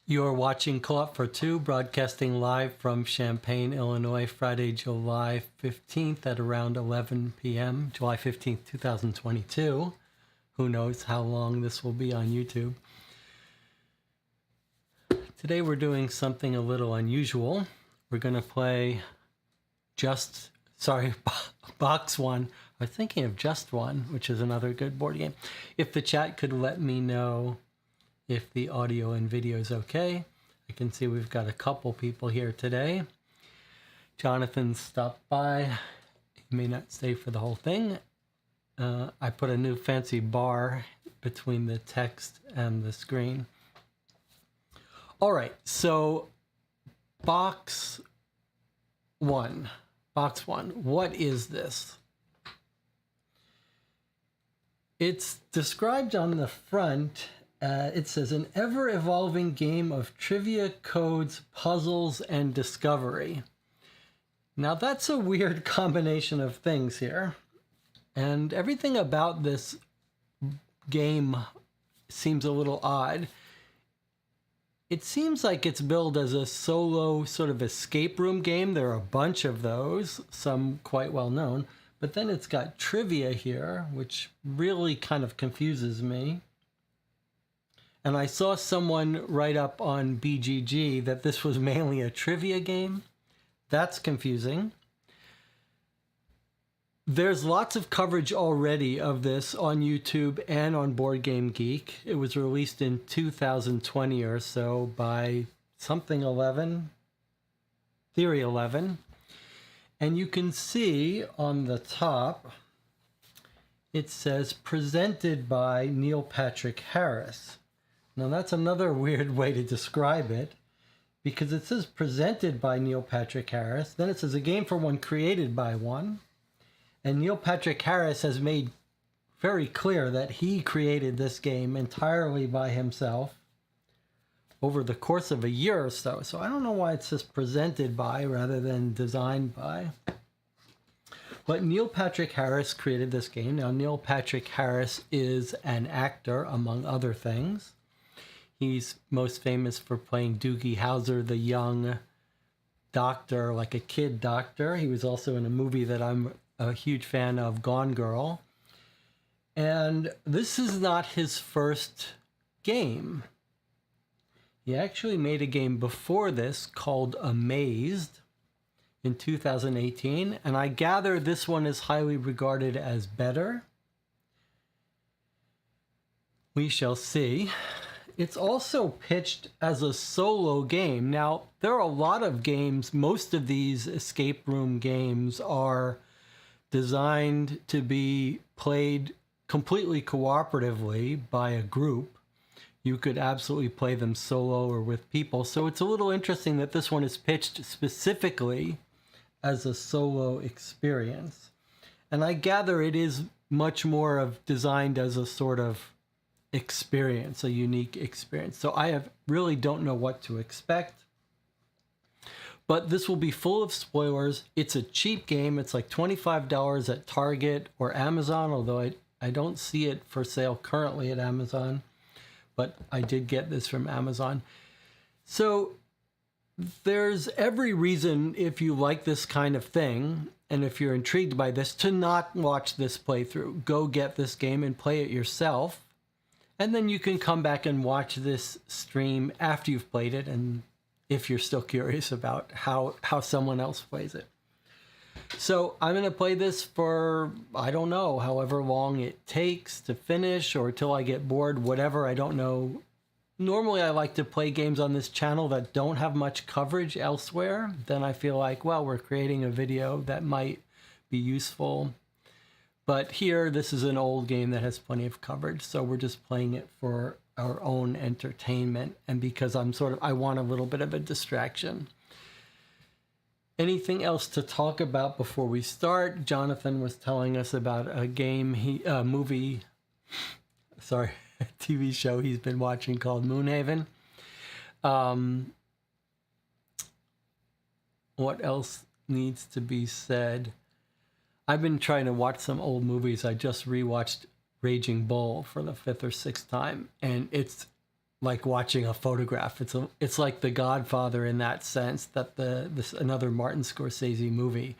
You're watching Co-op for Two, broadcasting live from Champaign, Illinois, Friday, July 15th at around 11 p.m., July 15th, 2022. Who knows how long this will be on YouTube. Today we're doing something a little unusual. We're going to play Box One. I was thinking of Just One, which is another good board game. If the chat could let me know if the audio and video is okay. I can see we've got a couple people here today. Jonathan stopped by. He may not stay for the whole thing. I put a new fancy bar between the text and the screen. All right, so Box One. What is this? It's described on the front. It says, an ever-evolving game of trivia, codes, puzzles, and discovery. Now, that's a weird combination of things here. And everything about this game seems a little odd. It seems like it's billed as a solo sort of escape room game. There are a bunch of those, some quite well known. But then it's got trivia here, which really kind of confuses me. And I saw someone write up on BGG that this was mainly a trivia game. That's confusing. There's lots of coverage already of this on YouTube and on Board Game Geek. It was released in 2020 or so by something 11, Theory 11. And you can see on the top, it says presented by Neil Patrick Harris. Now, that's another weird way to describe it, because it says presented by Neil Patrick Harris. Then it says a game for one created by one. And Neil Patrick Harris has made very clear that he created this game entirely by himself over the course of a year or so. So I don't know why it says presented by rather than designed by. But Neil Patrick Harris created this game. Now, Neil Patrick Harris is an actor, among other things. He's most famous for playing Doogie Howser, the young doctor, like a kid doctor. He was also in a movie that I'm a huge fan of, Gone Girl. And this is not his first game. He actually made a game before this called Amazed in 2018. And I gather this one is highly regarded as better. We shall see. It's also pitched as a solo game. Now, there are a lot of games. Most of these escape room games are designed to be played completely cooperatively by a group. You could absolutely play them solo or with people. So it's a little interesting that this one is pitched specifically as a solo experience. And I gather it is much more of designed as a sort of experience, a unique experience. So I really don't know what to expect. But this will be full of spoilers. It's a cheap game. It's like $25 at Target or Amazon, although I don't see it for sale currently at Amazon. But I did get this from Amazon. So there's every reason, if you like this kind of thing, and if you're intrigued by this, to not watch this playthrough. Go get this game and play it yourself. And then you can come back and watch this stream after you've played it, and if you're still curious about how someone else plays it. So I'm going to play this for, I don't know, however long it takes to finish or till I get bored, whatever, I don't know. Normally I like to play games on this channel that don't have much coverage elsewhere. Then I feel like, well, we're creating a video that might be useful. But here, this is an old game that has plenty of coverage, so we're just playing it for our own entertainment and because I want a little bit of a distraction. Anything else to talk about before we start? Jonathan was telling us about a game, TV show he's been watching called Moonhaven. What else needs to be said? I've been trying to watch some old movies. I just rewatched Raging Bull for the 5th or 6th time, and it's like watching a photograph. It's like The Godfather in that sense, that this another Martin Scorsese movie.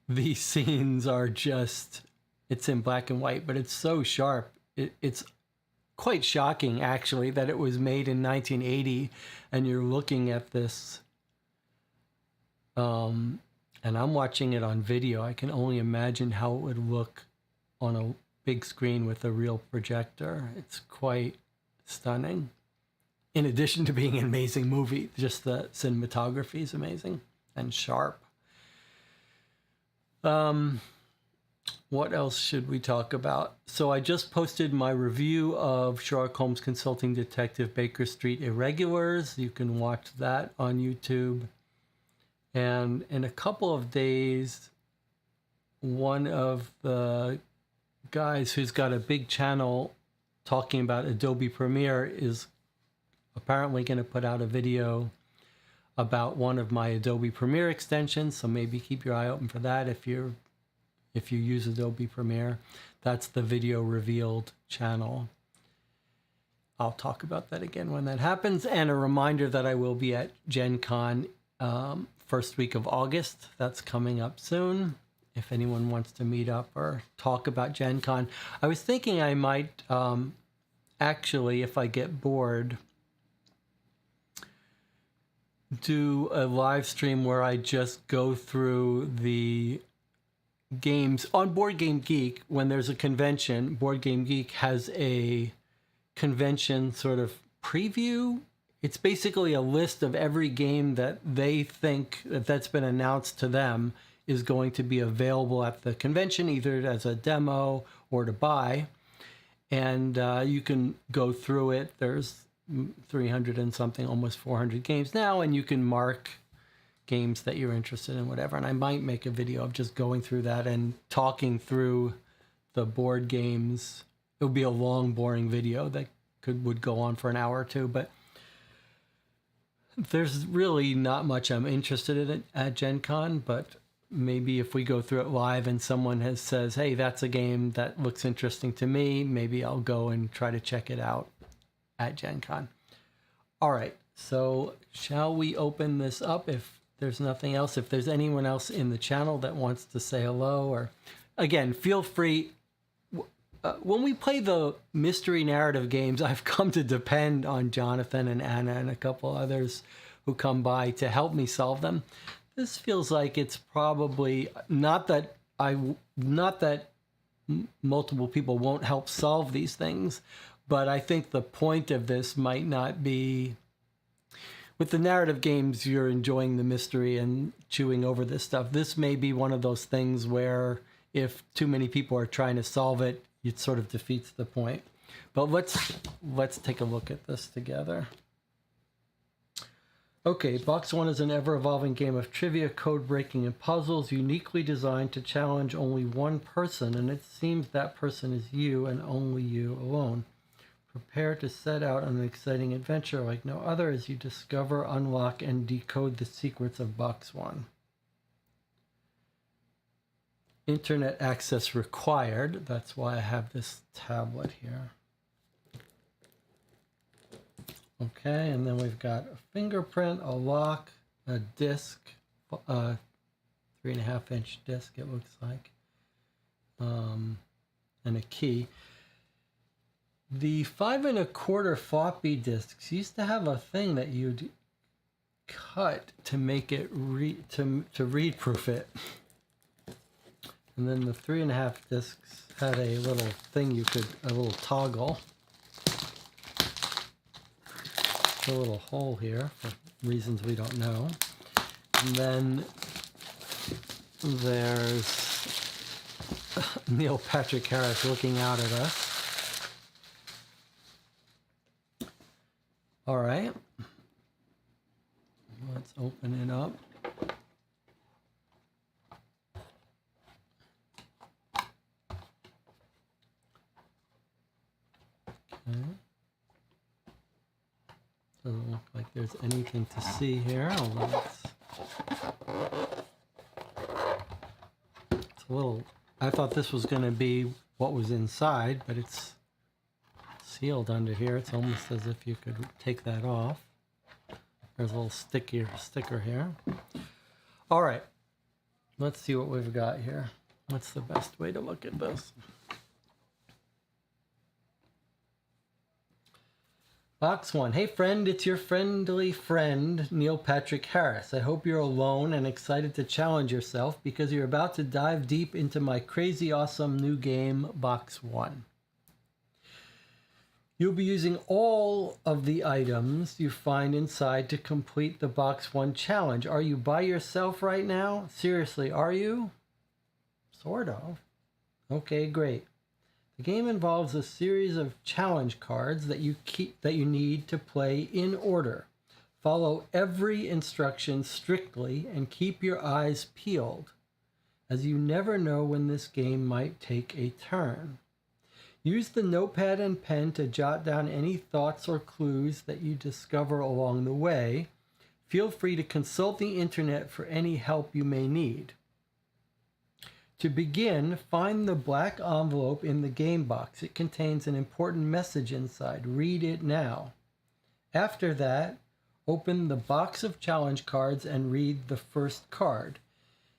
These scenes are just, it's in black and white, but it's so sharp. It's quite shocking actually that it was made in 1980 and you're looking at this and I'm watching it on video. I can only imagine how it would look on a big screen with a real projector. It's quite stunning. In addition to being an amazing movie, just the cinematography is amazing and sharp. What else should we talk about? So I just posted my review of Sherlock Holmes Consulting Detective Baker Street Irregulars. You can watch that on YouTube. And in a couple of days, one of the guys who's got a big channel talking about Adobe Premiere is apparently going to put out a video about one of my Adobe Premiere extensions. So maybe keep your eye open for that if you use Adobe Premiere. That's the Video Revealed channel. I'll talk about that again when that happens. And a reminder that I will be at Gen Con first week of August. That's coming up soon. If anyone wants to meet up or talk about Gen Con. I was thinking I might actually, if I get bored, do a live stream where I just go through the games on Board Game Geek. When there's a convention, Board Game Geek has a convention sort of preview. It's basically a list of every game that they think that's been announced to them is going to be available at the convention, either as a demo or to buy. And you can go through it. There's 300 and something, almost 400 games now, and you can mark games that you're interested in, whatever. And I might make a video of just going through that and talking through the board games. It would be a long, boring video that would go on for an hour or two, but there's really not much I'm interested in at Gen Con. But maybe if we go through it live and someone says, hey, that's a game that looks interesting to me, maybe I'll go and try to check it out at Gen Con. All right, so shall we open this up if there's nothing else? If there's anyone else in the channel that wants to say hello, or again, feel free. When we play the mystery narrative games, I've come to depend on Jonathan and Anna and a couple others who come by to help me solve them. This feels like it's probably not that multiple people won't help solve these things, but I think the point of this might not be, with the narrative games, you're enjoying the mystery and chewing over this stuff. This may be one of those things where if too many people are trying to solve it, it sort of defeats the point. But let's take a look at this together. Okay, Box 1 is an ever-evolving game of trivia, code-breaking, and puzzles uniquely designed to challenge only one person, and it seems that person is you and only you alone. Prepare to set out on an exciting adventure like no other as you discover, unlock, and decode the secrets of Box 1. Internet access required. That's why I have this tablet here. Okay, and then we've got a fingerprint, a lock, a disc, 3.5-inch disc it looks like, and a key. The 5 1/4 floppy disks used to have a thing that you'd cut to make it to read proof it. And then the 3.5 discs had a little thing a little toggle. A little hole here for reasons we don't know. And then there's Neil Patrick Harris looking out at us. All right. Let's open it up. Okay. Doesn't look like there's anything to see here. It's a little, I thought this was going to be what was inside, but it's sealed under here. It's almost as if you could take that off. There's a little sticker here. All right, let's see what we've got here. What's the best way to look at this? Box 1. Hey friend, it's your friendly friend, Neil Patrick Harris. I hope you're alone and excited to challenge yourself because you're about to dive deep into my crazy awesome new game, Box 1. You'll be using all of the items you find inside to complete the Box 1 challenge. Are you by yourself right now? Seriously, are you? Sort of. Okay, great. The game involves a series of challenge cards that you need to play in order. Follow every instruction strictly and keep your eyes peeled, as you never know when this game might take a turn. Use the notepad and pen to jot down any thoughts or clues that you discover along the way. Feel free to consult the internet for any help you may need. To begin, find the black envelope in the game box. It contains an important message inside. Read it now. After that, open the box of challenge cards and read the first card.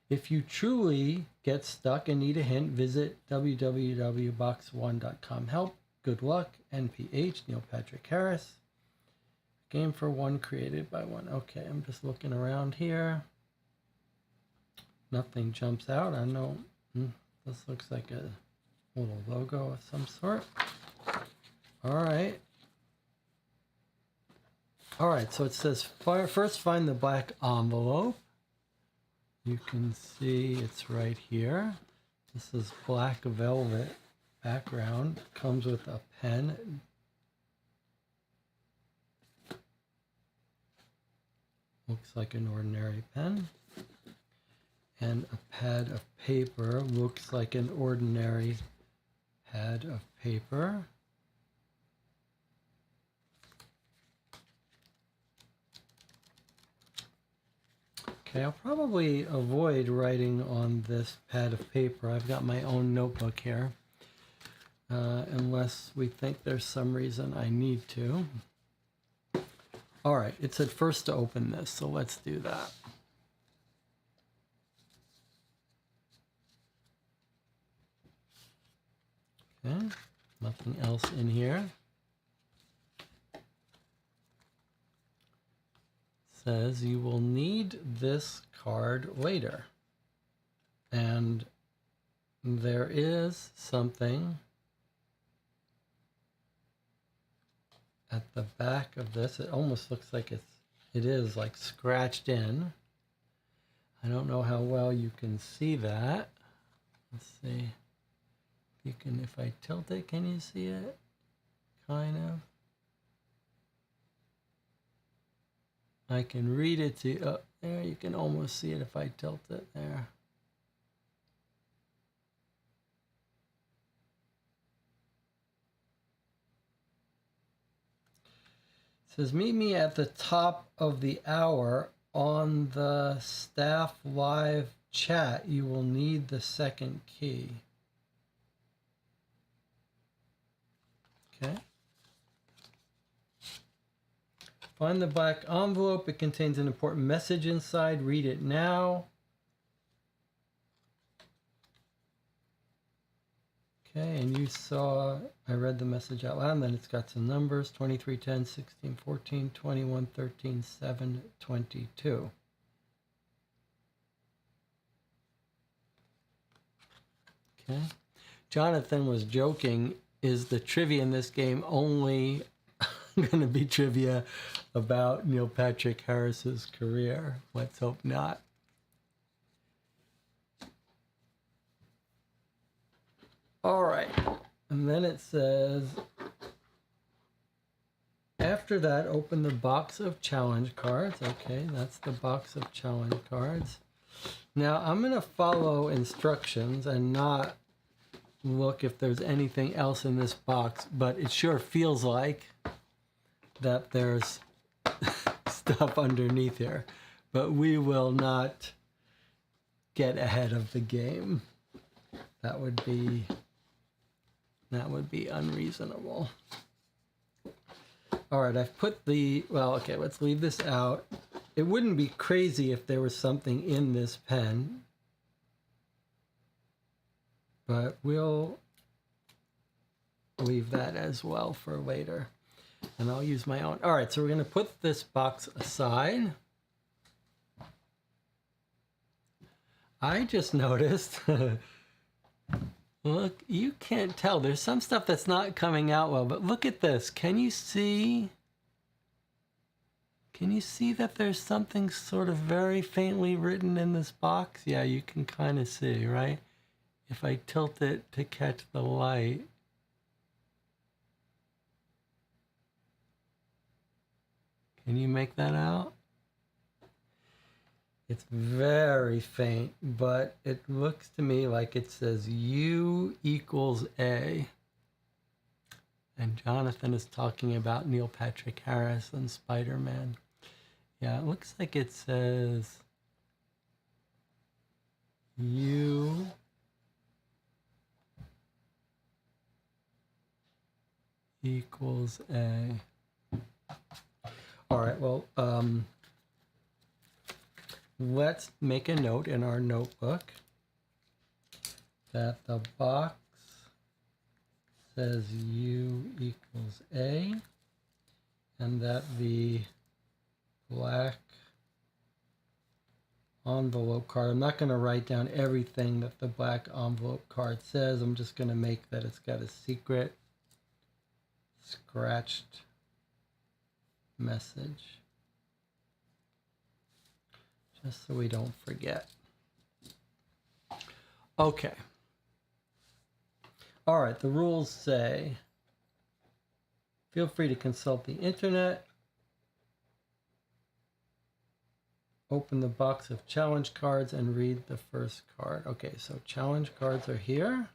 If you truly get stuck and need a hint, visit www.box1.com. Help. Good luck. NPH, Neil Patrick Harris. Game for one, created by one. Okay, I'm just looking around here. Nothing jumps out. I know this looks like a little logo of some sort. All right. All right, so it says first find the black envelope. You can see it's right here. This is black velvet background. Comes with a pen. Looks like an ordinary pen. And a pad of paper. Looks like an ordinary pad of paper. Okay, I'll probably avoid writing on this pad of paper. I've got my own notebook here. Unless we think there's some reason I need to. All right, it said first to open this, so let's do that. Okay, nothing else in here. Says you will need this card later. And there is something at the back of this. It almost looks like it is like scratched in. I don't know how well you can see that. Let's see. If I tilt it, can you see it? Kind of. I can read it to you. Oh, there, you can almost see it if I tilt it there. It says, meet me at the top of the hour on the staff live chat. You will need the second key. Okay. Find the black envelope. It contains an important message inside. Read it now. Okay, and you saw, I read the message out loud, and then it's got some numbers, 23, 10, 16, 14, 21, 13, 7, 22. Okay. Jonathan was joking, is the trivia in this game only going to be trivia about Neil Patrick Harris's career? Let's hope not. All right, and then it says, after that, open the box of challenge cards. Okay, that's the box of challenge cards. Now, I'm going to follow instructions and not look if there's anything else in this box, but it sure feels like that there's stuff underneath here. But we will not get ahead of the game. That would be unreasonable. All right, I've put the, well, okay, let's leave this out. It wouldn't be crazy if there was something in this pen, but we'll leave that as well for later. And I'll use my own. All right, so we're going to put this box aside. I just noticed, look, you can't tell. There's some stuff that's not coming out well, but look at this. Can you see that there's something sort of very faintly written in this box? Yeah, you can kind of see, right? If I tilt it to catch the light. Can you make that out? It's very faint, but it looks to me like it says U equals A. And Jonathan is talking about Neil Patrick Harris and Spider-Man. Yeah, it looks like it says U equals A. All right, well, let's make a note in our notebook that the box says U equals A, and that the black envelope card, I'm not going to write down everything that the black envelope card says. I'm just going to make that it's got a secret scratched message, just so we don't forget. Okay. All right, the rules say, feel free to consult the internet. Open the box of challenge cards and read the first card. Okay, so challenge cards are here.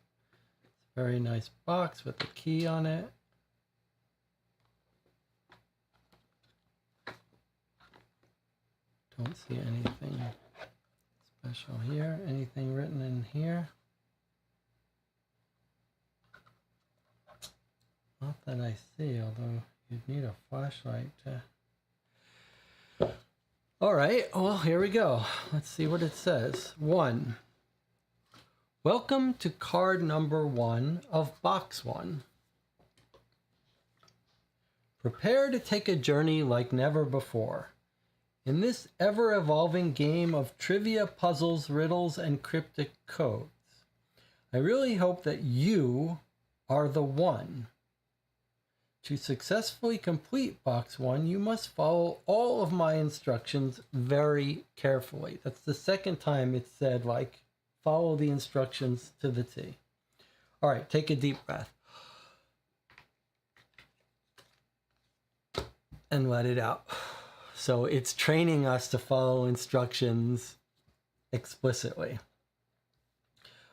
It's a very nice box with a key on it. Don't see anything special here. Anything written in here? Not that I see, although you'd need a flashlight to... All right, well, here we go. Let's see what it says. 1. Welcome to card number 1 of box 1. Prepare to take a journey like never before. In this ever-evolving game of trivia, puzzles, riddles, and cryptic codes, I really hope that you are the one. To successfully complete box 1, you must follow all of my instructions very carefully. That's the second time it said, like, follow the instructions to the T. All right, take a deep breath. And let it out. So it's training us to follow instructions explicitly.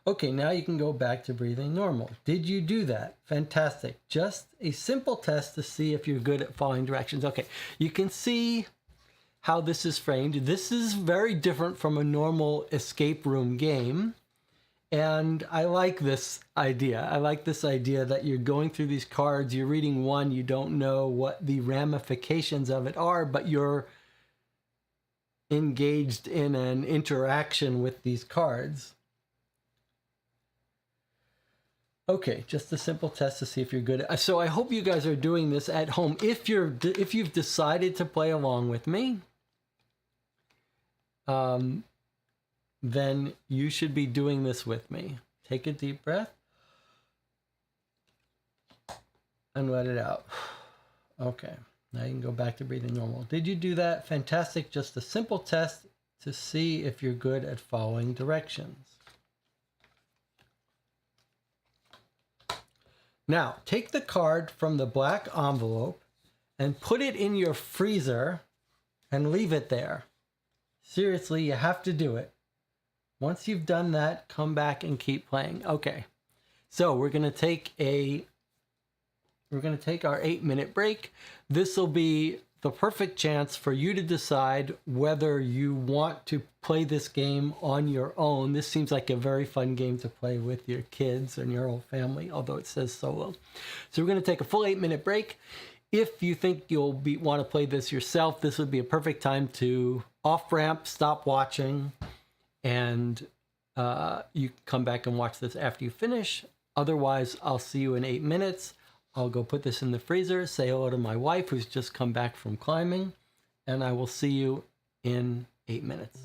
Okay, now you can go back to breathing normal. Did you do that? Fantastic. Just a simple test to see if you're good at following directions. Okay, you can see how this is framed. This is very different from a normal escape room game. And I like this idea. I like this idea that you're going through these cards, you're reading one, you don't know what the ramifications of it are, but you're engaged in an interaction with these cards. Okay, just a simple test to see if you're good. So I hope you guys are doing this at home. If you've decided to play along with me, then you should be doing this with me. Take a deep breath and let it out. Okay, now you can go back to breathing normal. Did you do that? Fantastic. Just a simple test to see if you're good at following directions. Now, take the card from the black envelope and put it in your freezer and leave it there. Seriously, you have to do it. Once you've done that, come back and keep playing. Okay, so we're gonna take our 8-minute break. This will be the perfect chance for you to decide whether you want to play this game on your own. This seems like a very fun game to play with your kids and your whole family, although it says solo. So we're gonna take a full 8-minute break. if you think you'll want to play this yourself, this would be a perfect time to off ramp, stop watching, and you come back and watch this after you finish. Otherwise, I'll see you in 8 minutes. I'll go put this in the freezer, say hello to my wife who's just come back from climbing, and I will see you in 8 minutes.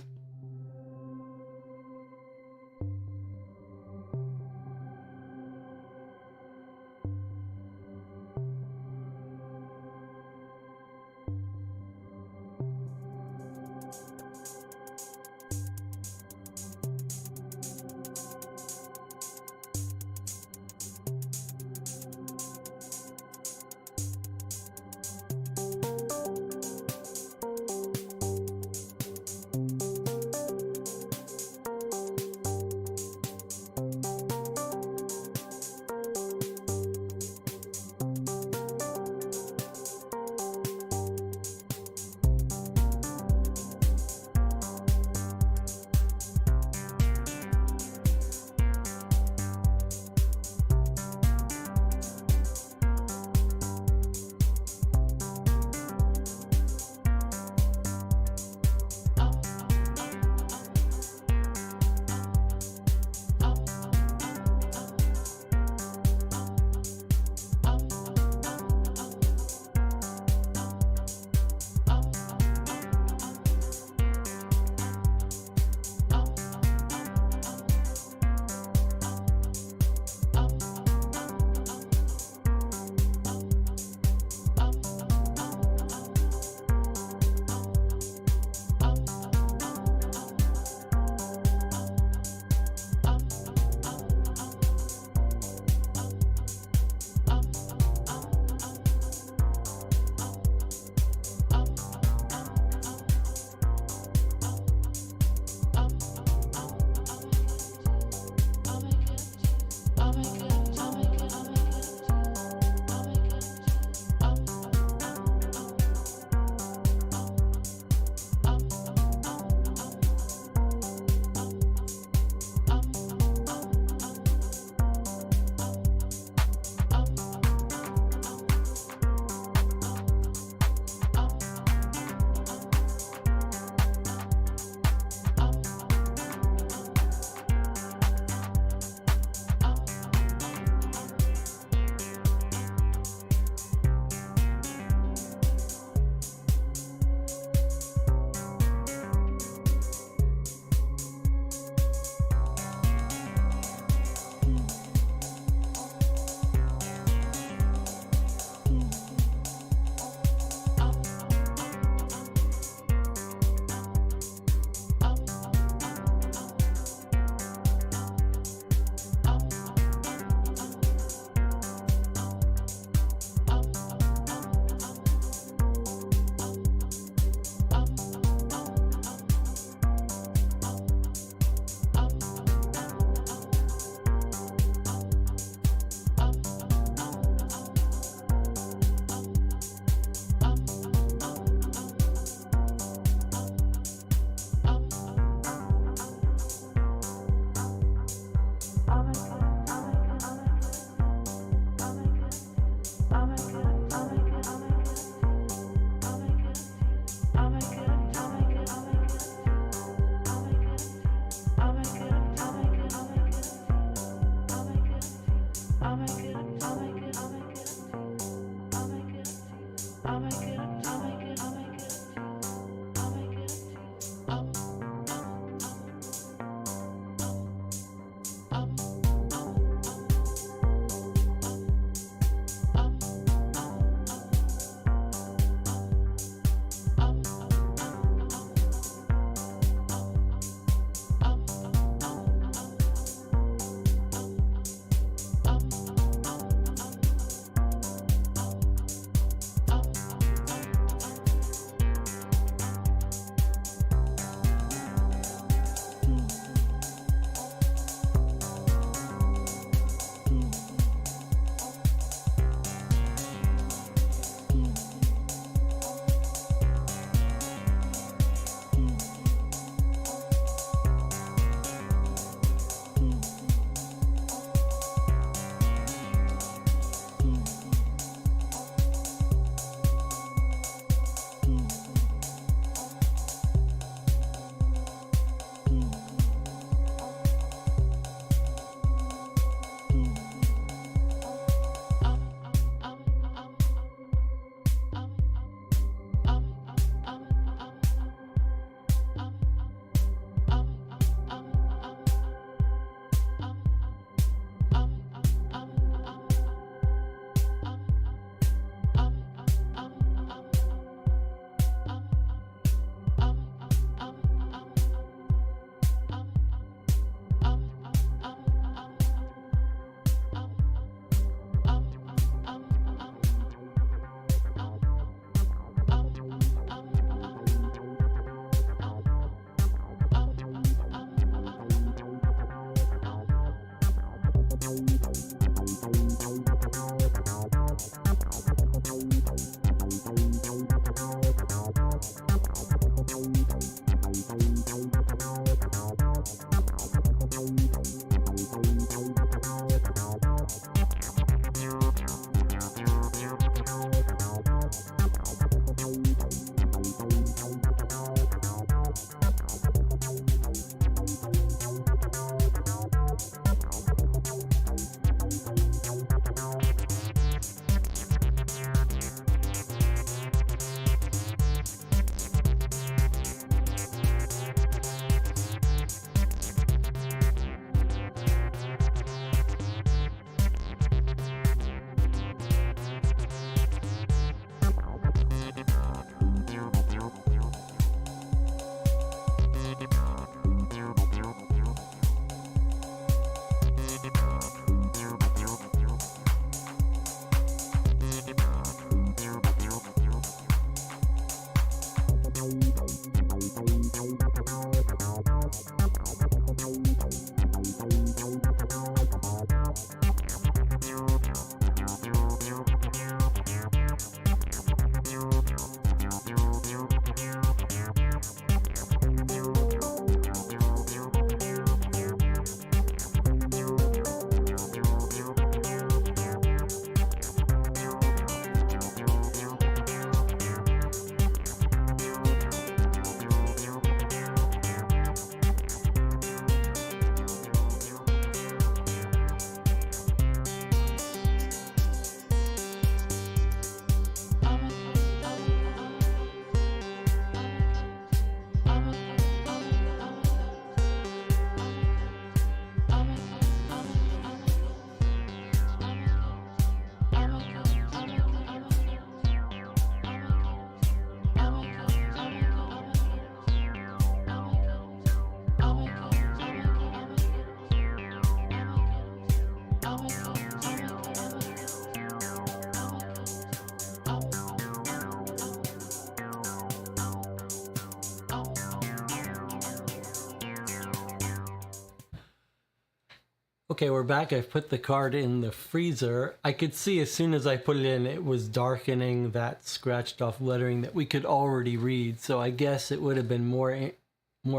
Okay, we're back. I've put the card in the freezer. I could see as soon as I put it in, it was darkening that scratched off lettering that we could already read. So I guess it would have been more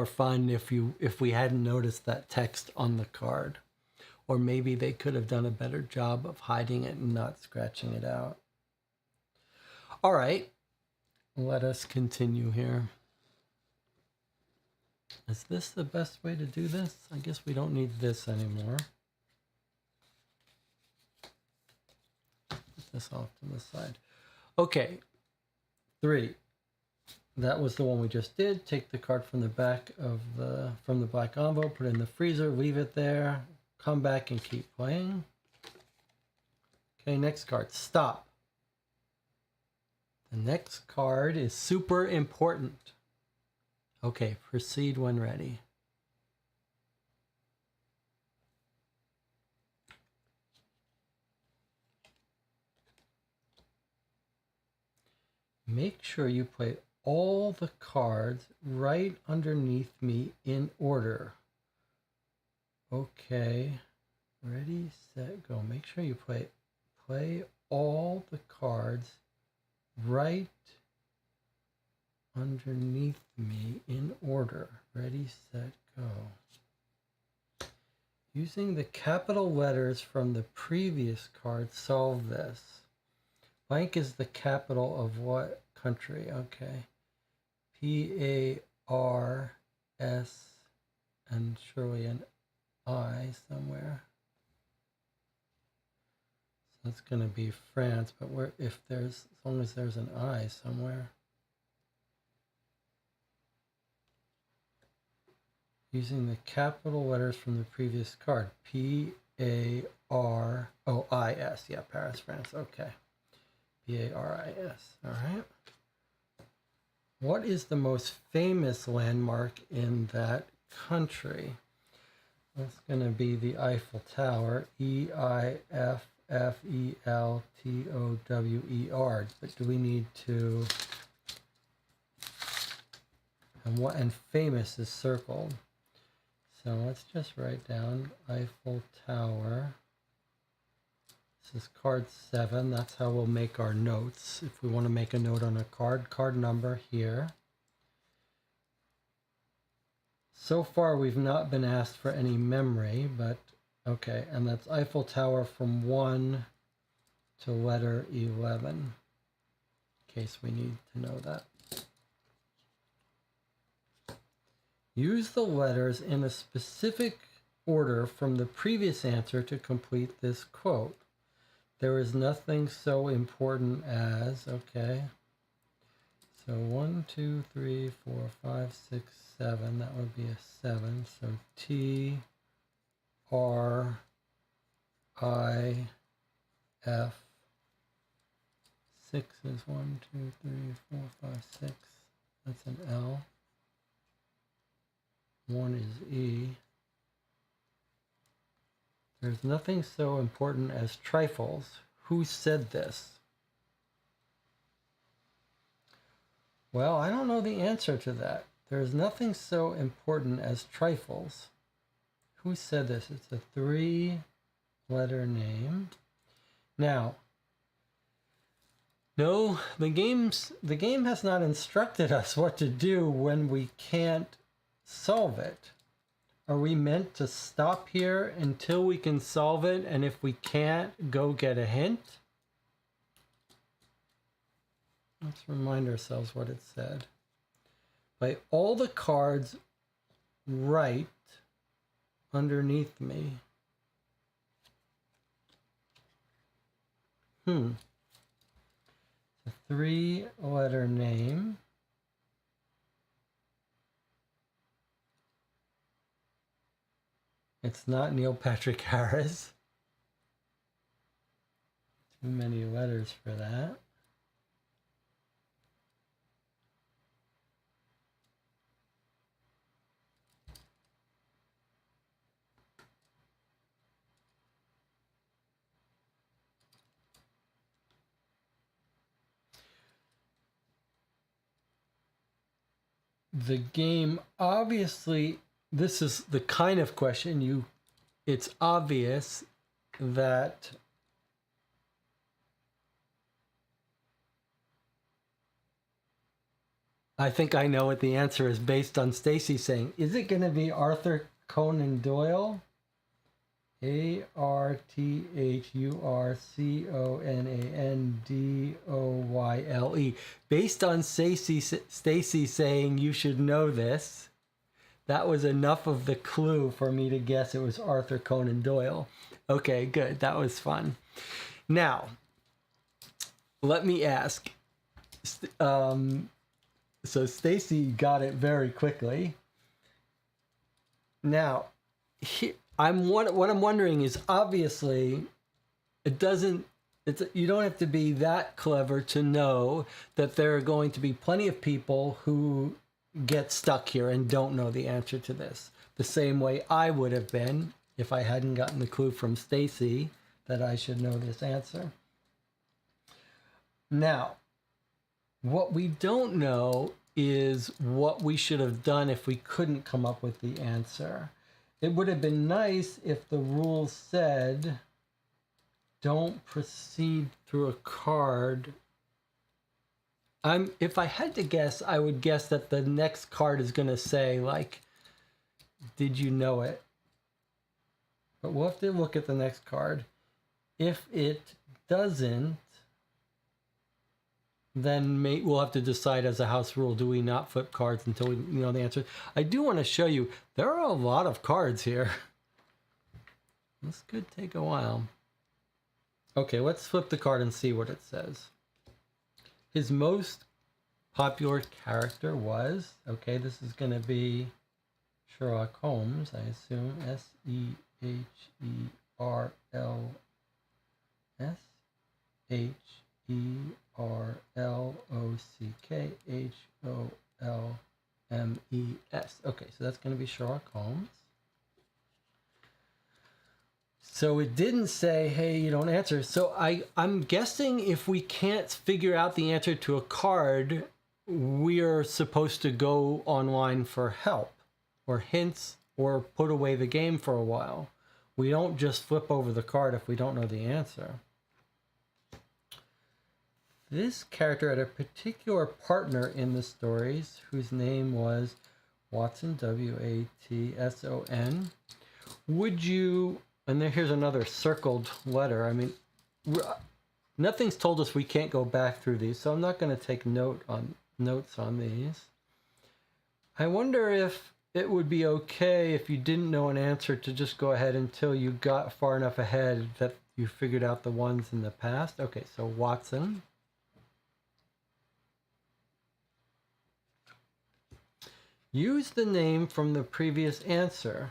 fun if we hadn't noticed that text on the card. Or maybe they could have done a better job of hiding it and not scratching it out. All right, let us continue here. Is this the best way to do this? I guess we don't need this anymore. Put this off to the side. Okay, 3. That was the one we just did. Take the card from the back of from the black envelope, put it in the freezer, leave it there, come back and keep playing. Okay, next card, stop. The next card is super important. Okay, proceed when ready. Make sure you play all the cards right underneath me in order. Okay, ready, set, go. Make sure you play all the cards right underneath me in order. Ready, set, go. Using the capital letters from the previous card, solve this. Blank is the capital of what country? Okay. P-A-R-S and surely an I somewhere. So that's going to be France, but where if there's, as long as there's an I somewhere. Using the capital letters from the previous card. P-A-R-O-I-S. Yeah, Paris, France. Okay. P-A-R-I-S. All right. What is the most famous landmark in that country? That's going to be the Eiffel Tower. E-I-F-F-E-L-T-O-W-E-R. But do we need to... And famous is circled. So let's just write down Eiffel Tower. This is card 7. That's how we'll make our notes. If we want to make a note on a card number here. So far, we've not been asked for any memory, but okay. And that's Eiffel Tower from 1 to letter 11, in case we need to know that. Use the letters in a specific order from the previous answer to complete this quote. There is nothing so important as, okay. So 1, 2, 3, 4, 5, 6, 7. That would be a 7. So T, R, I, F. 6 is 1, 2, 3, 4, 5, 6. That's an L. 1 is E. There's nothing so important as trifles. Who said this? Well, I don't know the answer to that. There's nothing so important as trifles. Who said this? It's a 3-letter name. Now, no, the game has not instructed us what to do when we can't solve it. Are we meant to stop here until we can solve it, and if we can't, go get a hint? Let's remind ourselves what it said. Play all the cards right underneath me. It's a 3-letter name. It's not Neil Patrick Harris. Too many letters for that. The game, obviously, this is the kind of question you it's obvious that I think I know what the answer is based on Stacy saying. Is it going to be Arthur Conan Doyle? Arthurconandoyle. Based on Stacy saying you should know this, that was enough of the clue for me to guess it was Arthur Conan Doyle. Okay, good. That was fun. Now, let me ask. So Stacy got it very quickly. Now, what I'm wondering is, obviously, you don't have to be that clever to know that there are going to be plenty of people who get stuck here and don't know the answer to this. The same way I would have been if I hadn't gotten the clue from Stacy that I should know this answer. Now, what we don't know is what we should have done if we couldn't come up with the answer. It would have been nice if the rule said, don't proceed through a card. If I had to guess, I would guess that the next card is going to say, like, did you know it? But we'll have to look at the next card. If it doesn't, then we'll have to decide as a house rule, do we not flip cards until we know the answer? I do want to show you, there are a lot of cards here. This could take a while. Okay, let's flip the card and see what it says. His most popular character was, okay, this is going to be Sherlock Holmes, I assume. Sherlock. Okay, so that's going to be Sherlock Holmes. So it didn't say, hey, you don't answer. So I'm guessing if we can't figure out the answer to a card, we are supposed to go online for help or hints or put away the game for a while. We don't just flip over the card if we don't know the answer. This character had a particular partner in the stories whose name was Watson, Watson. Would you... And here's another circled letter. I mean, nothing's told us we can't go back through these, so I'm not going to take notes on these. I wonder if it would be okay if you didn't know an answer to just go ahead until you got far enough ahead that you figured out the ones in the past. Okay, so Watson. Use the name from the previous answer.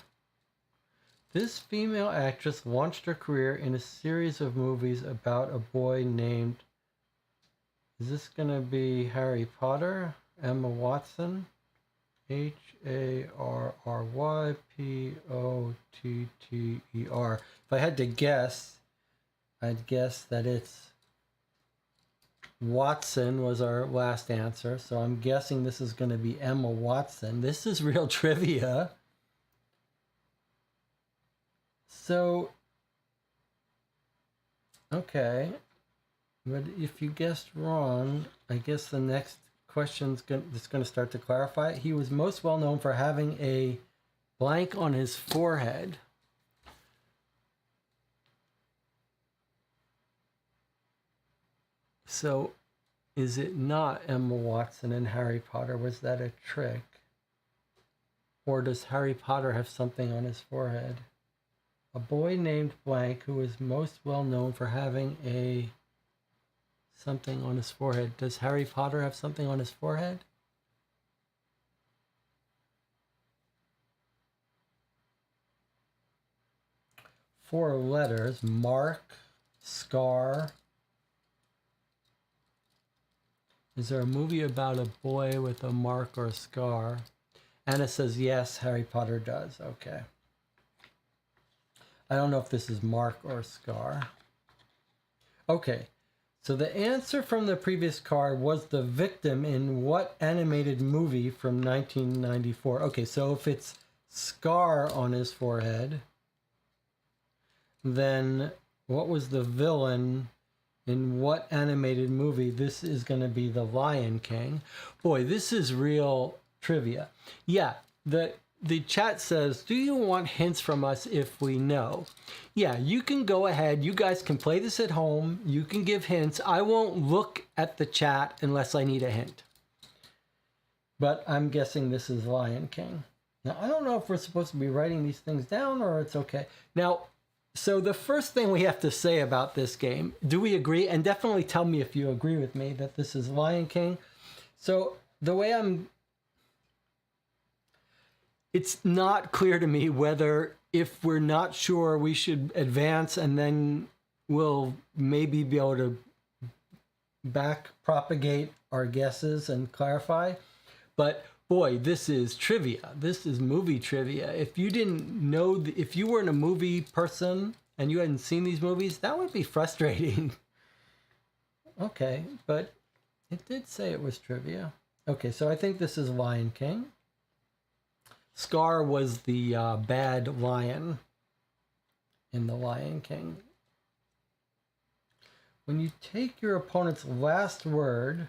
This female actress launched her career in a series of movies about a boy named... Is this going to be Harry Potter? Emma Watson? Harrypotter. If I had to guess, I'd guess that it's Watson was our last answer. So I'm guessing this is going to be Emma Watson. This is real trivia. So, okay, but if you guessed wrong, I guess the next question's going to start to clarify. He was most well known for having a blank on his forehead. So, is it not Emma Watson in Harry Potter? Was that a trick? Or does Harry Potter have something on his forehead? A boy named blank who is most well known for having a something on his forehead. Does Harry Potter have something on his forehead? Four letters: mark, scar. Is there a movie about a boy with a mark or a scar? Anna says yes, Harry Potter does. Okay. I don't know if this is mark or scar. Okay, so the answer from the previous card was the victim in what animated movie from 1994? Okay, so if it's scar on his forehead, then what was the villain in what animated movie? This is going to be The Lion King. Boy, this is real trivia. Yeah, the chat says, do you want hints from us if we know? Yeah, you can go ahead. You guys can play this at home. You can give hints. I won't look at the chat unless I need a hint. But I'm guessing this is Lion King. Now, I don't know if we're supposed to be writing these things down or it's okay. Now, so the first thing we have to say about this game, do we agree? And definitely tell me if you agree with me that this is Lion King. So the way it's not clear to me whether if we're not sure we should advance and then we'll maybe be able to back propagate our guesses and clarify. But boy, this is trivia. This is movie trivia. If you didn't know, if you weren't a movie person and you hadn't seen these movies, that would be frustrating. Okay, but it did say it was trivia. Okay, so I think this is Lion King. Scar was the bad lion in The Lion King. When you take your opponent's last word,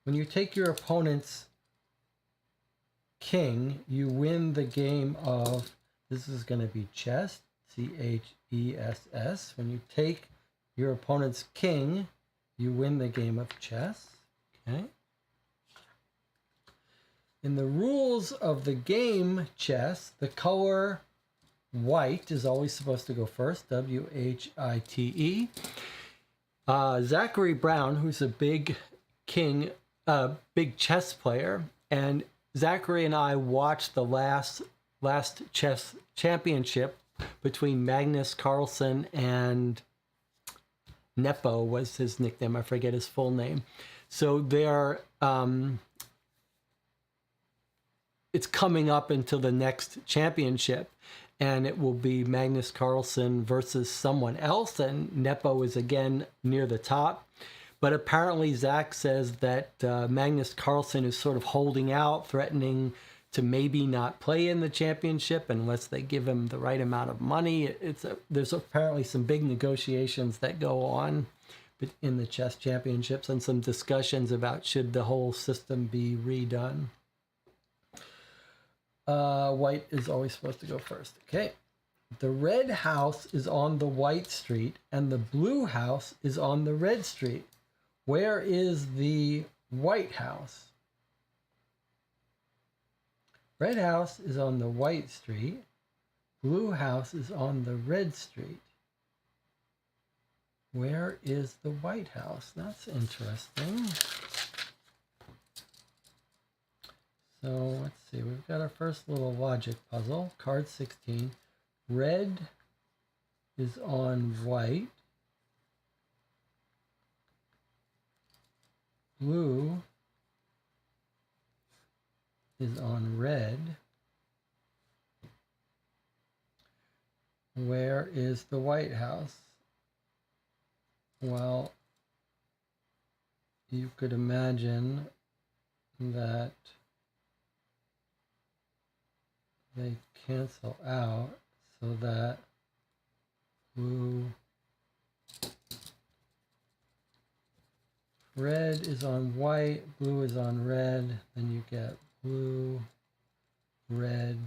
when you take your opponent's king, you win the game of, this is going to be chess, C-H-E-S-S. When you take your opponent's king, you win the game of chess. Okay. In the rules of the game chess, the color white is always supposed to go first, W-H-I-T-E. Zachary Brown, who's a big chess player, and Zachary and I watched the last chess championship between Magnus Carlsen and Nepo was his nickname. I forget his full name. So they're it's coming up into the next championship, and it will be Magnus Carlsen versus someone else, and Nepo is again near the top. But apparently Zach says that Magnus Carlsen is sort of holding out, threatening to maybe not play in the championship unless they give him the right amount of money. There's apparently some big negotiations that go on in the chess championships and some discussions about should the whole system be redone. White is always supposed to go first. Okay. The red house is on the white street and the blue house is on the red street. Where is the white house? Red house is on the white street. Blue house is on the red street. Where is the white house? That's interesting. So let's see, we've got our first little logic puzzle. Card 16. Red is on white. Blue is on red. Where is the White House? Well, you could imagine that they cancel out so that red is on white, blue is on red, then you get blue, red,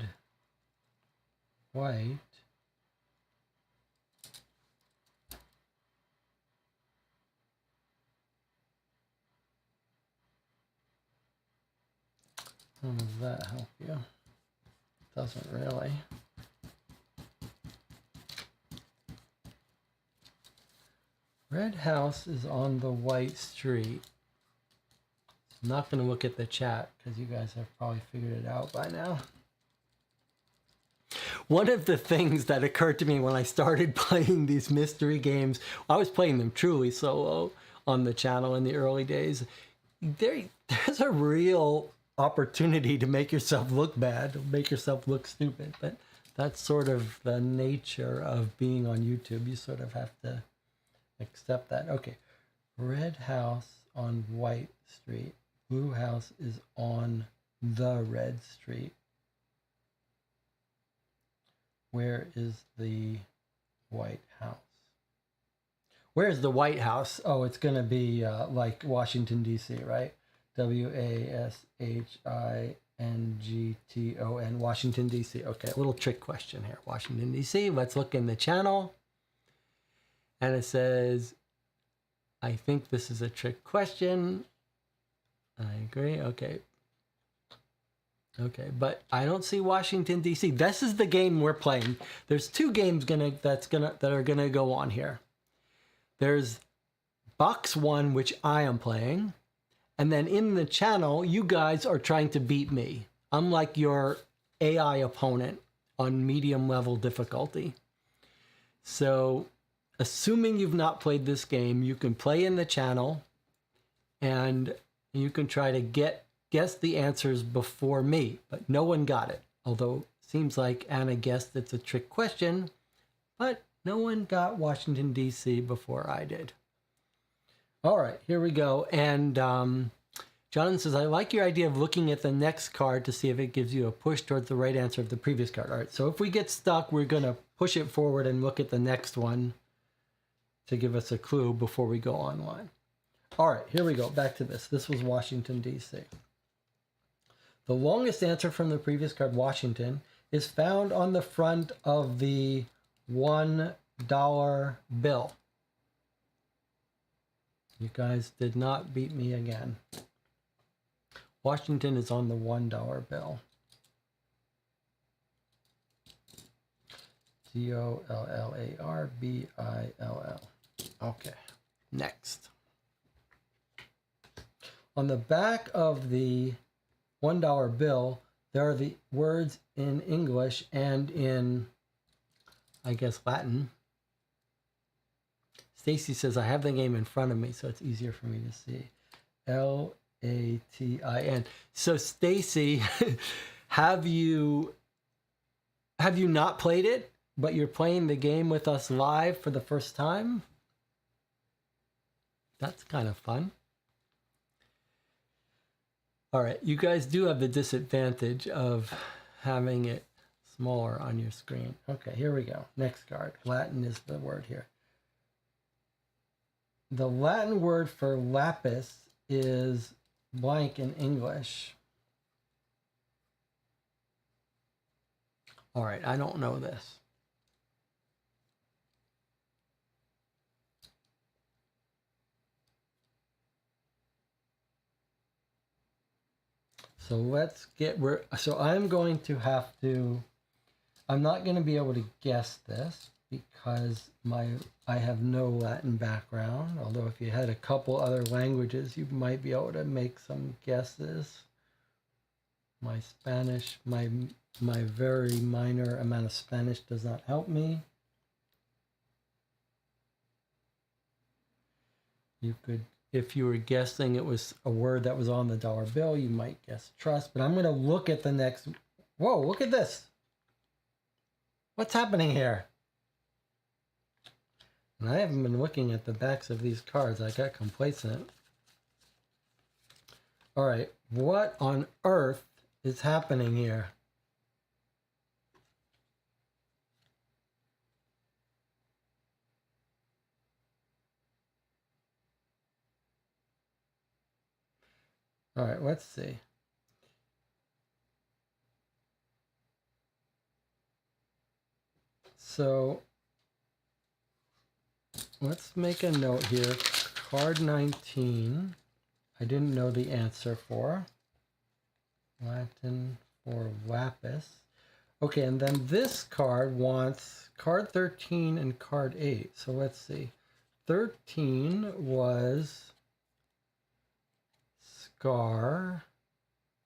white. How does that help you? Doesn't really. Red house is on the white street. I'm not going to look at the chat because you guys have probably figured it out by now. One of the things that occurred to me when I started playing these mystery games, I was playing them truly solo on the channel in the early days. There's a real opportunity to make yourself look bad, make yourself look stupid, but that's sort of the nature of being on YouTube. You sort of have to accept that. Okay, red house on white street, blue house is on the red street. Where is the White House. Where's the White House? Oh, it's going to be like Washington, D.C., right? Washington, Washington, D.C. Okay, a little trick question here. Washington, D.C. Let's look in the channel. And it says, I think this is a trick question. I agree. Okay. Okay, but I don't see Washington, D.C. This is the game we're playing. There's two games that are gonna go on here. There's Box 1, which I am playing. And then in the channel, you guys are trying to beat me. I'm like your AI opponent on medium level difficulty. So, assuming you've not played this game, you can play in the channel and you can try to guess the answers before me, but no one got it. Although it seems like Anna guessed it's a trick question, but no one got Washington, D.C. before I did. All right, here we go. And Jonathan says, I like your idea of looking at the next card to see if it gives you a push towards the right answer of the previous card. All right, so if we get stuck, we're going to push it forward and look at the next one to give us a clue before we go online. All right, here we go. Back to this. This was Washington, D.C. The longest answer from the previous card, Washington, is found on the front of the $1 bill. You guys did not beat me again. Washington is on the $1 bill. Dollarbill. Okay, next. On the back of the $1 bill, there are the words in English and in, I guess, Latin. Stacy says, I have the game in front of me, so it's easier for me to see. Latin. So Stacy, have you not played it, but you're playing the game with us live for the first time? That's kind of fun. All right, you guys do have the disadvantage of having it smaller on your screen. Okay, here we go. Next card. Latin is the word here. The Latin word for lapis is blank in English. All right, I don't know this. So let's get where. So I'm going to have to. I'm not going to be able to guess this because I have no Latin background. Although if you had a couple other languages, you might be able to make some guesses. My Spanish, my very minor amount of Spanish does not help me. You could, if you were guessing it was a word that was on the dollar bill, you might guess trust. But I'm going to look at the next. Whoa, look at this. What's happening here? And I haven't been looking at the backs of these cards. I got complacent. All right, what on earth is happening here? All right, let's see. So let's make a note here. Card 19, I didn't know the answer for. Latin for lapis. Okay, and then this card wants card 13 and card 8. So let's see. 13 was Scar.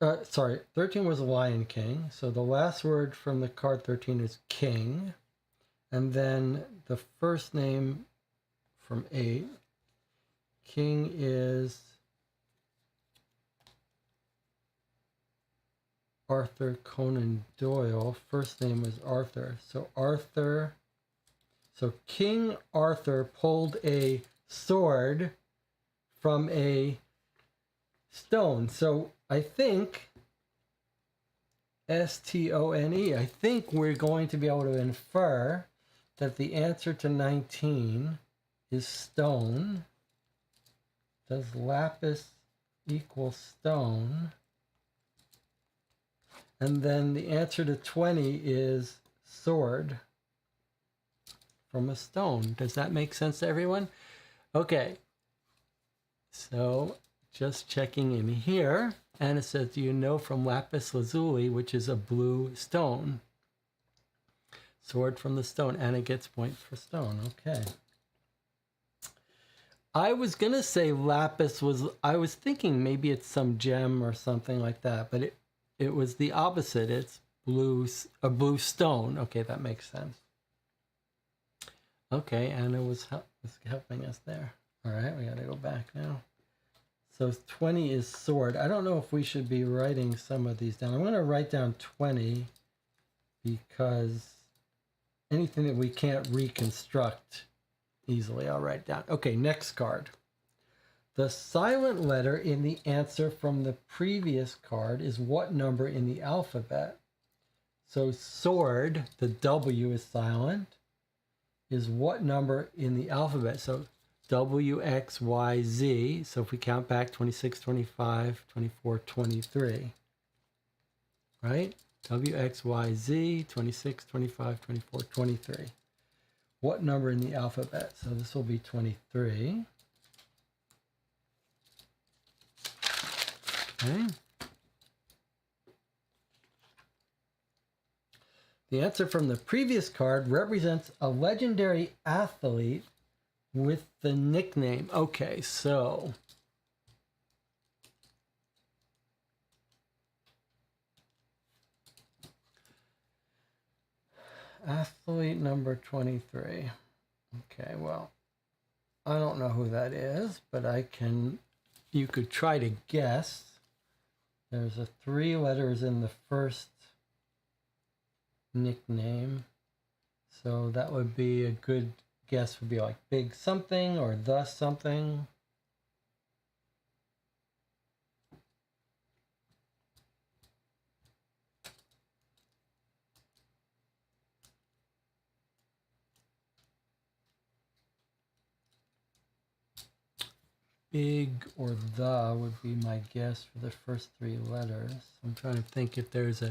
13 was Lion King. So the last word from the card 13 is king. And then the first name from 8, king is Arthur Conan Doyle. First name was Arthur. So Arthur, so King Arthur pulled a sword from a stone. So I think Stone, I think we're going to be able to infer that the answer to 19 is stone, does lapis equal stone? And then the answer to 20 is sword from a stone. Does that make sense to everyone? Okay. So just checking in here. And it says, do you know from lapis lazuli, which is a blue stone? Sword from the stone. Anna gets points for stone. Okay. I was going to say lapis was, I was thinking maybe it's some gem or something like that, but it was the opposite. It's a blue stone. Okay, that makes sense. Okay, Anna was helping us there. All right, we got to go back now. So 20 is sword. I don't know if we should be writing some of these down. I'm going to write down 20 because anything that we can't reconstruct easily, I'll write down. Okay, next card. The silent letter in the answer from the previous card is what number in the alphabet? So sword, the W is silent, is what number in the alphabet? So W, X, Y, Z. So if we count back 26, 25, 24, 23, right? W, X, Y, Z, 26, 25, 24, 23. What number in the alphabet? So this will be 23. Okay. The answer from the previous card represents a legendary athlete with the nickname. Okay, so athlete number 23. Okay, well, I don't know who that is, but you could try to guess. There's 3 letters in the first nickname. So that would be a good guess, would be like big something or the something. Big or the would be my guess for the first 3 letters. I'm trying to think if there's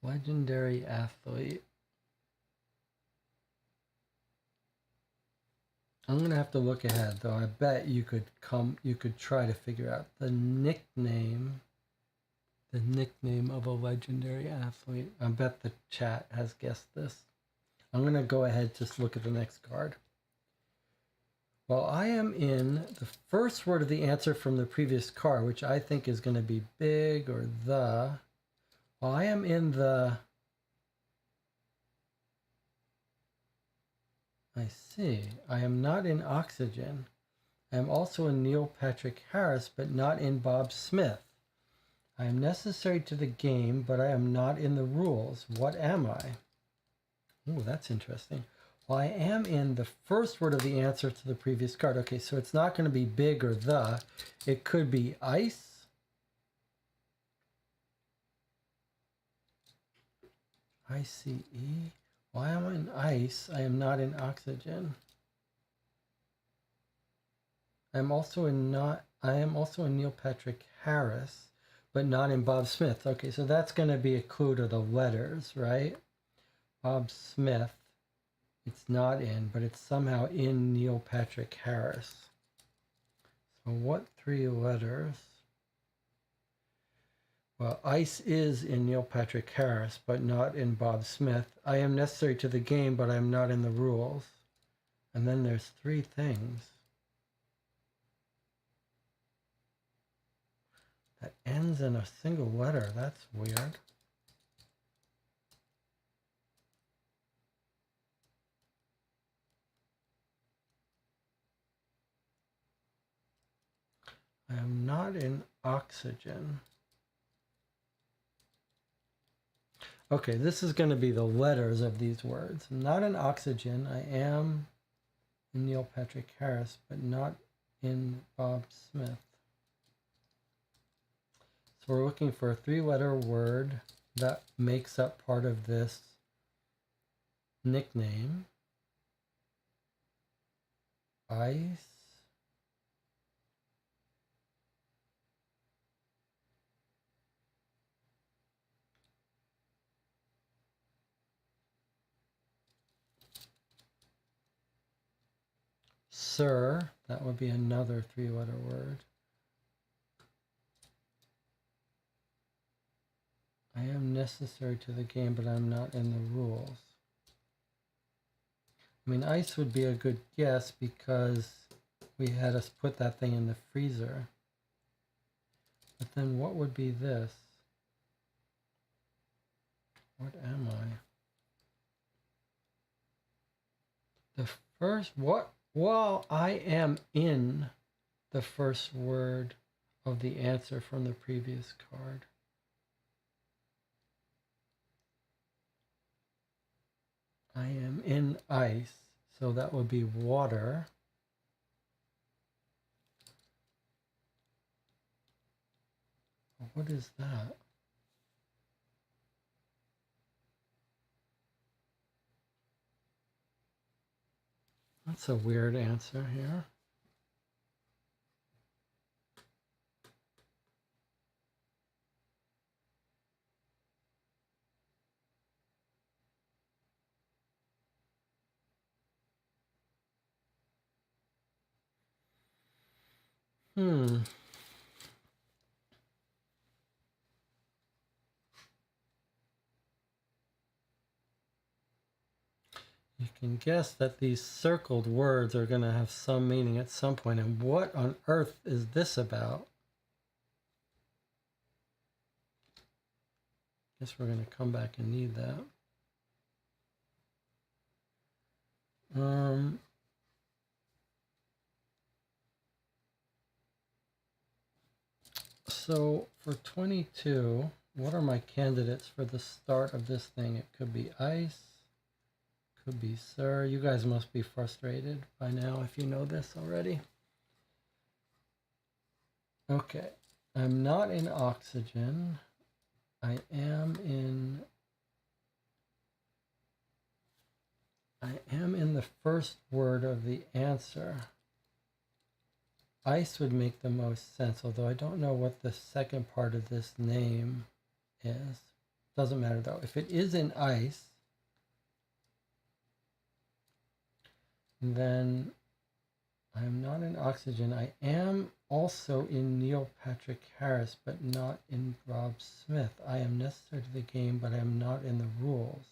legendary athlete. I'm gonna have to look ahead though. I bet you could try to figure out the nickname of a legendary athlete. I bet the chat has guessed this. I'm gonna go ahead, just look at the next card. Well, I am in the first word of the answer from the previous card, which I think is gonna be big or the. Well, I am in the, I see. I am not in oxygen. I am also in Neil Patrick Harris, but not in Bob Smith. I am necessary to the game, but I am not in the rules. What am I? Oh, that's interesting. Well, I am in the first word of the answer to the previous card. Okay, so it's not going to be big or the. It could be ice. ICE. Why am I in ice? I am not in oxygen. I am also in Neil Patrick Harris, but not in Bob Smith. Okay, so that's going to be a clue to the letters, right? Bob Smith, it's not in, but it's somehow in Neil Patrick Harris. So what 3 letters? Well, ice is in Neil Patrick Harris, but not in Bob Smith. I am necessary to the game, but I am not in the rules. And then there's 3 things that ends in a single letter. That's weird. I am not in oxygen. Okay, this is going to be the letters of these words. Not in oxygen. I am in Neil Patrick Harris, but not in Bob Smith. So we're looking for a 3-letter word that makes up part of this nickname. Ice. Sir, that would be another 3-letter word. I am necessary to the game, but I'm not in the rules. I mean, ice would be a good guess because we had us put that thing in the freezer. But then what would be this? What am I? The first, what? Well, I am in the first word of the answer from the previous card. I am in ice, so that would be water. What is that? That's a weird answer here. You can guess that these circled words are going to have some meaning at some point. And what on earth is this about? Guess we're going to come back and need that. So for 22, what are my candidates for the start of this thing? It could be ice, could be sir. You guys must be frustrated by now if you know this already. Okay, I'm not in oxygen. I am in the first word of the answer. Ice would make the most sense, although I don't know what the second part of this name is. Doesn't matter though. If it is in ice, then I'm not in oxygen. I am also in Neil Patrick Harris, but not in Rob Smith. I am necessary to the game, but I am not in the rules.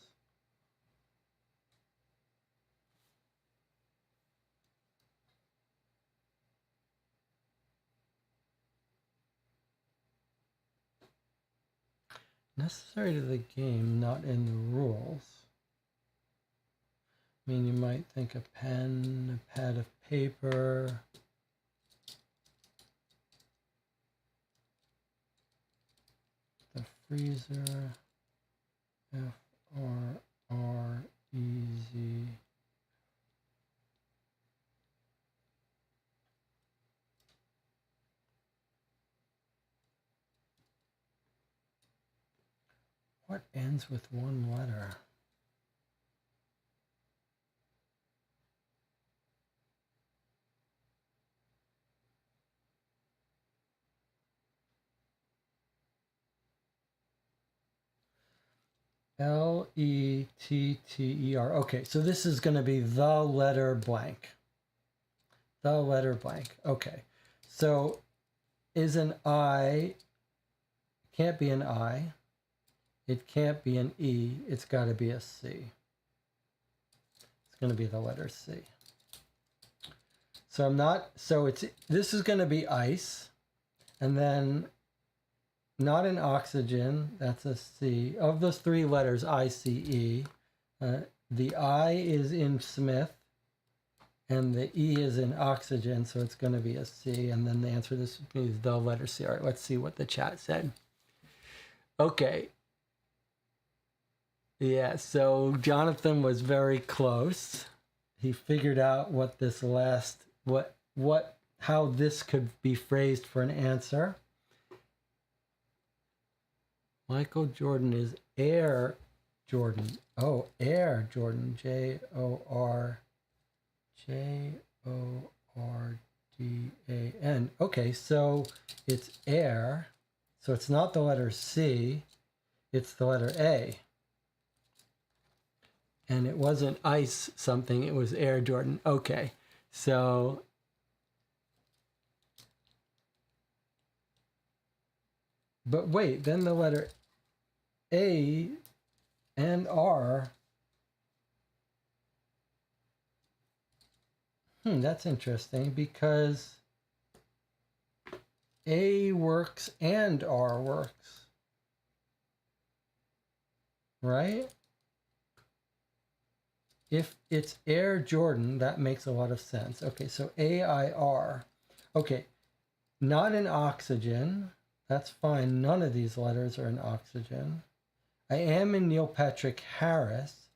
Necessary to the game, not in the rules. I mean, you might think a pen, a pad of paper. The freezer. F-R-R-E-Z. What ends with one letter? L-E-T-T-E-R. Okay, so this is going to be the letter blank. The letter blank. Okay, so is an I, can't be an I. It can't be an E. It's got to be a C. It's going to be the letter C. So I'm not, so this is going to be ice. And then not in oxygen, that's a C. Of those 3 letters, I-C-E, the I is in Smith, and the E is in oxygen, so it's going to be a C. And then the answer to this is the letter C. All right, let's see what the chat said. Okay. Yeah, so Jonathan was very close. He figured out what this how this could be phrased for an answer. Michael Jordan is Air Jordan. Oh, Air Jordan. Jordan. Okay, so it's Air. So it's not the letter C, it's the letter A. And it wasn't ice something, it was Air Jordan. Okay, so but wait, then the letter A and R. That's interesting because A works and R works, right? If it's Air Jordan, that makes a lot of sense. Okay, so AIR. Okay, not in oxygen. That's fine. None of these letters are in oxygen. I am in Neil Patrick Harris.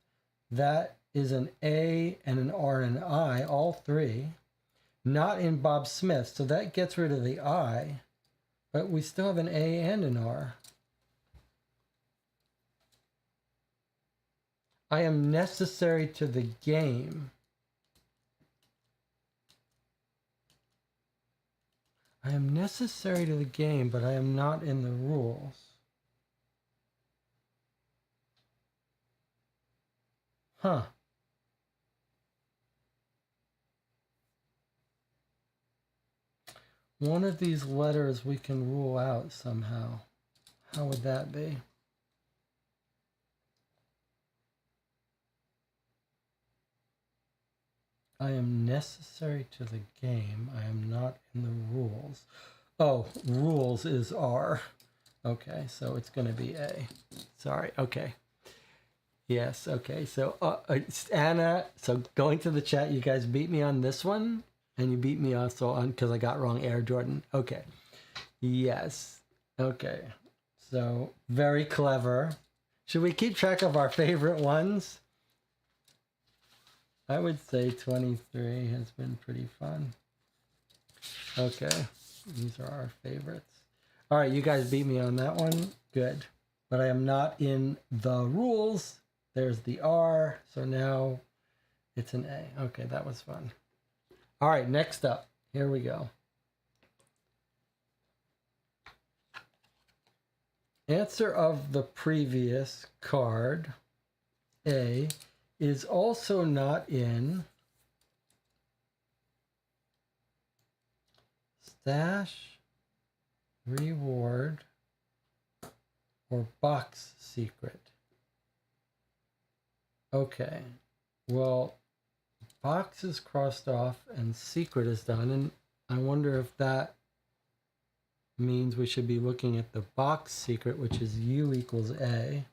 That is an A and an R and an I, all three. Not in Bob Smith, so that gets rid of the I, but we still have an A and an R. I am necessary to the game. I am necessary to the game, but I am not in the rules. Huh. One of these letters we can rule out somehow. How would that be? I am necessary to the game. I am not in the rules. Oh, rules is R. Okay, so it's going to be A. Sorry. Okay. Yes. Okay. So Anna, so going to the chat, you guys beat me on this one, and you beat me also on because I got wrong Air Jordan. Okay. Yes. Okay. So very clever. Should we keep track of our favorite ones? I would say 23 has been pretty fun. Okay. These are our favorites. All right. You guys beat me on that one. Good. But I am not in the rules. There's the R. So now it's an A. Okay. That was fun. All right. Next up. Here we go. Answer of the previous card, A, is also not in stash, reward, or box secret. Okay, well, box is crossed off and secret is done, and I wonder if that means we should be looking at the box secret, which is U equals A.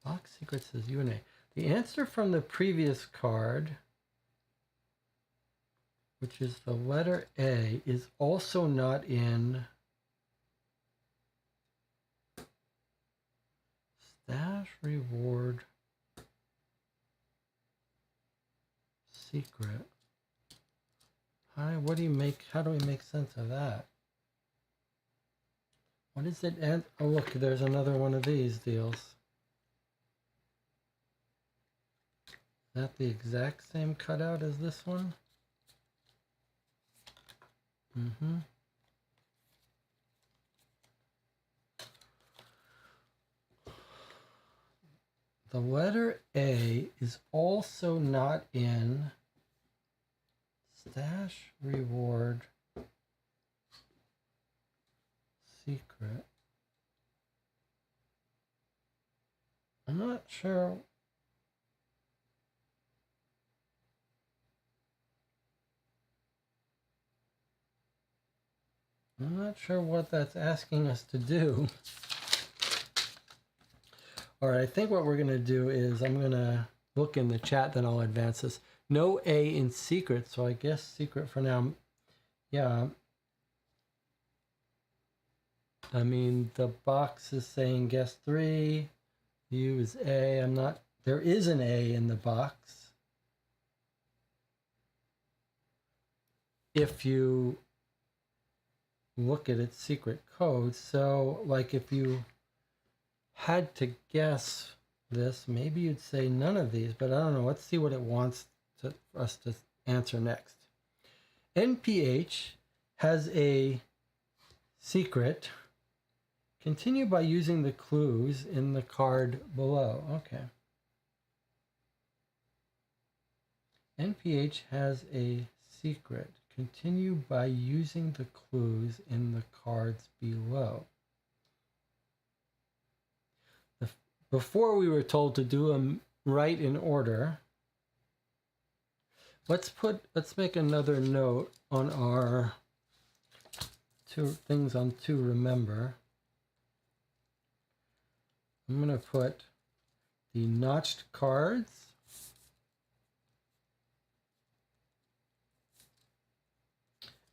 Box secret says U and A. The answer from the previous card, which is the letter A, is also not in stash, reward, secret. Hi, what do you make? How do we make sense of that? What is it? And oh, look, there's another one of these deals. Is that the exact same cutout as this one? Mm-hmm. The letter A is also not in stash, reward, secret. I'm not sure. I'm not sure what that's asking us to do. All right, I think what we're going to do is I'm going to look in the chat, then I'll advance this. No A in secret, so I guess secret for now. Yeah. I mean, the box is saying guess 3. U is A. I'm not, there is an A in the box. If you look at its secret code. So like if you had to guess this, maybe you'd say none of these, but I don't know. Let's see what it wants us to answer next. NPH has a secret. Continue by using the clues in the card below. Okay. NPH has a secret. Continue by using the clues in the cards below. Before we were told to do them right in order. Let's make another note on our two things on to remember. I'm going to put the notched cards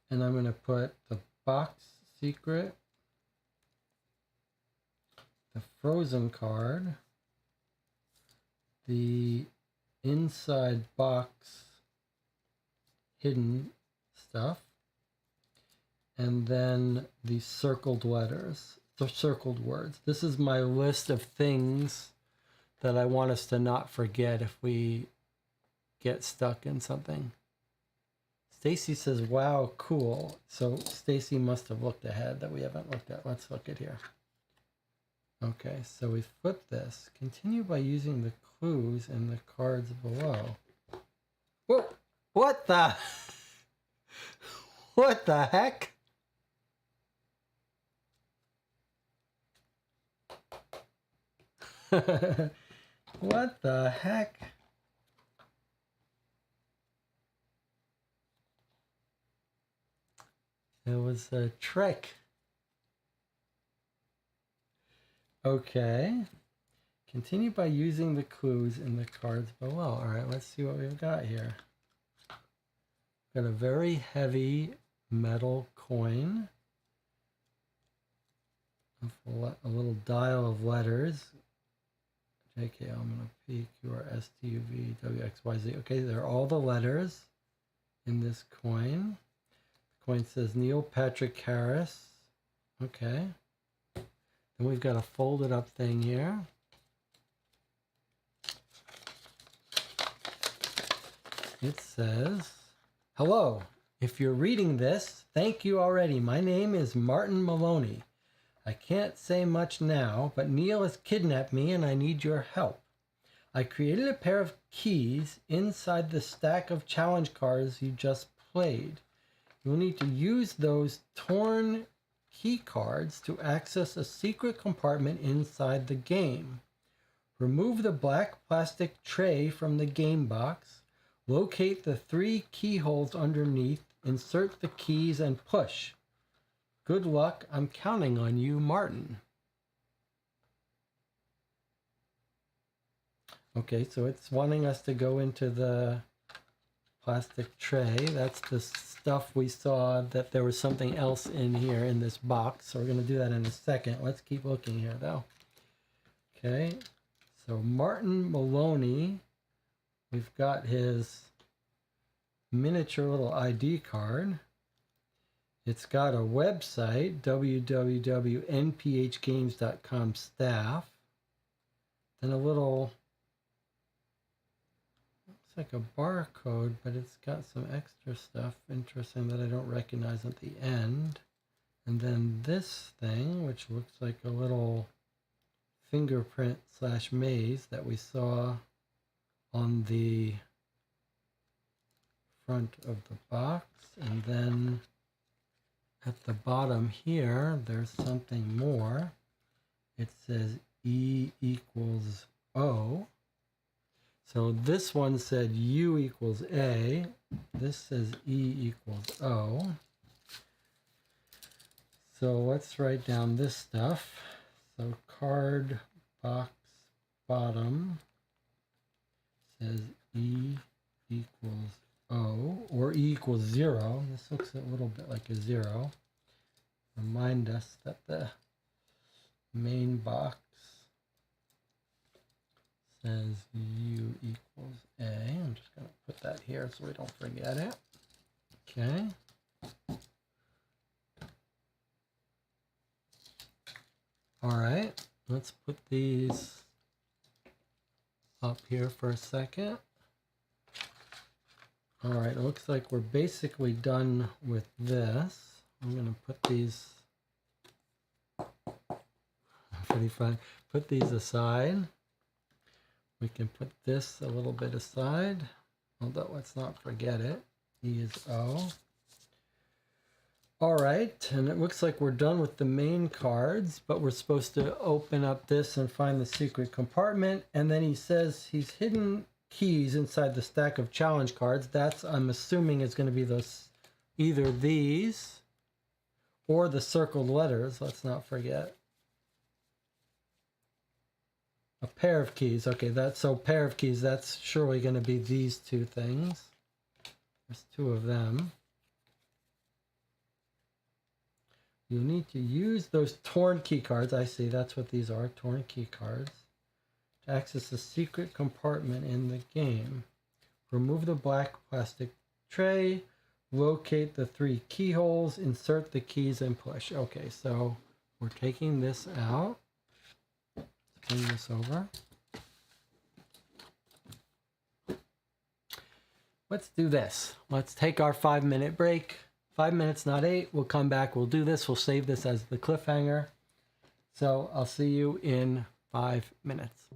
and I'm going to put the box secret, the frozen card, the inside box hidden stuff, and then the circled letters, the circled words. This is my list of things that I want us to not forget if we get stuck in something. Stacy says, wow, cool. So Stacy must have looked ahead that we haven't looked at. Let's look at here. Okay, so we flip this. Continue by using the clues in the cards below. Whoa! What the? What the heck? What the heck? It was a trick. Okay. Continue by using the clues in the cards below. All right, let's see what we've got here. Got a very heavy metal coin. A little dial of letters. JK, I'm going to P, Q, R, S, T, U, V, W, X, Y, Z. Okay, they're all the letters in this coin. The coin says Neil Patrick Harris. Okay. Then we've got a folded up thing here. It says, hello, if you're reading this, thank you already. My name is Martin Maloney. I can't say much now, but Neil has kidnapped me and I need your help. I created a pair of keys inside the stack of challenge cards you just played. You'll need to use those torn key cards to access a secret compartment inside the game. Remove the black plastic tray from the game box. Locate the 3 keyholes underneath. Insert the keys and push. Good luck. I'm counting on you, Martin. Okay, so it's wanting us to go into the plastic tray. That's the stuff we saw that there was something else in here in this box. So we're going to do that in a second. Let's keep looking here, though. Okay, so Martin Maloney, we've got his miniature little ID card. It's got a website, www.nphgames.com staff. Then a little, looks like a barcode, but it's got some extra stuff interesting that I don't recognize at the end. And then this thing, which looks like a little fingerprint / maze that we saw on the front of the box. And then at the bottom here, there's something more. It says E equals O. So this one said U equals A. This says E equals O. So let's write down this stuff. So card box bottom says E equals O, or E equals 0. This looks a little bit like a 0. Remind us that the main box says U equals A. I'm just going to put that here so we don't forget it. Okay. All right, let's put these up here for a second. All right, it looks like we're basically done with this. I'm gonna put these, pretty fun, put these aside. We can put this a little bit aside, although let's not forget it. E is O. All right, and it looks like we're done with the main cards, but we're supposed to open up this and find the secret compartment. And then he says he's hidden keys inside the stack of challenge cards. That's, I'm assuming, is going to be those, either these or the circled letters. Let's not forget. A pair of keys. Okay, that's so pair of keys. That's surely going to be these two things. There's two of them. You need to use those torn key cards. I see, that's what these are, torn key cards, to access the secret compartment in the game. Remove the black plastic tray, locate the 3 keyholes, insert the keys, and push. Okay, so we're taking this out. Let's bring this over. Let's do this. Let's take our 5-minute break. 5 minutes, not 8. We'll come back. We'll do this. We'll save this as the cliffhanger. So I'll see you in 5 minutes.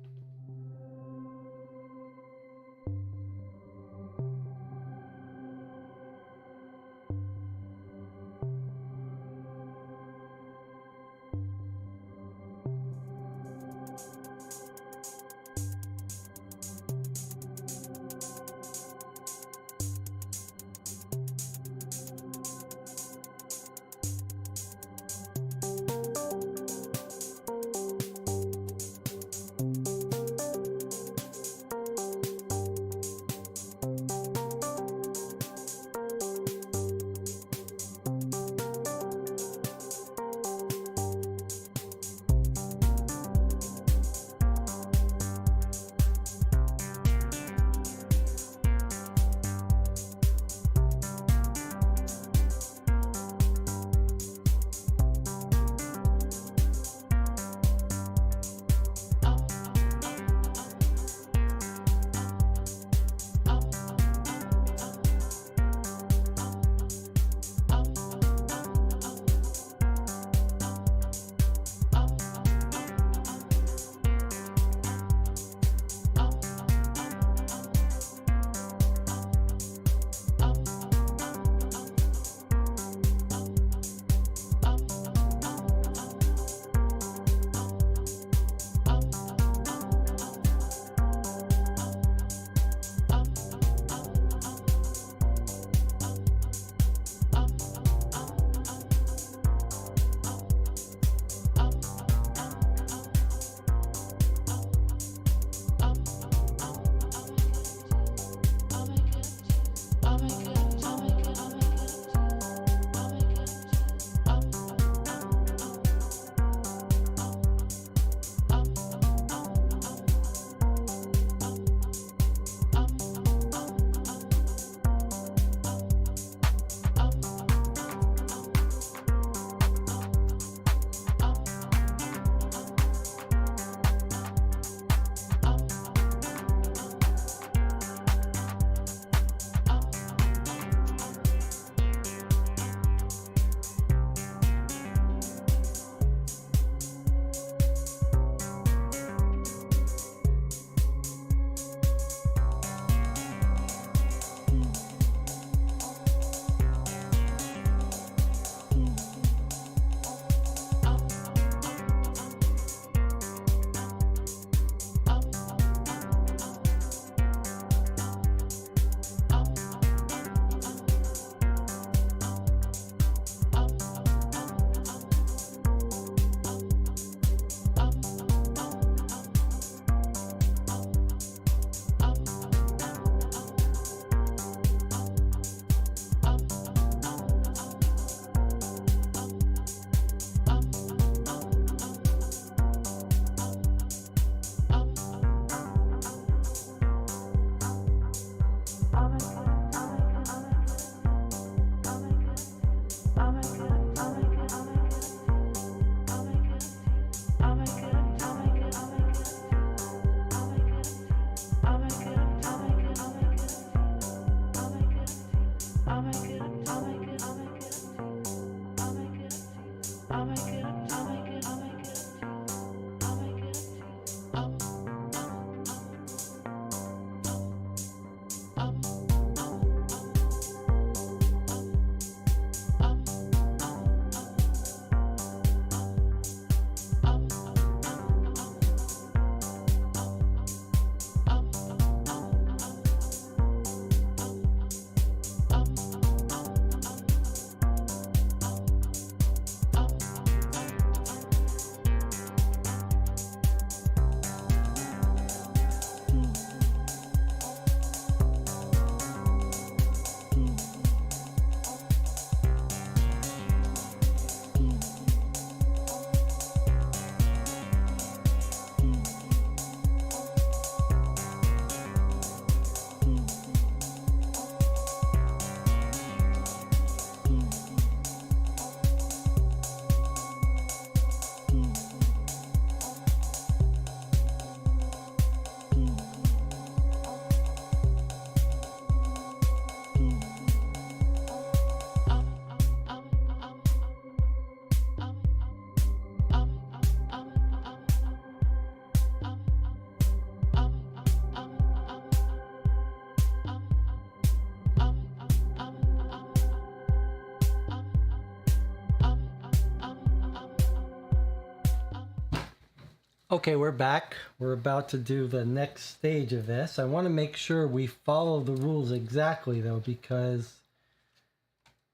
Okay, we're back. We're about to do the next stage of this. I want to make sure we follow the rules exactly, though, because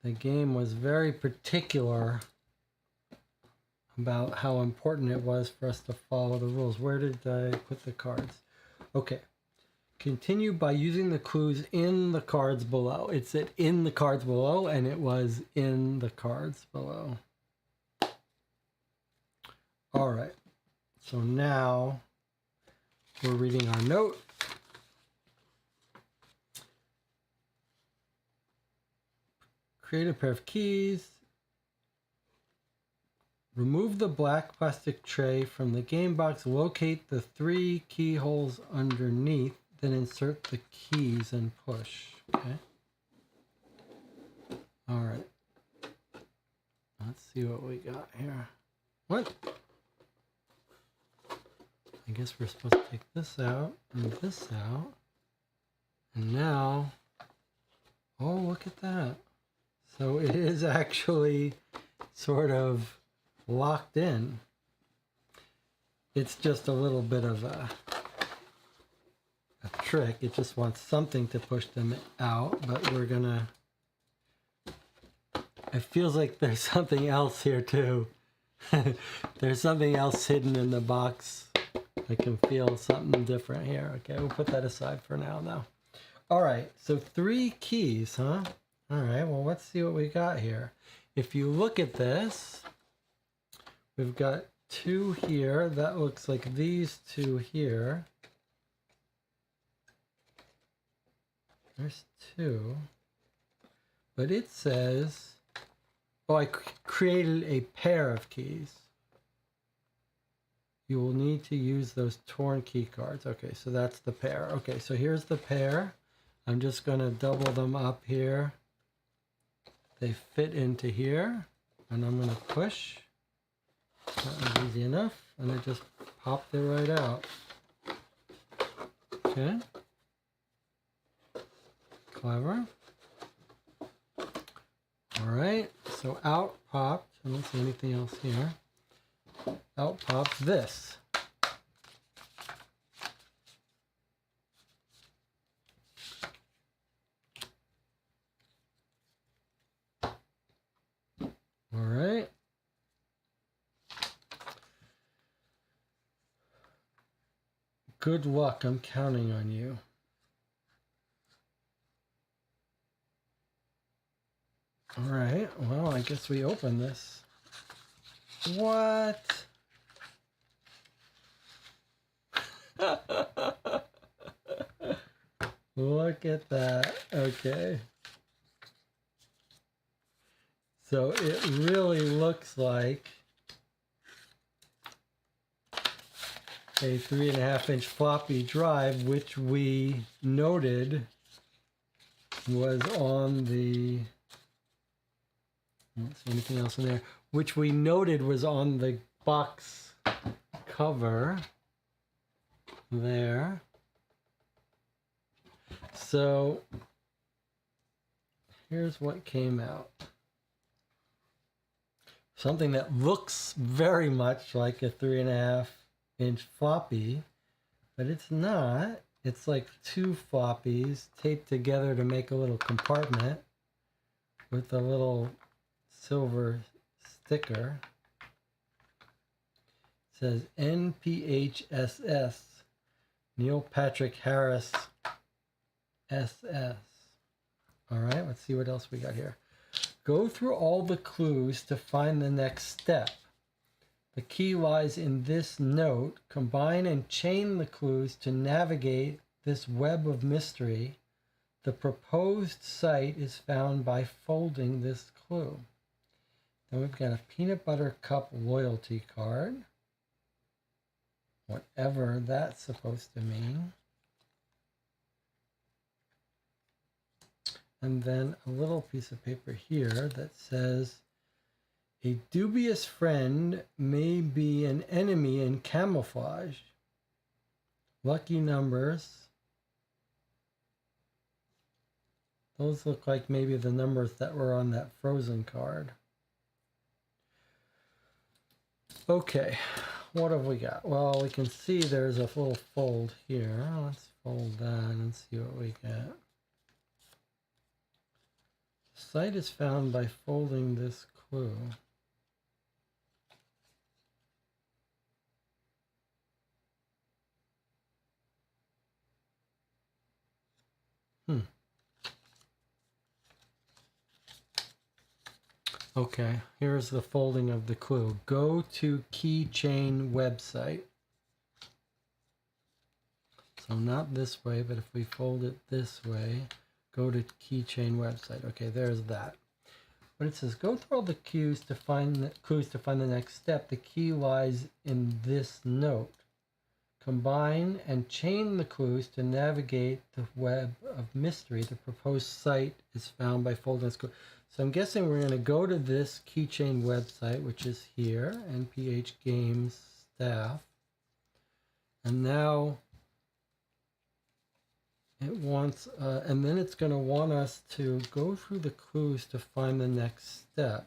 the game was very particular about how important it was for us to follow the rules. Where did I put the cards? Okay. Continue by using the clues in the cards below. It said in the cards below, and it was in the cards below. All right. So now we're reading our note. Create a pair of keys. Remove the black plastic tray from the game box. Locate the 3 keyholes underneath. Then insert the keys and push. Okay. All right. Let's see what we got here. What? I guess we're supposed to take this out and this out. And now, oh, look at that. So it is actually sort of locked in. It's just a little bit of a trick. It just wants something to push them out, but we're gonna, it feels like there's something else here too. There's something else hidden in the box. I can feel something different here. Okay, we'll put that aside for now though. All right, so 3 keys, huh? All right, well, let's see what we got here. If you look at this, we've got 2 here. That looks like these 2 here. There's 2. But it says, oh, I created a pair of keys. You will need to use those torn key cards. Okay, so that's the pair. Okay, so here's the pair. I'm just going to double them up here. They fit into here. And I'm going to push. That was easy enough. And it just popped it right out. Okay. Clever. All right, so out popped. I don't see anything else here. Out pops this. All right. Good luck. I'm counting on you. All right. Well, I guess we open this. What? Look at that. Okay. So it really looks like a 3.5-inch floppy drive, which we noted was on the, I don't see anything else in there, which we noted was on the box cover there. So here's what came out. Something that looks very much like a 3.5-inch floppy, but it's not. It's like 2 floppies taped together to make a little compartment with a little silver sticker. It says NPHSS, Neil Patrick Harris SS. All right, let's see what else we got here. Go through all the clues to find the next step. The key lies in this note. Combine and chain the clues to navigate this web of mystery. The proposed site is found by folding this clue. Then we've got a peanut butter cup loyalty card. Whatever that's supposed to mean. And then a little piece of paper here that says, a dubious friend may be an enemy in camouflage. Lucky numbers. Those look like maybe the numbers that were on that Frozen card. Okay, what have we got? Well, we can see there's a little fold here. Let's fold that and see what we get. The site is found by folding this clue. Okay, here's the folding of the clue. Go to keychain website. So not this way, but if we fold it this way, go to keychain website. Okay, there's that. But it says go through all the clues to find the next step. The key lies in this note. Combine and chain the clues to navigate the web of mystery. The proposed site is found by folding this clue. So I'm guessing we're going to go to this keychain website, which is here, NPH Games staff. And now it wants, and then it's going to want us to go through the clues to find the next step.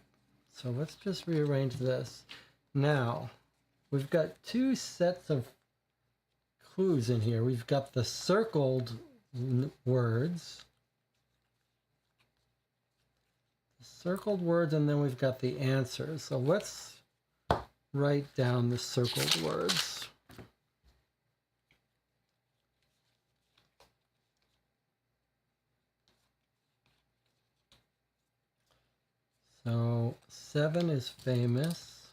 So let's just rearrange this. Now, we've got two sets of clues in here. We've got the circled words, and then we've got the answers. So let's write down the circled words. So 7 is famous.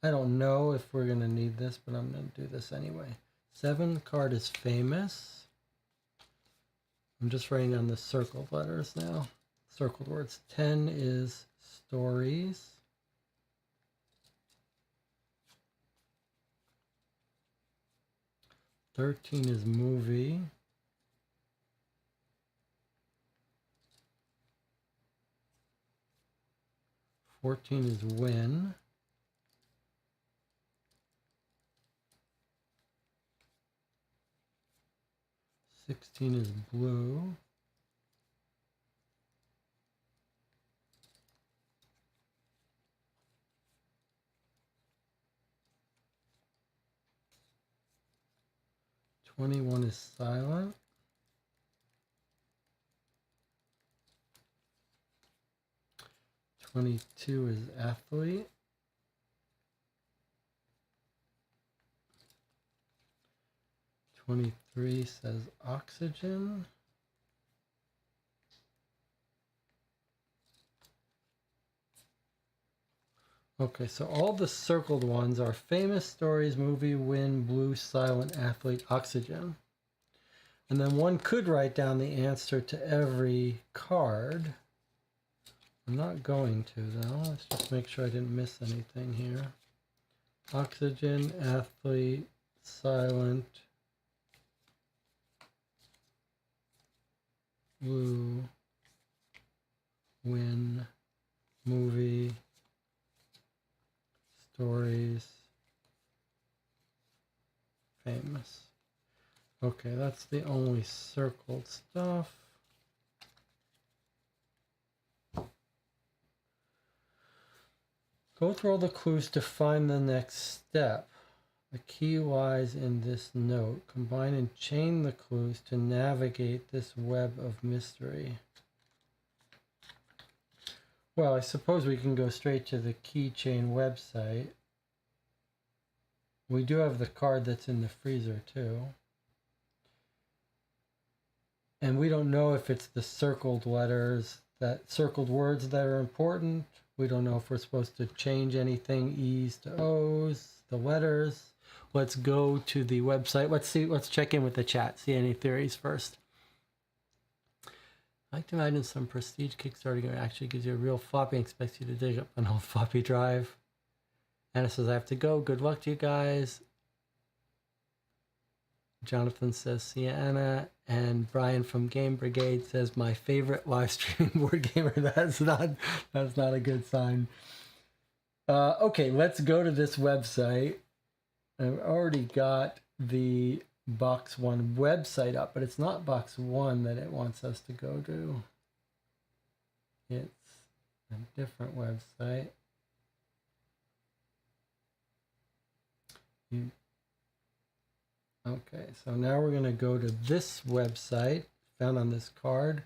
I don't know if we're going to need this, but I'm going to do this anyway. 7 card is famous. I'm just writing down the circled letters now. Circled words. 10 is stories. 13 is movie. 14 is win. 16 is blue. 21 is silent. 22 is athlete. 23 says oxygen. Okay, so all the circled ones are famous stories, movie, win, blue, silent, athlete, oxygen. And then one could write down the answer to every card. I'm not going to though. Let's just make sure I didn't miss anything here. Oxygen, athlete, silent, blue, win, movie, stories, famous. Okay, that's the only circled stuff. Go through all the clues to find the next step. The key lies in this note. Combine and chain the clues to navigate this web of mystery. Well, I suppose we can go straight to the keychain website. We do have the card that's in the freezer too. And we don't know if it's the circled letters, that circled words that are important. We don't know if we're supposed to change anything, E's to O's, the letters. Let's go to the website. Let's check in with the chat, see any theories first. I like to imagine some prestige Kickstarter game actually gives you a real floppy and expects you to dig up an old floppy drive. Anna says, I have to go. Good luck to you guys. Jonathan says, see ya, Anna. And Brian from Game Brigade says, my favorite live stream board gamer. That's not a good sign. Okay, let's go to this website. I've already got the Box One website up, but it's not Box One that it wants us to go to. It's a different website. U. Okay, so now we're going to go to this website found on this card,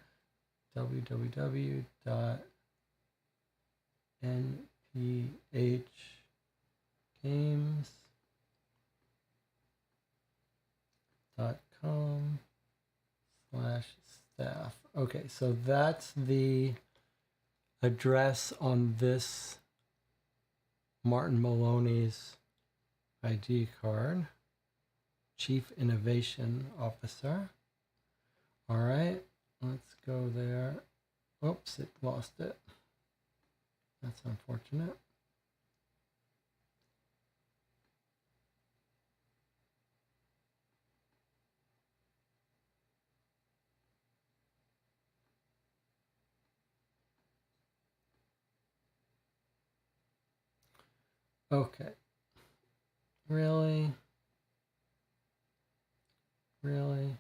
www.nphgames.com/staff. Okay, so that's the address on this Martin Maloney's ID card. Chief Innovation Officer. All right, let's go there. Oops, it lost it. That's unfortunate. Okay. Really? Really?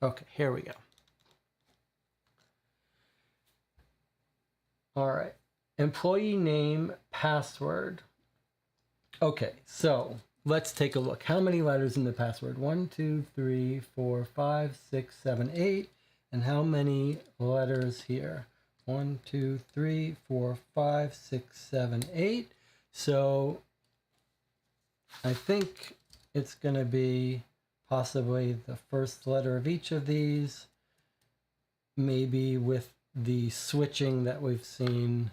Okay, here we go. All right. Employee name, password. Okay, so let's take a look. How many letters in the password? 1, 2, 3, 4, 5, 6, 7, 8. And how many letters here? 1, 2, 3, 4, 5, 6, 7, 8. So I think it's going to be possibly the first letter of each of these, maybe with the switching that we've seen,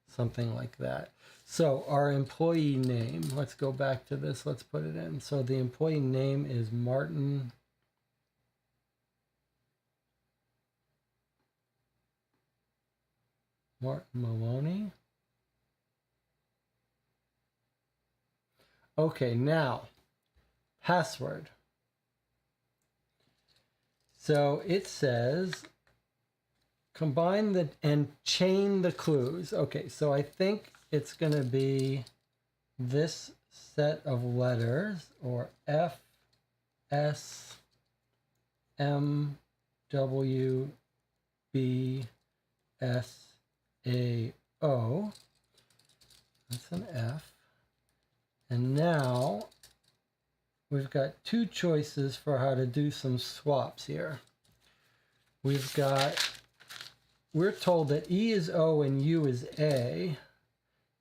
something like that. So our employee name, let's go back to this, let's put it in. So the employee name is Martin Maloney. Okay, now password. So it says combine the and chain the clues. Okay, so I think it's going to be this set of letters, or F, S, M, W, B, S, A, O. That's an F. And now we've got two choices for how to do some swaps here. We're told that E is O and U is A.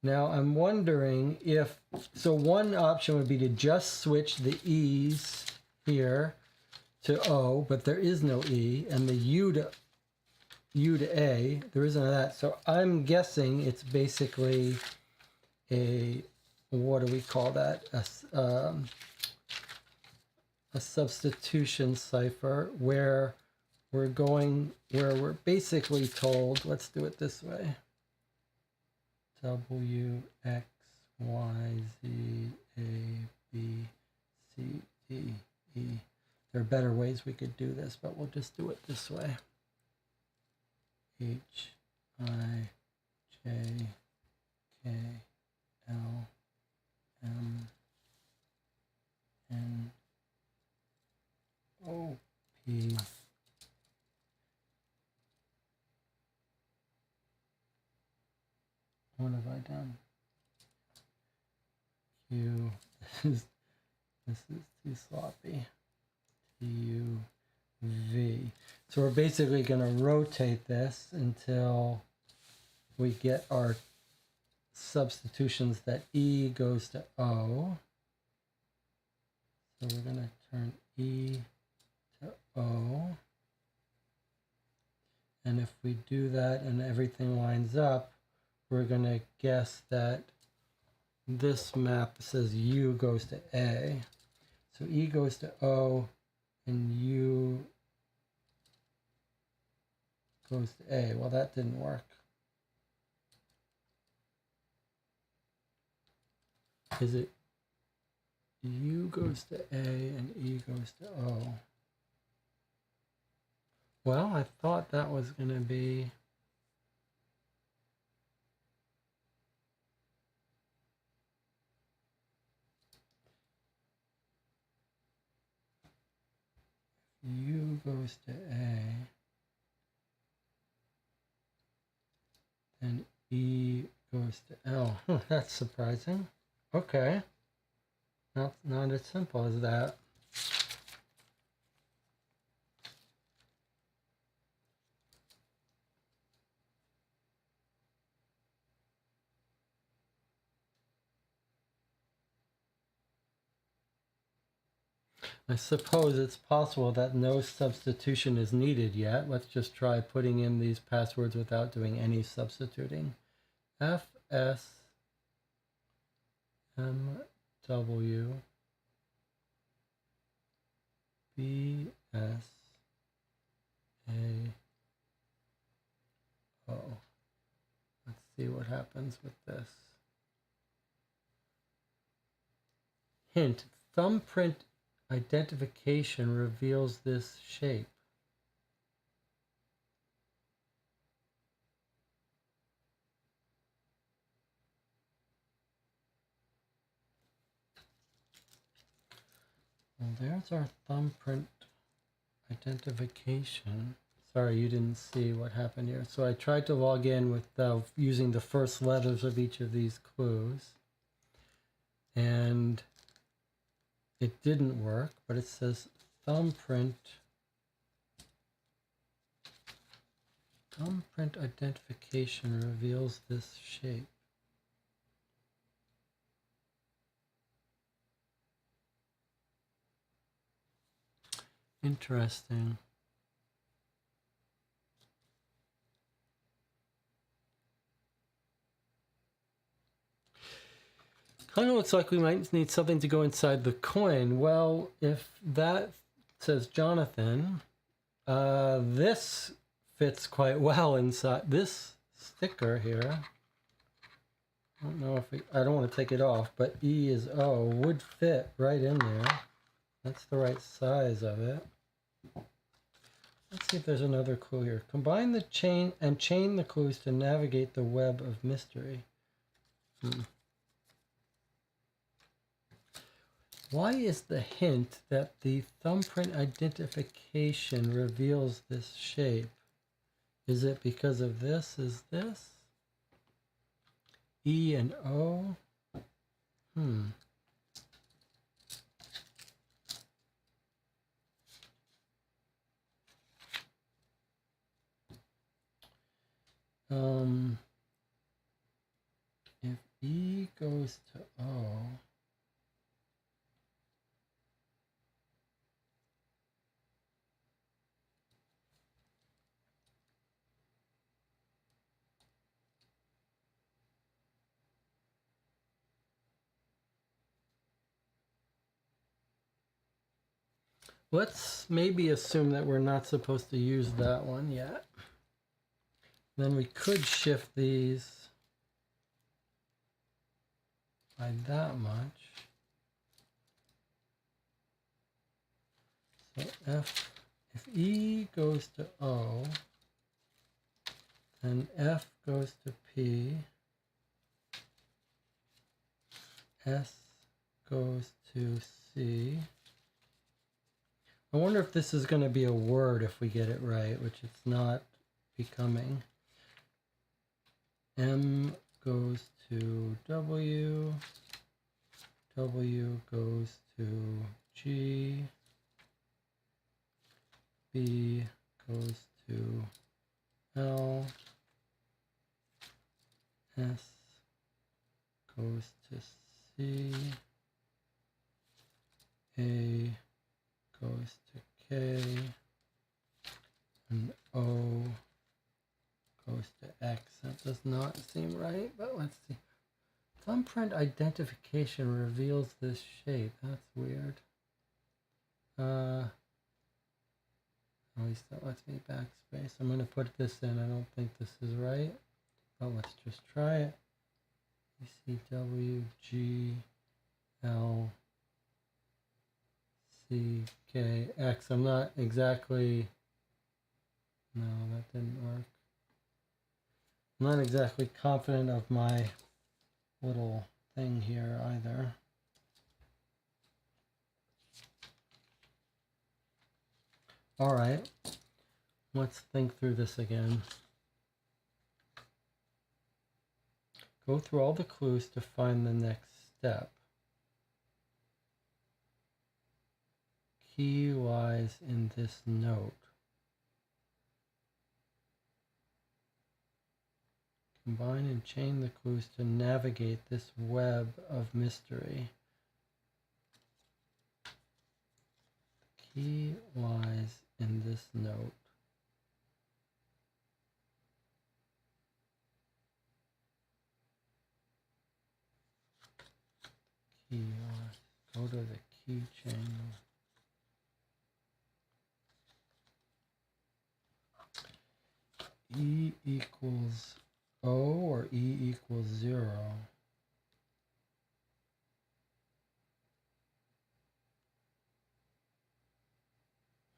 Now I'm wondering if, so one option would be to just switch the E's here to O, but there is no E, and the U to A, there isn't that. So I'm guessing it's basically a, what do we call that? A substitution cipher where we're basically told, let's do it this way. W, X, Y, Z, A, B, C, D, E. There are better ways we could do this, but we'll just do it this way. H, I, J, K, L, M, N, O, P, what have I done? Q, this is too sloppy. T, U, V. So we're basically going to rotate this until we get our substitutions that E goes to O. So we're going to turn E to O. And if we do that and everything lines up, we're going to guess that this map says U goes to A. So E goes to O and U goes to A. Well, that didn't work. Is it U goes to A and E goes to O? Well, I thought that was going to be... U goes to A, then E goes to L. That's surprising. Okay. Not as simple as that. I suppose it's possible that no substitution is needed yet. Let's just try putting in these passwords without doing any substituting. FSMW BSAO. Let's see what happens with this. Hint, thumbprint identification reveals this shape. Well, there's our thumbprint identification. Sorry, you didn't see what happened here. So I tried to log in with using the first letters of each of these clues. And it didn't work, but it says thumbprint identification reveals this shape. Interesting. Kind of looks like we might need something to go inside the coin. Well, if that says Jonathan, this fits quite well inside this sticker here. I don't know if I don't want to take it off, but E is O would fit right in there. That's the right size of it. Let's see if there's another clue here. Combine the chain and chain the clues to navigate the web of mystery. Why is the hint that the thumbprint identification reveals this shape? Is it because of this? Is this? E and O? If E goes to O, let's maybe assume that we're not supposed to use that one yet. Then we could shift these by that much. So if E goes to O, then F goes to P, S goes to C. I wonder if this is going to be a word if we get it right, which it's not becoming. M goes to W, W goes to G, B goes to L, S goes to C, A goes to K, and O goes to X. That does not seem right, but let's see. Thumbprint identification reveals this shape. That's weird. At least that lets me backspace. I'm going to put this in. I don't think this is right, but let's just try it. C, W, G, L, C, K, X. I'm not exactly... No, that didn't work. I'm not exactly confident of my little thing here either. All right, let's think through this again. Go through all the clues to find the next step. Key lies in this note. Combine and chain the clues to navigate this web of mystery. The key lies in this note. Key lies. Go to the keychain. E equals O or E equals 0?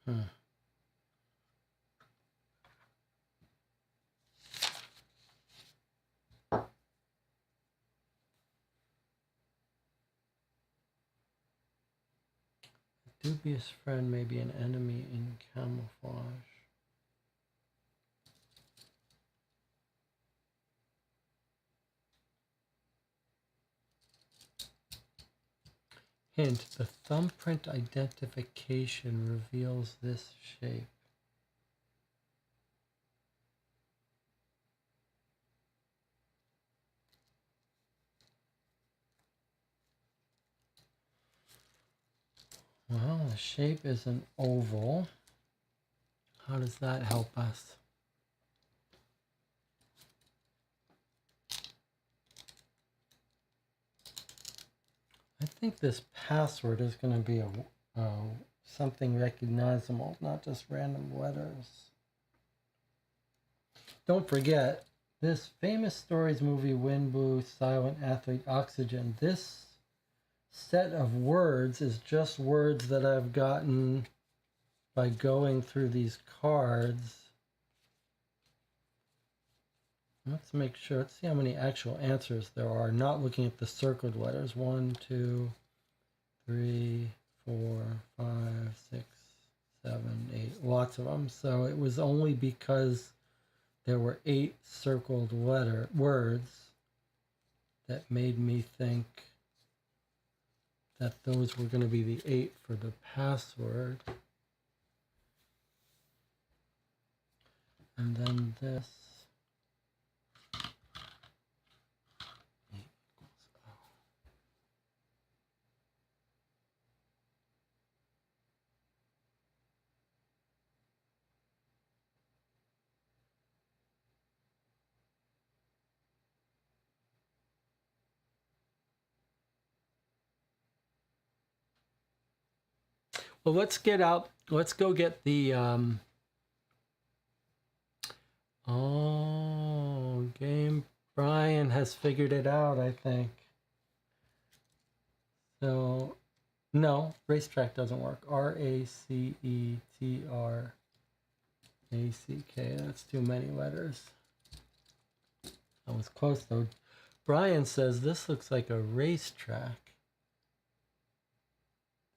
A dubious friend may be an enemy in camouflage. Hint, the thumbprint identification reveals this shape. Well, the shape is an oval. How does that help us? I think this password is going to be something recognizable, not just random letters. Don't forget, this Famous Stories movie, Wind Blue, Silent Athlete, Oxygen, this set of words is just words that I've gotten by going through these cards. Let's make sure, let's see how many actual answers there are, not looking at the circled letters. 1, 2, 3, 4, 5, 6, 7, 8, lots of them. So it was only because there were 8 circled words that made me think that those were going to be the 8 for the password. And then this. Well, let's get out. Let's go get the. Game. Brian has figured it out, I think. So, no, racetrack doesn't work. RACETRACK. That's too many letters. I was close though. Brian says this looks like a racetrack.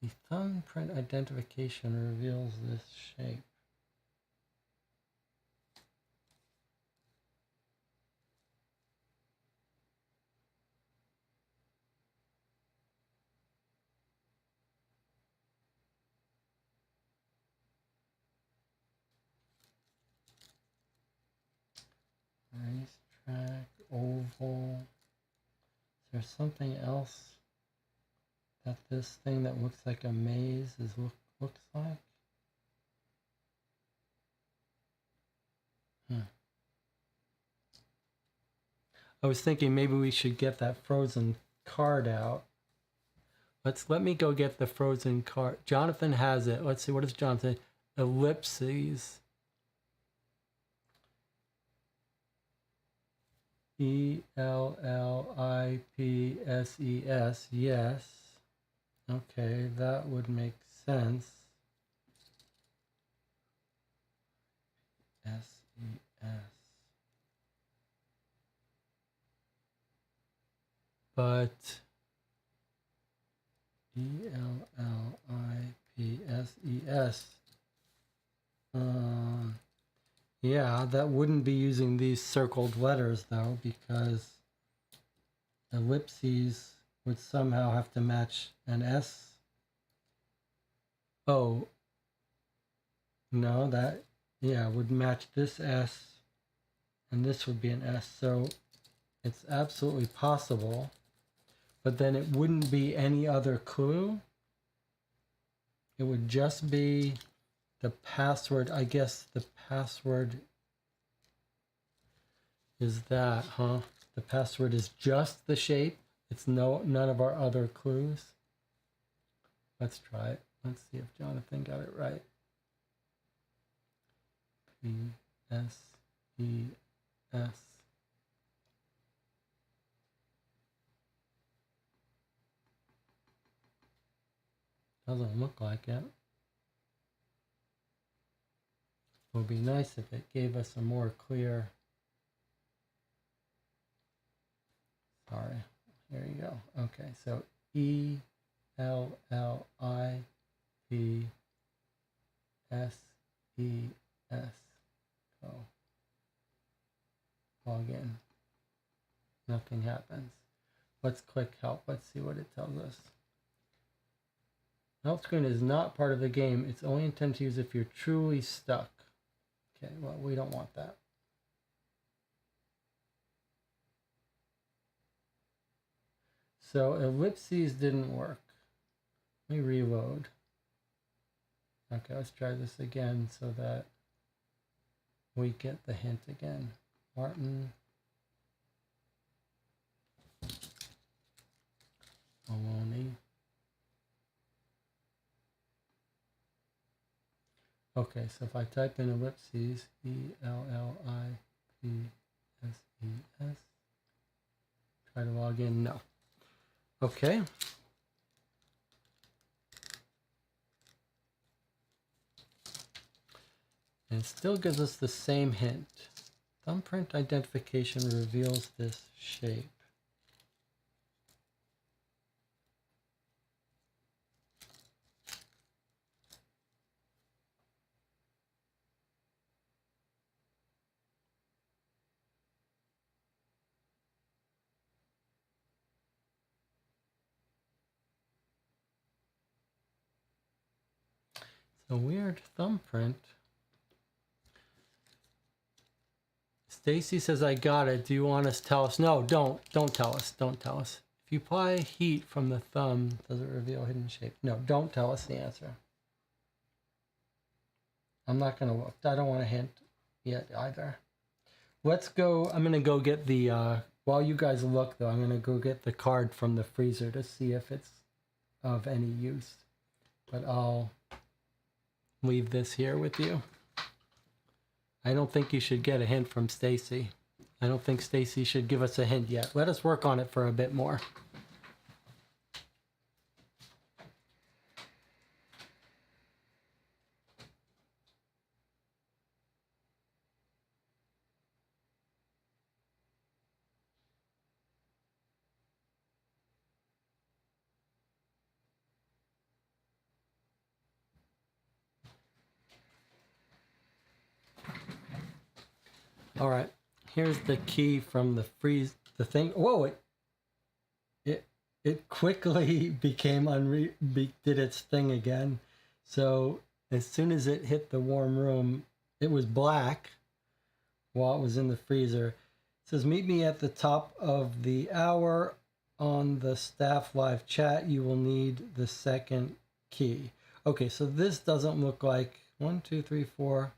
The thumbprint identification reveals this shape. Racetrack, oval. Is there something else that this thing that looks like a maze looks like? I was thinking maybe we should get that frozen card out. Let me go get the frozen card. Jonathan has it. Let's see, what is Jonathan? Ellipses. ELLIPSES. Yes. Okay, that would make sense. SES. But ELLIPSES. Yeah, that wouldn't be using these circled letters though, because ellipses would somehow have to match an S. Oh, no, that, yeah, would match this S, and this would be an S. So it's absolutely possible, but then it wouldn't be any other clue. It would just be the password. I guess the password is that, huh? The password is just the shape. It's none of our other clues. Let's try it. Let's see if Jonathan got it right. P-S-E-S. Doesn't look like it. It would be nice if it gave us a more clear. Sorry. Here you go. Okay, so E-L-L-I-P-S-E-S. Go. Log in. Nothing happens. Let's click help. Let's see what it tells us. Help screen is not part of the game. It's only intended to use if you're truly stuck. Okay, well, we don't want that. So ellipses didn't work. Let me reload. Okay, let's try this again so that we get the hint again. Martin Maloney. Okay, so if I type in ellipses, E-L-L-I-P-S-E-S, try to log in, no. Okay. And it still gives us the same hint. Thumbprint identification reveals this shape. It's a weird thumbprint. Stacy says, I got it. Do you want us to tell us? No, don't tell us. Don't tell us. If you apply heat from the thumb, does it reveal hidden shape? No, don't tell us the answer. I'm not going to look. I don't want a hint yet either. Let's go. I'm going to go get the, while you guys look though, I'm going to go get the card from the freezer to see if it's of any use. But I'll leave this here with you. I don't think you should get a hint from Stacy. I don't think Stacy should give us a hint yet. Let us work on it for a bit more. All right, here's the key from the thing. Whoa, it quickly became did its thing again. So as soon as it hit the warm room, it was black while it was in the freezer. It says, meet me at the top of the hour on the staff live chat. You will need the second key. Okay, so this doesn't look like 1, 2, 3, 4.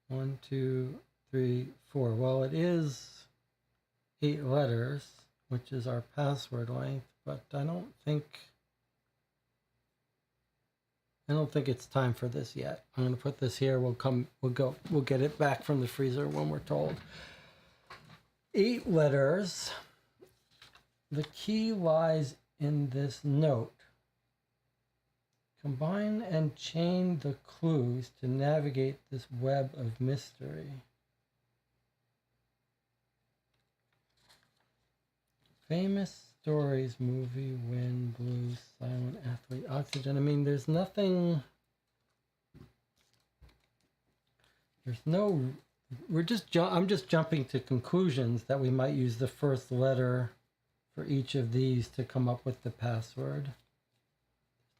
1, 2, 3, 4. Well, it is 8 letters, which is our password length, but I don't think it's time for this yet. I'm going to put this here. We'll get it back from the freezer when we're told. 8 letters. The key lies in this note. Combine and chain the clues to navigate this web of mystery. Famous stories, movie, wind, blues, silent athlete, oxygen. I mean, there's nothing. There's no. I'm just jumping to conclusions that we might use the first letter for each of these to come up with the password.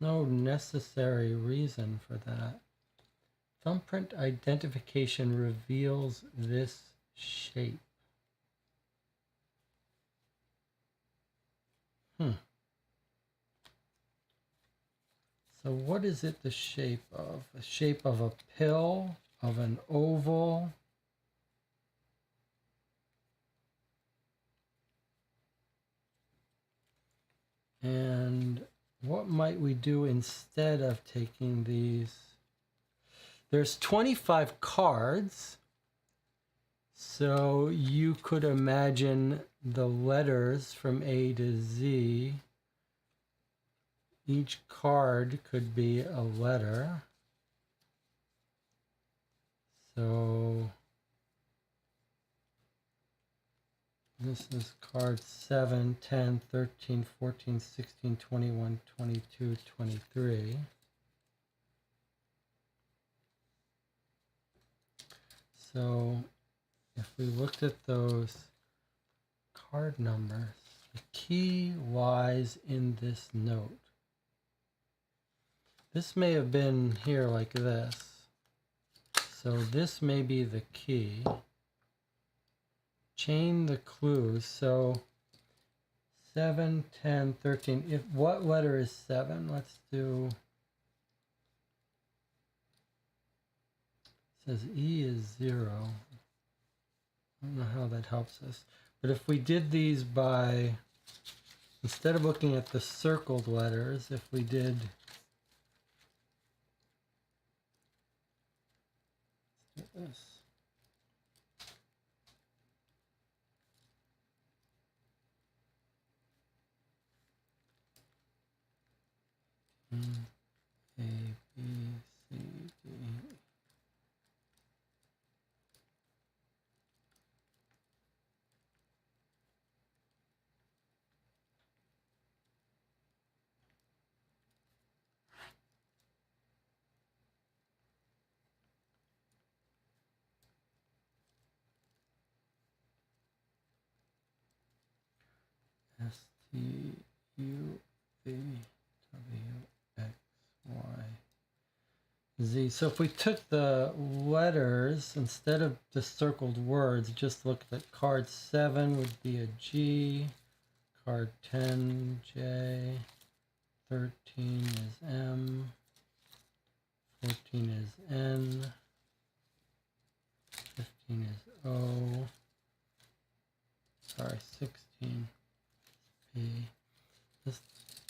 No necessary reason for that. Thumbprint identification reveals this shape. So what is it the shape of? The shape of a pill, of an oval? And what might we do instead of taking these? There's 25 cards. So you could imagine the letters from A to Z. Each card could be a letter. So this is card 7, 10, 13, 14, 16, 21, 22, 23. So if we looked at those card numbers, the key lies in this note. This may have been here like this. So this may be the key. Chain the clues. So 7, 10, 13. What letter is 7? Let's do. It says E is 0. I don't know how that helps us. But if we did these by, instead of looking at the circled letters, if we did this. A, B, C, D. S, T, U, V, W, X, Y, Z. So if we took the letters, instead of the circled words, just look at card 7 would be a G, card 10, J, 13 is M, 14 is N, 15 is O, sorry, 16 P. This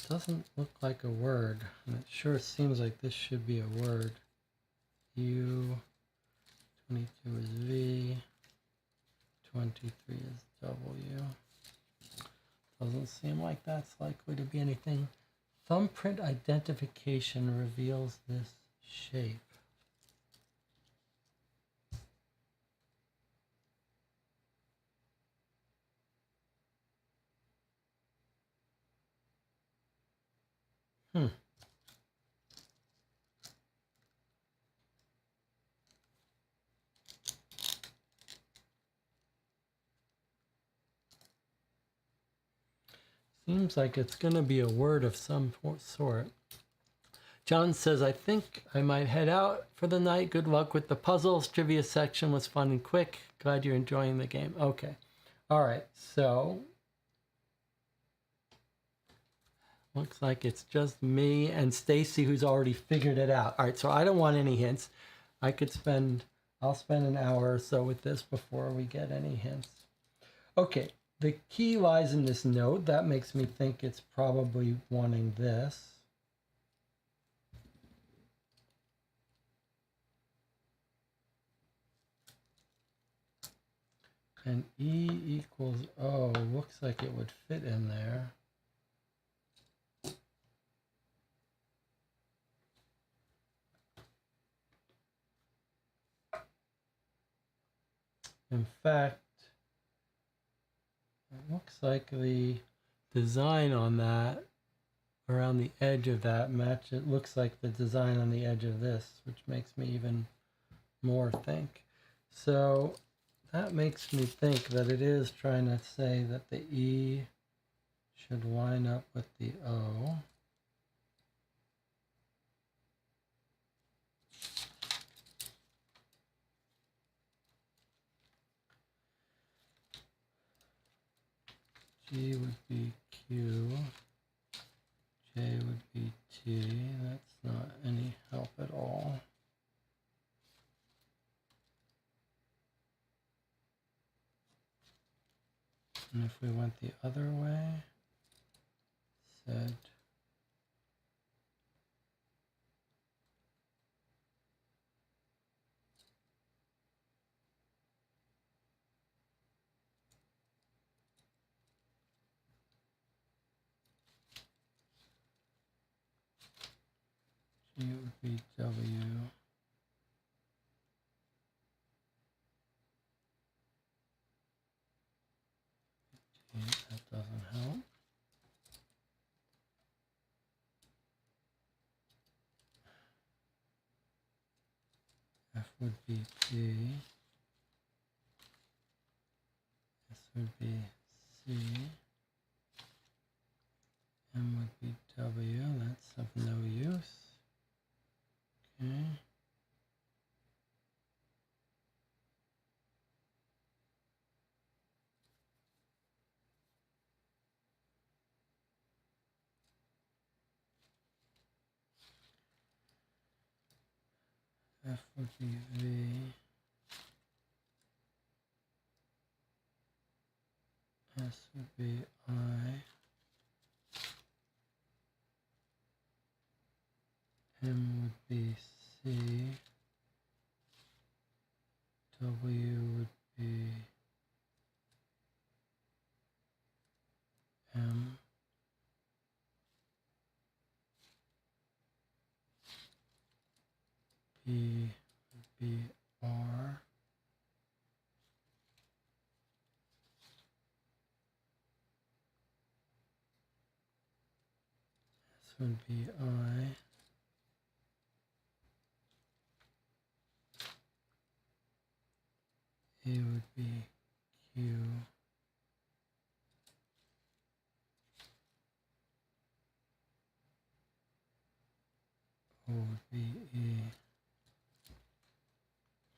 doesn't look like a word, and it sure seems like this should be a word. U, 22 is V, 23 is W. Doesn't seem like that's likely to be anything. Thumbprint identification reveals this shape. Seems like it's going to be a word of some sort. John says, I think I might head out for the night. Good luck with the puzzles. Trivia section was fun and quick. Glad you're enjoying the game. Okay. All right. So looks like it's just me and Stacy who's already figured it out. All right. So I don't want any hints. I'll spend an hour or so with this before we get any hints. Okay. The key lies in this note. That makes me think it's probably wanting this. And E equals O looks like it would fit in there. In fact, it looks like the design on that, around the edge of that match, it looks like the design on the edge of this, which makes me even more think. So that makes me think that it is trying to say that the E should line up with the O. G would be Q. J would be T. That's not any help at all. And if we went the other way, said G would be W. That doesn't help. F would be P. S would be C. M would be W. That's of no use. Okay. F would be V. S would be I. M would be C. W would be M. P would be R. S would be I. A would be Q. O would be E.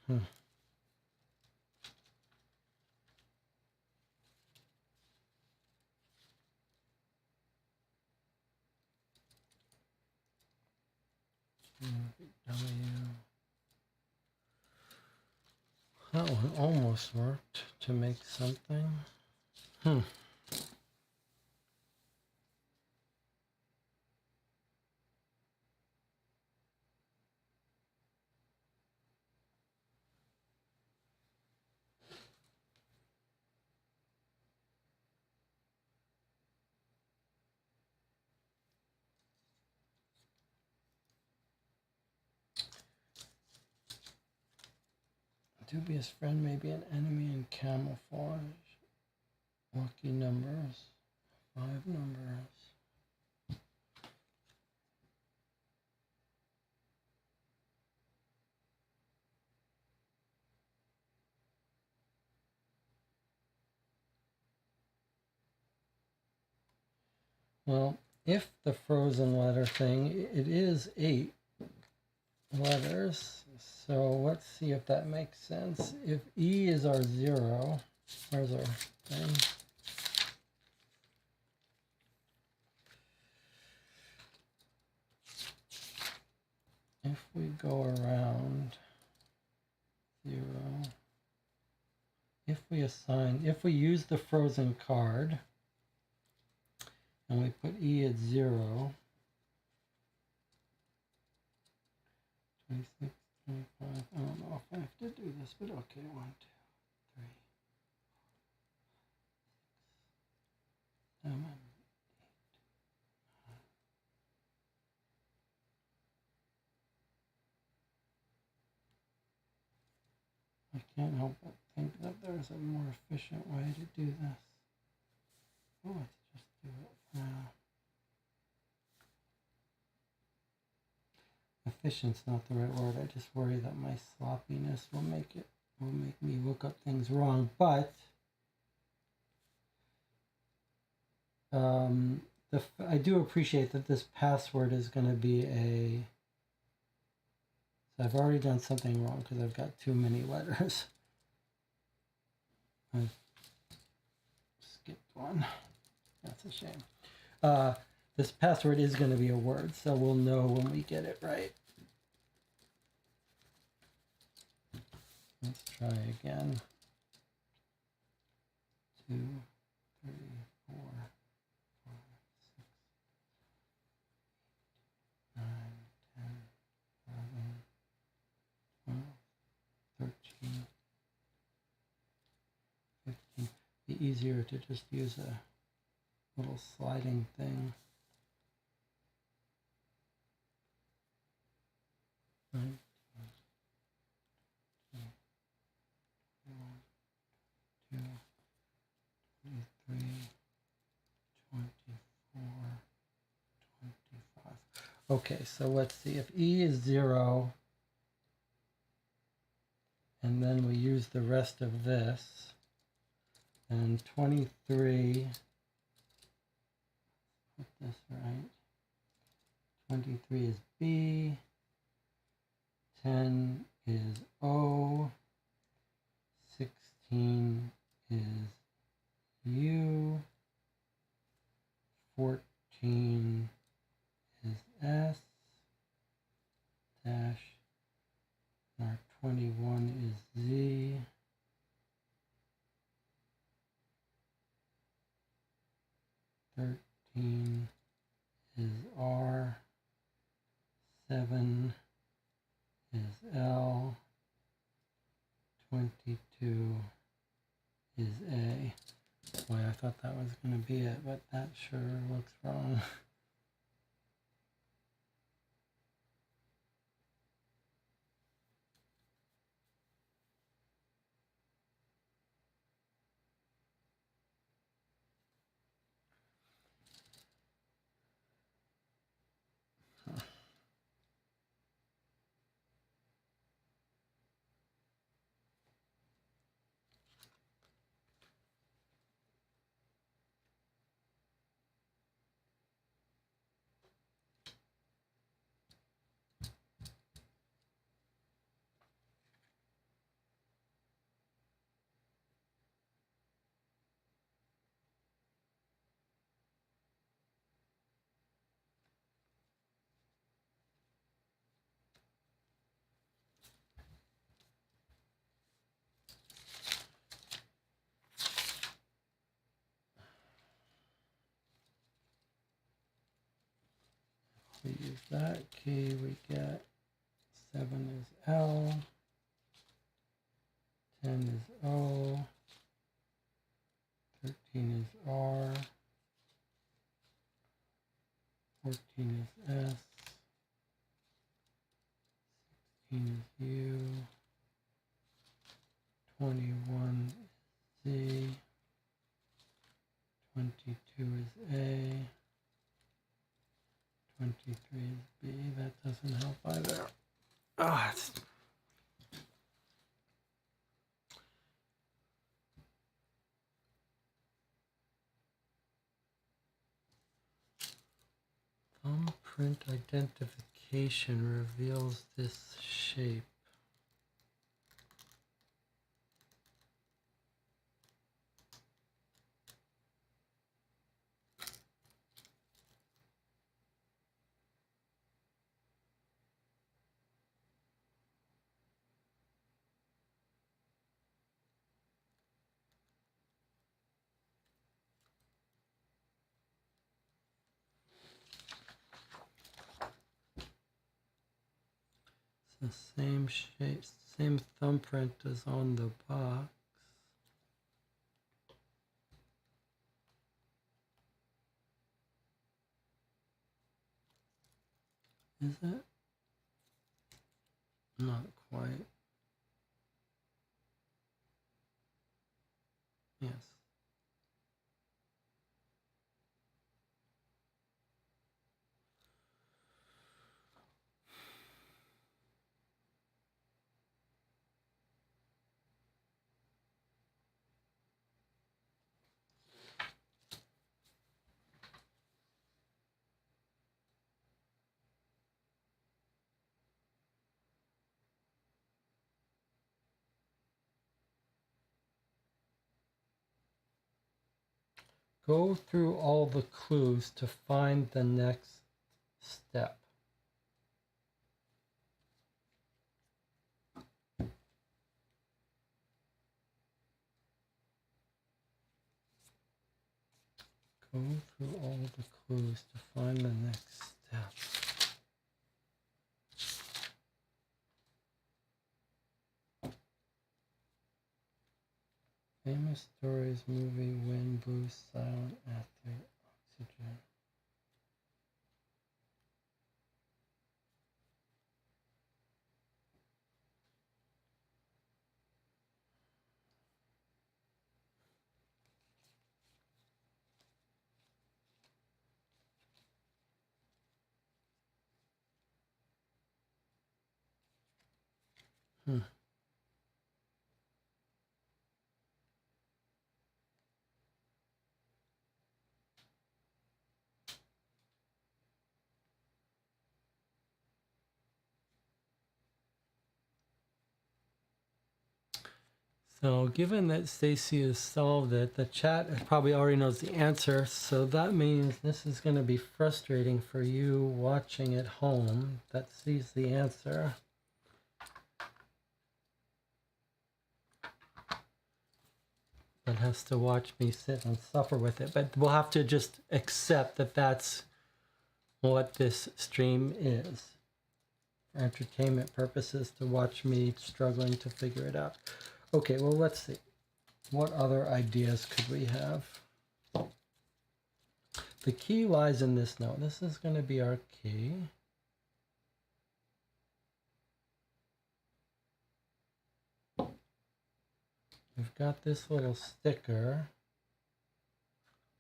Q would be W. That one almost worked to make something. Dubious friend may be an enemy in camouflage. Lucky numbers. 5 numbers. Well, if the frozen letter thing, it is 8 letters. So let's see if that makes sense. If E is our 0, where's our thing? If we go around 0, if we use the frozen card, and we put E at 0, 26, 25, I don't know if I have to do this, but okay, 1, 2, 3, 7, 8, 9. I can't help but think that there's a more efficient way to do this. Oh, let's just do it for now. Efficient's not the right word. I just worry that my sloppiness will make me look up things wrong. But I do appreciate that this password is going to be a. So I've already done something wrong because I've got too many letters. I've skipped one. That's a shame. This password is going to be a word, so we'll know when we get it right. Let's try again. 2, 3, 4, 5, 6, 9, 10, 11, 12, 13, 15. Be easier to just use a little sliding thing. 19, 22, 23, 24, 25. Okay, so let's see. If E is 0, and then we use the rest of this, and 23, put this right, 23 is B, 10 is O, 16 is U, 14 is S, dash, and our 21 is Z, 13 is R, 7 is L, 22 is A. Boy, I thought that was going to be it, but that sure looks wrong. We use that key, we get 7 is L, 10 is O, 13 is R, 14 is S, 16 is U, 21 is Z, 22 is A, 23 is B. That doesn't help either. It's thumbprint identification reveals this shape. The same shape, same thumbprint as on the box. Is it? Not quite. Yes. Go through all the clues to find the next step. Go through all the clues to find the next step. Famous Stories movie, Wind, Blue, Silent, Athlete, Oxygen. So given that Stacy has solved it, the chat probably already knows the answer. So that means this is going to be frustrating for you watching at home that sees the answer. But has to watch me sit and suffer with it. But we'll have to just accept that that's what this stream is. For entertainment purposes, to watch me struggling to figure it out. Okay, well, let's see. What other ideas could we have? The key lies in this note. This is going to be our key. We've got this little sticker,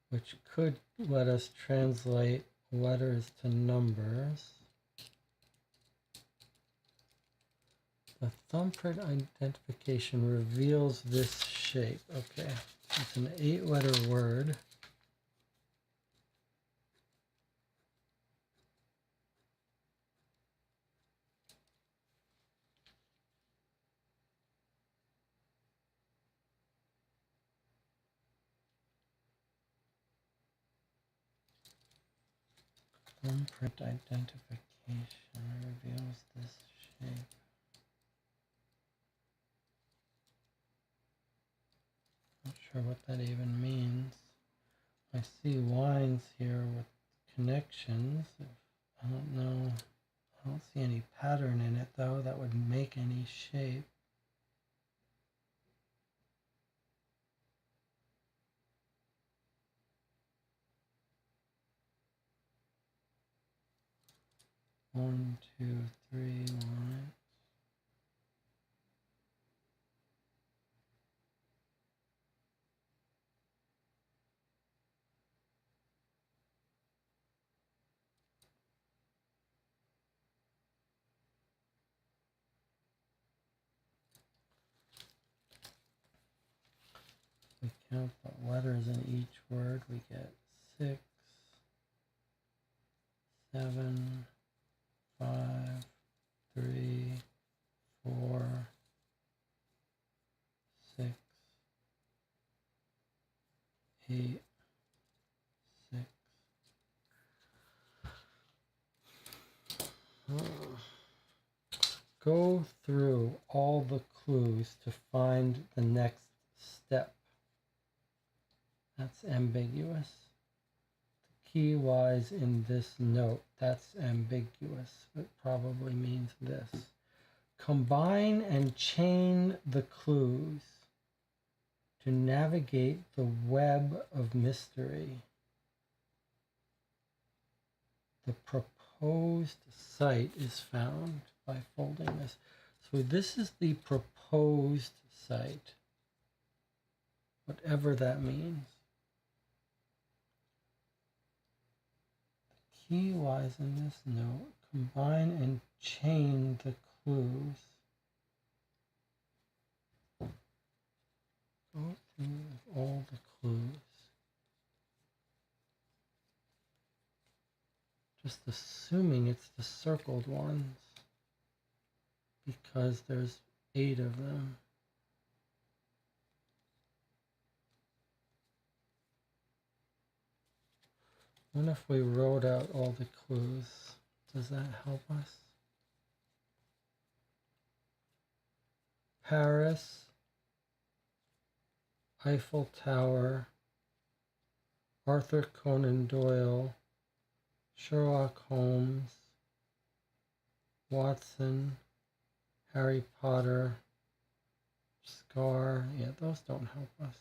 which could let us translate letters to numbers. The thumbprint identification reveals this shape. Okay, it's an 8-letter word. Thumbprint identification reveals this shape. Not sure what that even means. I see lines here with connections. I don't know. I don't see any pattern in it though that would make any shape. One, two, three lines. We count the letters in each word. We get 6, 7, 5, 3, 4, 6, 8, 6. Go through all the clues to find the next step. That's ambiguous. The key lies in this note. That's ambiguous. It probably means this. Combine and chain the clues to navigate the web of mystery. The proposed site is found by folding this. So this is the proposed site, whatever that means. The key lies in this note. Combine and chain the clues. Go through all the clues. Just assuming it's the circled ones because there's 8 of them. What if we wrote out all the clues? Does that help us? Paris, Eiffel Tower, Arthur Conan Doyle, Sherlock Holmes, Watson, Harry Potter, Scar. Yeah, those don't help us.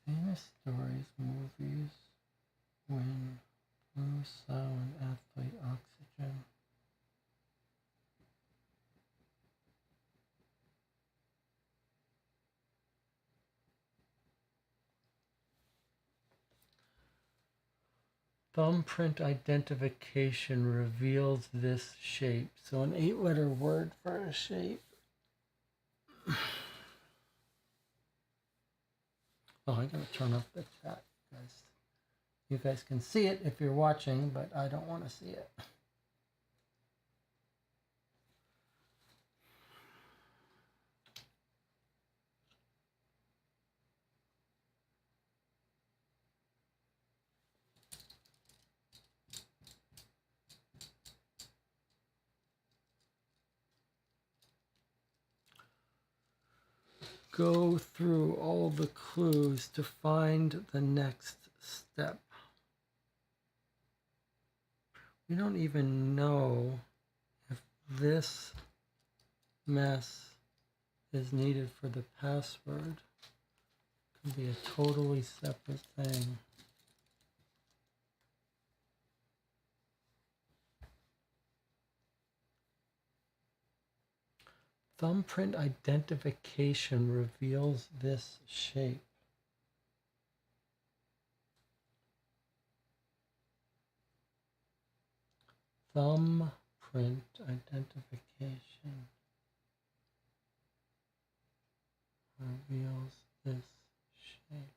Famous stories, movies, when blue, silent, athlete, oxygen. Thumbprint identification reveals this shape. So an 8-letter word for a shape. Oh, I gotta turn off the chat, guys. You guys can see it if you're watching, but I don't want to see it. Go through all the clues to find the next step. We don't even know if this mess is needed for the password. Could be a totally separate thing. Thumbprint identification reveals this shape. Thumbprint identification reveals this shape.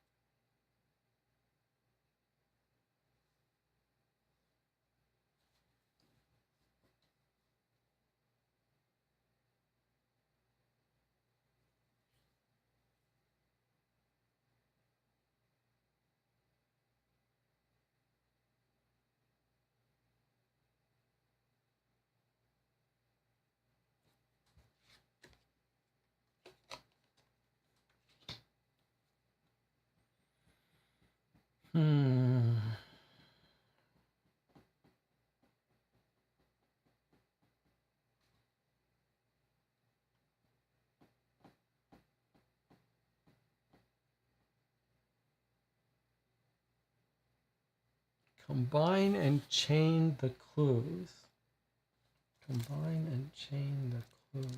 Combine and chain the clues. Combine and chain the clues.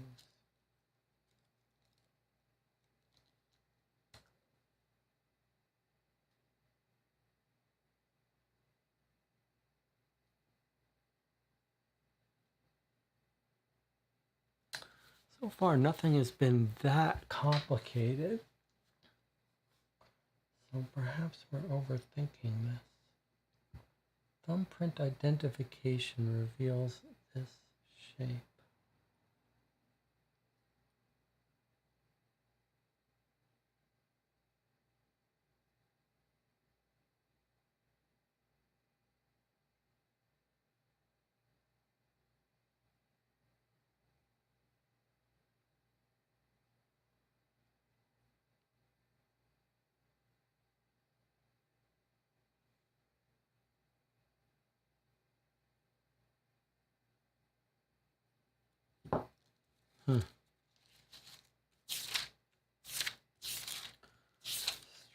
So far, nothing has been that complicated. So perhaps we're overthinking this. Thumbprint identification reveals this shape.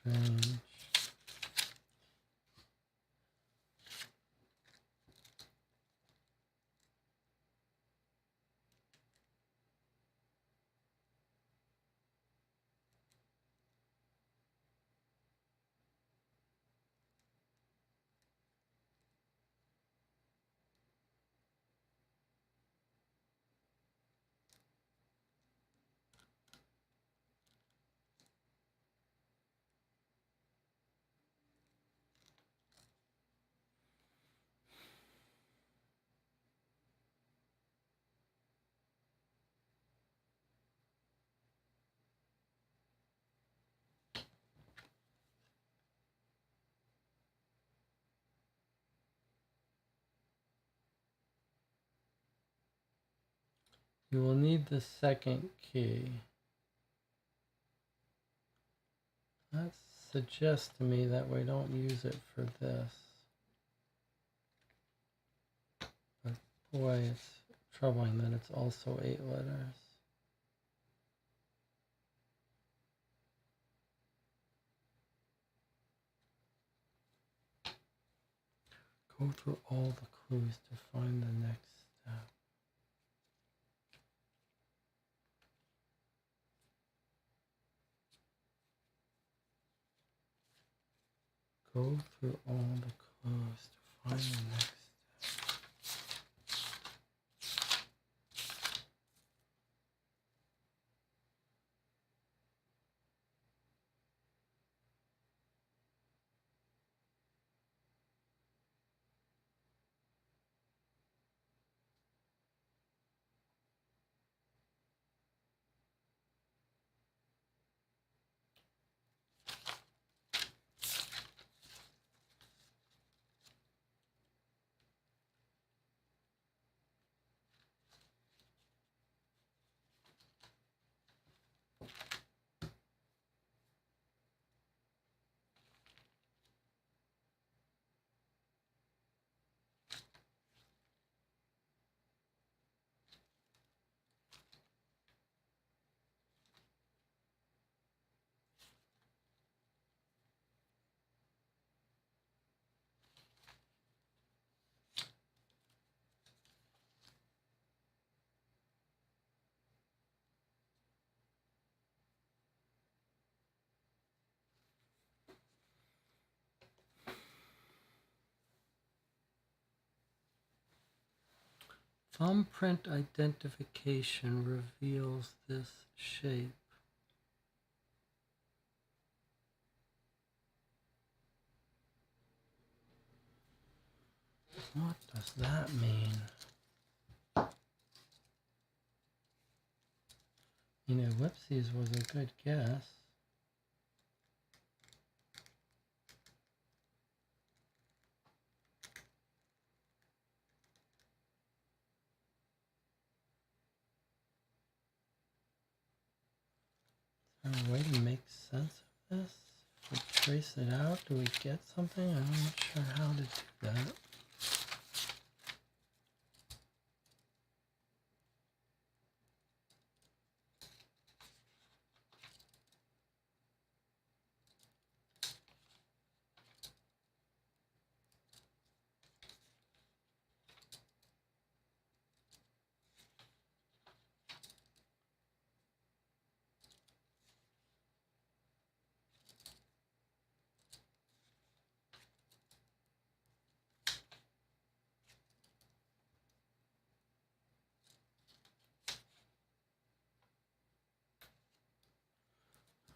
Strange. You will need the second key. That suggests to me that we don't use it for this. But boy, it's troubling that it's also 8 letters. Go through all the clues to find the next step. Go through all the clues to find the next step. Thumbprint identification reveals this shape. What does that mean? You know, Whoopsies was a good guess. Is there a way to make sense of this? If we trace it out, do we get something? I'm not sure how to do that.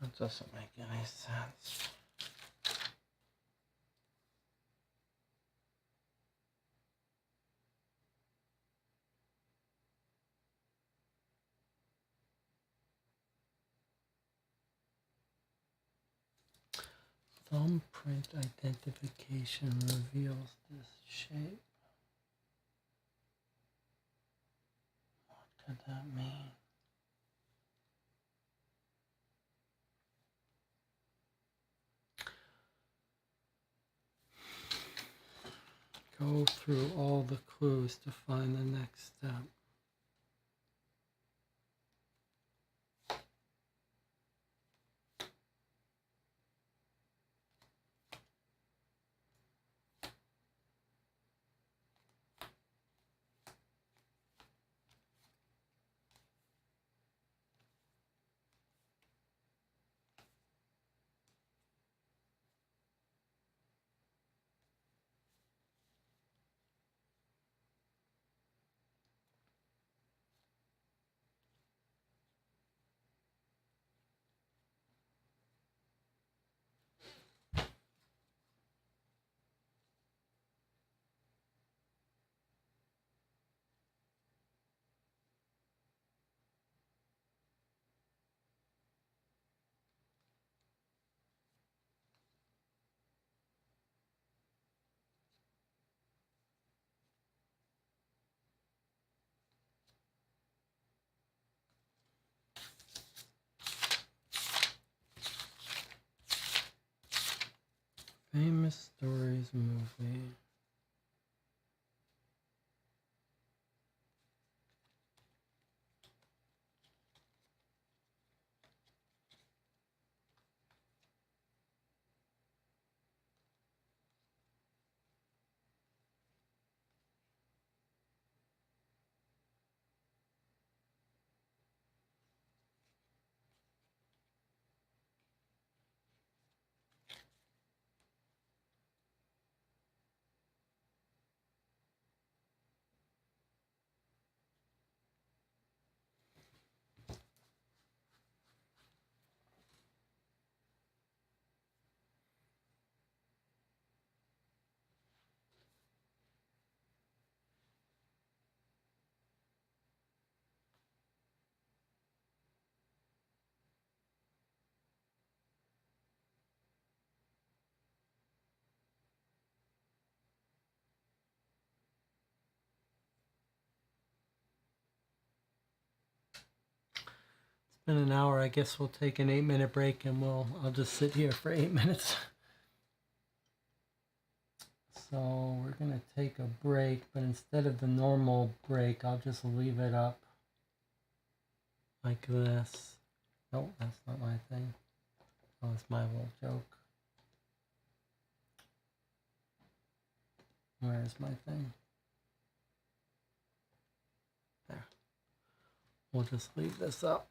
That doesn't make any sense. Thumbprint identification reveals this shape. What could that mean? Go through all the clues to find the next step. Famous Stories movie. Been an hour. I guess we'll take an 8-minute break and I'll just sit here for 8 minutes. So we're gonna take a break, but instead of the normal break, I'll just leave it up like this. Oh, that's not my thing. That was my little joke. Where's my thing? There. We'll just leave this up.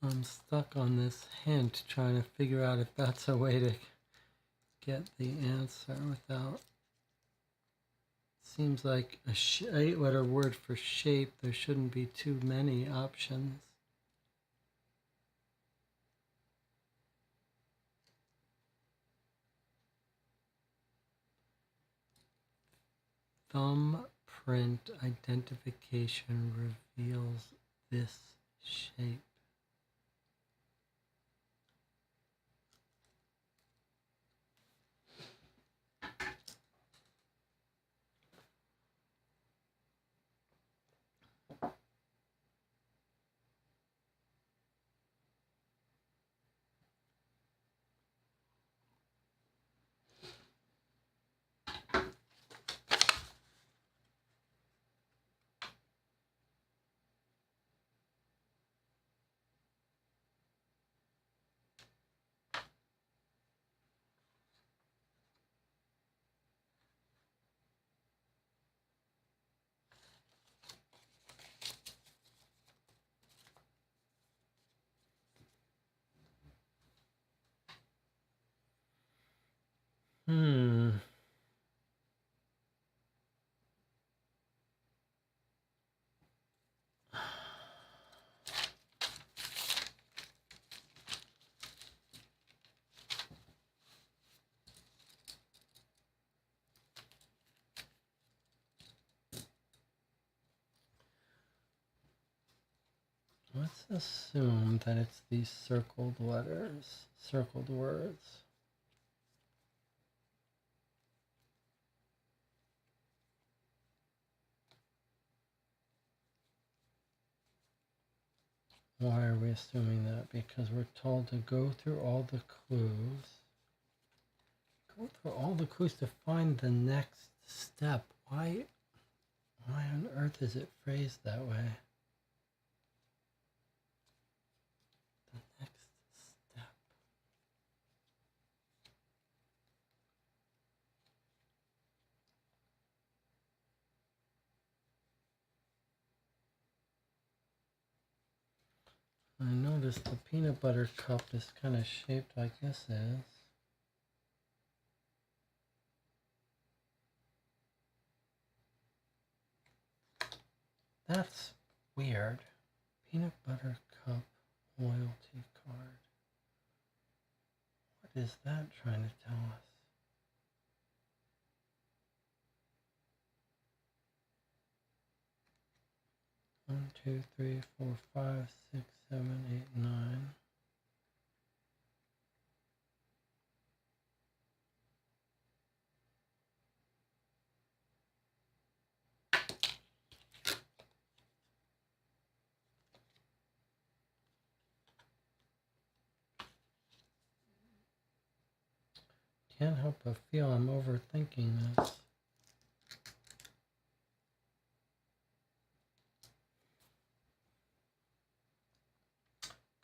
I'm stuck on this hint, trying to figure out if that's a way to get the answer without... Seems like a 8-letter word for shape. There shouldn't be too many options. Thumbprint identification reveals this shape. Let's assume that it's these circled letters, circled words. Why are we assuming that? Because we're told to go through all the clues. Go through all the clues to find the next step. Why on earth is it phrased that way? The next step. I noticed the peanut butter cup is kind of shaped like this is. That's weird. Peanut butter cup loyalty card. What is that trying to tell us? One, two, three, four, 5, 6, 7, 8, 9. Can't help but feel I'm overthinking this.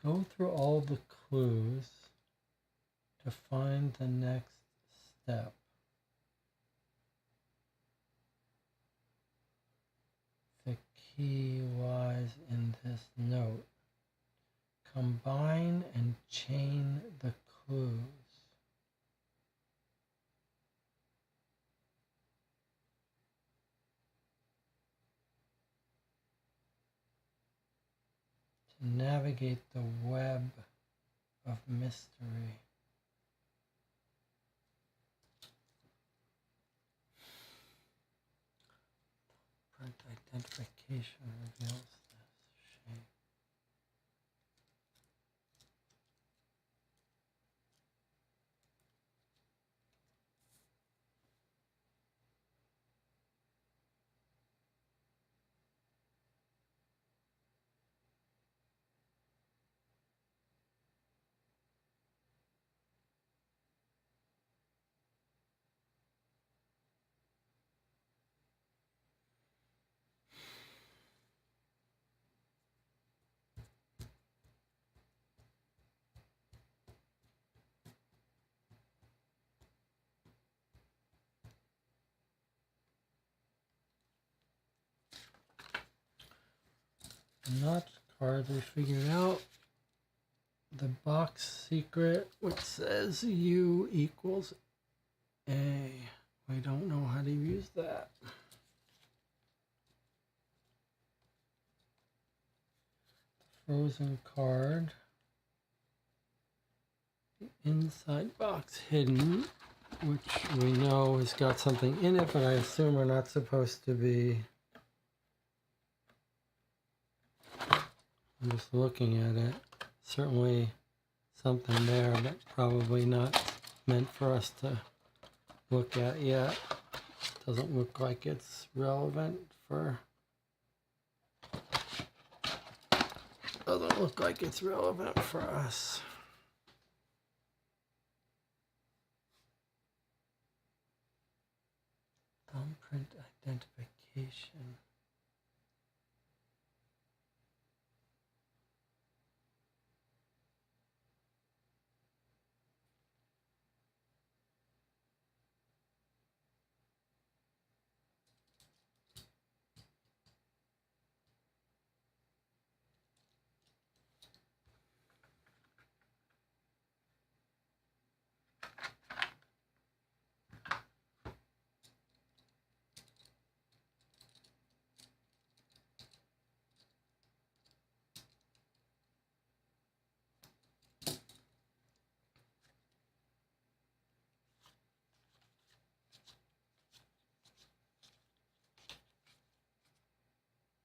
Go through all the clues to find the next step. The key lies in this note. Combine and chain the clues. To navigate the web of mystery. Print identification reveals this shape. Not card we figured out. The box secret, which says U equals A. We don't know how to use that. Frozen card. The inside box hidden, which we know has got something in it, but I assume we're not supposed to be. I'm just looking at it. Certainly something there, but probably not meant for us to look at yet. Doesn't look like it's relevant for. Doesn't look like it's relevant for us. Thumbprint identification.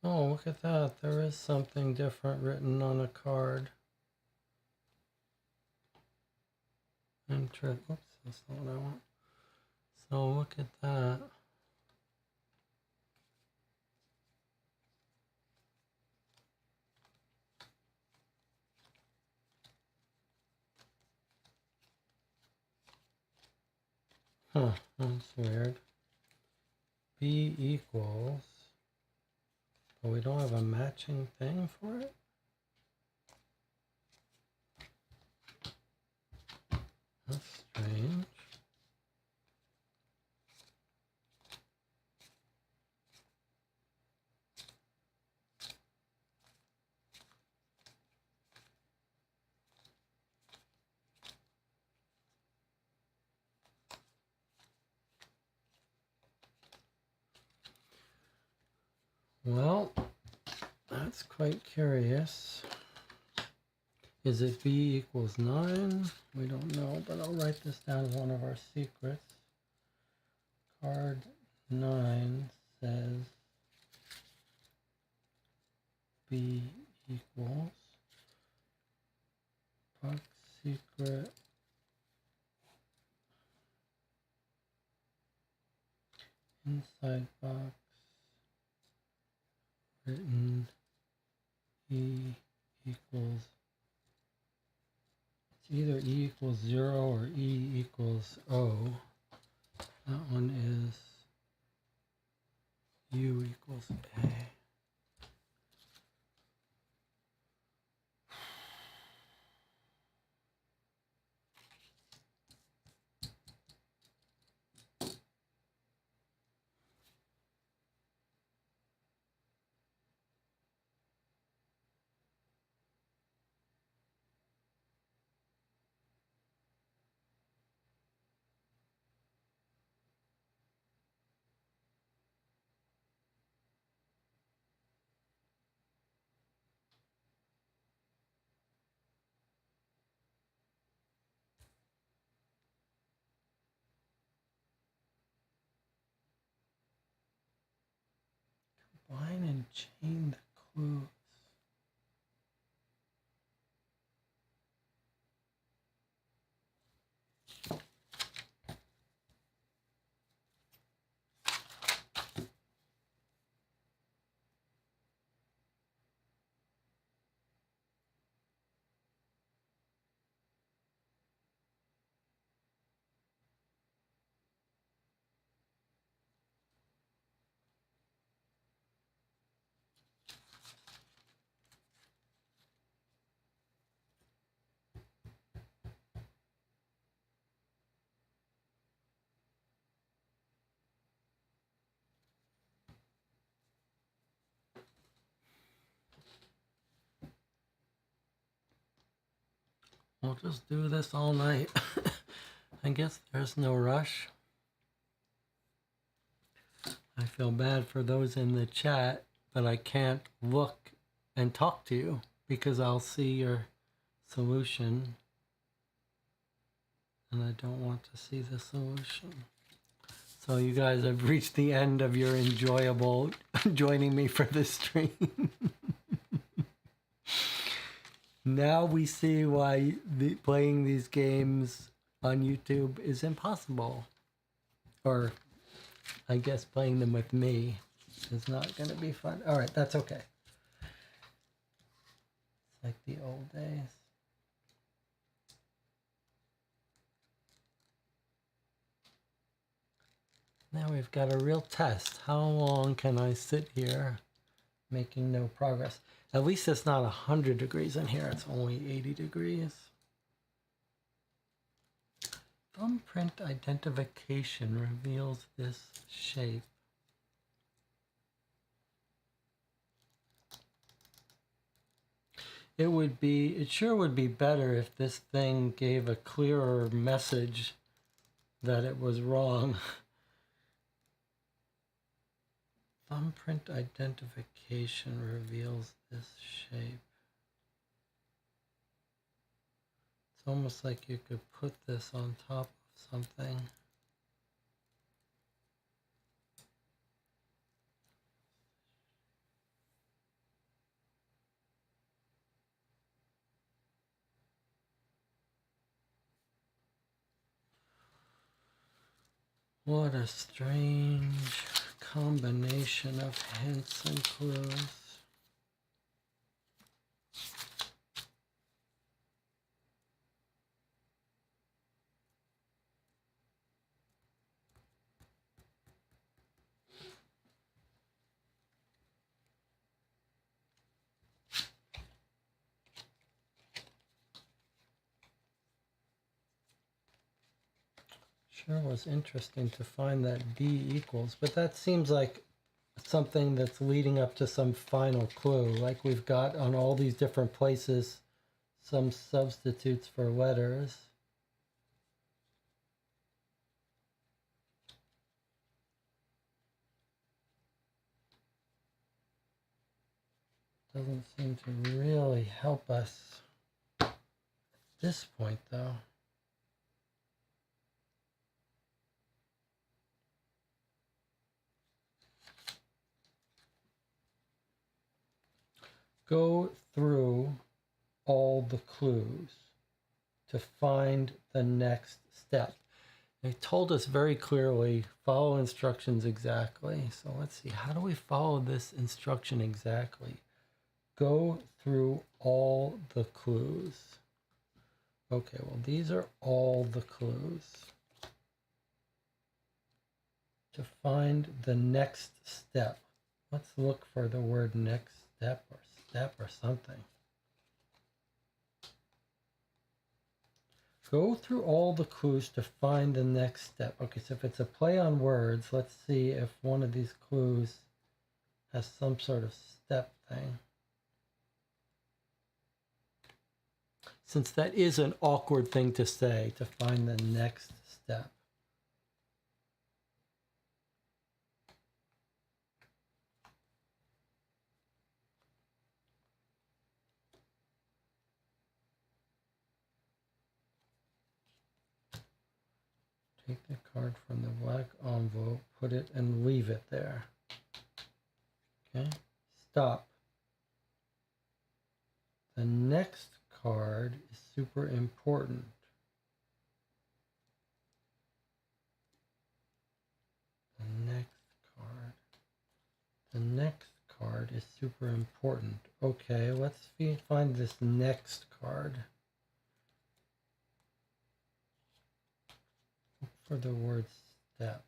Oh, look at that. There is something different written on a card. Oops, that's not what I want. So look at that. Huh, that's weird. B equals, but we don't have a matching thing for it? That's strange. Well, That's quite curious. Is it b equals 9? We don't know, but I'll write this down as one of our secrets. Card 9 says b equals box secret inside box written e equals, it's either e equals 0 or e equals O. That one is u equals A. Combine and chain the clues. We'll just do this all night. I guess there's no rush. I feel bad for those in the chat, but I can't look and talk to you because I'll see your solution and I don't want to see the solution. So you guys have reached the end of your enjoyable joining me for this stream. Now we see why playing these games on YouTube is impossible. Or I guess playing them with me is not going to be fun. All right, that's okay. It's like the old days. Now we've got a real test. How long can I sit here making no progress? At least it's not 100 degrees in here. It's only 80 degrees. Thumbprint identification reveals this shape. It sure would be better if this thing gave a clearer message that it was wrong. Thumbprint identification reveals this shape. It's almost like you could put this on top of something. What a strange combination of hints and clues. Sure was interesting to find that B equals, but that seems like something that's leading up to some final clue, like we've got on all these different places some substitutes for letters. Doesn't seem to really help us at this point, though. Go through all the clues to find the next step. They told us very clearly, follow instructions exactly. So let's see, how do we follow this instruction exactly? Go through all the clues. Okay, well, these are all the clues. To find the next step, let's look for the word next step or something. Go through all the clues to find the next step. Okay, so if it's a play on words, let's see if one of these clues has some sort of step thing. Since that is an awkward thing to say, to find the next step. Take the card from the black envelope, put it and leave it there. Okay, stop. The next card is super important. The next card. The next card is super important. Okay, let's find this next card. Look for the word step.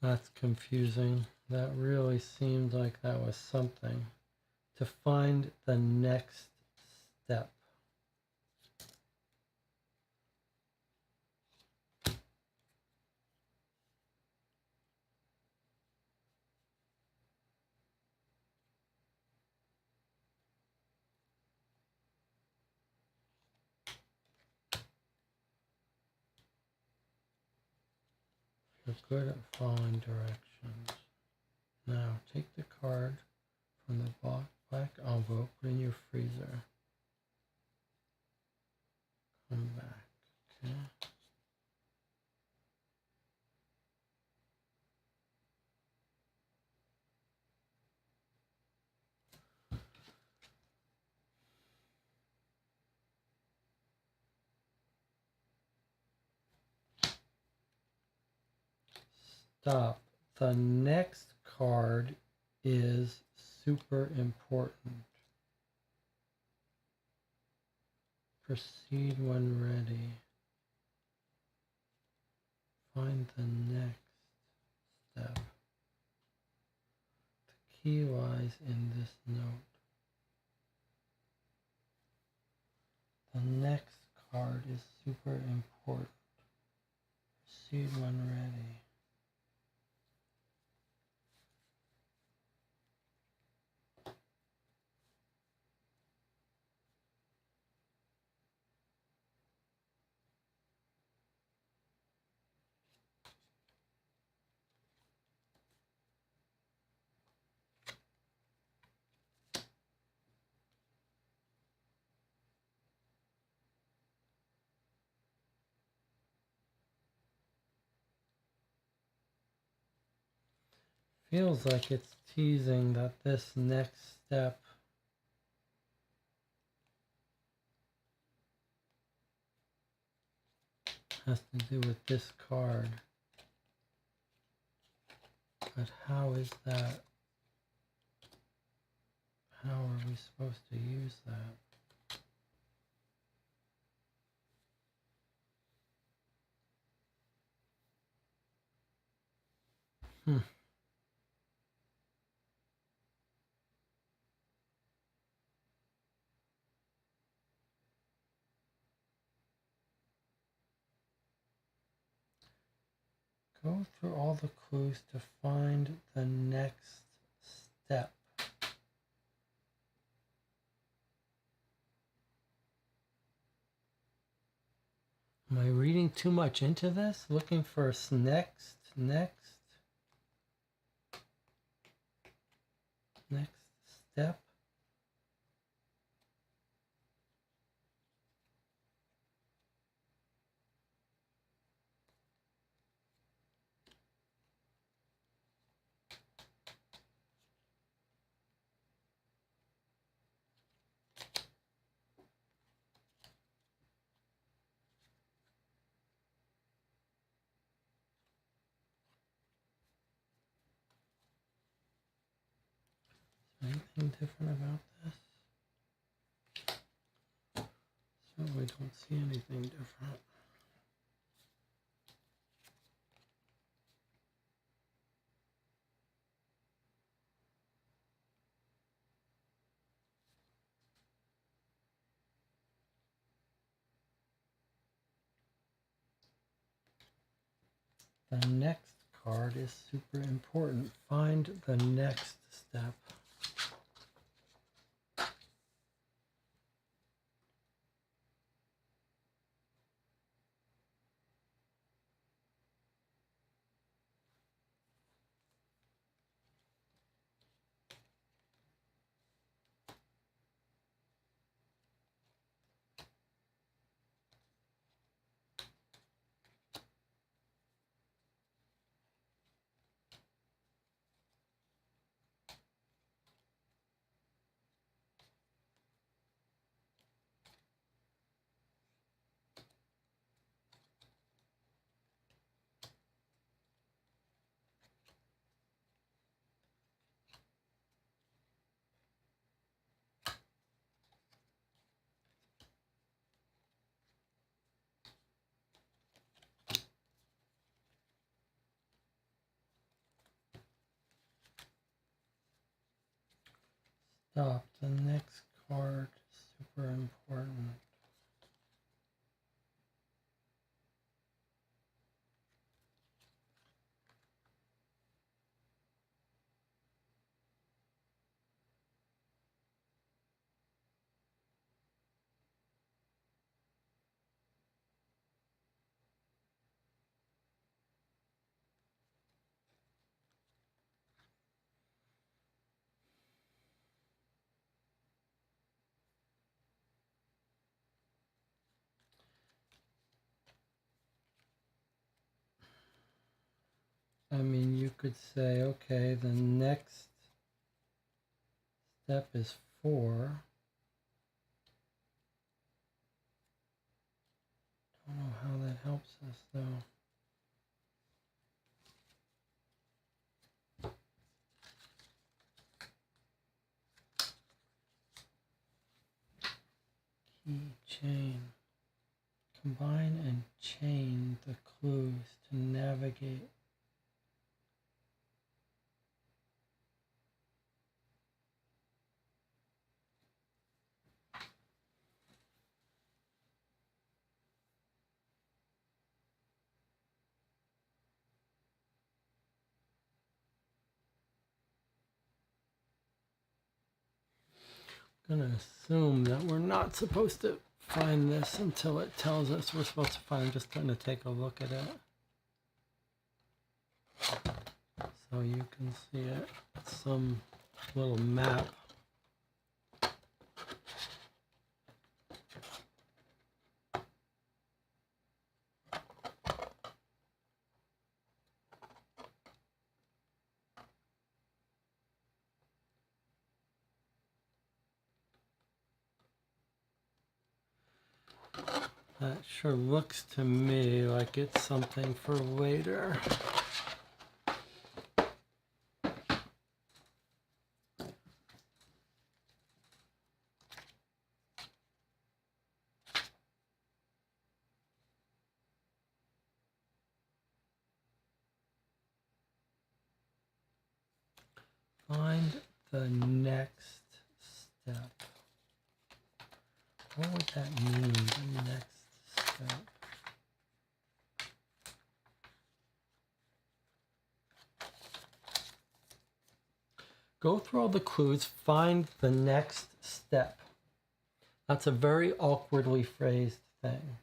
That's confusing. That really seemed like that was something. To find the next step. You're good at following directions. Now take the card from the black envelope, put it in your freezer. Come back. Okay. Stop. The next card is super important. Proceed when ready. Find the next step. The key lies in this note. The next card is super important. Proceed when ready. Feels like it's teasing that this next step has to do with this card. But how is that? How are we supposed to use that? Go through all the clues to find the next step. Am I reading too much into this? Looking for next step? Anything different about this? Certainly don't see anything different. The next card is super important. Find the next step. Stop. The next card is super important. I mean, you could say, okay, the next step is 4. Don't know how that helps us, though. Key chain. Combine and chain the clues to navigate. I'm going to assume that we're not supposed to find this until it tells us we're supposed to find. I'm just going to take a look at it so you can see it. It's some little map. That sure looks to me like it's something for later. Find the next step. What would that mean, the next step? Go through all the clues, find the next step. That's a very awkwardly phrased thing.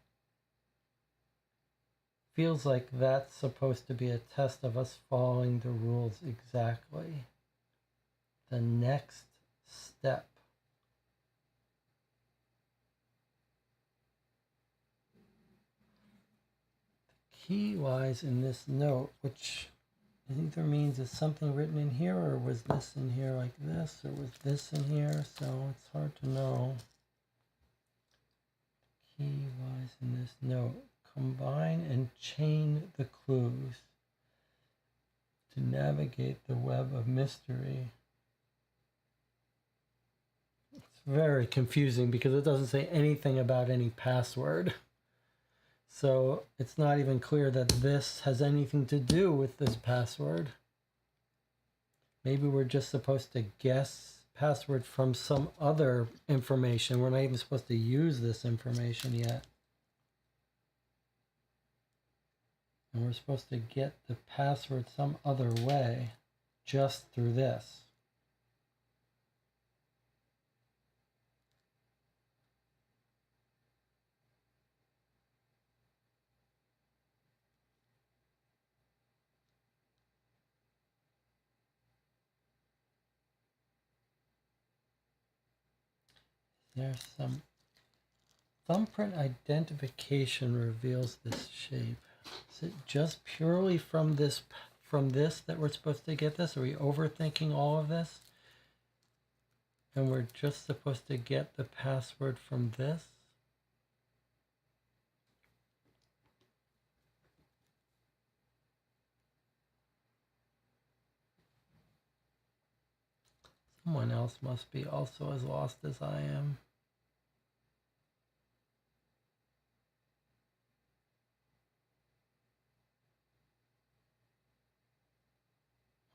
Feels like that's supposed to be a test of us following the rules exactly. The next step. The key lies in this note, which either means is something written in here, or was this in here like this, or was this in here, so it's hard to know. The key lies in this note. Combine and chain the clues to navigate the web of mystery. It's very confusing because it doesn't say anything about any password. So it's not even clear that this has anything to do with this password. Maybe we're just supposed to guess password from some other information. We're not even supposed to use this information yet. And we're supposed to get the password some other way, just through this. There's some thumbprint identification reveals this shape. Is it just purely from this that we're supposed to get this? Are we overthinking all of this? And we're just supposed to get the password from this? Someone else must be also as lost as I am.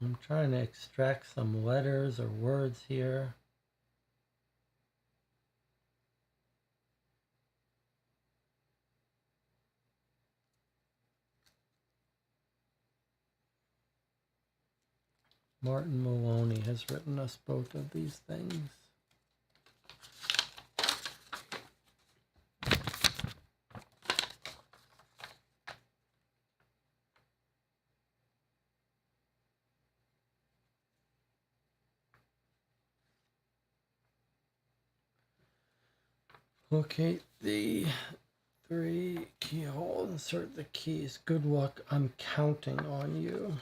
I'm trying to extract some letters or words here. Martin Maloney has written us both of these things. Locate the 3 keyhole, insert the keys. Good luck, I'm counting on you.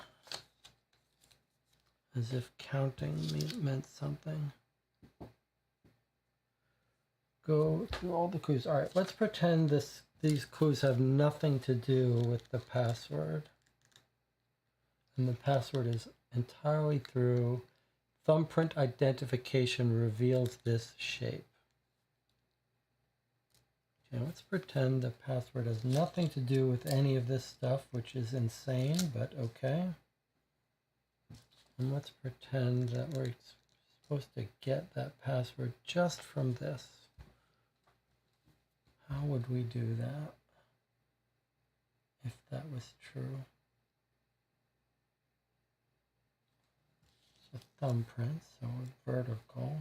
As if counting meant something. Go through all the clues. All right, let's pretend these clues have nothing to do with the password. And the password is entirely through thumbprint identification reveals this shape. Okay, let's pretend the password has nothing to do with any of this stuff, which is insane, but okay. And let's pretend that we're supposed to get that password just from this. How would we do that if that was true? It's a thumbprint, so vertical.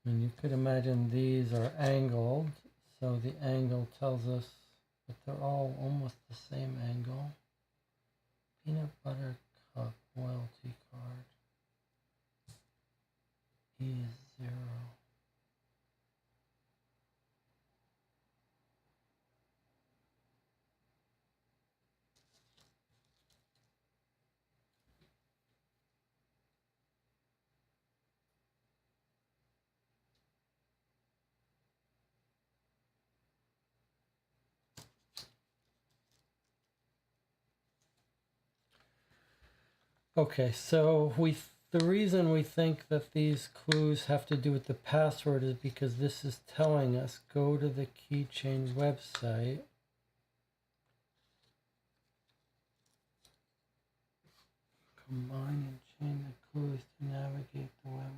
And you could imagine these are angled, so the angle tells us that they're all almost the same angle. Peanut butter cup loyalty card. E is 0. Okay, so the reason we think that these clues have to do with the password is because this is telling us go to the keychain website. Combine and chain the clues to navigate the web.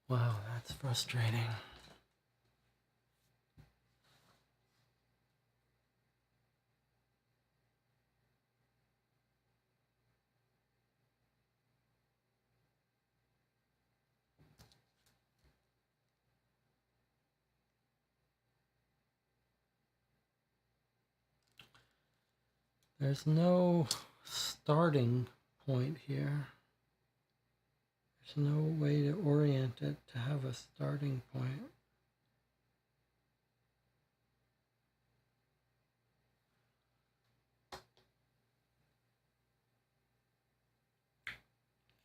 Wow, that's frustrating. There's no starting point here. There's no way to orient it to have a starting point.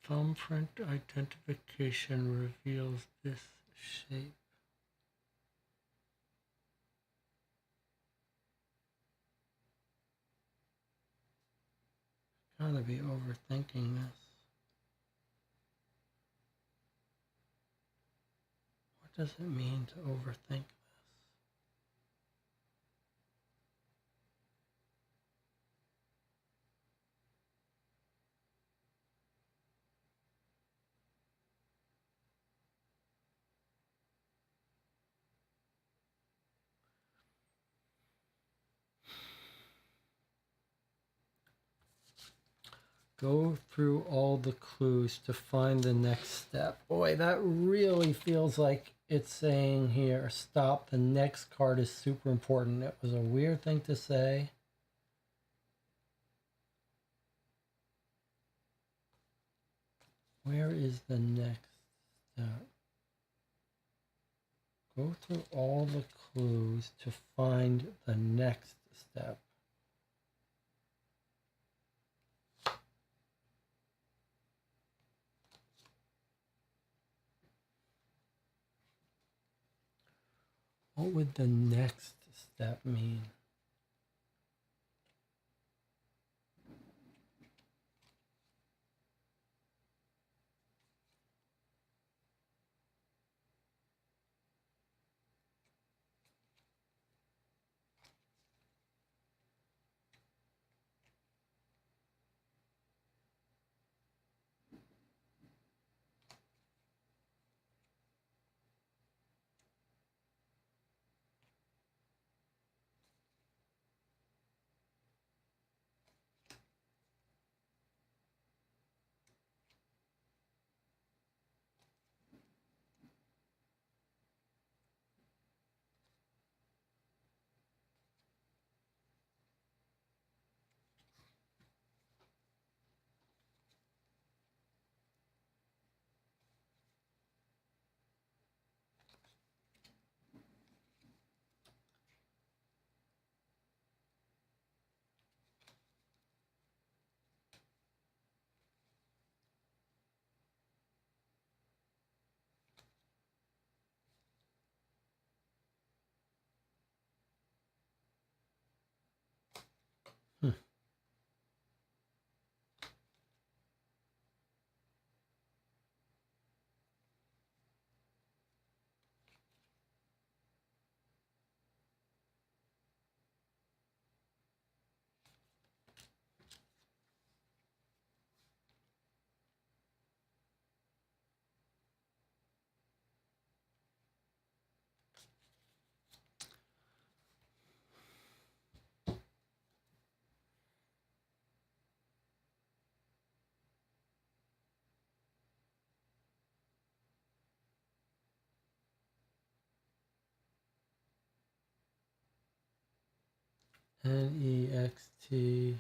Thumbprint identification reveals this shape. Gotta be overthinking this. What does it mean to overthink this? Go through all the clues to find the next step. Boy, that really feels like it's saying here, stop, the next card is super important. It was a weird thing to say. Where is the next step? Go through all the clues to find the next step. What would the next step mean? N-E-X-T-S-T-E-P,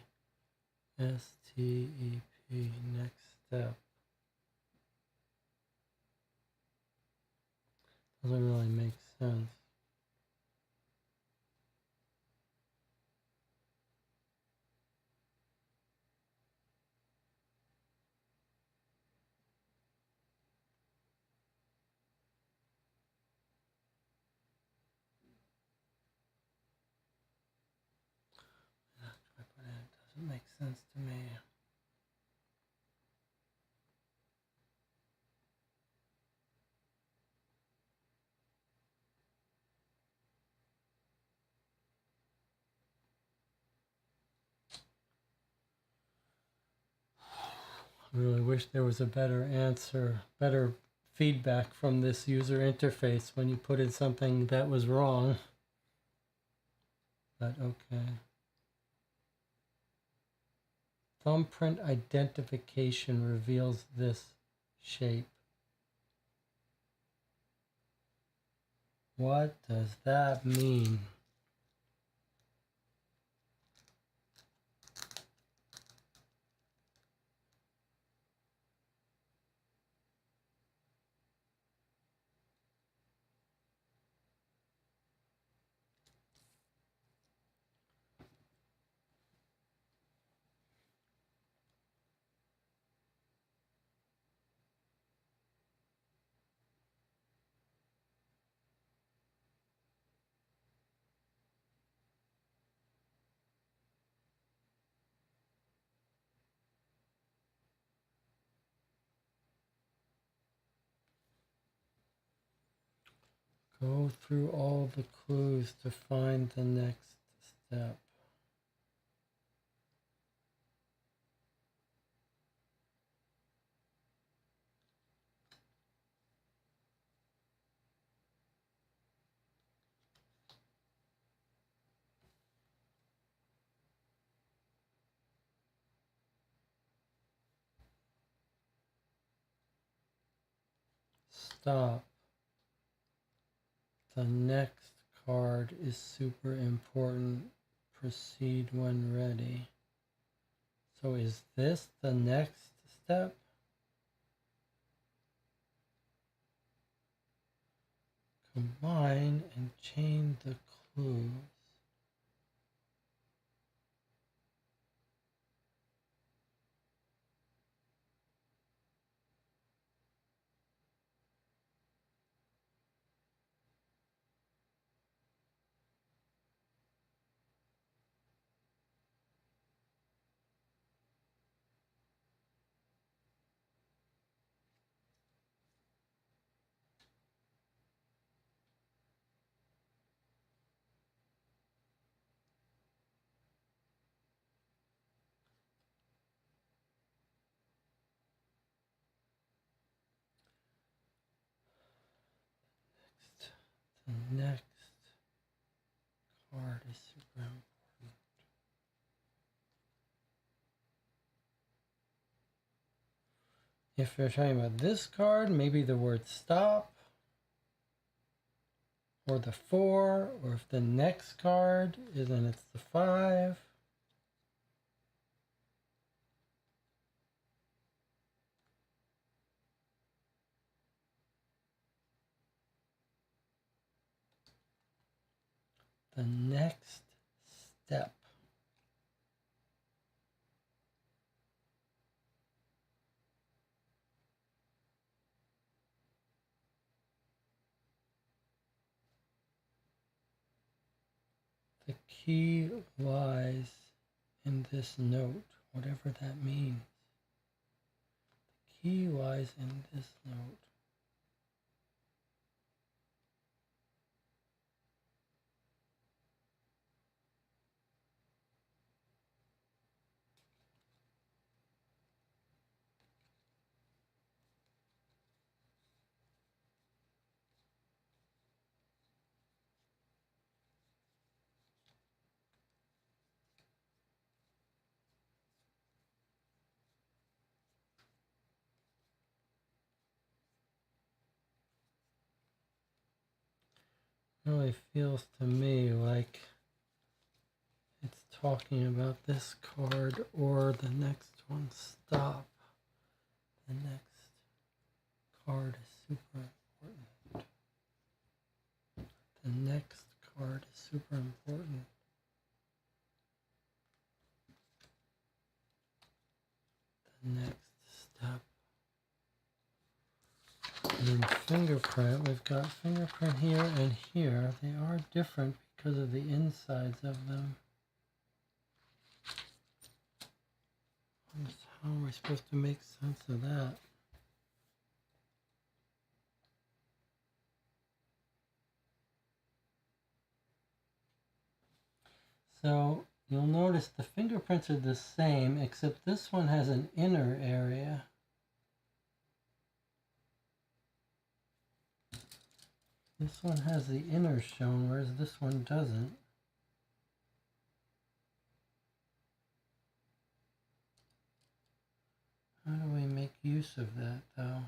next step. Doesn't really make sense. Doesn't make sense to me. I really wish there was a better answer, better feedback from this user interface when you put in something that was wrong. But okay. Thumbprint identification reveals this shape. What does that mean? Go through all the clues to find the next step. Stop. The next card is super important. Proceed when ready. So is this the next step? Combine and chain the clues. The next card is super important. If you're talking about this card, maybe the word stop, or the 4, or if the next card is, then it's the 5. The next step. The key lies in this note, whatever that means. The key lies in this note. Really feels to me like it's talking about this card or the next one. Stop. The next card is super important. The next card is super important. The next step. And then fingerprint, we've got fingerprint here and here. They are different because of the insides of them. How am I supposed to make sense of that? So you'll notice the fingerprints are the same, except this one has an inner area. This one has the inner shown, whereas this one doesn't. How do we make use of that, though?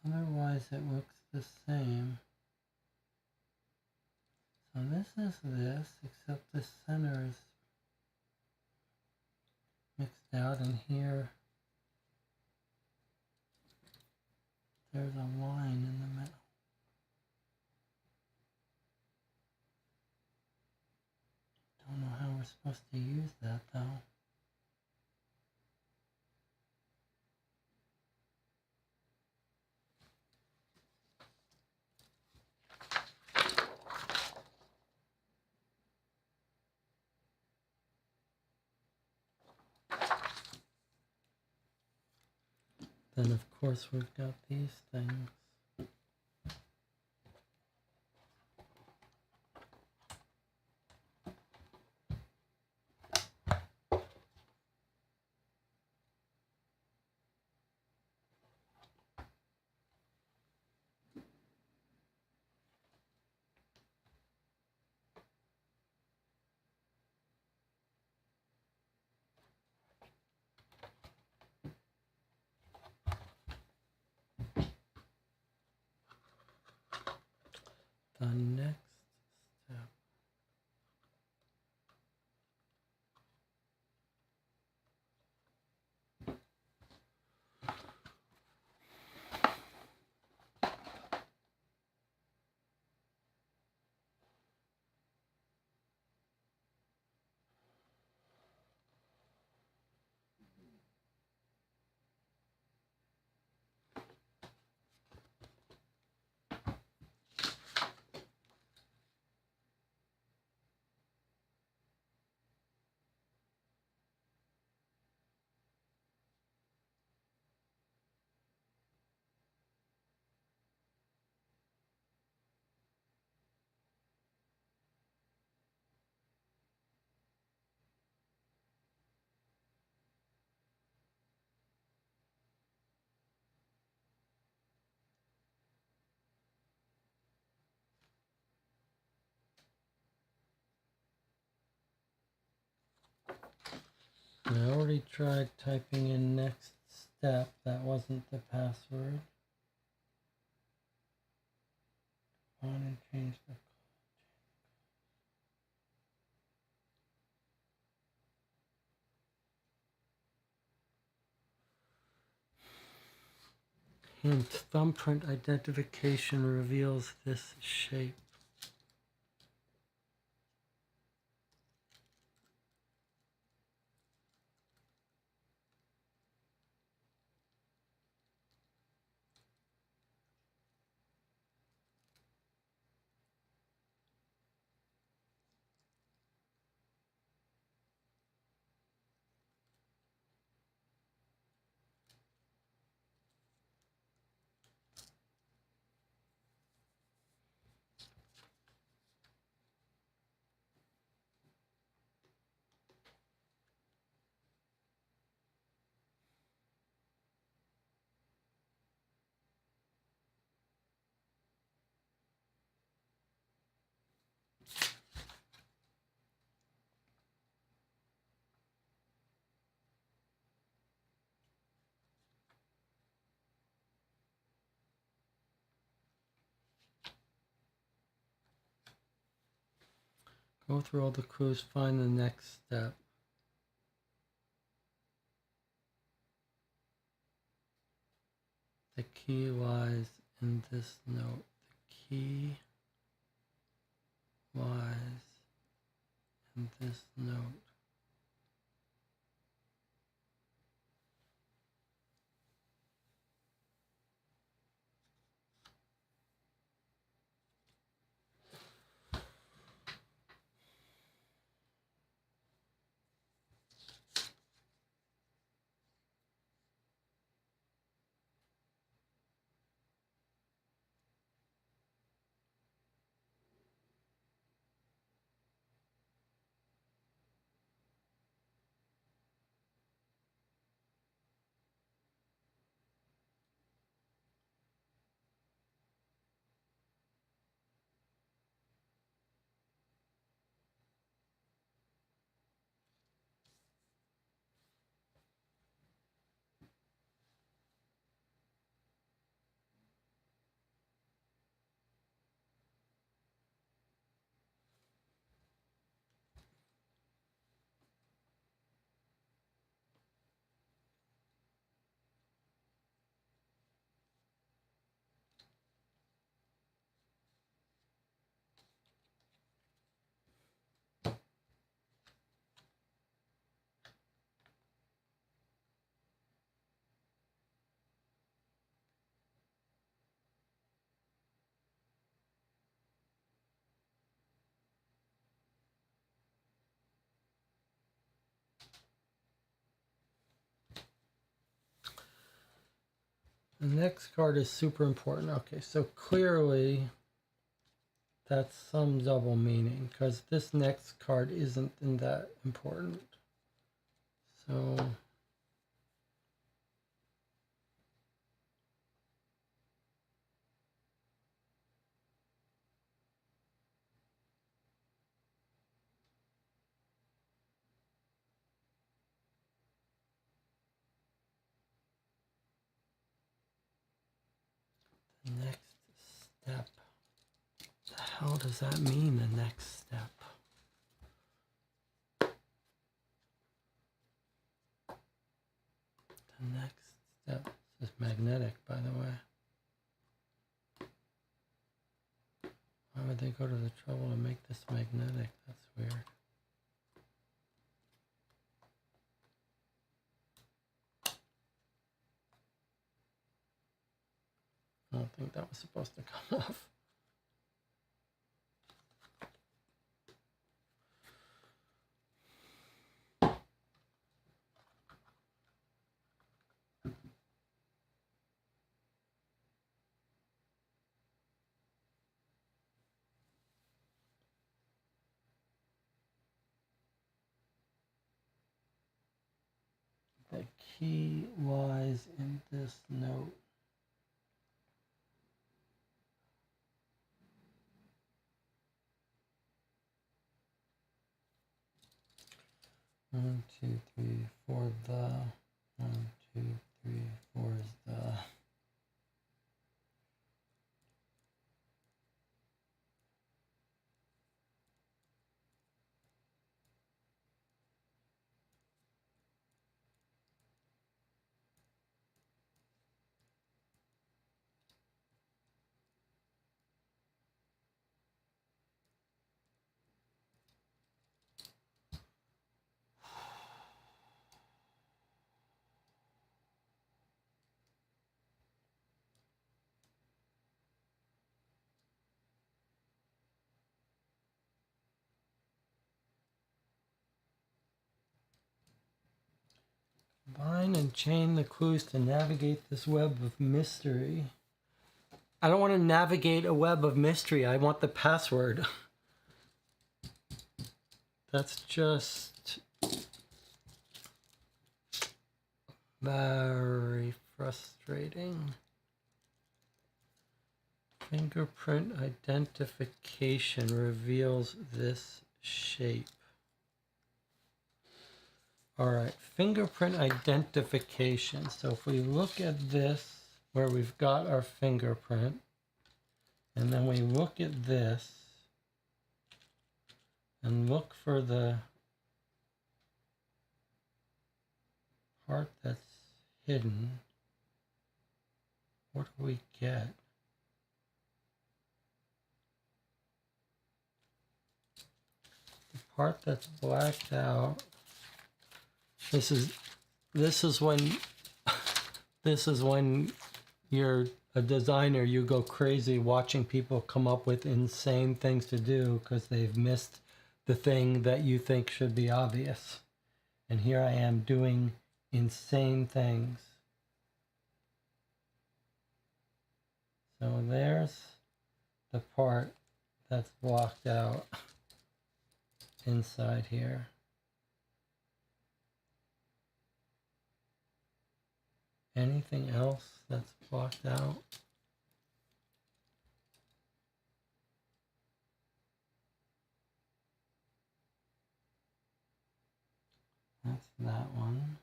Otherwise, it looks the same. So this is this, except the center is mixed out, and here there's a line in the middle. Don't know how we're supposed to use that, though. Then, of course, we've got these things. The next step. I already tried typing in next step. That wasn't the password. I want to change the hint. Thumbprint identification reveals this shape. Go through all the clues, find the next step. The key lies in this note. The key lies in this note. The next card is super important. Okay, so clearly that's some double meaning because this next card isn't that important. So the next step. What the hell does that mean, the next step? The next step is magnetic, by the way. Why would they go to the trouble to make this magnetic? That's weird. I don't think that was supposed to come off. The key lies in this note. One, two, three, four, the. 1, 2, 3, 4 is the. Combine and chain the clues to navigate this web of mystery. I don't want to navigate a web of mystery. I want the password. That's just very frustrating. Fingerprint identification reveals this shape. All right, fingerprint identification. So if we look at this, where we've got our fingerprint, and then we look at this, and look for the part that's hidden. What do we get? The part that's blacked out. This is when this is when you're a designer, you go crazy watching people come up with insane things to do because they've missed the thing that you think should be obvious. And here I am doing insane things. So there's the part that's blocked out inside here. Anything else that's blocked out? That's that one.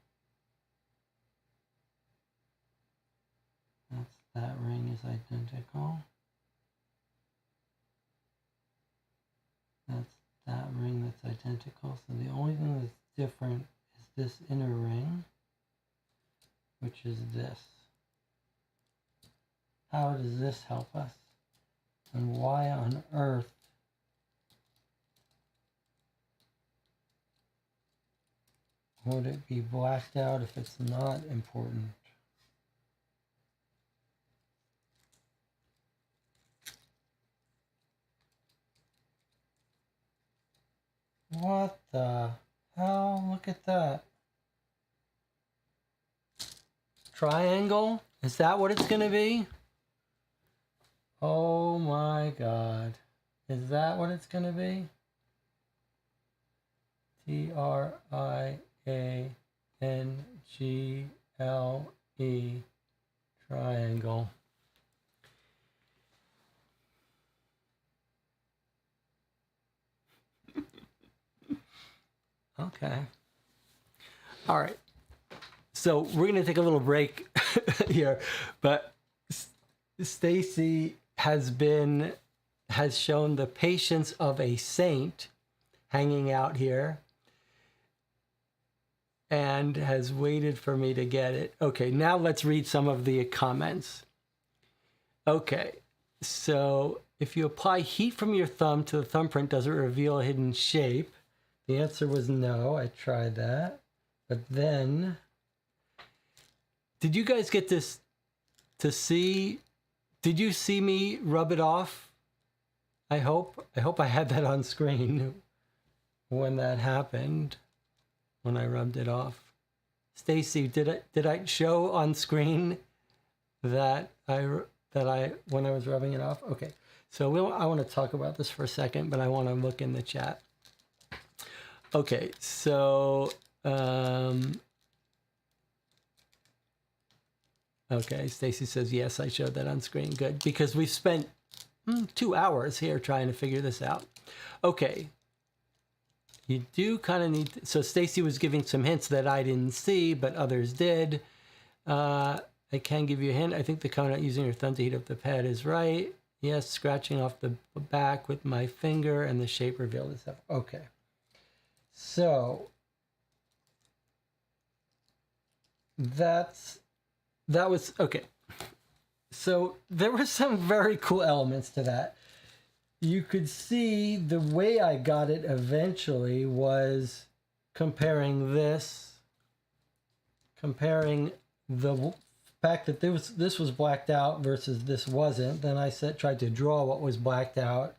That ring is identical. That's that ring that's identical. So the only thing that's different is this inner ring, which is this. How does this help us? And why on earth would it be blacked out if it's not important? What the hell? Look at that. Triangle? Is that what it's gonna be? Oh my God. Is that what it's gonna be? Triangle. Triangle. Okay. All right. So we're going to take a little break here, but Stacy has shown the patience of a saint hanging out here and has waited for me to get it. Okay, now let's read some of the comments. Okay, so if you apply heat from your thumb to the thumbprint, does it reveal a hidden shape? The answer was no. I tried that. But then, did you guys get this to see? Did you see me rub it off? I hope I had that on screen when that happened, when I rubbed it off. Stacy, did I show on screen that when I was rubbing it off? Okay. So I want to talk about this for a second, but I want to look in the chat. Okay, so okay, Stacy says yes, I showed that on screen. Good, because we've spent 2 hours here trying to figure this out. Okay, you do kind of need to, so Stacy was giving some hints that I didn't see, but others did. I can give you a hint. I think the comment using your thumb to heat up the pad is right. Yes, scratching off the back with my finger and the shape revealed itself. Okay. So that was okay. So there were some very cool elements to that. You could see the way I got it eventually was comparing the fact that this was blacked out versus this wasn't. Then I tried to draw what was blacked out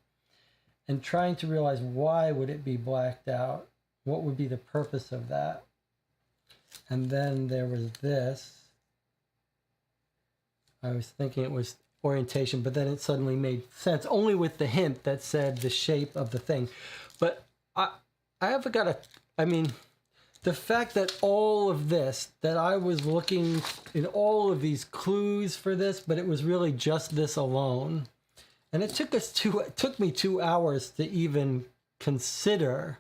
and trying to realize why would it be blacked out? What would be the purpose of that? And then there was this. I was thinking it was orientation, but then it suddenly made sense, only with the hint that said the shape of the thing. But I have got to, I mean, the fact that all of this, that I was looking in all of these clues for this, but it was really just this alone. And it took me 2 hours to even consider.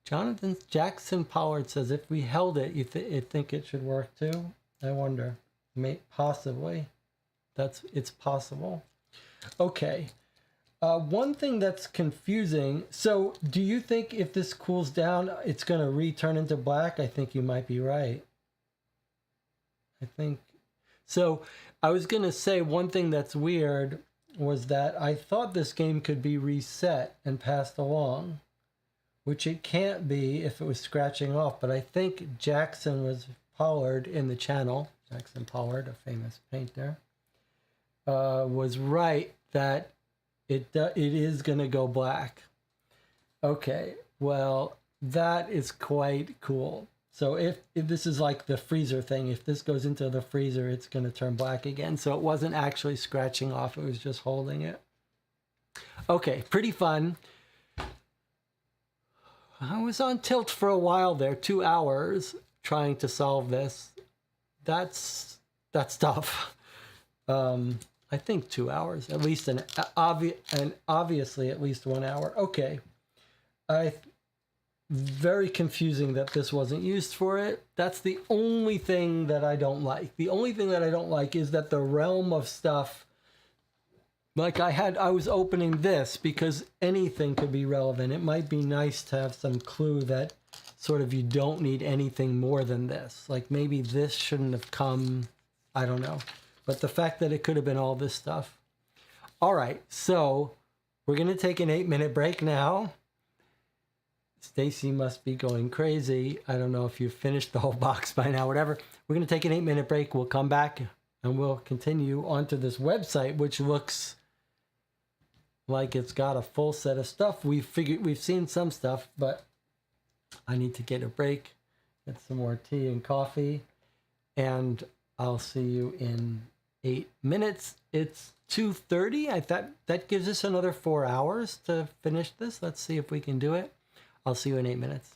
Jonathan Jackson Pollard says, if we held it, you think it should work too? I wonder. Possibly. It's possible. Okay. One thing that's confusing. So, do you think if this cools down, it's going to return into black? I think you might be right. I think so. I was going to say one thing that's weird was that I thought this game could be reset and passed along, which it can't be if it was scratching off. But I think Jackson was Pollard in the channel. Jackson Pollard, a famous painter, was right that it is going to go black. Okay, well, that is quite cool. So if this is like the freezer thing, if this goes into the freezer, it's going to turn black again. So it wasn't actually scratching off, it was just holding it. Okay, pretty fun. I was on tilt for a while there, 2 hours trying to solve this. That's tough. I think 2 hours, at least and obviously at least 1 hour. Okay. Very confusing that this wasn't used for it. That's the only thing that I don't like. The only thing that I don't like is that the realm of stuff, like I was opening this because anything could be relevant. It might be nice to have some clue that sort of you don't need anything more than this. Like maybe this shouldn't have come, I don't know. But the fact that it could have been all this stuff. All right, so we're going to take an 8-minute break now. Stacy must be going crazy. I don't know if you've finished the whole box by now, whatever. We're going to take an 8-minute break. We'll come back and we'll continue onto this website, which looks like it's got a full set of stuff. We've seen some stuff, but I need to get a break, get some more tea and coffee, and I'll see you in 8 minutes. It's 2:30. I thought that gives us another 4 hours to finish this. Let's see if we can do it. I'll see you in 8 minutes.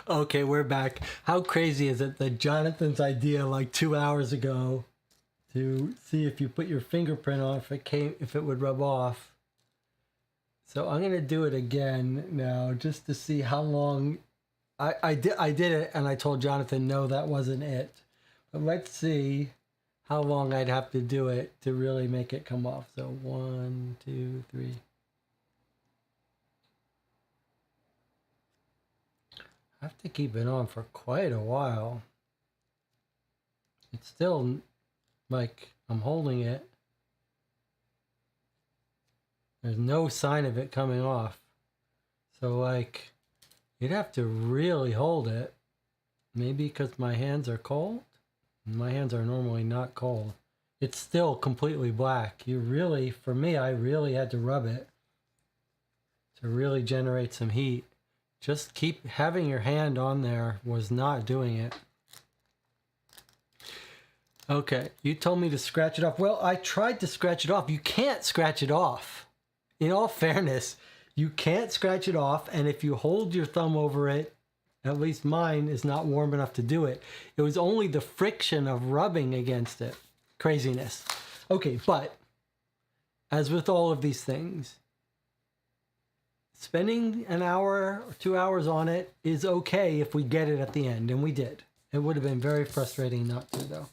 Okay, we're back. How crazy is it that Jonathan's idea like 2 hours ago to see if you put your fingerprint on if it would rub off. So I'm gonna do it again now just to see how long I did it, and I told Jonathan no, that wasn't it. But let's see how long I'd have to do it to really make it come off. So 1, 2, 3. I have to keep it on for quite a while. It's still like I'm holding it. There's no sign of it coming off. So like, you'd have to really hold it. Maybe because my hands are cold? My hands are normally not cold. It's still completely black. You really, for me, I really had to rub it to really generate some heat. Just keep having your hand on there was not doing it. Okay, you told me to scratch it off. Well, I tried to scratch it off. You can't scratch it off. In all fairness, you can't scratch it off, and if you hold your thumb over it, at least mine is not warm enough to do it. It was only the friction of rubbing against it. Craziness. Okay, but as with all of these things, spending an hour or 2 hours on it is okay if we get it at the end, and we did. It would have been very frustrating not to, though.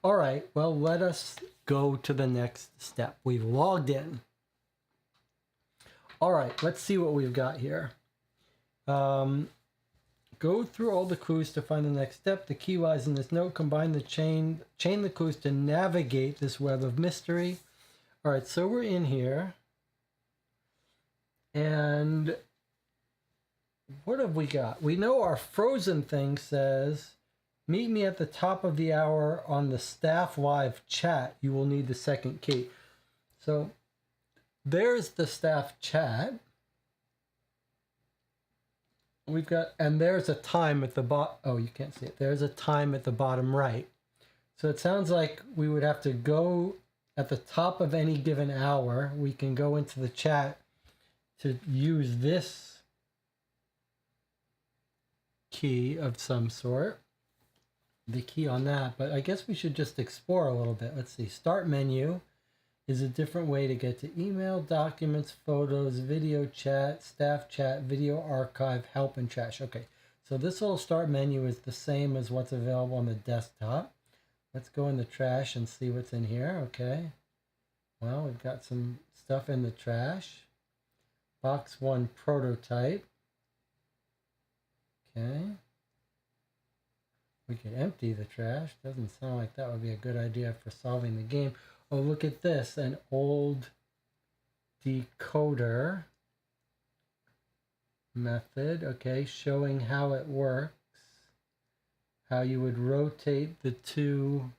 All right, well, let us go to the next step. We've logged in. All right, let's see what we've got here. Go through all the clues to find the next step. The key lies in this note. Combine the chain the clues to navigate this web of mystery. All right, so we're in here. And what have we got? We know our frozen thing says, meet me at the top of the hour on the staff live chat. You will need the second key. So there's the staff chat. We've got, and there's a time at the bottom. Oh, you can't see it. There's a time at the bottom right. So it sounds like we would have to go at the top of any given hour. We can go into the chat to use this key of some sort. The key on that, but I guess we should just explore a little bit. Let's see. Start menu is a different way to get to email, documents, photos, video chat, staff chat, video archive, help, and trash. Okay, so this little start menu is the same as what's available on the desktop. Let's go in the trash and see what's in here. Okay, well, we've got some stuff in the trash. Box 1 prototype. Okay. We could empty the trash. Doesn't sound like that would be a good idea for solving the game. Oh, look at this, an old decoder method, okay, showing how it works, how you would rotate the two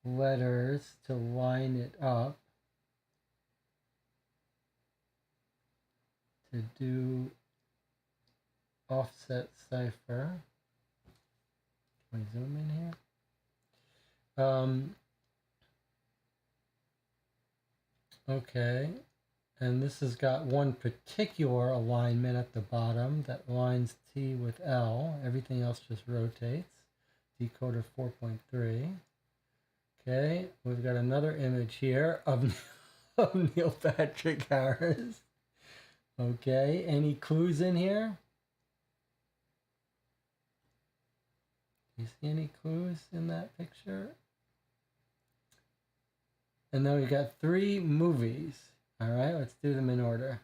letters to line it up to do offset cipher. Can we zoom in here? Okay, and this has got one particular alignment at the bottom that lines T with L. Everything else just rotates. Decoder 4.3. Okay, we've got another image here of, of Neil Patrick Harris. Okay, any clues in here? Do you see any clues in that picture? And then we got 3 movies. All right, let's do them in order.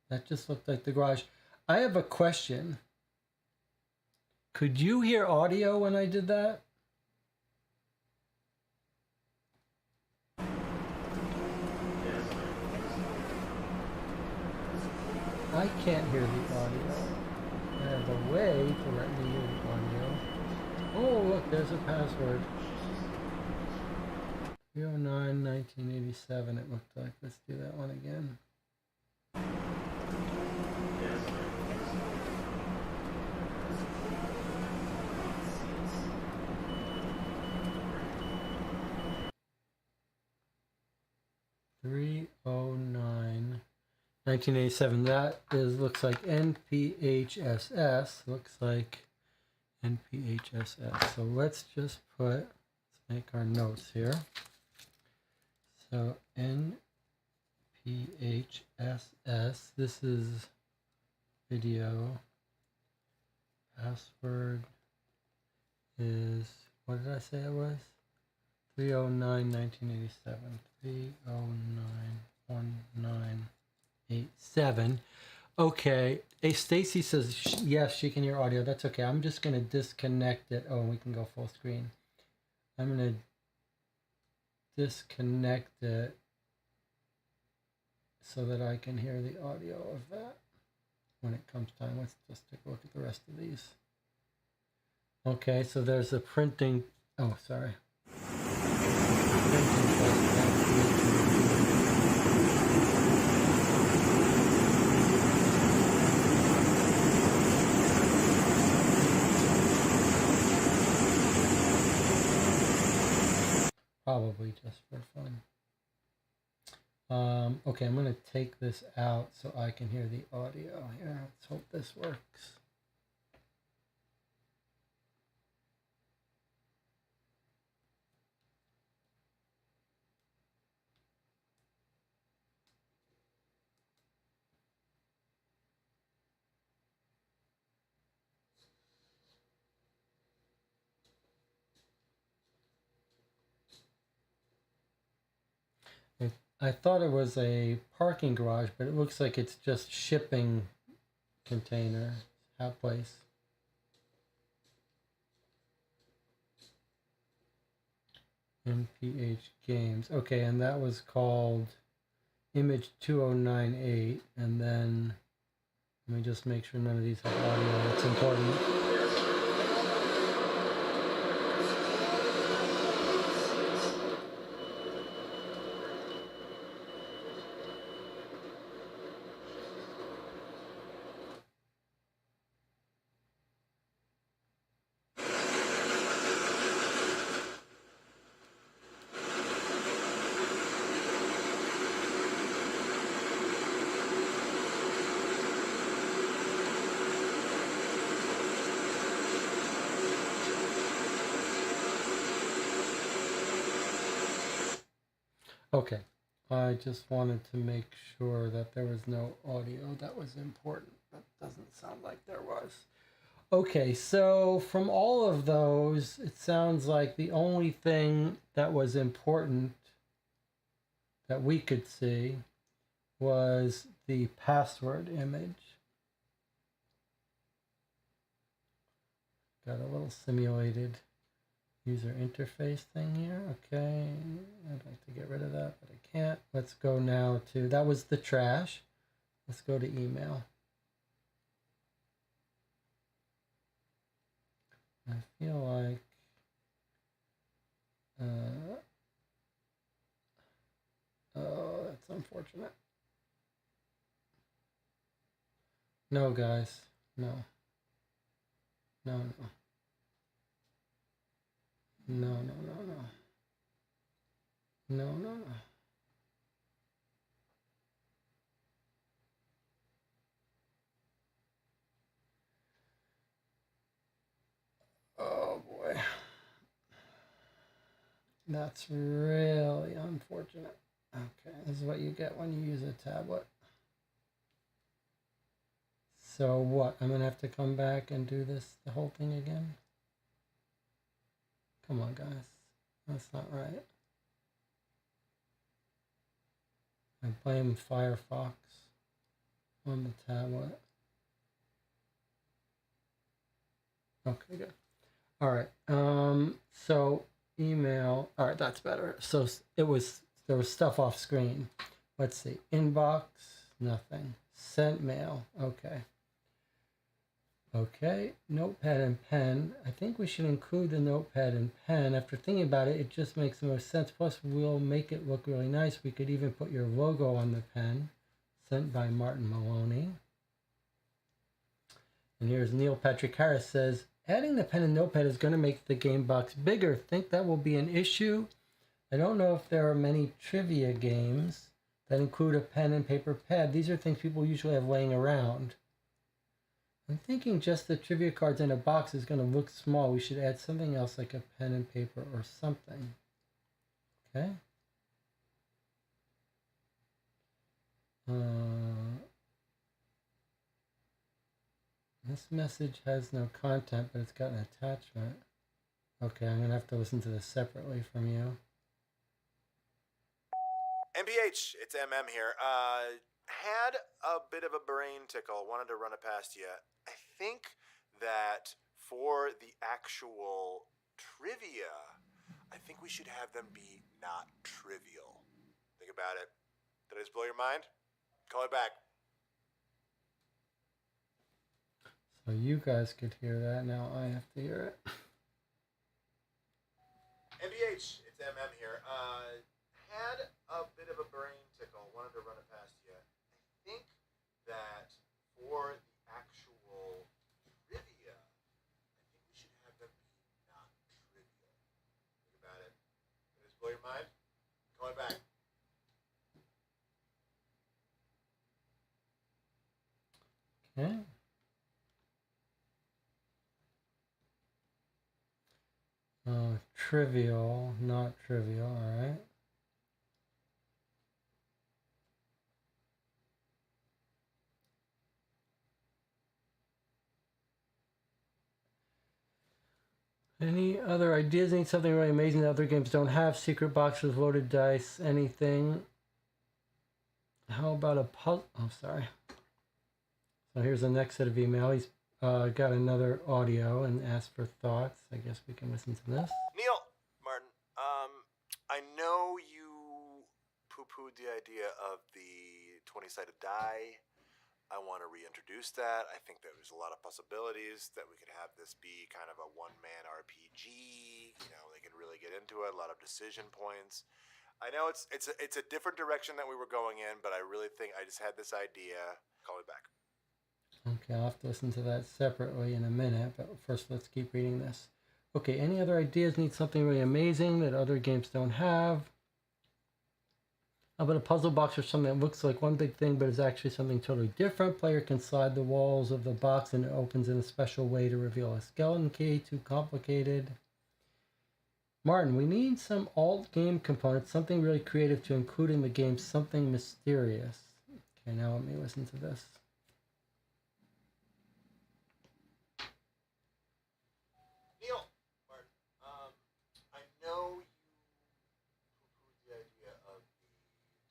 That just looked like the garage. I have a question. Could you hear audio when I did that? I can't hear the audio. I have a way to let me hear the audio. Oh, look, there's a password. 309-1987, it looked like. Let's do that one again. (309) 1987. That is looks like NPHSS. Looks like NPHSS. So let's just let's make our notes here. So NPHSS. This is video. Password is, what did I say it was? 309 1987. 309 1987. Okay. Hey, Stacy says yes, she can hear audio. That's okay. I'm just gonna disconnect it. Oh, we can go full screen. I'm gonna disconnect it so that I can hear the audio of that when it comes time. Let's just take a look at the rest of these. Okay, so there's a printing. Oh, sorry. Probably just for fun. Okay, I'm going to take this out so I can hear the audio here. Let's hope this works. I thought it was a parking garage, but it looks like it's just shipping container, hat place. MPH Games. Okay, and that was called Image 2098. And then let me just make sure none of these have audio. That's important. Okay, I just wanted to make sure that there was no audio that was important. That doesn't sound like there was. Okay, so from all of those, it sounds like the only thing that was important that we could see was the password image. Got a little simulated user interface thing here. Okay, I'd like to get rid of that, but I can't. Let's go now to, that was the trash. Let's go to email. I feel like oh, that's unfortunate. No, guys, no. No, no. No, no, no, no. No, no, no. Oh boy. That's really unfortunate. Okay, this is what you get when you use a tablet. So what? I'm gonna have to come back and do this, the whole thing again? Come on, guys. That's not right. I blame Firefox on the tablet. Okay, good. All right. So email. All right, that's better. So there was stuff off screen. Let's see. Inbox, nothing. Sent mail. Okay. Okay. Notepad and pen. I think we should include the notepad and pen. After thinking about it, it just makes the most sense. Plus, we'll make it look really nice. We could even put your logo on the pen. Sent by Martin Maloney. And here's Neil Patrick Harris says, adding the pen and notepad is going to make the game box bigger. Think that will be an issue? I don't know if there are many trivia games that include a pen and paper pad. These are things people usually have laying around. I'm thinking just the trivia cards in a box is going to look small. We should add something else like a pen and paper or something. Okay. This message has no content, but it's got an attachment. Okay, I'm gonna have to listen to this separately from you. MPH, it's MM here. Had a bit of a brain tickle. Wanted to run it past you. I think that for the actual trivia, I think we should have them be not trivial. Think about it. Did I just blow your mind? Call it back. So you guys could hear that. Now I have to hear it. MPH, it's MM here. Had a bit of a brain tickle. Wanted to run it past you. I think that for the actual trivia, I think we should have them be not trivial. Think about it. Did I just blow your mind? Call it back. Okay. Trivial, not trivial, all right. Any other ideas? Need something really amazing that other games don't have? Secret boxes, loaded dice, anything? How about a puzzle? Oh, sorry. So here's the next set of email. He's got another audio and asked for thoughts. I guess we can listen to this. Neil, Martin, I know you poo-pooed the idea of the 20-sided die. I want to reintroduce that. I think there's a lot of possibilities that we could have this be kind of a one-man RPG. You know, they can really get into it. A lot of decision points. I know it's a different direction that we were going in, but I really think I just had this idea. Call me back. Okay, I'll have to listen to that separately in a minute, but first let's keep reading this. Okay, any other ideas? Need something really amazing that other games don't have? How about a puzzle box or something that looks like one big thing but is actually something totally different? Player can slide the walls of the box and it opens in a special way to reveal a skeleton key. Too complicated. Martin, we need some alt game components, something really creative to include in the game, something mysterious. Okay, now let me listen to this. Neil, Martin, I know you poo-pooed the idea of the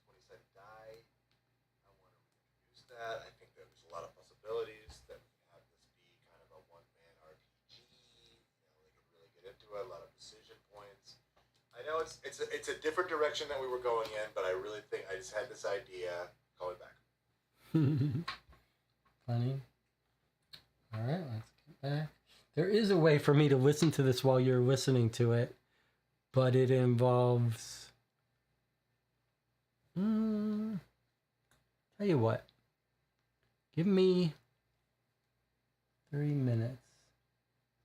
20-sided die. I want to reintroduce that. I think there's a lot of possibilities that we can have this be kind of a one-man RPG. You know, they can really get into it. A lot of decision points. I know it's a different direction that we were going in, but I really think I just had this idea. Call me back. Funny. All right, let's get back. There is a way for me to listen to this while you're listening to it, but it involves... tell you what. Give me 3 minutes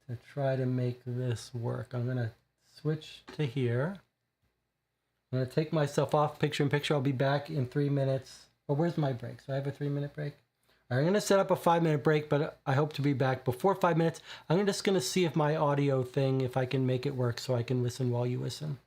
to try to make this work. I'm going to switch to here. I'm going to take myself off picture-in-picture. I'll be back in 3 minutes. Oh, where's my break? So I have a 3-minute break? All right, I'm going to set up a 5-minute break, but I hope to be back before 5 minutes. I'm just going to see if my audio thing, if I can make it work so I can listen while you listen.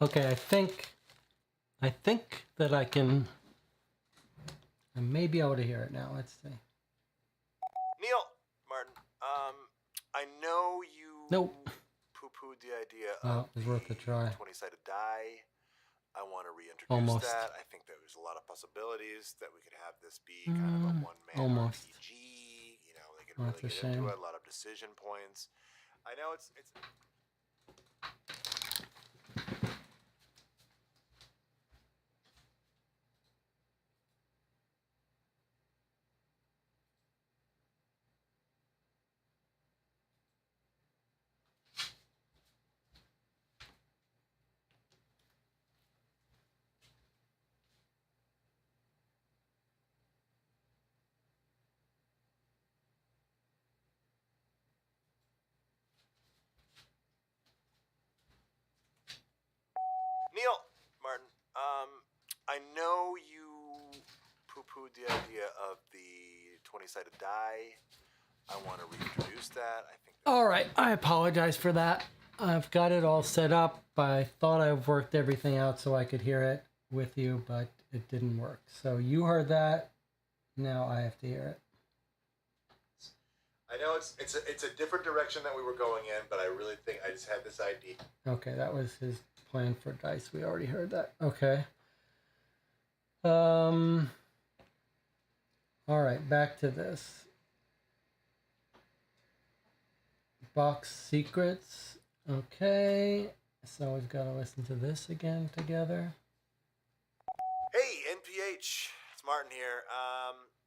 Okay, I think that I may be able to hear it now. Let's see. Neil, Martin, I know you Nope. poo-pooed the idea Well, of it was worth a try. 20-sided die. I want to reintroduce Almost. that. I think that there's a lot of possibilities that we could have this be kind of a one-man almost. RPG. You know, they could Oh, really that's a get into shame. it. A lot of decision points. I know it's. Neil, Martin, I know you poo-pooed the idea of the 20-sided die. I want to reintroduce that. I think. All right, I apologize for that. I've got it all set up. I thought I've worked everything out so I could hear it with you, but it didn't work. So you heard that. Now I have to hear it. I know it's a different direction that we were going in, but I really think I just had this idea. Okay, that was his plan for dice. We already heard that. Okay. All right, back to this. Box secrets. Okay. So we've got to listen to this again together. Hey, NPH, it's Martin here.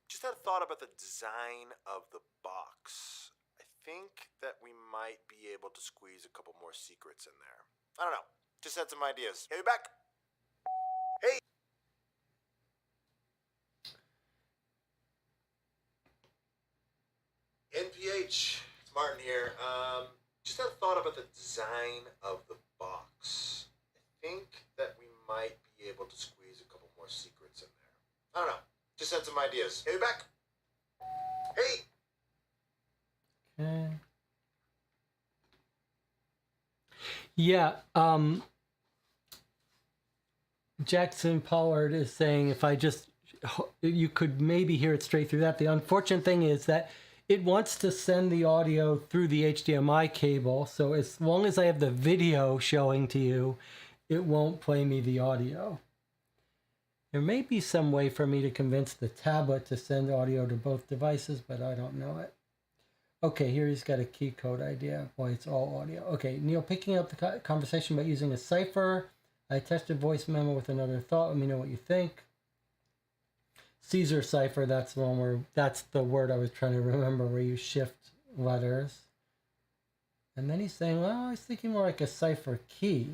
Just had a thought about the design of the box. I think that we might be able to squeeze a couple more secrets in there. I don't know. Just had some ideas. Hey, back. Hey. NPH, it's Martin here. Just had a thought about the design of the box. I think that we might be able to squeeze a couple more secrets in there. I don't know. Just had some ideas. Hey, back. Hey. Okay. Yeah, Jackson Pollard is saying if I just, you could maybe hear it straight through that. The unfortunate thing is that it wants to send the audio through the HDMI cable. So as long as I have the video showing to you, it won't play me the audio. There may be some way for me to convince the tablet to send audio to both devices, but I don't know it. Okay, here he's got a key code idea. Boy, it's all audio. Okay, Neil, picking up the conversation about using a cipher. I tested voice memo with another thought. Let me know what you think. Caesar cipher, that's the one where, that's the word I was trying to remember, where you shift letters. And then he's saying, well, I was thinking more like a cipher key.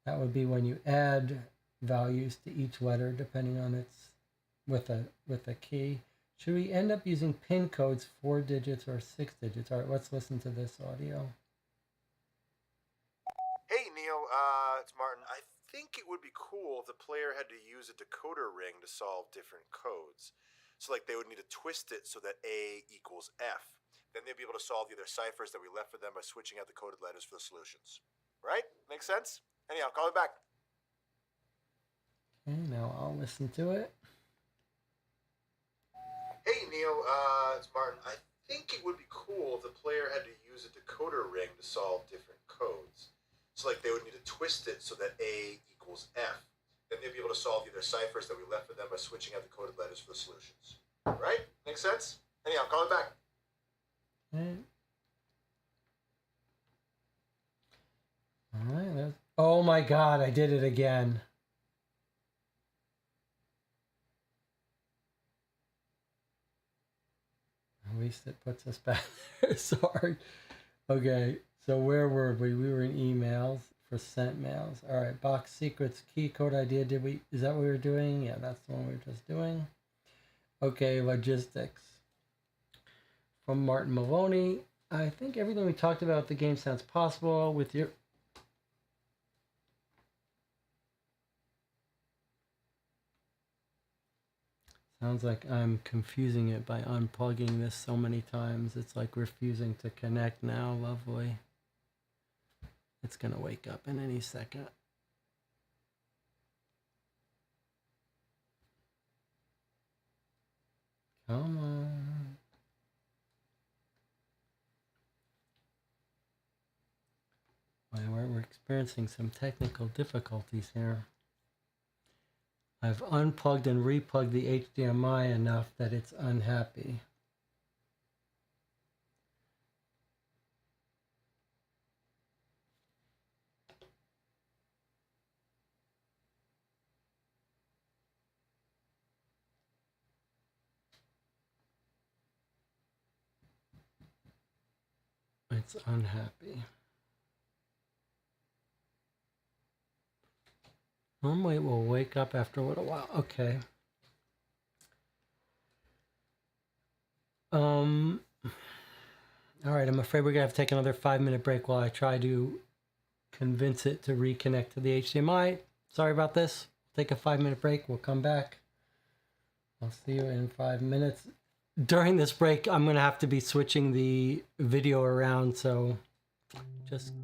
That would be when you add values to each letter depending on its, with a key. Should we end up using PIN codes, 4 digits or 6 digits? All right, let's listen to this audio. Hey, Neil, it's Martin. I think it would be cool if the player had to use a decoder ring to solve different codes. So, like, they would need to twist it so that A equals F. Then they'd be able to solve the other ciphers that we left for them by switching out the coded letters for the solutions. Right? Makes sense? Anyhow, call me back. Okay, now I'll listen to it. Hey, Neil, it's Martin. I think it would be cool if the player had to use a decoder ring to solve different codes. So, like, they would need to twist it so that A equals F. Then they'd be able to solve the other ciphers that we left for them by switching out the coded letters for the solutions. Right? Makes sense? Anyhow, call me back. Okay. All right. Oh my God, I did it again. At least it puts us back there. Sorry. Okay, so where were we? We were in emails for sent mails. All right, box secrets, key code idea. Is that what we were doing? Yeah, that's the one we were just doing. Okay, logistics. From Martin Maloney. I think everything we talked about the game sounds possible with your... Sounds like I'm confusing it by unplugging this so many times. It's like refusing to connect now. Lovely. It's going to wake up in any second. Come on. We're experiencing some technical difficulties here. I've unplugged and replugged the HDMI enough that it's unhappy. It's unhappy. Normally it will wake up after a little while. Okay. All right, I'm afraid we're gonna have to take another 5-minute break while I try to convince it to reconnect to the HDMI. Sorry about this. Take a 5-minute break. We'll come back. I'll see you in 5 minutes. During this break, I'm gonna have to be switching the video around, so just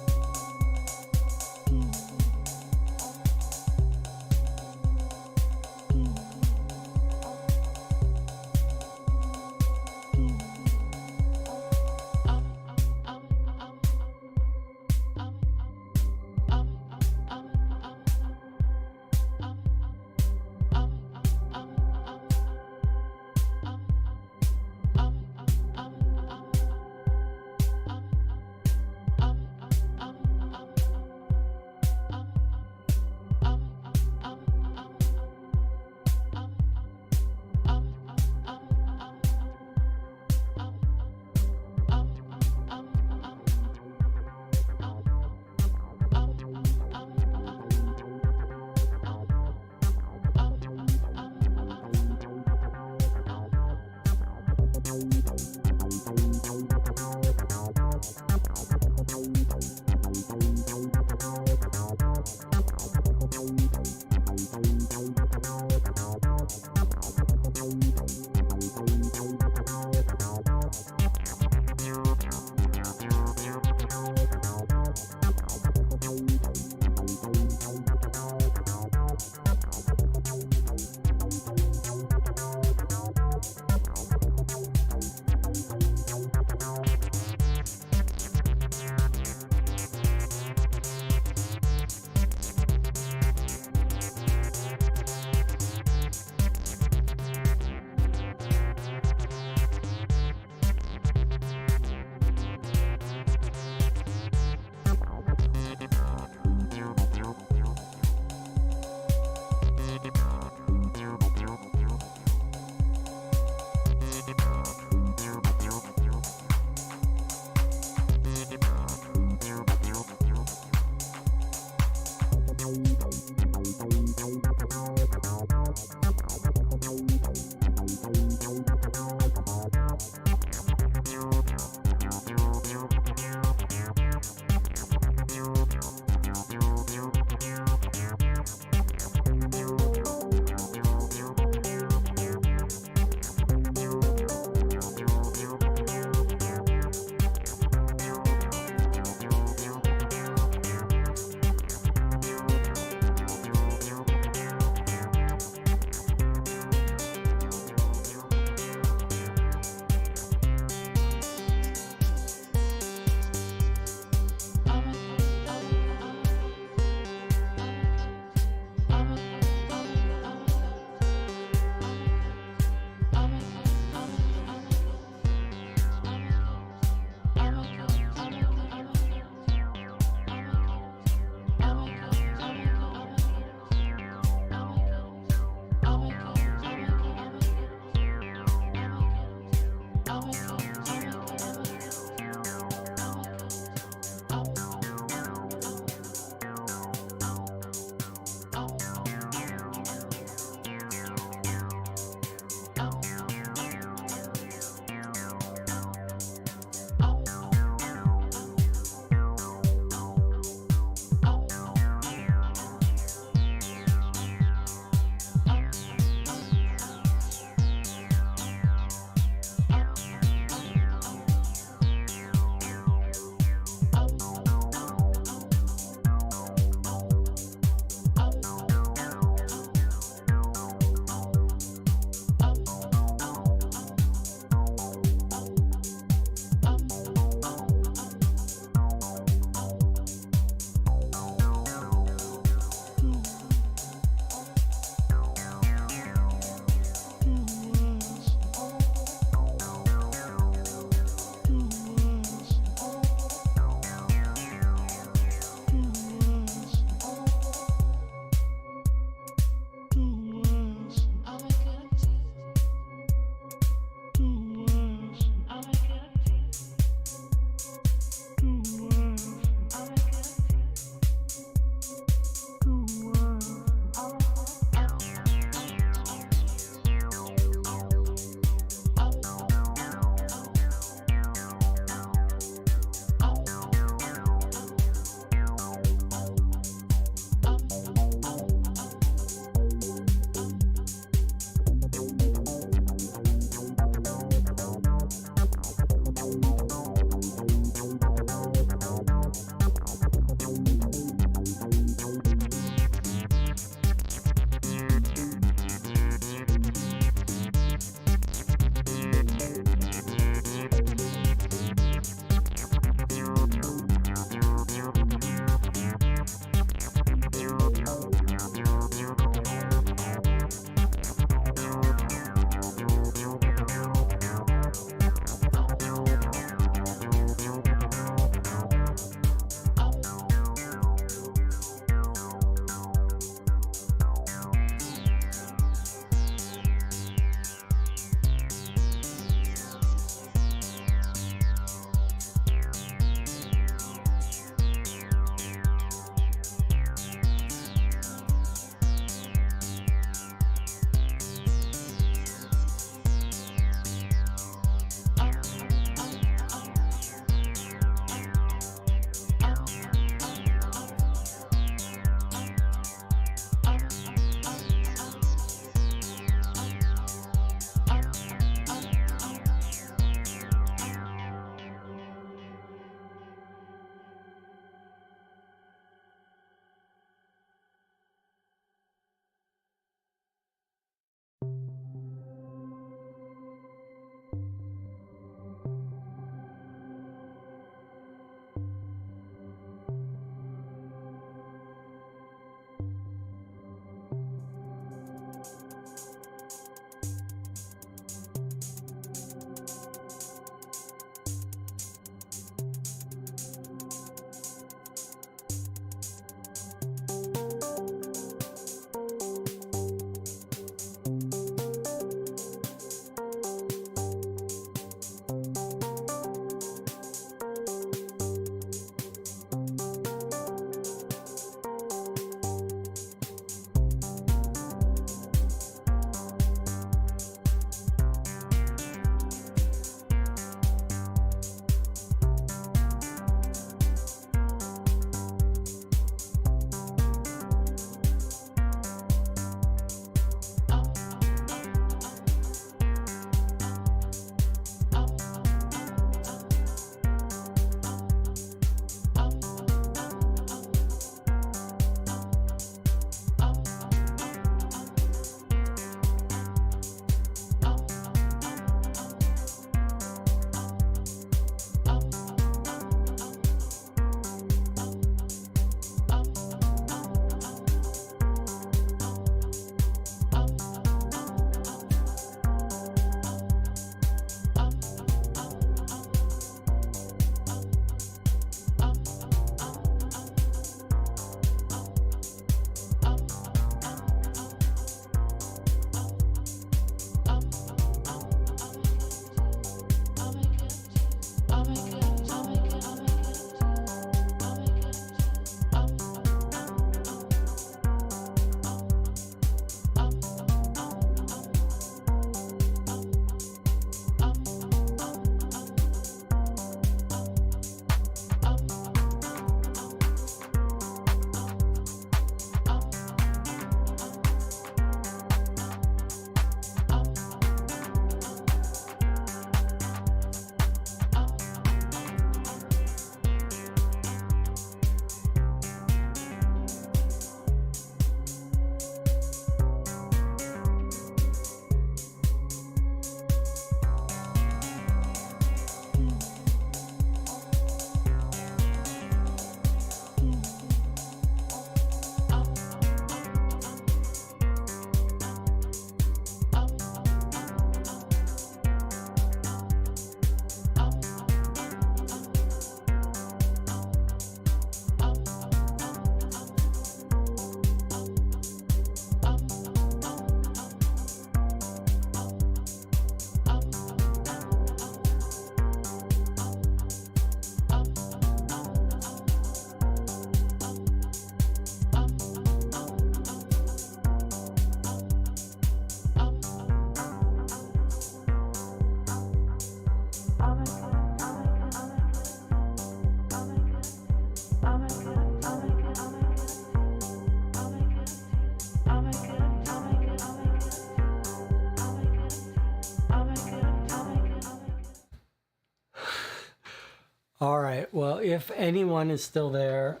All right. Well, if anyone is still there,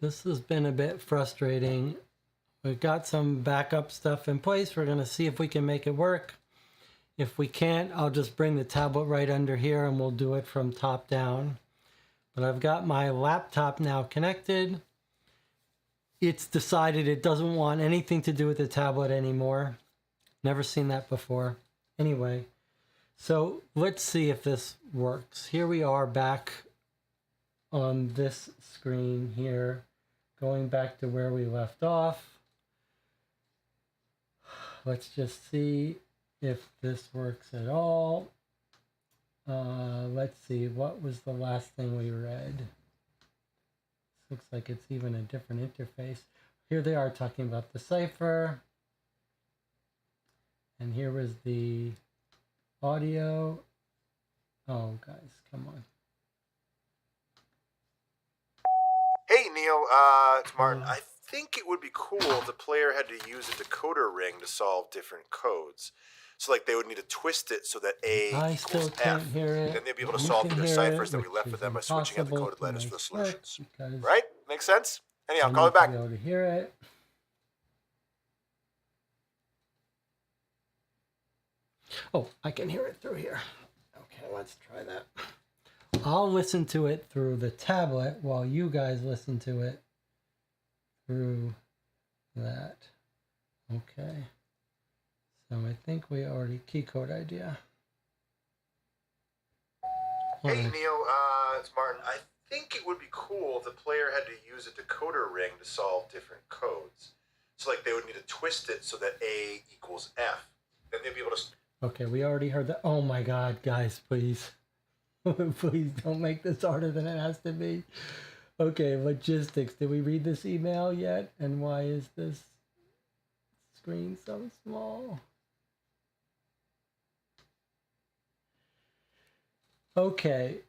this has been a bit frustrating. We've got some backup stuff in place. We're going to see if we can make it work. If we can't, I'll just bring the tablet right under here and we'll do it from top down. But I've got my laptop now connected. It's decided it doesn't want anything to do with the tablet anymore. Never seen that before. Anyway, so let's see if this works. Here we are back on this screen here, going back to where we left off. Let's just see if this works at all. Let's see, what was the last thing we read? Looks like it's even a different interface. Here they are talking about the cipher. And here was the audio. Oh, guys, come on. Hey, Neil, it's Martin. I think it would be cool if the player had to use a decoder ring to solve different codes. So, like, they would need to twist it so that A I equals still can't F. hear it. Then they'd be able to You solve can the hear ciphers it, that we which left is with them by switching out the impossible coded letters to for the make work solutions. because Right? Makes sense? Anyhow, I call me need to back. be able to hear it. Oh, I can hear it through here. Okay, let's try that. I'll listen to it through the tablet while you guys listen to it through that. Okay. So I think we already key code idea. Hey, Neil, it's Martin. I think it would be cool if the player had to use a decoder ring to solve different codes. So, like, they would need to twist it so that A equals F. Then they'd be able to... Okay, we already heard that. Oh my God, guys, please. Please don't make this harder than it has to be. Okay, logistics. Did we read this email yet? And why is this screen so small? Okay.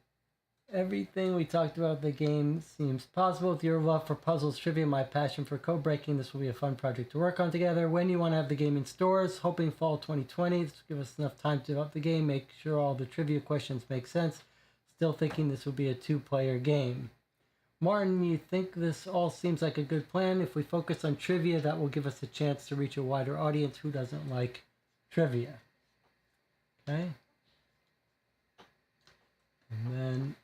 Everything we talked about the game seems possible. With your love for puzzles, trivia, my passion for code breaking, this will be a fun project to work on together. When you want to have the game in stores, hoping fall 2020. This will give us enough time to develop the game, make sure all the trivia questions make sense. Still thinking this will be a 2-player game. Martin, you think this all seems like a good plan? If we focus on trivia, that will give us a chance to reach a wider audience who doesn't like trivia. Okay? And then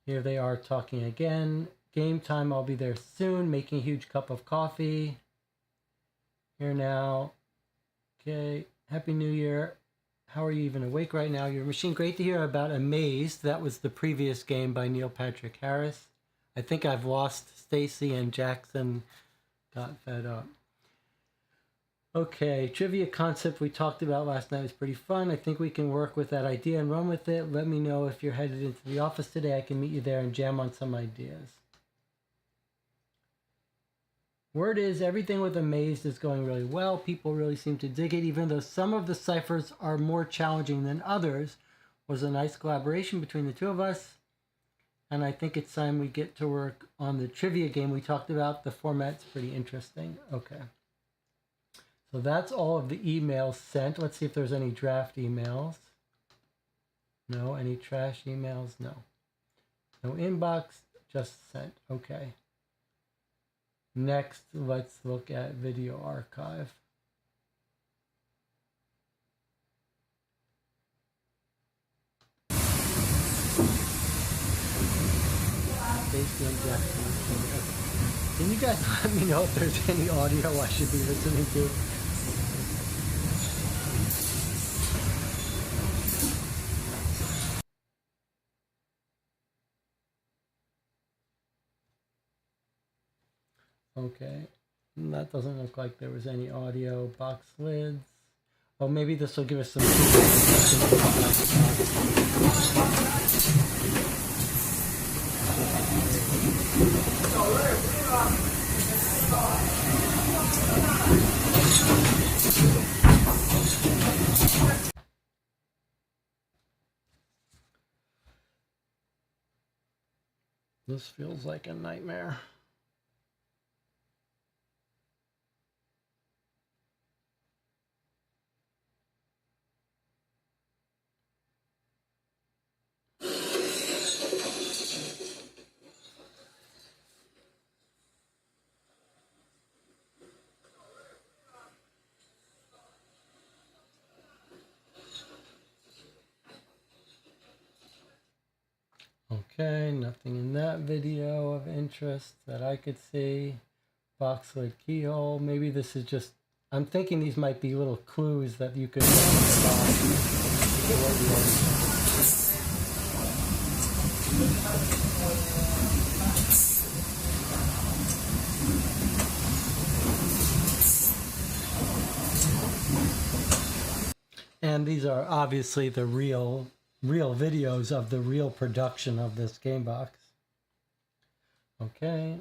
here they are talking again. Game time, I'll be there soon. Making a huge cup of coffee. Here now. Okay. Happy New Year. How are you even awake right now? Your machine. Great to hear about Amazed. That was the previous game by Neil Patrick Harris. I think I've lost Stacy and Jackson got fed up. Okay, trivia concept we talked about last night was pretty fun. I think we can work with that idea and run with it. Let me know if you're headed into the office today. I can meet you there and jam on some ideas. Word is everything with Amazed is going really well. People really seem to dig it, even though some of the ciphers are more challenging than others. It was a nice collaboration between the two of us. And I think it's time we get to work on the trivia game we talked about. The format's pretty interesting. Okay. So that's all of the emails sent. Let's see if there's any draft emails. No. Any trash emails? No. No inbox, just sent. Okay. Next, let's look at video archive. Stacy and Jackson. Okay. Can you guys let me know if there's any audio I should be listening to? Okay, that doesn't look like there was any audio. Box lids. Oh, maybe this will give us some. This feels like a nightmare. Okay, nothing in that video of interest that I could see. Box lid keyhole. Maybe this is just, I'm thinking these might be little clues that you could and these are obviously the real videos of the real production of this game box. Okay.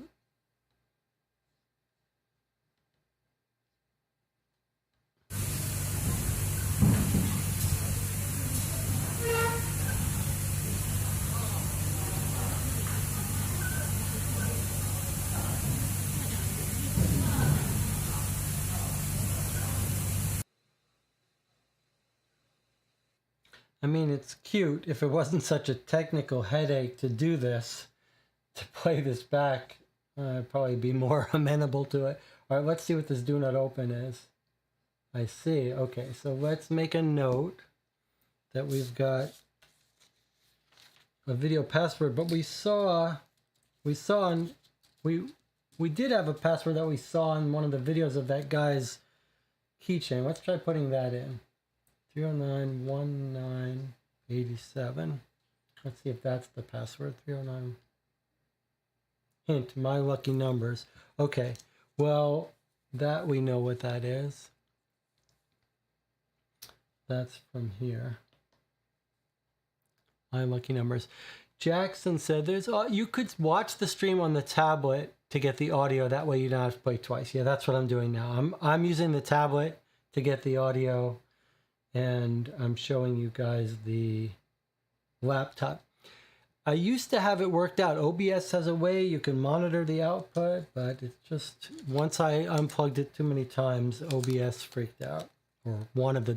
I mean, it's cute. If it wasn't such a technical headache to do this, to play this back, I'd probably be more amenable to it. All right, let's see what this do not open is. I see. Okay, so let's make a note that we've got a video password, but we did have a password that we saw in one of the videos of that guy's keychain. Let's try putting that in. 3091987. Let's see if that's the password. 309. Hint, my lucky numbers. Okay, well, that we know what that is. That's from here. My lucky numbers. Jackson said there's you could watch the stream on the tablet to get the audio. That way you don't have to play twice. Yeah, that's what I'm doing now. I'm using the tablet to get the audio, and I'm showing you guys the laptop. I used to have it worked out. OBS has a way you can monitor the output, but it's just once I unplugged it too many times, OBS freaked out, or one of the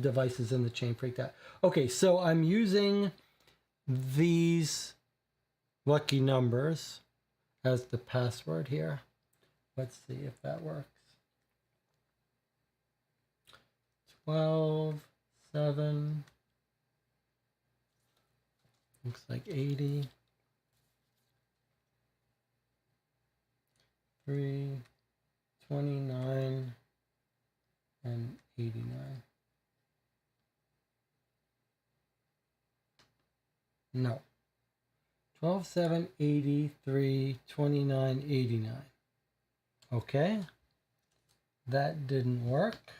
devices in the chain freaked out. Okay, so I'm using these lucky numbers as the password here. Let's see if that works. 12, 7, looks like 80, 3, 29, and 89. No. 12, 7, 83, 29, 89. Okay. That didn't work.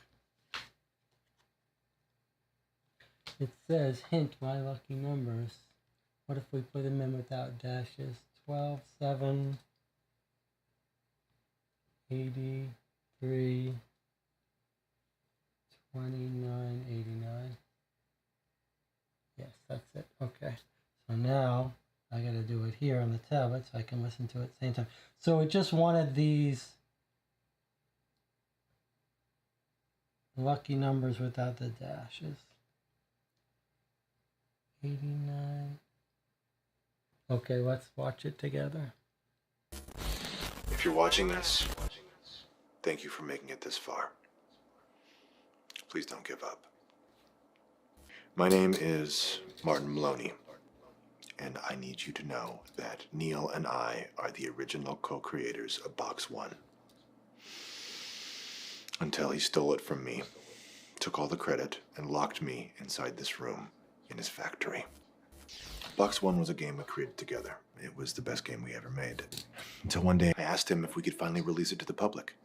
It says, hint, my lucky numbers. What if we put them in without dashes? 12, 7, 83, 29, 89. Yes, that's it. Okay. So now I got to do it here on the tablet so I can listen to it at the same time. So it just wanted these lucky numbers without the dashes. 89. Okay, let's watch it together. If you're watching this, thank you for making it this far. Please don't give up. My name is Martin Maloney, and I need you to know that Neil and I are the original co-creators of Box One. Until he stole it from me, took all the credit, and locked me inside this room in his factory. Box One was a game we created together. It was the best game we ever made. Until one day I asked him if we could finally release it to the public.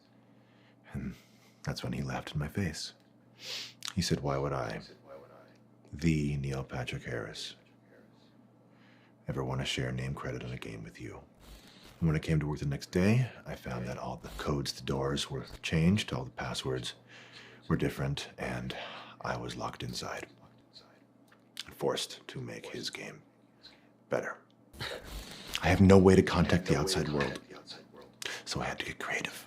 And that's when he laughed in my face. He said, "Why would I, the Neil Patrick Harris, ever want to share name credit on a game with you?" And when I came to work the next day, I found that all the codes to doors were changed, all the passwords were different, and I was locked inside, forced to make his game better. I have no way to contact the outside world, so I had to get creative.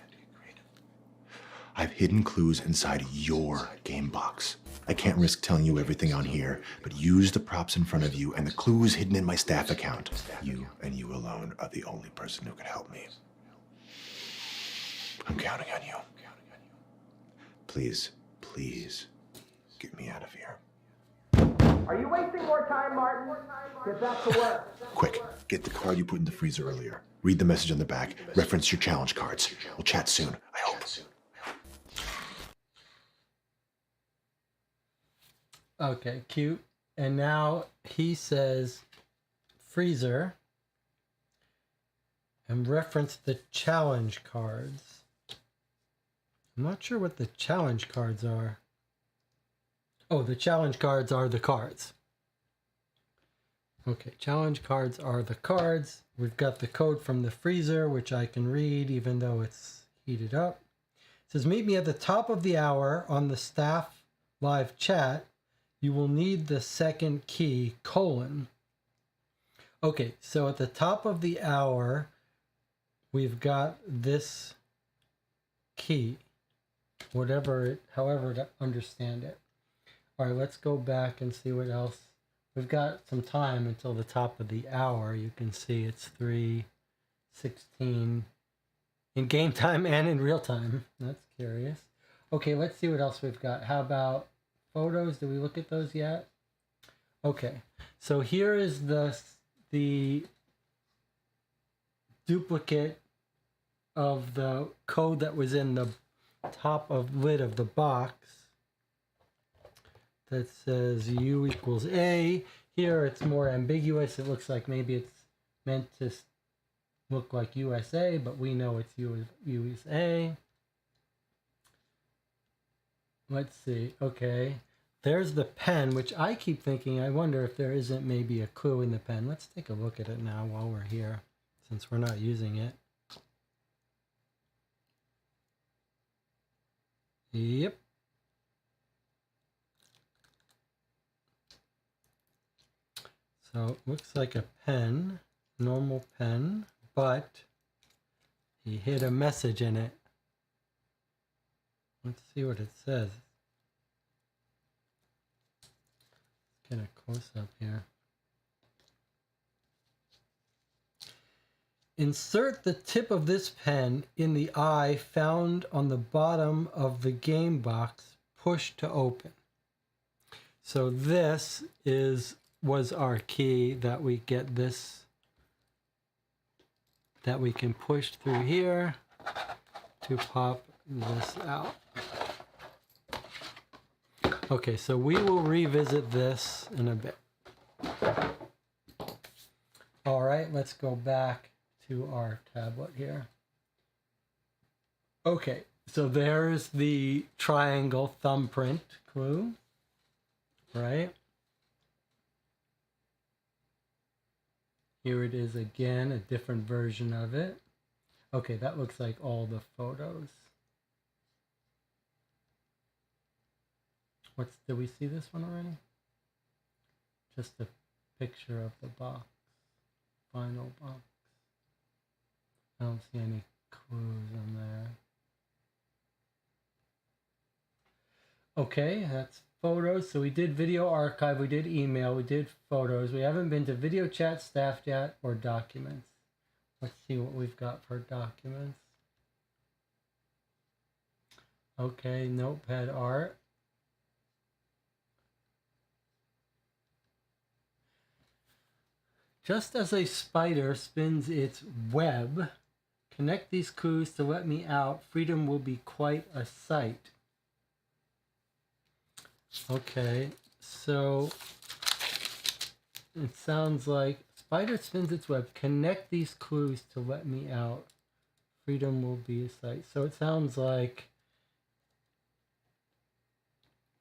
I've hidden clues inside your game box. I can't risk telling you everything on here, but use the props in front of you and the clues hidden in my staff account. You and you alone are the only person who can help me. I'm counting on you. Please, please, get me out of here. Are you wasting more time, Martin? Get back to work. Quick, get the card you put in the freezer earlier. Read the message on the back. Reference your challenge cards. We'll chat soon, I hope. Okay, cute. And now he says freezer and reference the challenge cards. I'm not sure what the challenge cards are. Oh, the challenge cards are the cards. Okay, challenge cards are the cards. We've got the code from the freezer, which I can read even though it's heated up. It says, meet me at the top of the hour on the staff live chat. You will need the second key, colon. Okay, so at the top of the hour, we've got this key, however to understand it. All right, let's go back and see what else. We've got some time until the top of the hour. You can see it's 3:16 in game time and in real time. That's curious. Okay, let's see what else we've got. How about photos? Did we look at those yet? Okay, so here is the duplicate of the code that was in the top of lid of the box that says U equals A. Here it's more ambiguous. It looks like maybe it's meant to look like USA, but we know it's USA. Let's see. Okay. There's the pen, which I keep thinking, I wonder if there isn't maybe a clue in the pen. Let's take a look at it now while we're here, since we're not using it. Yep. So it looks like a pen, normal pen, but he hid a message in it. Let's see what it says. Let's get a close-up here. Insert the tip of this pen in the eye found on the bottom of the game box. Push to open. So this was our key that we get this, that we can push through here to pop this out. Okay, so we will revisit this in a bit. All right, let's go back to our tablet here. Okay, so there's the triangle thumbprint clue, right? Here it is again, a different version of it. Okay, that looks like all the photos. Did we see this one already? Just a picture of the box, final box. I don't see any clues on there. Okay, that's photos. So we did video archive, we did email, we did photos. We haven't been to video chat, staff chat, or documents. Let's see what we've got for documents. Okay, notepad art. Just as a spider spins its web, connect these clues to let me out. Freedom will be quite a sight. Okay, so it sounds like spider spins its web. Connect these clues to let me out. Freedom will be a sight. So it sounds like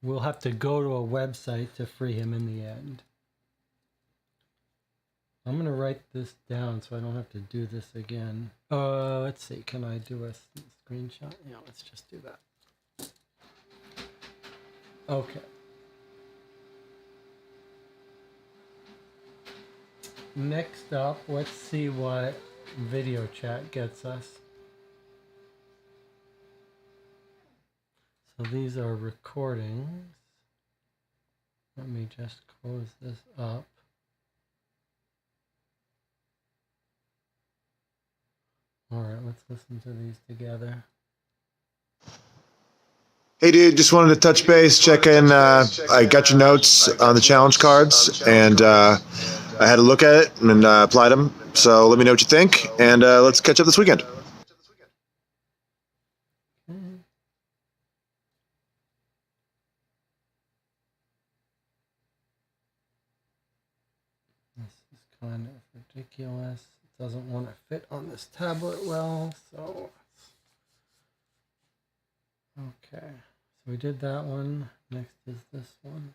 we'll have to go to a website to free him in the end. I'm going to write this down so I don't have to do this again. Let's see. Can I do a screenshot? Yeah, let's just do that. Okay. Next up, let's see what video chat gets us. So these are recordings. Let me just close this up. All right, let's listen to these together. Hey, dude, just wanted to touch base, check in. I got your notes on the challenge cards, and I had a look at it and applied them. So let me know what you think, and let's catch up this weekend. This is kind of ridiculous. It doesn't want to fit on this tablet well, so... Okay, so we did that one. Next is this one.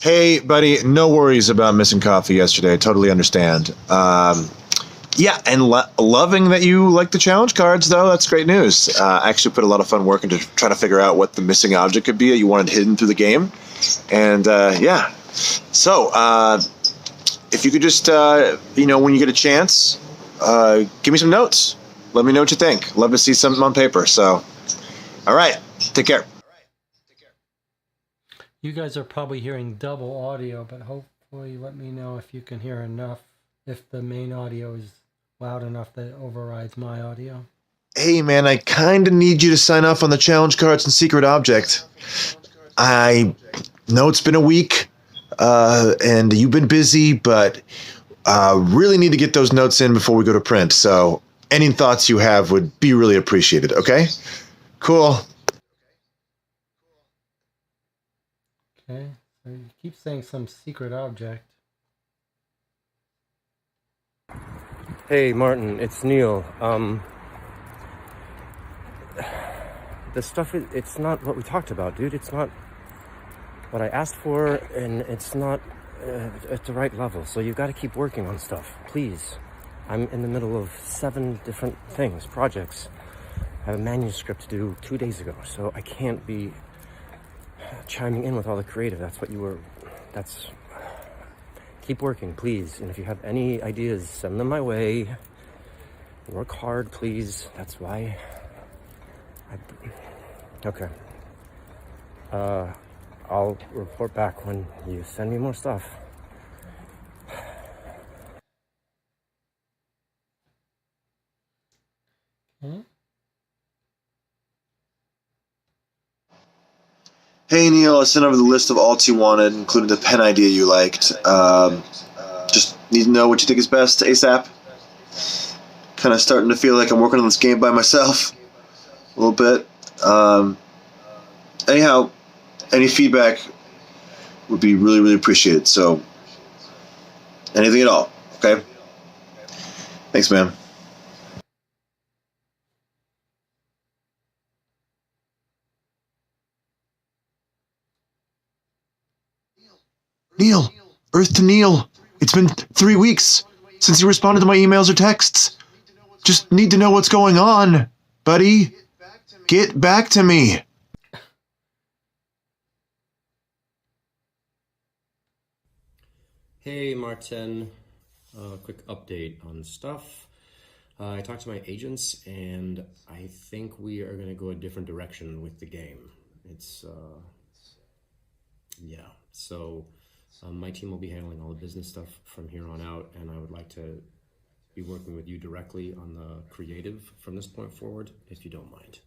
Hey, buddy, no worries about missing coffee yesterday. Totally understand. Yeah, and loving that you like the challenge cards, though. That's great news. I actually put a lot of fun work into trying to figure out what the missing object could be that you wanted hidden through the game. And, yeah. So, if you could just, when you get a chance, give me some notes. Let me know what you think. Love to see something on paper. So, all right. Take care. You guys are probably hearing double audio, but hopefully let me know if you can hear enough, if the main audio is loud enough that it overrides my audio. Hey, man, I kind of need you to sign off on the challenge cards and secret object. I know it's been a week, and you've been busy, but really need to get those notes in before we go to print. So any thoughts you have would be really appreciated, okay? Cool. Okay, so you keep saying some secret object. Hey Martin, it's Neil. This stuff, it's not what we talked about, dude. It's not what I asked for, and it's not at the right level. So you've got to keep working on stuff, please. I'm in the middle of 7 different things, projects. I have a manuscript to do 2 days ago, so I can't be chiming in with all the creative. Keep working, please. And if you have any ideas, send them my way. Work hard, please. That's why okay. I'll report back when you send me more stuff. Hey, Neil, I sent over the list of alts you wanted, including the pen idea you liked. Just need to know what you think is best ASAP. Kind of starting to feel like I'm working on this game by myself a little bit. Anyhow, any feedback would be really, really appreciated. So, anything at all, okay? Thanks, man. Neil, Earth to Neil. It's been 3 weeks since you responded to my emails or texts. Just need to know what's going on, buddy. Get back to me. Hey Martin, quick update on stuff. I talked to my agents, and I think we are going to go a different direction with the game. So my team will be handling all the business stuff from here on out, and I would like to be working with you directly on the creative from this point forward, if you don't mind.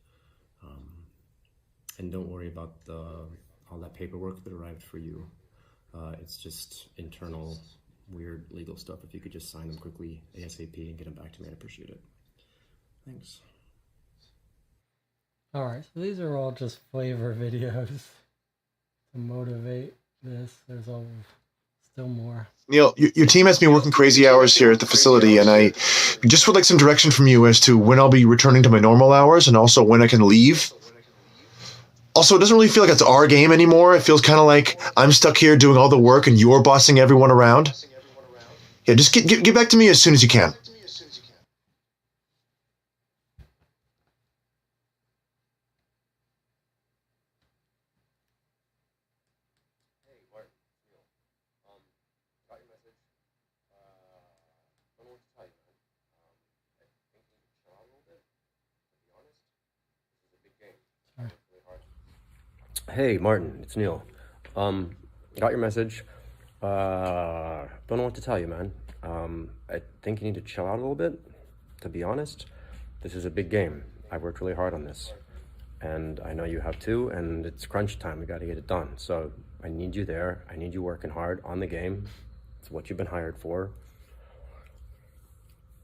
And don't worry about all that paperwork that arrived for you. It's just internal, weird legal stuff. If you could just sign them quickly, ASAP, and get them back to me, I'd appreciate it. Thanks. Alright, so these are all just flavor videos to motivate this. There's still more. Neil, your team has been working crazy hours here at the facility, and I just would like some direction from you as to when I'll be returning to my normal hours and also when I can leave. Also, it doesn't really feel like it's our game anymore. It feels kind of like I'm stuck here doing all the work and you're bossing everyone around. Yeah, just get back to me as soon as you can. Hey Martin, it's Neil. Got your message. Don't know what to tell you, man. I think you need to chill out a little bit. To be honest, this is a big game, I worked really hard on this. And I know you have too, and it's crunch time. We got to get it done. So I need you there. I need you working hard on the game. It's what you've been hired for.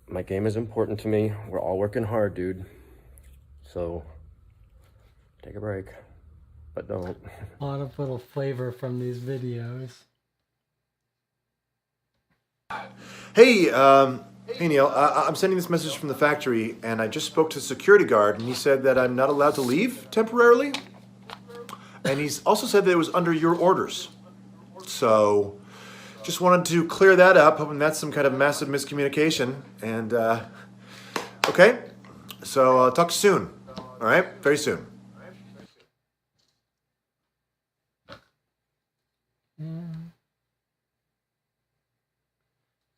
My game is important to me. We're all working hard, dude. So take a break, but don't. A lot of little flavor from these videos. Hey, hey Neil, I'm sending this message from the factory, and I just spoke to the security guard, and he said that I'm not allowed to leave temporarily. And he's also said that it was under your orders. So, just wanted to clear that up, hoping that's some kind of massive miscommunication. And, okay, so talk soon. All right, very soon.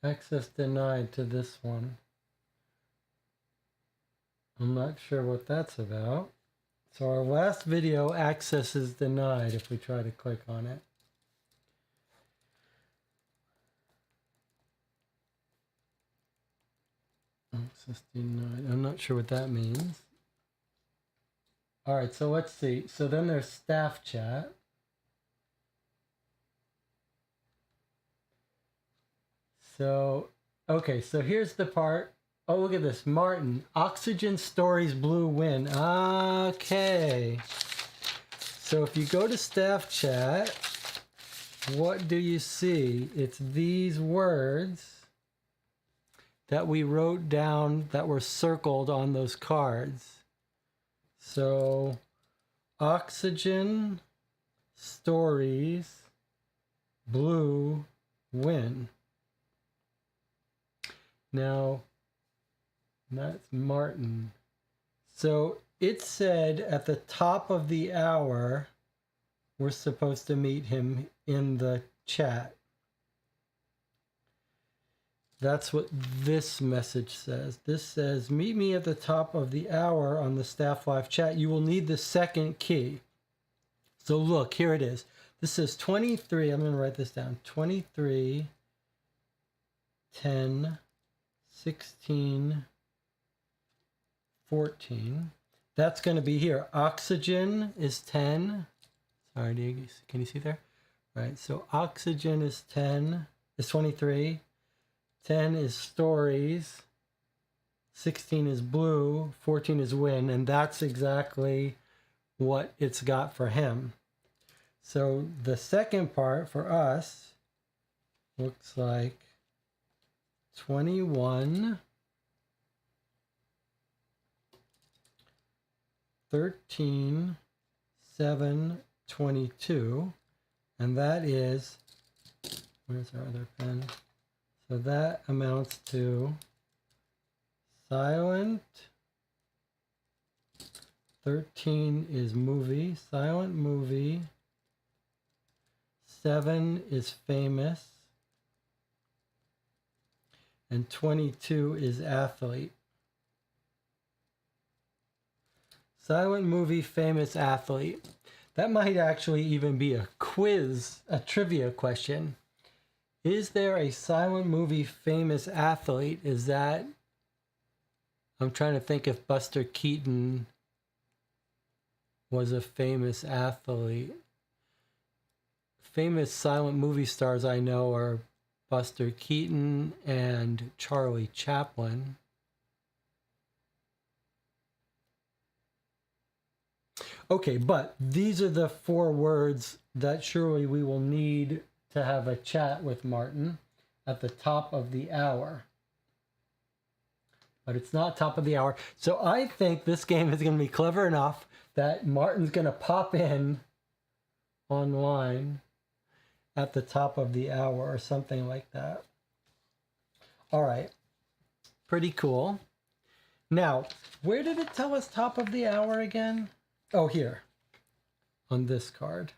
Access denied to this one. I'm not sure what that's about. So our last video, access is denied if we try to click on it. Access denied. I'm not sure what that means. All right, so let's see. So then there's staff chat. So, okay, so here's the part. Oh, look at this. Martin, Oxygen Stories Blue win. Okay. So if you go to staff chat, what do you see? It's these words that we wrote down that were circled on those cards. So, Oxygen Stories Blue win. Now, that's Martin. So it said at the top of the hour, we're supposed to meet him in the chat. That's what this message says. This says, meet me at the top of the hour on the Staff Live chat. You will need the second key. So look, here it is. This says 23. I'm going to write this down. 23, 10, 16, 14. That's going to be here. Oxygen is 10. Sorry, can you see there? Right, so oxygen is 10, is 23. 10 is stories. 16 is blue. 14 is win. And that's exactly what it's got for him. So the second part for us looks like 21, 13, 7, 22, and that is, where's our other pen? So that amounts to silent, 13 is movie, silent movie, 7 is famous, and 22 is athlete. Silent movie, famous athlete. That might actually even be a quiz, a trivia question. Is there a silent movie famous athlete? Is that, I'm trying to think if Buster Keaton was a famous athlete. Famous silent movie stars I know are Buster Keaton and Charlie Chaplin. Okay, but these are the 4 words that surely we will need to have a chat with Martin at the top of the hour. But it's not top of the hour. So I think this game is going to be clever enough that Martin's going to pop in online at the top of the hour or something like that. All right. Pretty cool. Now, where did it tell us top of the hour again? Oh, here on this card.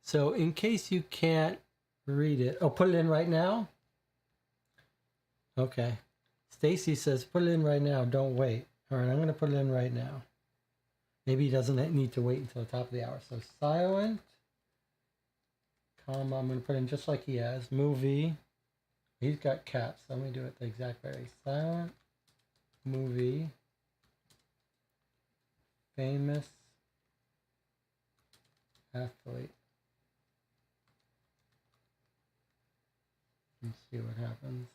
So in case you can't read it, oh, put it in right now. Okay. Stacy says, put it in right now. Don't wait. All right, I'm going to put it in right now. Maybe he doesn't need to wait until the top of the hour. So silent, comma, I'm going to put in just like he has. Movie. He's got caps. So let me do it the exact way. Silent movie. famous athlete. Let's see what happens.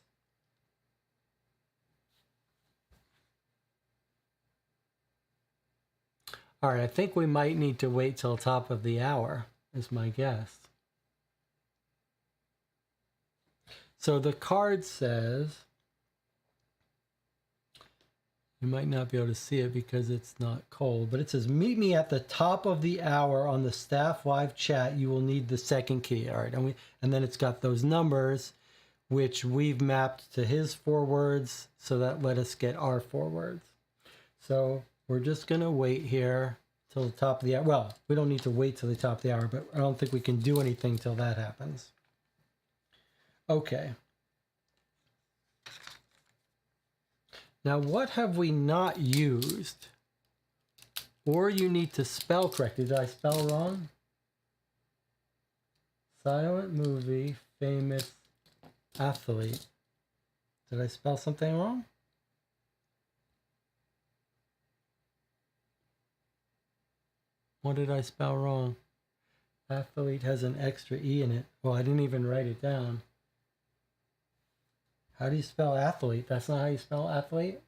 All right, I think we might need to wait till top of the hour, is my guess. So the card says, you might not be able to see it because it's not cold, but it says, meet me at the top of the hour on the staff live chat. You will need the second key. All right, and then it's got those numbers, which we've mapped to his 4 words, so that let us get our 4 words. So we're just going to wait here till the top of the hour. Well, we don't need to wait till the top of the hour, but I don't think we can do anything till that happens. Okay. Now, what have we not used? Or you need to spell correctly. Did I spell wrong? Silent movie, famous athlete. Did I spell something wrong? What did I spell wrong? Athlete has an extra E in it. Well, I didn't even write it down. How do you spell athlete? That's not how you spell athlete?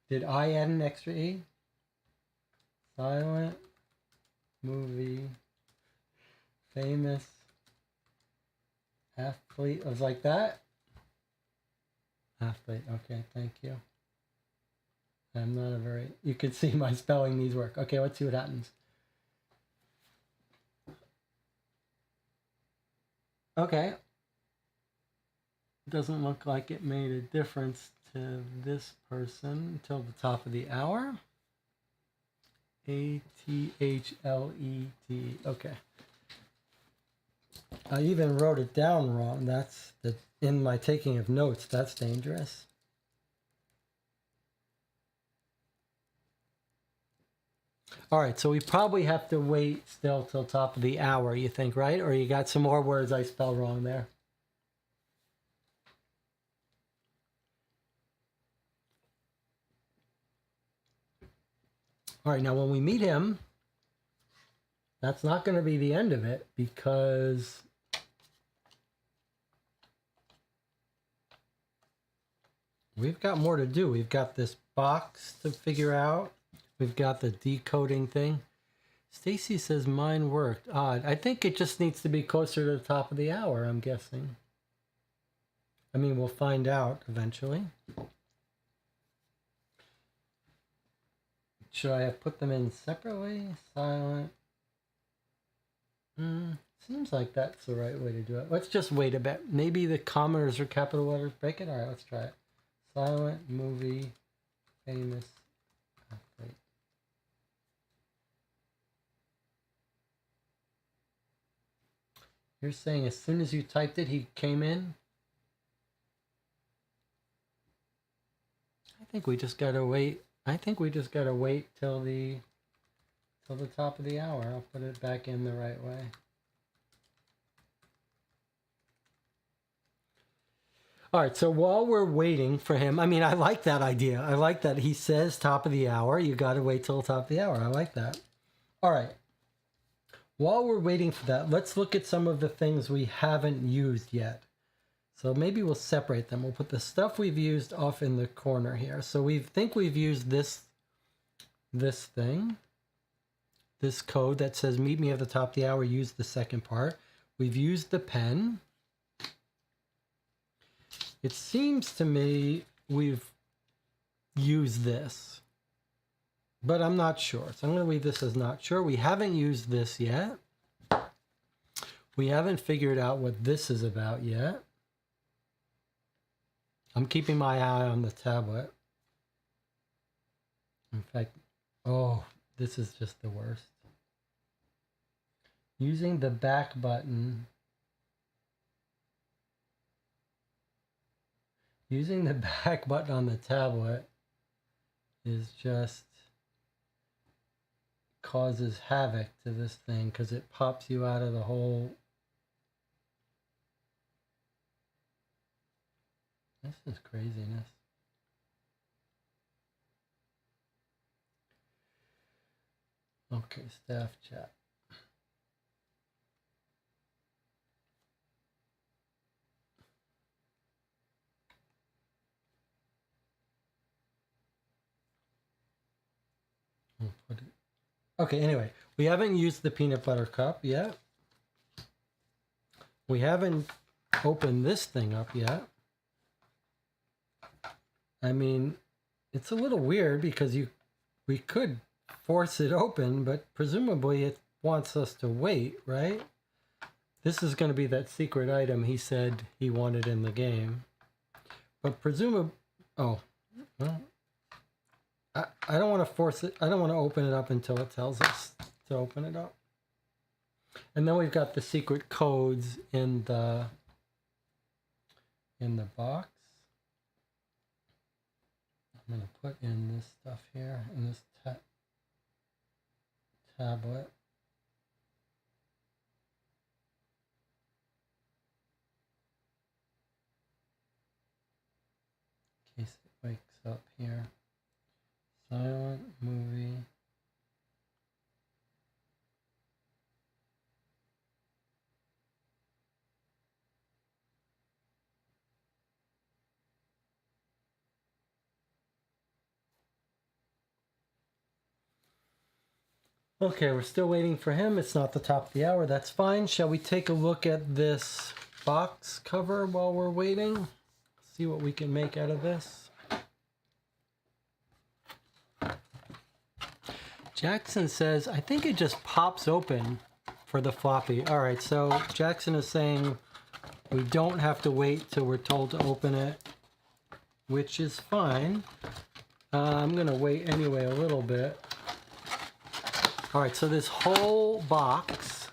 Did I add an extra E? Silent movie, famous athlete. I was like that? Athlete. Okay, thank you. I'm not a very... You can see my spelling needs work. Okay, let's see what happens. Okay. Doesn't look like it made a difference to this person until the top of the hour. A-T-H-L-E-T. Okay. I even wrote it down wrong. That's in my taking of notes. That's dangerous. All right, so we probably have to wait still till top of the hour, you think, right? Or you got some more words I spelled wrong there? All right, now when we meet him, that's not going to be the end of it, because we've got more to do. We've got this box to figure out. We've got the decoding thing. Stacy says mine worked. Odd. I think it just needs to be closer to the top of the hour, I'm guessing. I mean, we'll find out eventually. Should I have put them in separately? Silent. Seems like that's the right way to do it. Let's just wait a bit. Maybe the commas or capital letters break it. All right, let's try it. Silent movie, famous athlete. You're saying as soon as you typed it, he came in? I think we just gotta wait. I think we just gotta wait till the top of the hour. I'll put it back in the right way. All right, so while we're waiting for him, I mean, I like that idea. I like that he says top of the hour. You got to wait till the top of the hour. I like that. All right. While we're waiting for that, let's look at some of the things we haven't used yet. So maybe we'll separate them. We'll put the stuff we've used off in the corner here. So we think we've used this thing, this code that says meet me at the top of the hour. Use the second part. We've used the pen. It seems to me we've used this, but I'm not sure. So I'm going to leave this as not sure. We haven't used this yet. We haven't figured out what this is about yet. I'm keeping my eye on the tablet. In fact, oh, this is just the worst. Using the back button. Using the back button on the tablet is just causes havoc to this thing because it pops you out of the whole. This is craziness. Okay, staff chat. We'll put it. Okay, anyway, we haven't used the peanut butter cup yet. We haven't opened this thing up yet. I mean, it's a little weird because we could force it open, but presumably it wants us to wait, right? This is going to be that secret item he said he wanted in the game. But presumably, oh, well, I don't want to force it. I don't want to open it up until it tells us to open it up. And then we've got the secret codes in the box. I'm going to put in this stuff here in this tablet. In case it wakes up here. Silent movie. Okay, we're still waiting for him. It's not the top of the hour. That's fine. Shall we take a look at this box cover while we're waiting? See what we can make out of this. Jackson says, I think it just pops open for the floppy. All right, so Jackson is saying we don't have to wait till we're told to open it, which is fine. I'm going to wait anyway a little bit. All right, so this whole box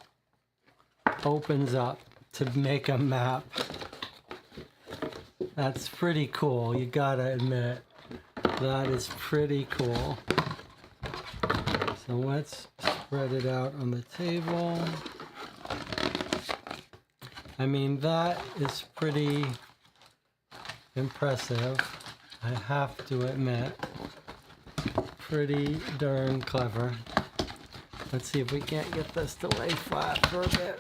opens up to make a map. That's pretty cool, you gotta admit. That is pretty cool. So let's spread it out on the table. I mean, that is pretty impressive, I have to admit. Pretty darn clever. Let's see if we can't get this to lay flat for a bit.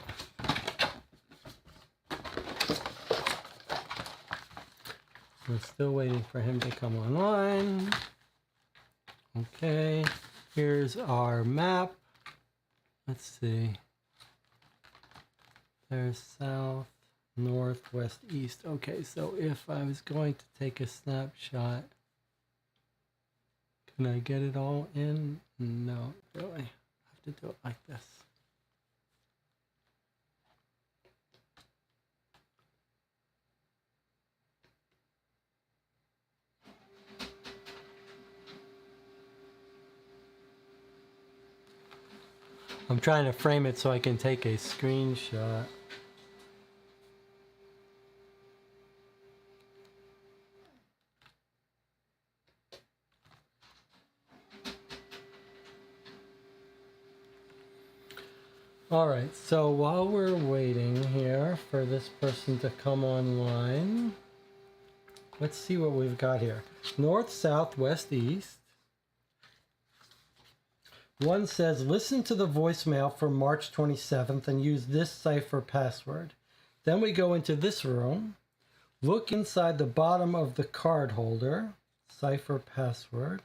We're still waiting for him to come online. Okay, here's our map. Let's see. There's south, north, west, east. Okay, so if I was going to take a snapshot, can I get it all in? No, really. To do it like this. I'm trying to frame it so I can take a screenshot. All right, so while we're waiting here for this person to come online, let's see what we've got here. North, south, west, east. One says, listen to the voicemail from March 27th and use this cipher password. Then we go into this room, look inside the bottom of the card holder, cipher password.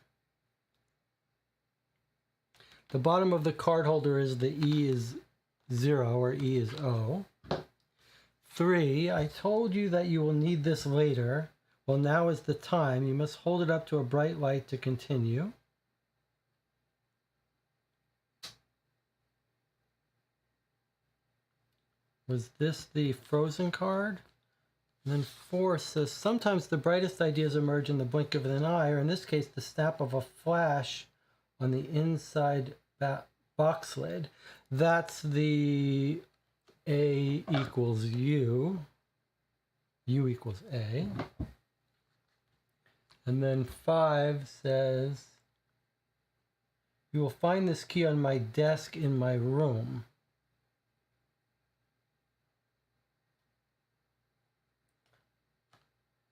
The bottom of the card holder is the E is 0 or E is O. 3, I told you that you will need this later. Well, now is the time. You must hold it up to a bright light to continue. Was this the frozen card? And then 4 says, sometimes the brightest ideas emerge in the blink of an eye, or in this case, the snap of a flash on the inside box lid. That's the A equals U. U equals A. And then 5 says, you will find this key on my desk in my room.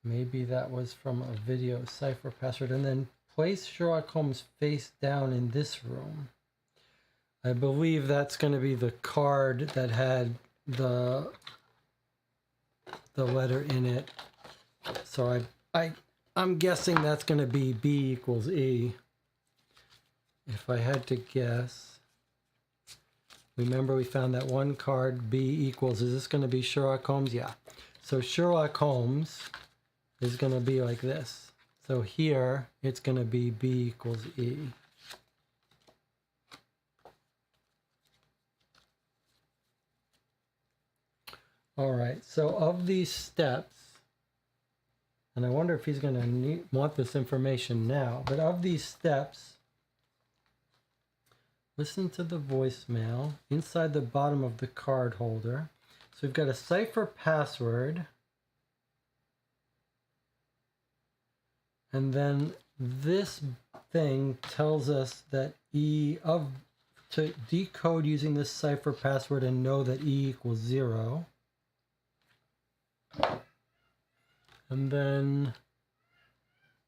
Maybe that was from a video cipher password. And then place Sherlock Holmes face down in this room. I believe that's going to be the card that had the letter in it. So I'm guessing that's going to be B equals E. If I had to guess. Remember we found that one card, B equals. Is this going to be Sherlock Holmes? Yeah. So Sherlock Holmes is going to be like this. So here it's going to be B equals E. All right, so of these steps, and I wonder if he's going to want this information now, but of these steps, listen to the voicemail inside the bottom of the card holder. So we've got a cipher password, and then this thing tells us that to decode using this cipher password and know that E equals 0. And then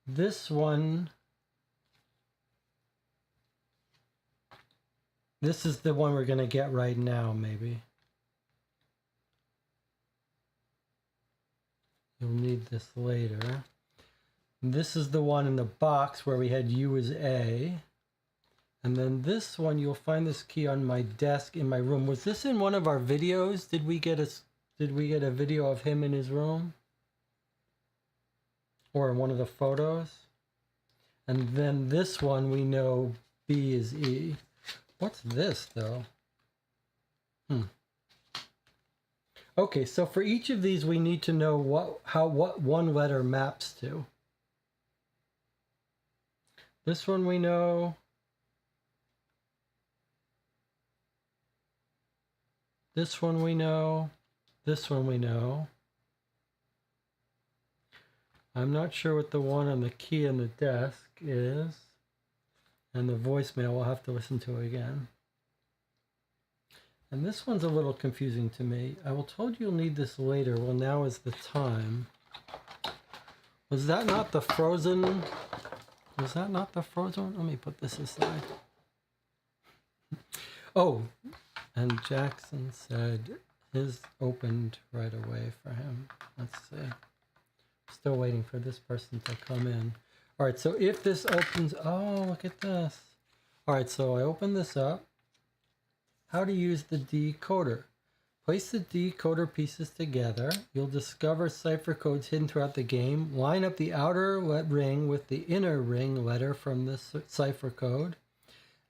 this one, this is the one we're going to get right now, maybe. You'll need this later. And this is the one in the box where we had U as A. And then this one, you'll find this key on my desk in my room. Was this in one of our videos? Did we get a video of him in his room? Or in one of the photos? And then this one we know B is E. What's this though? Okay, so for each of these we need to know what one letter maps to. This one we know. This one we know. This one we know. I'm not sure what the one on the key on the desk is. And the voicemail, we'll have to listen to again. And this one's a little confusing to me. I will told you'll need this later. Well, now is the time. Was that not the frozen? Was that not the frozen one? Let me put this aside. Oh, and Jackson said his opened right away for him. Let's see. Still waiting for this person to come in. All right, so if this opens, oh, look at this. All right, so I open this up. How to use the decoder. Place the decoder pieces together. You'll discover cipher codes hidden throughout the game. Line up the outer ring with the inner ring letter from the cipher code.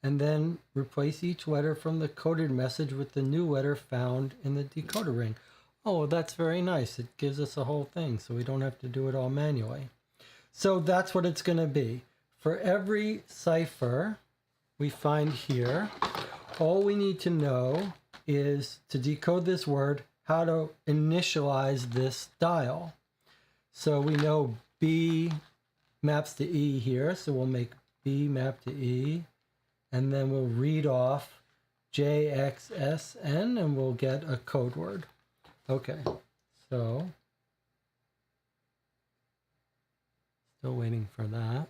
And then replace each letter from the coded message with the new letter found in the decoder ring. Oh, that's very nice. It gives us a whole thing, so we don't have to do it all manually. So that's what it's going to be. For every cipher we find here, all we need to know is to decode this word, how to initialize this dial. So we know B maps to E here, so we'll make B map to E, and then we'll read off JXSN, and we'll get a code word. Okay, so still waiting for that.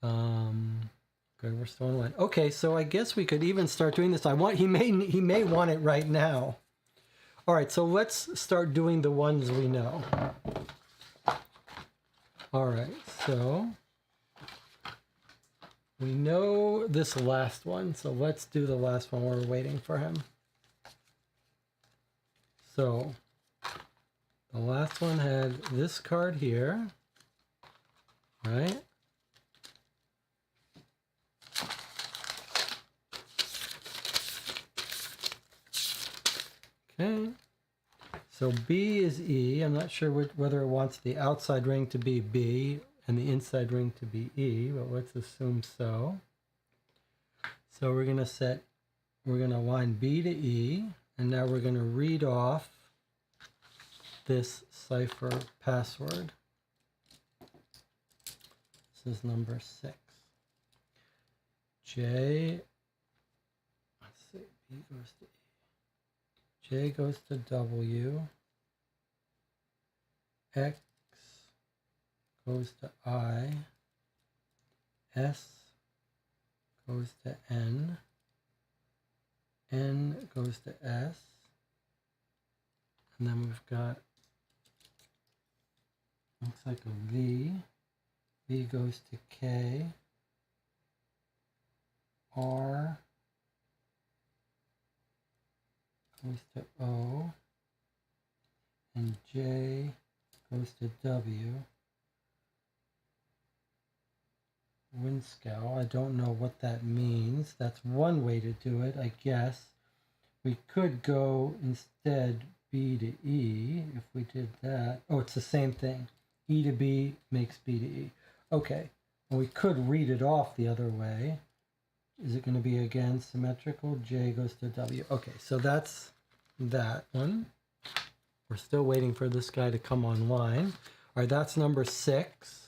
Okay, we're still in line. Okay, so I guess we could even start doing this. He may want it right now. All right, so let's start doing the ones we know. All right, so we know this last one, so let's do the last one. We're waiting for him. So the last one had this card here, right? Okay, so B is E. I'm not sure whether it wants the outside ring to be B and the inside ring to be E, but let's assume so. So we're gonna line B to E, and now we're gonna read off this cipher password. This is number 6. J, let's see, B goes to E. J goes to W, X goes to I, S goes to N, N goes to S. And then we've got, looks like a V. V goes to K. R goes to O. And J goes to W. Windscow, I don't know what that means. That's one way to do it, I guess. We could go instead B to E if we did that. Oh, it's the same thing. E to B makes B to E. Okay, and we could read it off the other way. Is it going to be again symmetrical? J goes to W. Okay, so that's that one. We're still waiting for this guy to come online. All right, that's number 6.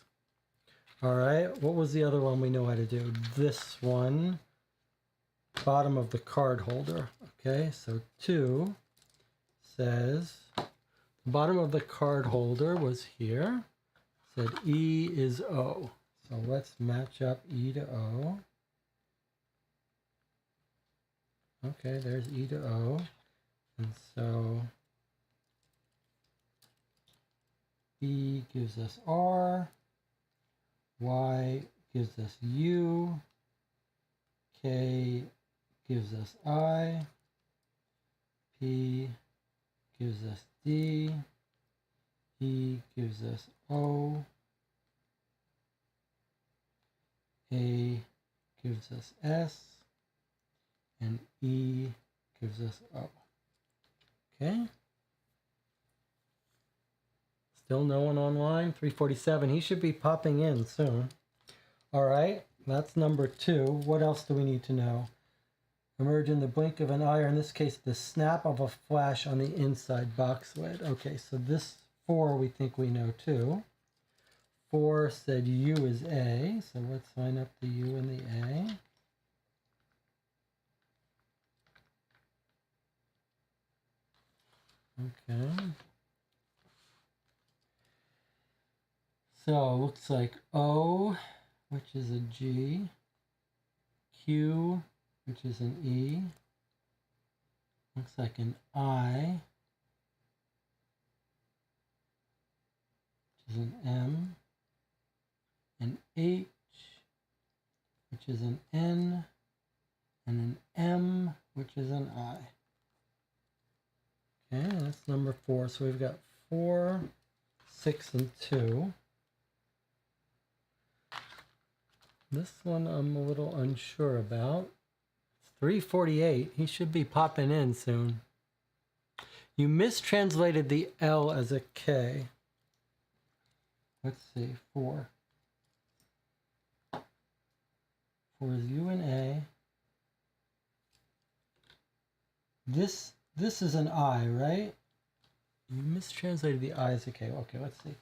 All right, what was the other one we know how to do? This one, bottom of the card holder. Okay, so 2 says, the bottom of the card holder was here. Said E is O. So let's match up E to O. Okay, there's E to O. And so E gives us R. Y gives us U, K gives us I, P gives us D, E gives us O, A gives us S, and E gives us O. Okay? Still no one online. 347. He should be popping in soon. All right. That's number 2. What else do we need to know? Emerge in the blink of an eye, or in this case, the snap of a flash on the inside box lid. Okay, so this 4 we think we know too. 4 said U is A. So let's line up the U and the A. Okay. So it looks like O, which is a G, Q, which is an E, looks like an I, which is an M, an H, which is an N, and an M, which is an I. Okay, that's number 4. So we've got 4, 6, and 2. This one I'm a little unsure about. It's 348. He should be popping in soon. You mistranslated the L as a K. Let's see, 4. 4 is U and A. This is an I, right? You mistranslated the I as a K. Okay, let's see.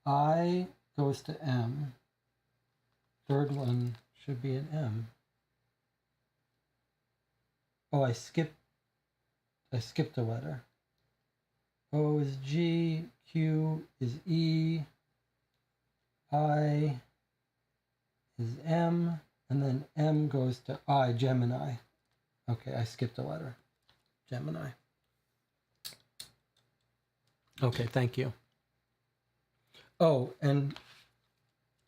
I goes to M. Third one should be an M. Oh, I skipped a letter. O is G, Q is E, I is M, and then M goes to I, Gemini. Okay, I skipped a letter. Gemini. Okay, thank you. Oh, and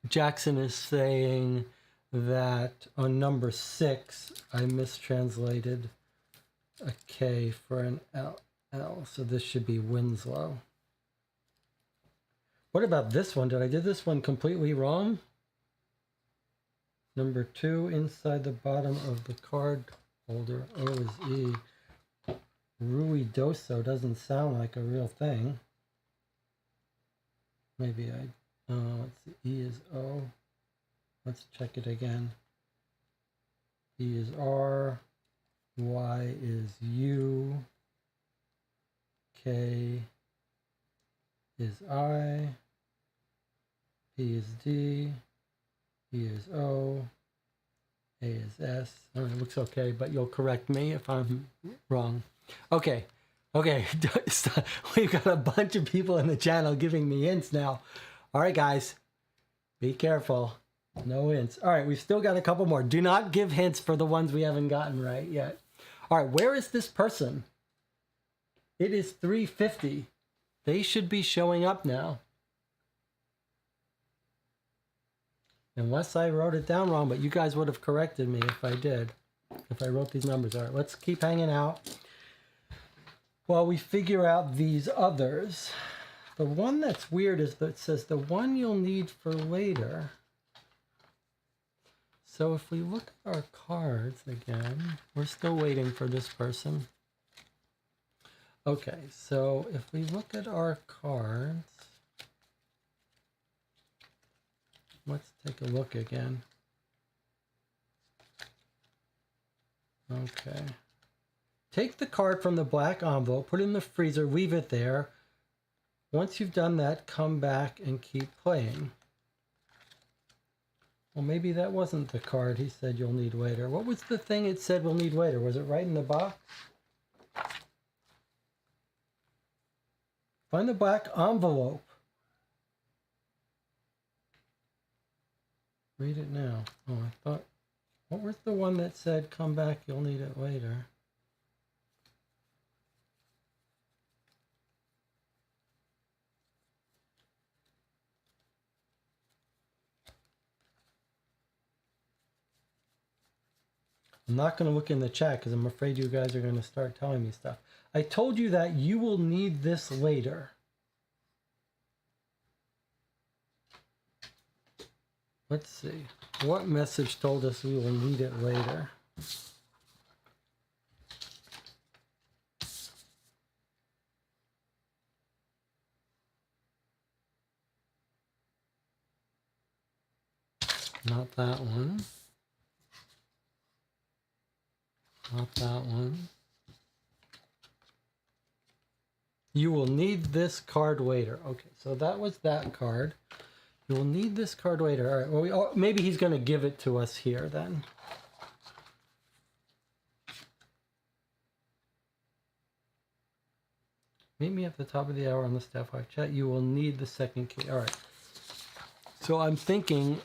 Jackson is saying that on number 6, I mistranslated a K for an L, so this should be Winslow. What about this one? Did I do this one completely wrong? Number 2, inside the bottom of the card holder, O is E. Ruidoso doesn't sound like a real thing. Maybe let's see, E is O. Let's check it again. E is R. Y is U. K is I. P is D. E is O. A is S. Oh, it looks okay, but you'll correct me if I'm wrong. Okay. We've got a bunch of people in the channel giving me hints now. All right, guys, be careful. No hints. All right, we've still got a couple more. Do not give hints for the ones we haven't gotten right yet. All right, where is this person? It is 3:50. They should be showing up now. Unless I wrote it down wrong, but you guys would have corrected me if I did. If I wrote these numbers. All right, let's keep hanging out while we figure out these others. The one that's weird is that it says the one you'll need for later. So if we look at our cards again, we're still waiting for this person. Okay, so if we look at our cards, let's take a look again. Okay. Take the card from the black envelope, put it in the freezer, leave it there. Once you've done that, come back and keep playing. Well, maybe that wasn't the card he said you'll need later. What was the thing it said we'll need later? Was it right in the box? Find the black envelope. Read it now. Oh, I thought... What was the one that said, come back, you'll need it later? I'm not going to look in the chat because I'm afraid you guys are going to start telling me stuff. I told you that you will need this later. Let's see. What message told us we will need it later? Not that one. Not that one. You will need this card later. Okay, so that was that card. You will need this card later. All right, well, maybe he's going to give it to us here then. Meet me at the top of the hour on the staff live chat. You will need the second key. All right. So I'm thinking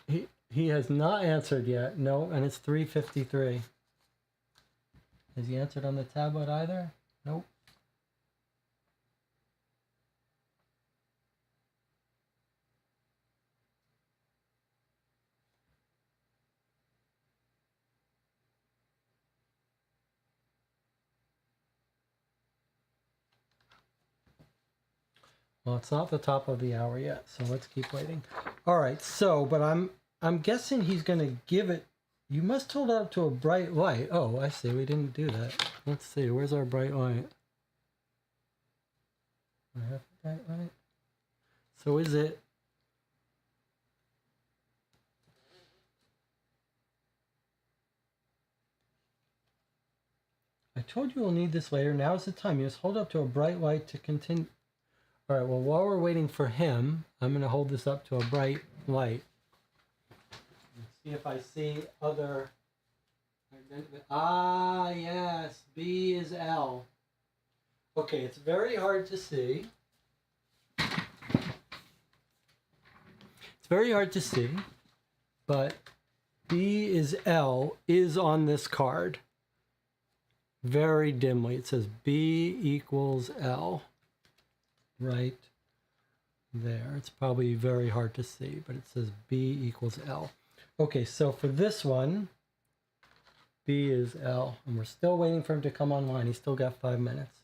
he has not answered yet. No, and it's 3:53. Has he answered on the tablet either? Nope. Well, it's not the top of the hour yet, so let's keep waiting. All right, so, but I'm guessing he's going to give it. You must hold it up to a bright light. Oh, I see. We didn't do that. Let's see. Where's our bright light? I have a bright light. So is it? I told you we'll need this later. Now's the time. You just hold up to a bright light to continue. All right, well, while we're waiting for him, I'm going to hold this up to a bright light. Let's see if I see other... Ah, yes, B is L. Okay, it's very hard to see. It's very hard to see, but B is L is on this card. Very dimly. It says B equals L. Right there. It's probably very hard to see, but it says B equals L. Okay, so for this one, B is L, and we're still waiting for him to come online. He's still got 5 minutes.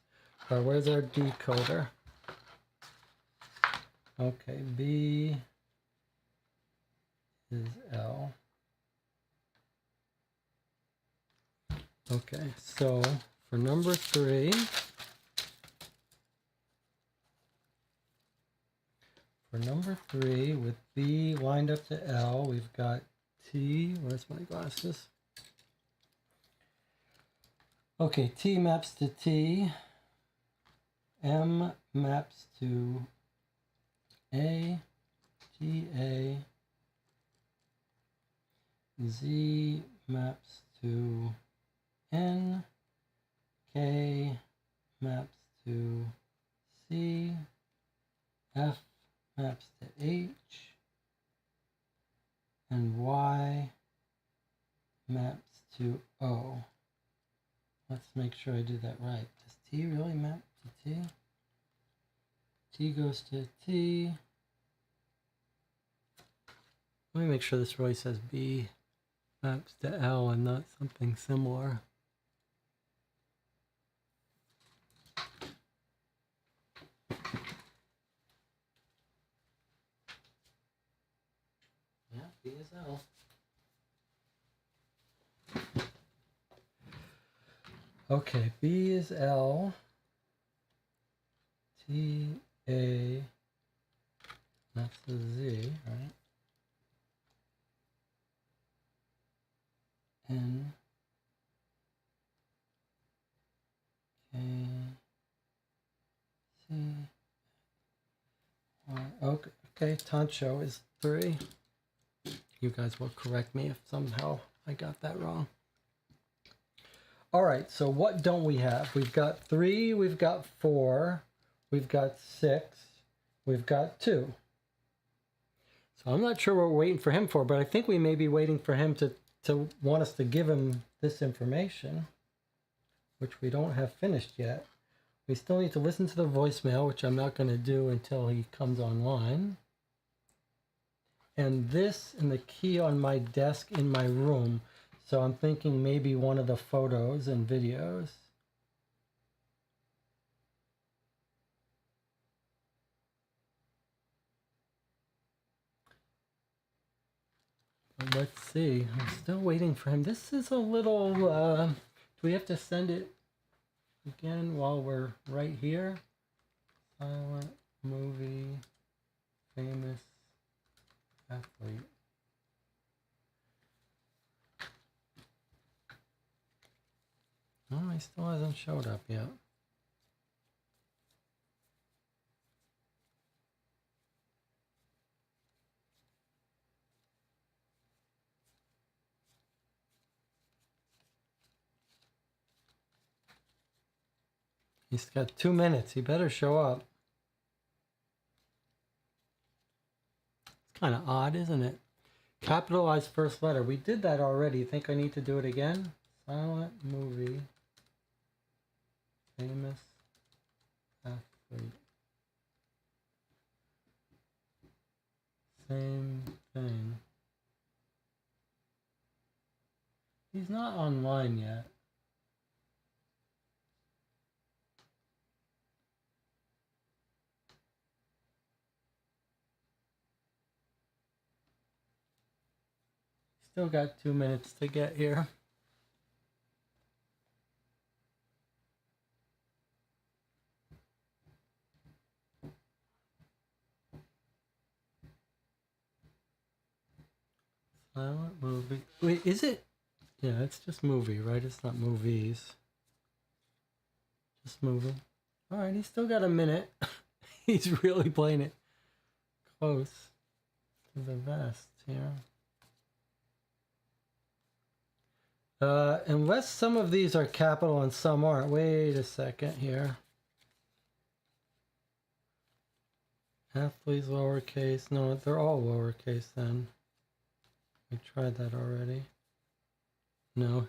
All right, where's our decoder? Okay, B is L. Okay, so for number 3, with B lined up to L, we've got T. Where's my glasses? Okay, T maps to T. M maps to A. T, A. Z maps to N. K maps to C. F maps to H, and Y maps to O. Let's make sure I do that right. Does T really map to T? T goes to T. Let me make sure this really says B maps to L and not something similar. Yeah, B is L. Okay, B is L. T, A, that's the Z, right? N, K, C, Y. Okay, Tancho is 3. You guys will correct me if somehow I got that wrong. All right, so what don't we have? We've got 3, we've got 4, we've got 6, we've got 2. So I'm not sure what we're waiting for him for, but I think we may be waiting for him to want us to give him this information, which we don't have finished yet. We still need to listen to the voicemail, which I'm not going to do until he comes online. And this and the key on my desk in my room. So I'm thinking maybe one of the photos and videos. But let's see. I'm still waiting for him. This is a little... do we have to send it again while we're right here? Silent movie, famous athlete. Oh, he still hasn't showed up yet. He's got 2 minutes. He better show up. It's kind of odd, isn't it? Capitalize first letter. We did that already. Think I need to do it again? Silent movie. Famous athlete. Same thing. He's not online yet. Still got 2 minutes to get here. Silent movie. Wait, is it? Yeah, it's just movie, right? It's not movies. Just movie. All right, he's still got a minute. He's really playing it close to the vest here. Unless some of these are capital and some aren't. Wait a second here. Athletes lowercase. No, they're all lowercase then. We tried that already. No.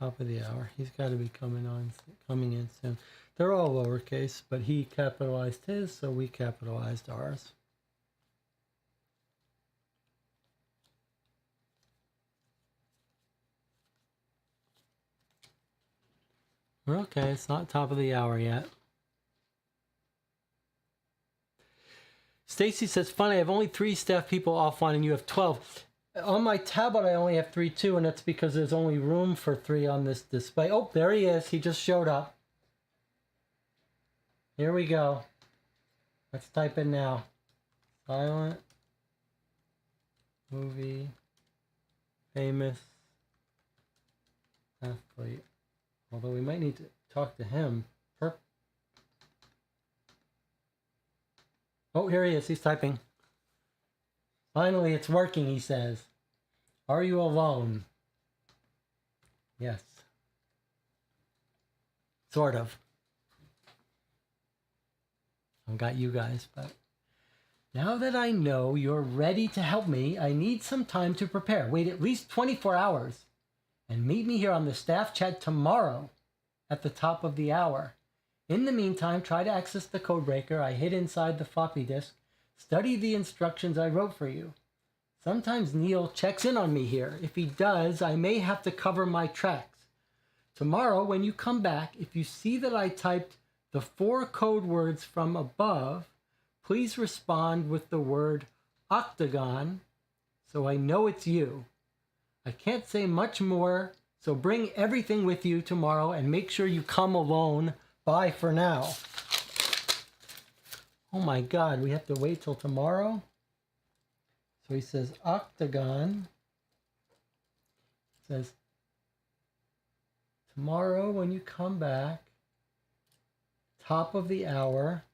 Top of the hour. He's got to be coming in soon. They're all lowercase, but he capitalized his, so we capitalized ours. We're okay. It's not top of the hour yet. Stacy says, funny, I have only 3 staff people offline and you have 12. On my tablet, I only have 3 too, and that's because there's only room for 3 on this display. Oh, there he is. He just showed up. Here we go. Let's type in now. Silent movie famous athlete. Although we might need to talk to him. Oh, here he is. He's typing. Finally, it's working, he says. Are you alone? Yes. Sort of. I've got you guys, but Now that I know you're ready to help me, I need some time to prepare. Wait at least 24 hours and meet me here on the staff chat tomorrow at the top of the hour. In the meantime, try to access the codebreaker I hid inside the floppy disk. Study the instructions I wrote for you. Sometimes Neil checks in on me here. If he does, I may have to cover my tracks. Tomorrow, when you come back, if you see that I typed the 4 code words from above, please respond with the word octagon so I know it's you. I can't say much more, so bring everything with you tomorrow and make sure you come alone. Bye for now. Oh my God, we have to wait till tomorrow? So he says octagon. It says tomorrow when you come back, top of the hour,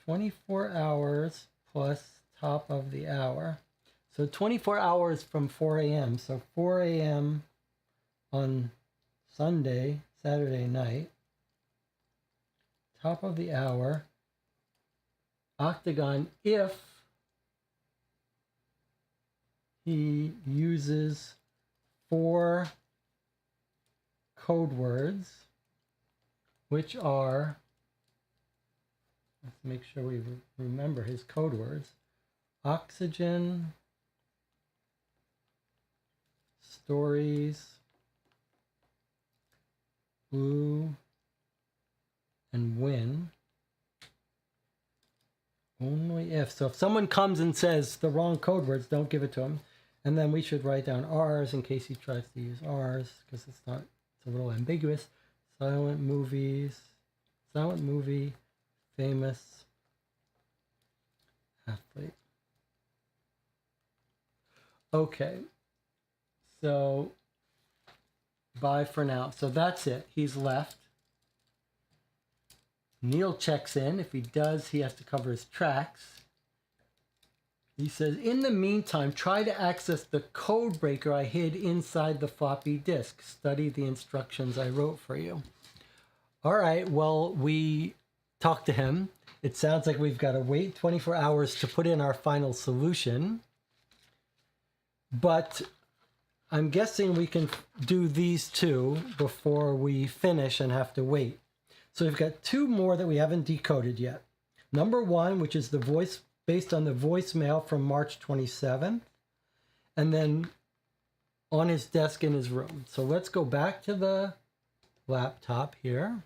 24 hours plus top of the hour. So 24 hours from 4 a.m. So 4 a.m. on Sunday, Saturday night. Top of the hour. Octagon if he uses 4 code words, which are, let's make sure we remember his code words: oxygen, stories, blue, and win. Only if. So if someone comes and says the wrong code words, don't give it to him. And then we should write down R's in case he tries to use R's, because it's a little ambiguous. Silent movies, silent movie, famous athlete. Okay, so bye for now. So that's it. He's left. Neil checks in. If he does, he has to cover his tracks. He says, in the meantime, try to access the code breaker I hid inside the floppy disk. Study the instructions I wrote for you. All right, well, we talked to him. It sounds like we've got to wait 24 hours to put in our final solution. But I'm guessing we can do these 2 before we finish and have to wait. So we've got 2 more that we haven't decoded yet. Number 1, which is the voice based on the voicemail from March 27th, and then on his desk in his room. So let's go back to the laptop here.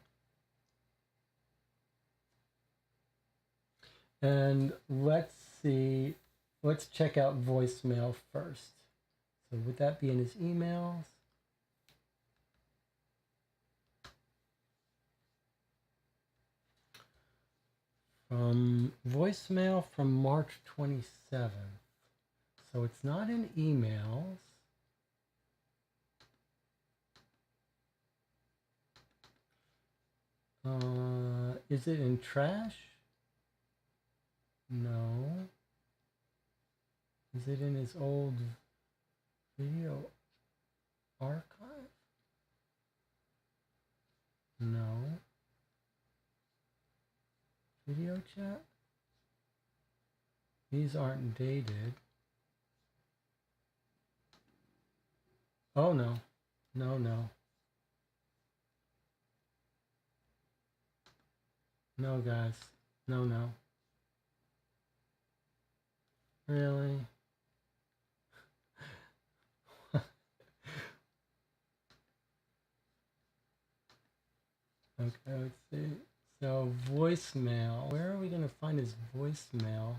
And let's see, let's check out voicemail first. So would that be in his emails? Voicemail from March 27th. So it's not in emails. Is it in trash? No. Is it in his old video archive? No. Video chat? These aren't dated. Oh no. No, no. No, guys. No, no. Really? Okay, let's see. So voicemail. Where are we gonna find his voicemail?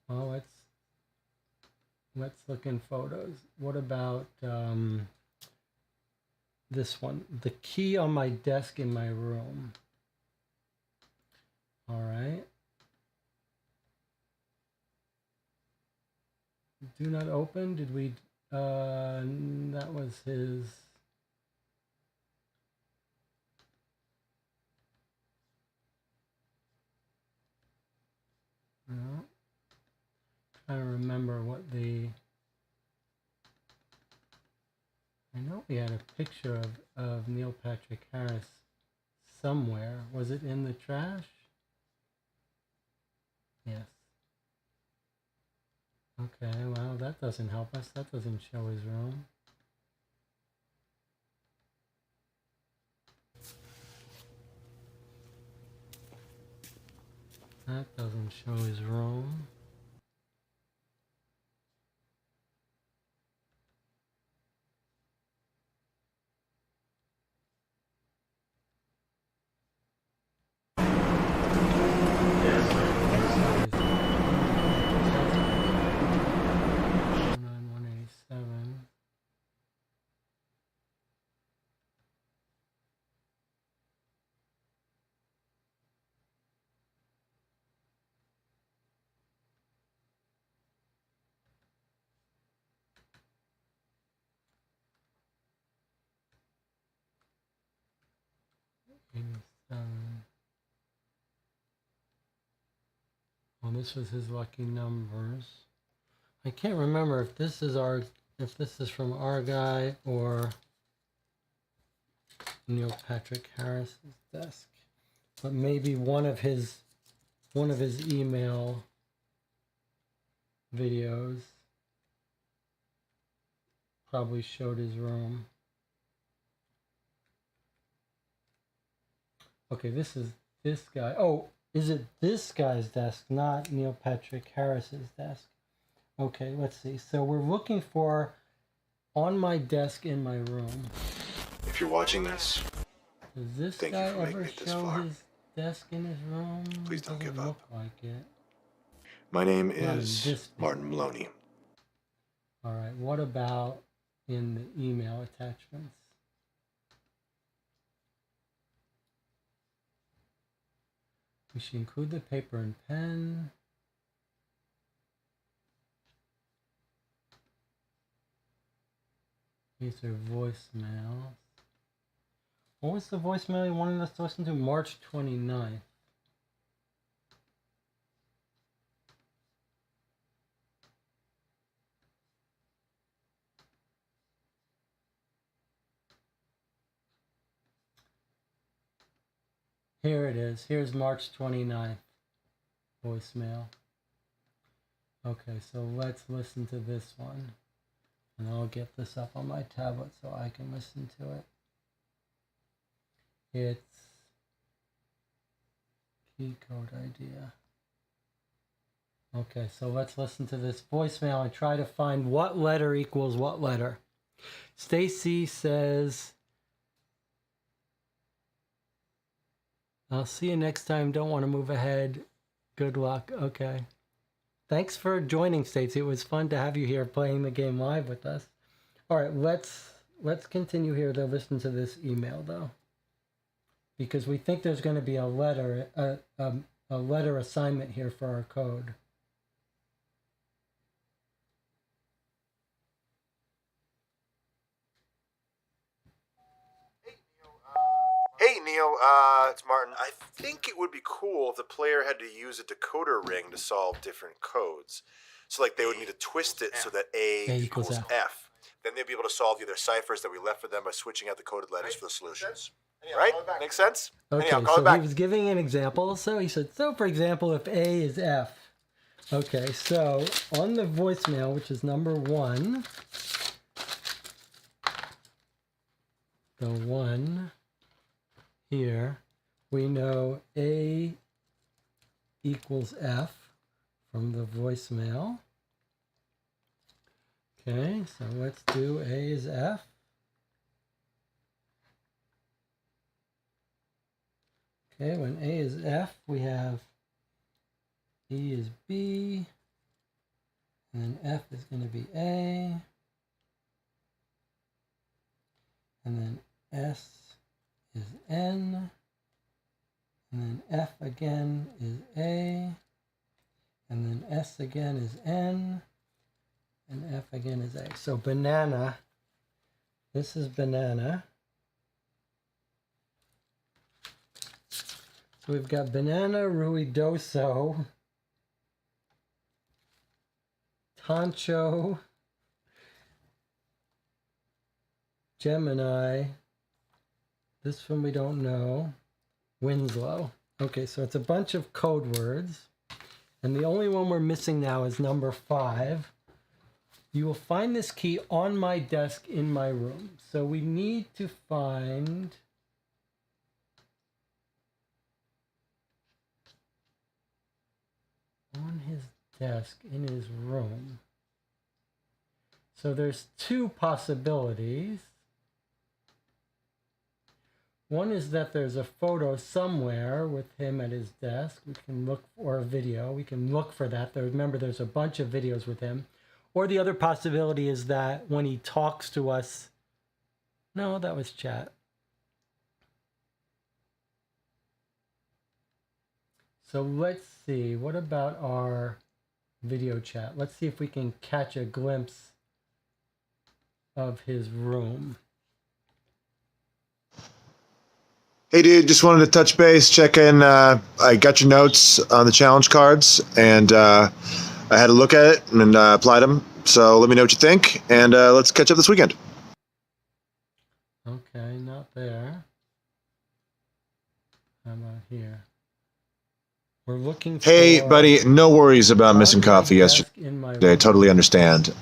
Oh, let's look in photos. What about this one? The key on my desk in my room. All right. Do not open. Did we? That was his. No. Trying to remember what the. I know we had a picture of Neil Patrick Harris somewhere. Was it in the trash? Yes. Okay, well, that doesn't help us. That doesn't show his room. That doesn't show his room. Well, this was his lucky numbers. I can't remember if this is from our guy or Neil Patrick Harris's desk, but maybe one of his email videos probably showed his room. Okay, this is this guy. Oh, is it this guy's desk, not Neil Patrick Harris's desk? Okay, let's see. So we're looking for on my desk in my room. If you're watching this, Does this thank guy you for making ever it this show far. his desk in his room? Please don't Doesn't give up. look like it. my name Not in is this big Martin room. Maloney. All right, what about in the email attachments? We should include the paper and pen. These are voicemails. What was the voicemail you wanted us to listen to? March 29th. Here it is. Here's March 29th voicemail. Okay, so let's listen to this one. And I'll get this up on my tablet so I can listen to it. It's key code idea. Okay, so let's listen to this voicemail and try to find what letter equals what letter. Stacy says, I'll see you next time. Don't want to move ahead. Good luck. Okay. Thanks for joining, Stacy. It was fun to have you here playing the game live with us. All right, let's continue here to listen to this email though, because we think there's going to be a letter assignment here for our code. Hey Neil, it's Martin. I think it would be cool if the player had to use a decoder ring to solve different codes. So like they would need to twist it so that A equals F. Then they'd be able to solve the other ciphers that we left for them by switching out the coded letters for the solutions. Right? Makes sense? Okay, Anyhow, call so it back. he was giving an example. So he said, so for example, if A is F. Okay, so on the voicemail, which is number 1, the 1 here, we know A equals F from the voicemail. Okay, so let's do A is F. Okay, when A is F, we have E is B, and then F is going to be A, and then S is N, and then F again is A, and then S again is N, and F again is A. So banana, this is banana. So we've got banana, ruidoso, Tancho, Gemini, this one we don't know, Winslow. Okay, so it's a bunch of code words. And the only one we're missing now is number 5. You will find this key on my desk in my room. So we need to find on his desk in his room. So there's 2 possibilities. One is that there's a photo somewhere with him at his desk. We can look for a video. We can look for that. Remember, there's a bunch of videos with him. Or the other possibility is that when he talks to us... No, that was chat. So let's see. What about our video chat? Let's see if we can catch a glimpse of his room. Hey, dude, just wanted to touch base, check in. I got your notes on the challenge cards, and I had a look at it and applied them. So let me know what you think, and let's catch up this weekend. Okay, not there. How about here? We're looking for... Hey, buddy, no worries about missing coffee yesterday. I totally understand.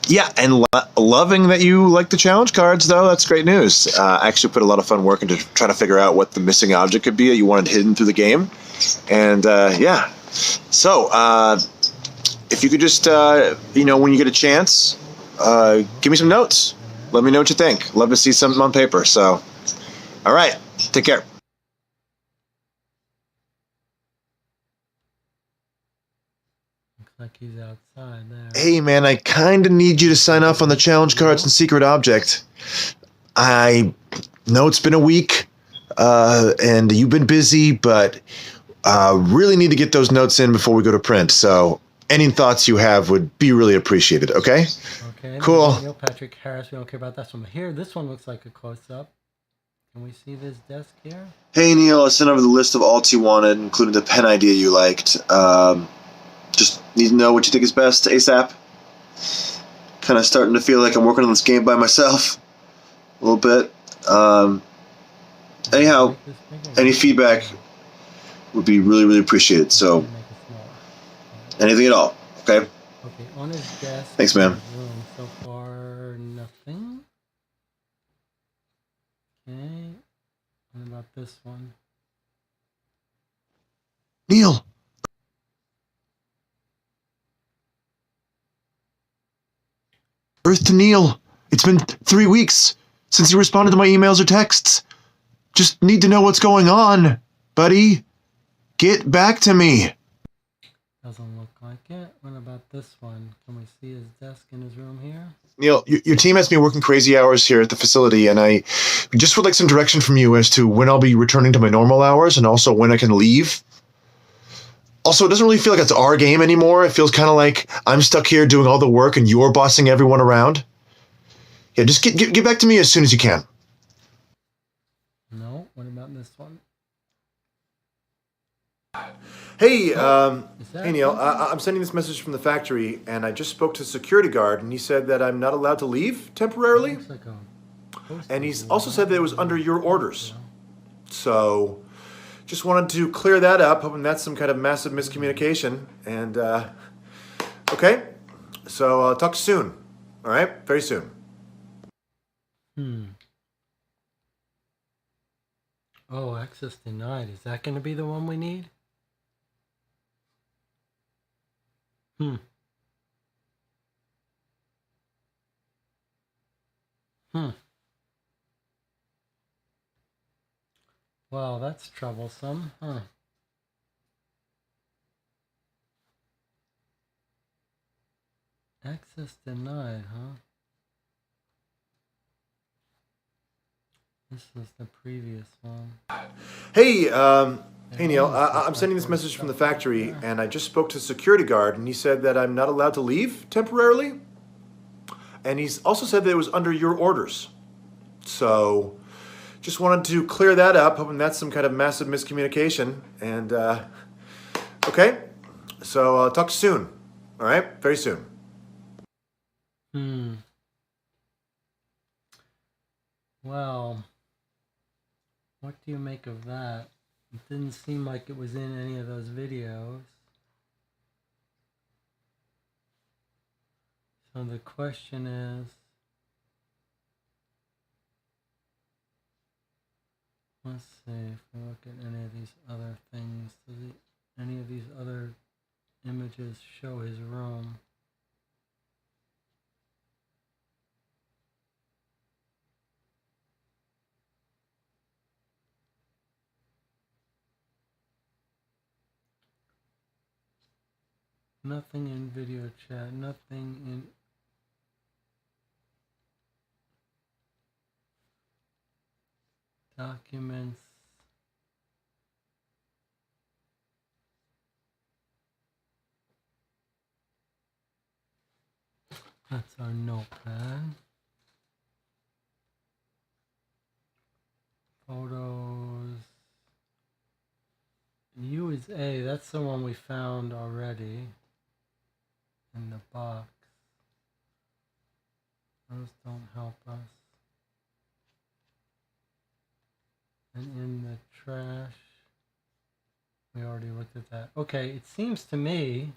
Yeah, and loving that you like the challenge cards, though. That's great news. I actually put a lot of fun work into trying to figure out what the missing object could be that you wanted hidden through the game. And, yeah. So, if you could just, when you get a chance, give me some notes. Let me know what you think. Love to see something on paper. So, all right. Take care. Like he's outside there. Hey, man, I kind of need you to sign off on the challenge cards and secret object. I know it's been a week, and you've been busy, but really need to get those notes in before we go to print. So any thoughts you have would be really appreciated, okay? Okay. Cool. Neil Patrick Harris, we don't care about this one. But here, this one looks like a close-up. Can we see this desk here? Hey, Neil, I sent over the list of alts you wanted, including the pen idea you liked. Just need to know what you think is best ASAP. Kind of starting to feel like I'm working on this game by myself a little bit. Anyhow, any feedback would be really, really appreciated. So, anything at all, okay? Okay, on his desk. Thanks, man. Room so far, nothing. Okay, what about this one? Neil. Earth to Neil. It's been 3 weeks since you responded to my emails or texts. Just need to know what's going on, buddy. Get back to me. Doesn't look like it. What about this one? Can we see his desk in his room here? Neil, your team has me working crazy hours here at the facility, and I just would like some direction from you as to when I'll be returning to my normal hours and also when I can leave. Also, it doesn't really feel like it's our game anymore. It feels kind of like I'm stuck here doing all the work and you're bossing everyone around. Yeah, just get back to me as soon as you can. No. What about this one? Hey, Hey, Neil, I'm sending this message from the factory, and I just spoke to the security guard, and he said that I'm not allowed to leave temporarily. Looks like a And he's also said that it was under your orders. So, just wanted to clear that up, hoping that's some kind of massive miscommunication. And, okay, so I'll talk soon. All right, very soon. Oh, access denied. Is that going to be the one we need? Well, that's troublesome, huh? Access denied, huh? This is the previous one. Hey, Neil, I'm sending this message from the factory, and I just spoke to the security guard, and he said that I'm not allowed to leave temporarily. And he's also said that it was under your orders. So, just wanted to clear that up, hoping that's some kind of massive miscommunication. And, okay, so I'll talk soon. All right, very soon. Well, what do you make of that? It didn't seem like it was in any of those videos. So the question is, let's see if we look at any of these other things. Does any of these other images show his room? Nothing in video chat, nothing in documents. That's our notepad. Photos. U is A, that's the one we found already in the box. Those don't help us. And in the trash, we already looked at that. Okay, it seems to me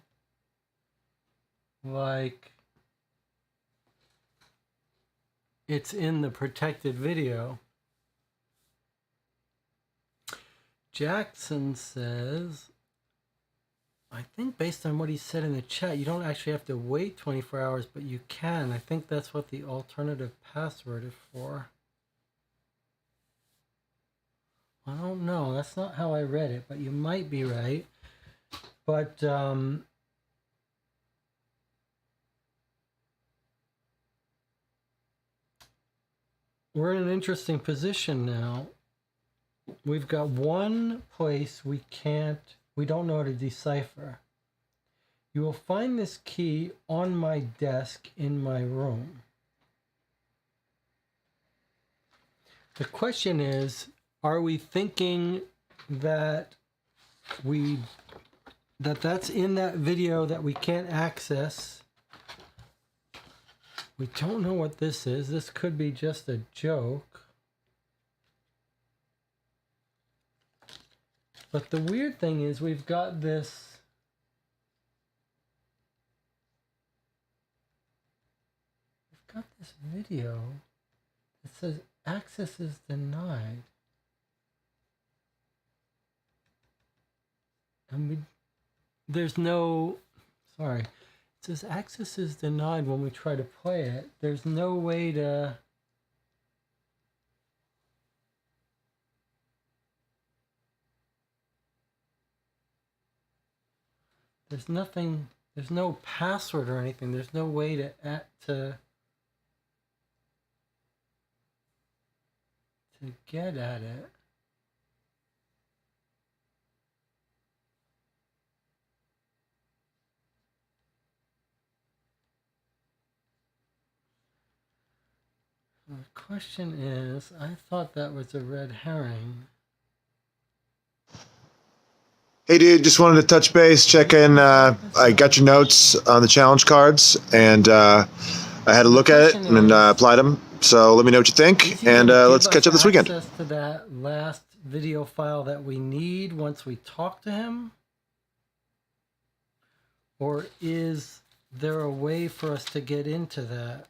like it's in the protected video. Jackson says, I think based on what he said in the chat, you don't actually have to wait 24 hours, but you can. I think that's what the alternative password is for. I don't know. That's not how I read it, but you might be right. But we're in an interesting position now. We've got one place we don't know how to decipher. You will find this key on my desk in my room. The question is, are we thinking that that's in that video that we can't access? We don't know what this is. This could be just a joke. But the weird thing is we've got this video that says access is denied. And there's no, sorry, it says access is denied when we try to play it. There's no way to there's nothing, there's no password or anything. There's no way to get at it. The question is, I thought that was a red herring. Hey, dude, just wanted to touch base, check in. I got your notes on the challenge cards, and I had a look at it and applied them. So let me know what you think, and let's catch up this weekend. Access to that last video file that we need once we talk to him? Or is there a way for us to get into that?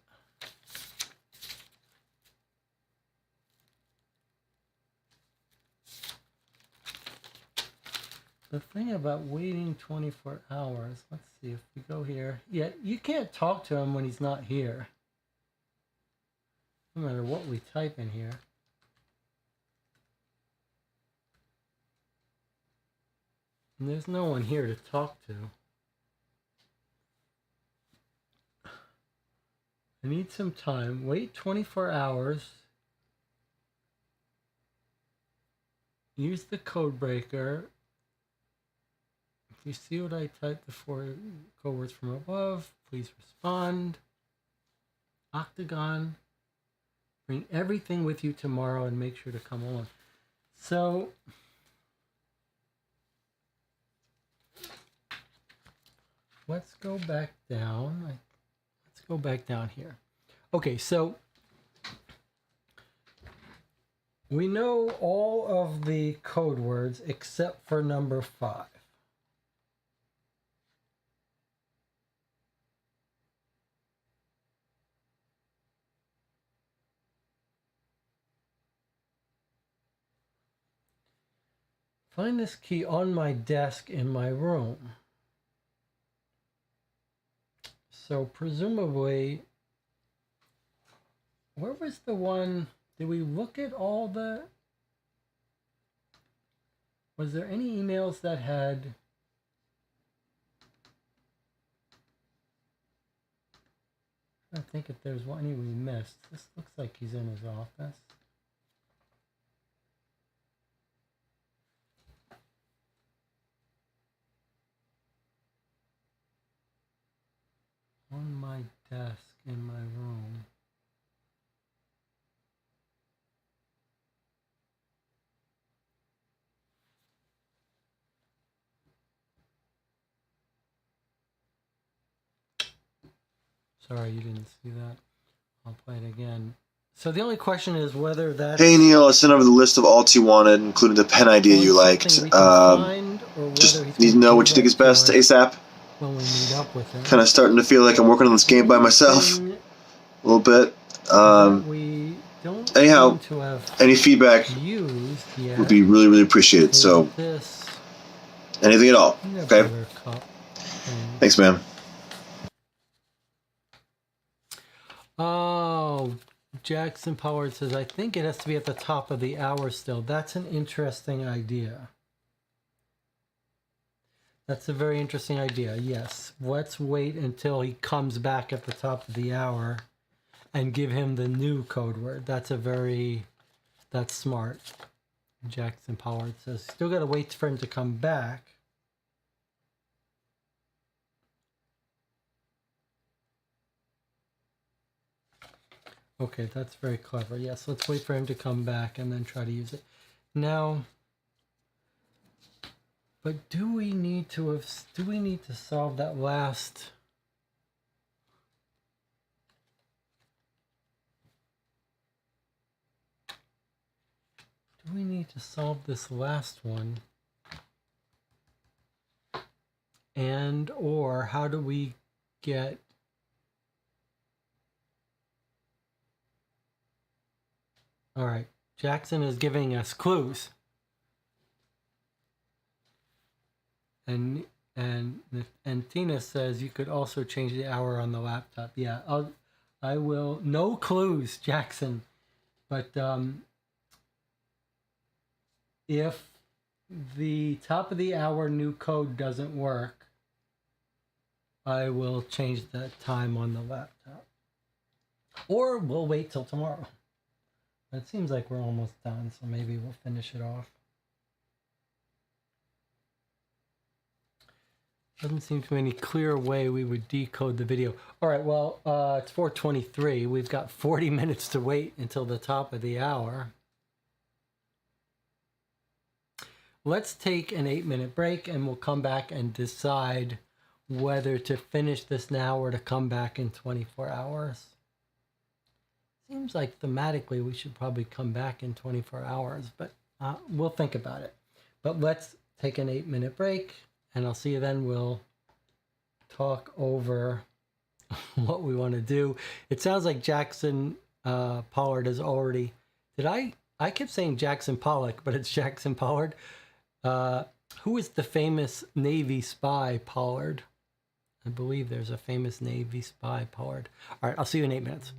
The thing about waiting 24 hours, let's see if we go here. Yeah, you can't talk to him when he's not here. No matter what we type in here. And there's no one here to talk to. I need some time. Wait 24 hours. Use the code breaker. If you see what I typed, the 4 code words from above, please respond. Octagon. Bring everything with you tomorrow and make sure to come on. So, let's go back down. Let's go back down here. Okay, so we know all of the code words except for number 5. Find this key on my desk in my room. So presumably, where was the one? Did we look at all the? Was there any emails that had? I think if there's any we missed. This looks like he's in his office. On my desk in my room. Sorry, you didn't see that. I'll play it again. So the only question is whether that. Hey Neil, I sent over the list of alts you wanted, including the pen idea you liked. Just need to know what you think is best ASAP. When we meet up with him. Kind of starting to feel like I'm working on this game by myself a little bit. We don't Anyhow, seem to have any feedback used yet. would be really, really appreciated. So, This anything at all. Okay? Nebula cup thing. Thanks, man. Oh, Jackson Pollard says, I think it has to be at the top of the hour still. That's an interesting idea. That's a very interesting idea, yes. Let's wait until he comes back at the top of the hour and give him the new code word. That's smart. Jackson Pollard says, still got to wait for him to come back. Okay, that's very clever. Yes, let's wait for him to come back and then try to use it. Now, but do we need to solve that last? Do we need to solve this last one? And or how do we get all right, Jackson is giving us clues. And Tina says you could also change the hour on the laptop. Yeah, I will. No clues, Jackson. But if the top of the hour new code doesn't work, I will change the time on the laptop. Or we'll wait till tomorrow. It seems like we're almost done, so maybe we'll finish it off. Doesn't seem to be any clear way we would decode the video. All right, well, it's 4:23. We've got 40 minutes to wait until the top of the hour. Let's take an 8-minute break, and we'll come back and decide whether to finish this now or to come back in 24 hours. Seems like thematically we should probably come back in 24 hours, but we'll think about it. But let's take an 8-minute break, and I'll see you then. We'll talk over what we want to do. It sounds like Jackson Pollard has already... I kept saying Jackson Pollock, but it's Jackson Pollard. Who is the famous Navy spy Pollard? I believe there's a famous Navy spy Pollard. All right, I'll see you in 8 minutes.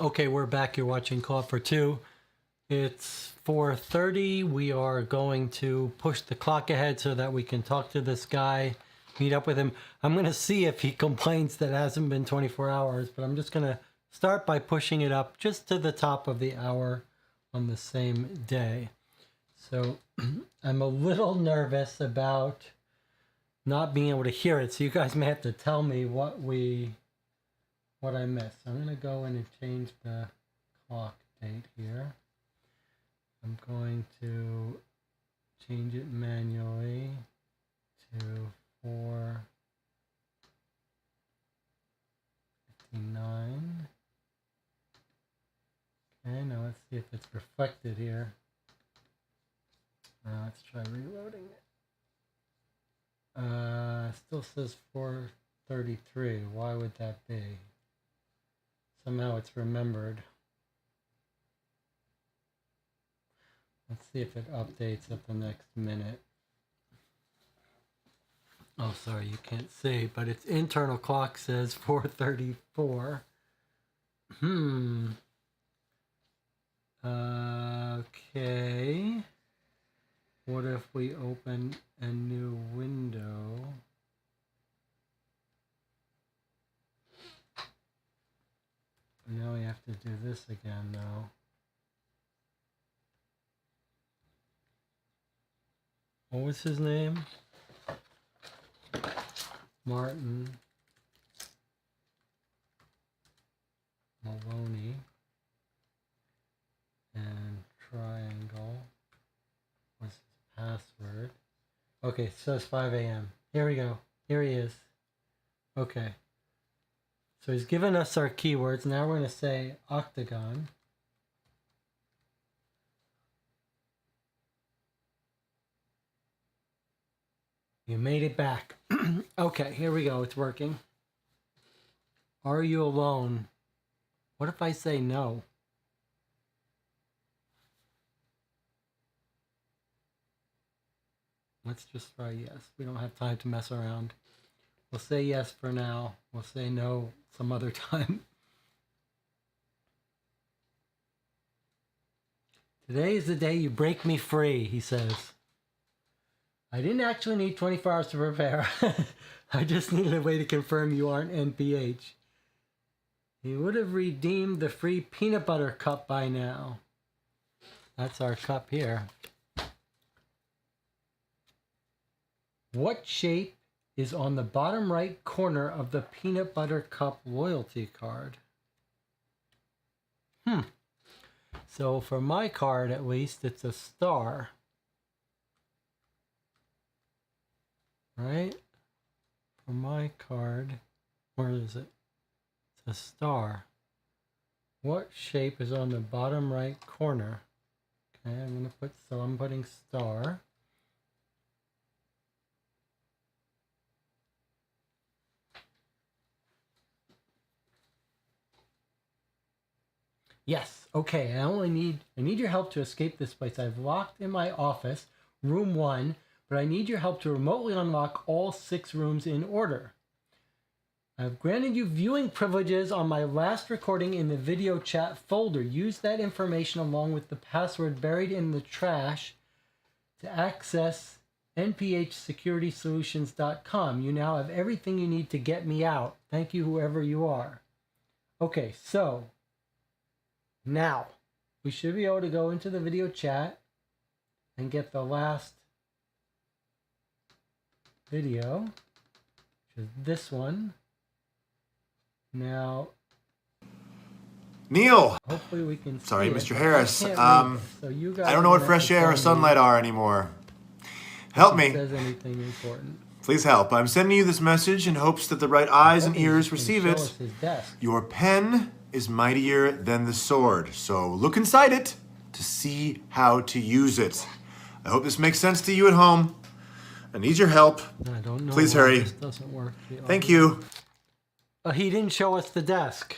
Okay, we're back. You're watching Co-op for Two. It's 4:30. We are going to push the clock ahead so that we can talk to this guy, meet up with him. I'm going to see if he complains that it hasn't been 24 hours, but I'm just going to start by pushing it up just to the top of the hour on the same day. So I'm a little nervous about not being able to hear it, so you guys may have to tell me what I missed. I'm going to go in and change the clock date here. I'm going to change it manually to 4:59. Okay, now let's see if it's reflected here. Let's try reloading it. Still says 4:33. Why would that be? Somehow it's remembered. Let's see if it updates at the next minute. Oh, sorry, you can't see, but its internal clock says 4:34. Okay. What if we open a new window? Now we have to do this again, though. What was his name? Martin Maloney. And triangle was his password. Okay, it says 5 a.m. Here we go. Here he is. Okay. So he's given us our keywords. Now we're going to say octagon. You made it back. Okay, here we go. It's working. Are you alone? What if I say no? Let's just try yes. We don't have time to mess around. We'll say yes for now. We'll say no some other time. Today is the day you break me free, he says. I didn't actually need 24 hours to prepare. I just needed a way to confirm you aren't NPH. He would have redeemed the free peanut butter cup by now. That's our cup here. What shape is on the bottom right corner of the peanut butter cup loyalty card? So for my card, at least, it's a star. Right? For my card, where is it? It's a star. What shape is on the bottom right corner? Okay, I'm putting star. Yes, okay, I need your help to escape this place. I've locked in my office, room 1, but I need your help to remotely unlock all 6 rooms in order. I've granted you viewing privileges on my last recording in the video chat folder. Use that information along with the password buried in the trash to access nphsecuritysolutions.com. You now have everything you need to get me out. Thank you, whoever you are. Okay, so now we should be able to go into the video chat and get the last video, which is this one. Now, Neil! Hopefully we can Sorry, see Mr. it. Harris. I can't read this, so you guys I don't know what have fresh to air tell or me sunlight are anymore. Help if it me. says anything important. Please help. I'm sending you this message in hopes that the right eyes and Hopefully ears he can receive show it. us his desk. Your pen is mightier than the sword, so look inside it to see how to use it. I hope this makes sense to you at home. I need your help. I don't know. Please why hurry. This doesn't work. Thank you. He didn't show us the desk.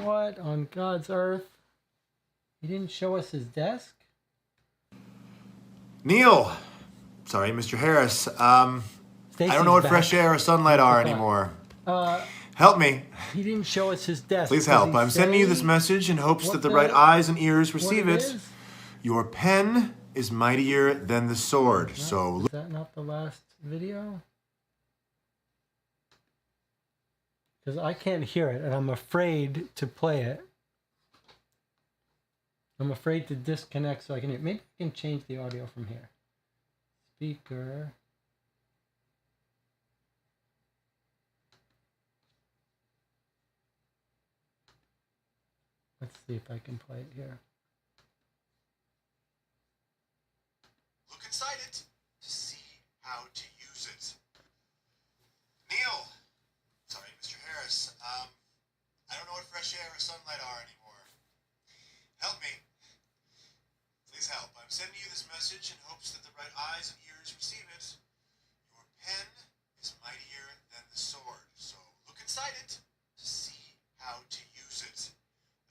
What on God's earth? He didn't show us his desk? Neil! Sorry, Mr. Harris. I don't know what fresh air or sunlight are anymore. Help me. He didn't show us his desk. Please Does help. he I'm sending you this say message in hopes what that the the- right eyes and ears what receive it. is? Your pen is mightier than the sword. So Is that not the last video? Because I can't hear it, and I'm afraid to play it. I'm afraid to disconnect so I can hear. Maybe I can change the audio from here. Speaker. Let's see if I can play it here. look inside it to see how to use it. Neil. Sorry, Mr. Harris. I don't know what fresh air or sunlight are anymore. Help me. Please help. I'm sending you this message in hopes that the right eyes and ears receive it. Your pen is mightier than the sword. So look inside it to see how to use it.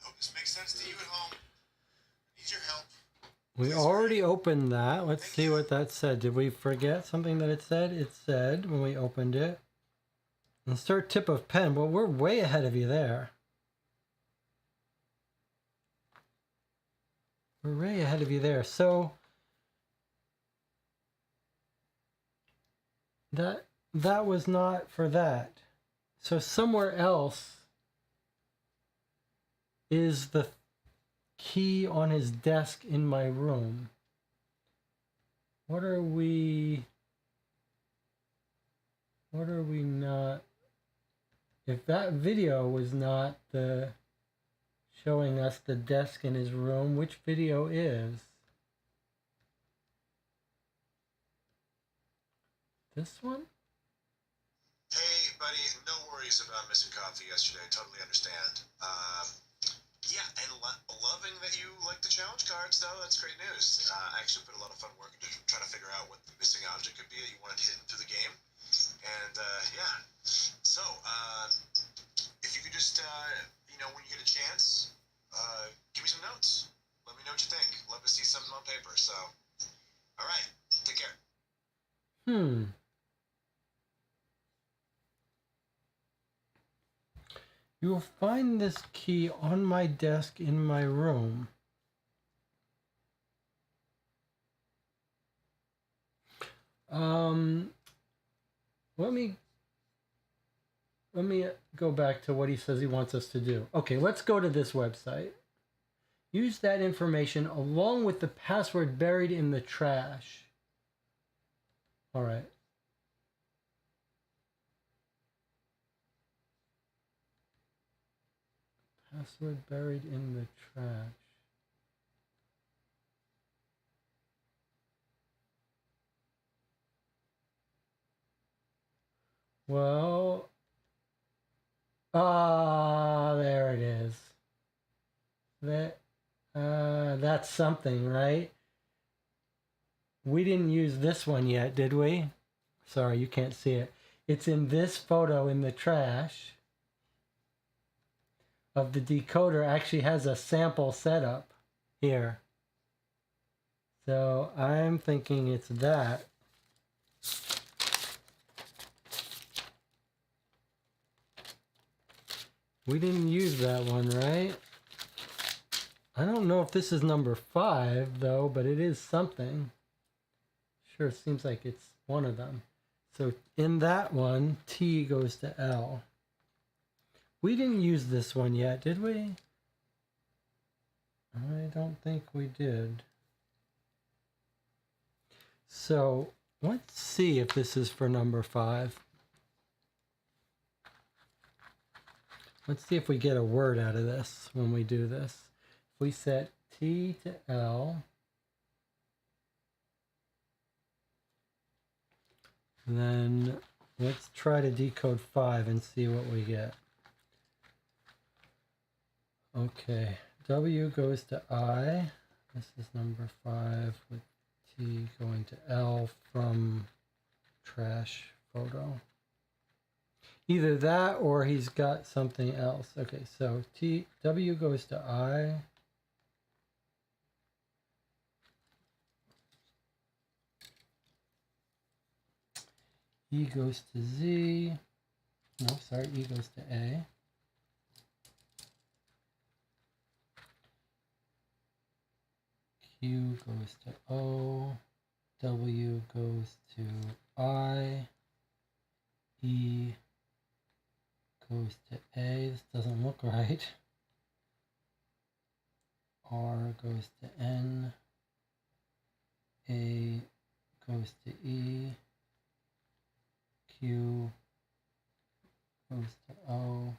I hope this makes sense to you at home. I need your help. We already opened that. Let's see what that said. Did we forget something that it said? It said when we opened it, insert tip of pen. Well, we're way ahead of you there. We're way ahead of you there. So that was not for that. So somewhere else is the key on his desk in my room. What are we not? If that video was not the showing us the desk in his room, which video is? This one? Hey, buddy, no worries about missing coffee yesterday. Totally understand. Yeah, and loving that you like the challenge cards, though. That's great news. I actually put a lot of fun work into trying to figure out what the missing object could be that you wanted hidden through the game. And, yeah. So, if you could just, when you get a chance, give me some notes. Let me know what you think. Love to see something on paper, so. All right. Take care. You will find this key on my desk in my room. Let me go back to what he says he wants us to do. Okay, let's go to this website. Use that information along with the password buried in the trash. All right. Password buried in the trash. Well, there it is. That's something, right? We didn't use this one yet, did we? Sorry, you can't see it. It's in this photo in the trash of the decoder. Actually has a sample setup here. So I'm thinking it's that. We didn't use that one, right? I don't know if this is number 5 though, but it is something. Sure, seems like it's one of them. So in that one, T goes to L. We didn't use this one yet, did we? I don't think we did. So let's see if this is for number 5. Let's see if we get a word out of this when we do this. If we set T to L, then let's try to decode 5 and see what we get. Okay, W goes to I. This is number 5 with T going to L from trash photo. Either that or he's got something else. Okay, so W goes to I. E goes to Z. No, sorry, E goes to A. Q goes to O. W goes to I. E goes to A. This doesn't look right. R goes to N. A goes to E. Q goes to O.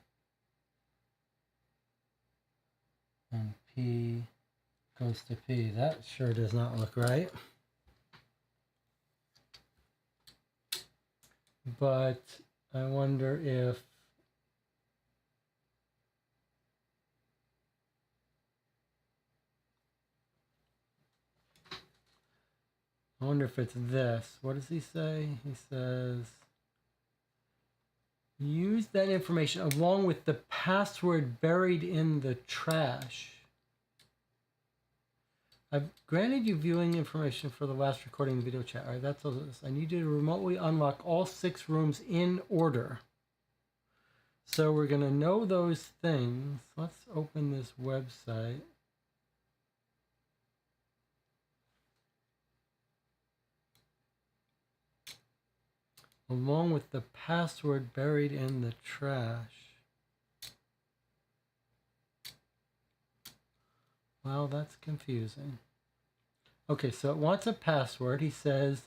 And P goes to P. That sure does not look right. But I wonder if it's this. What does he say? He says, use that information along with the password buried in the trash. I've granted you viewing information for the last recording video chat. All right, that's all this. I need you to remotely unlock all 6 rooms in order. So we're going to know those things. Let's open this website. Along with the password buried in the trash. Well, that's confusing. Okay, so it wants a password. He says,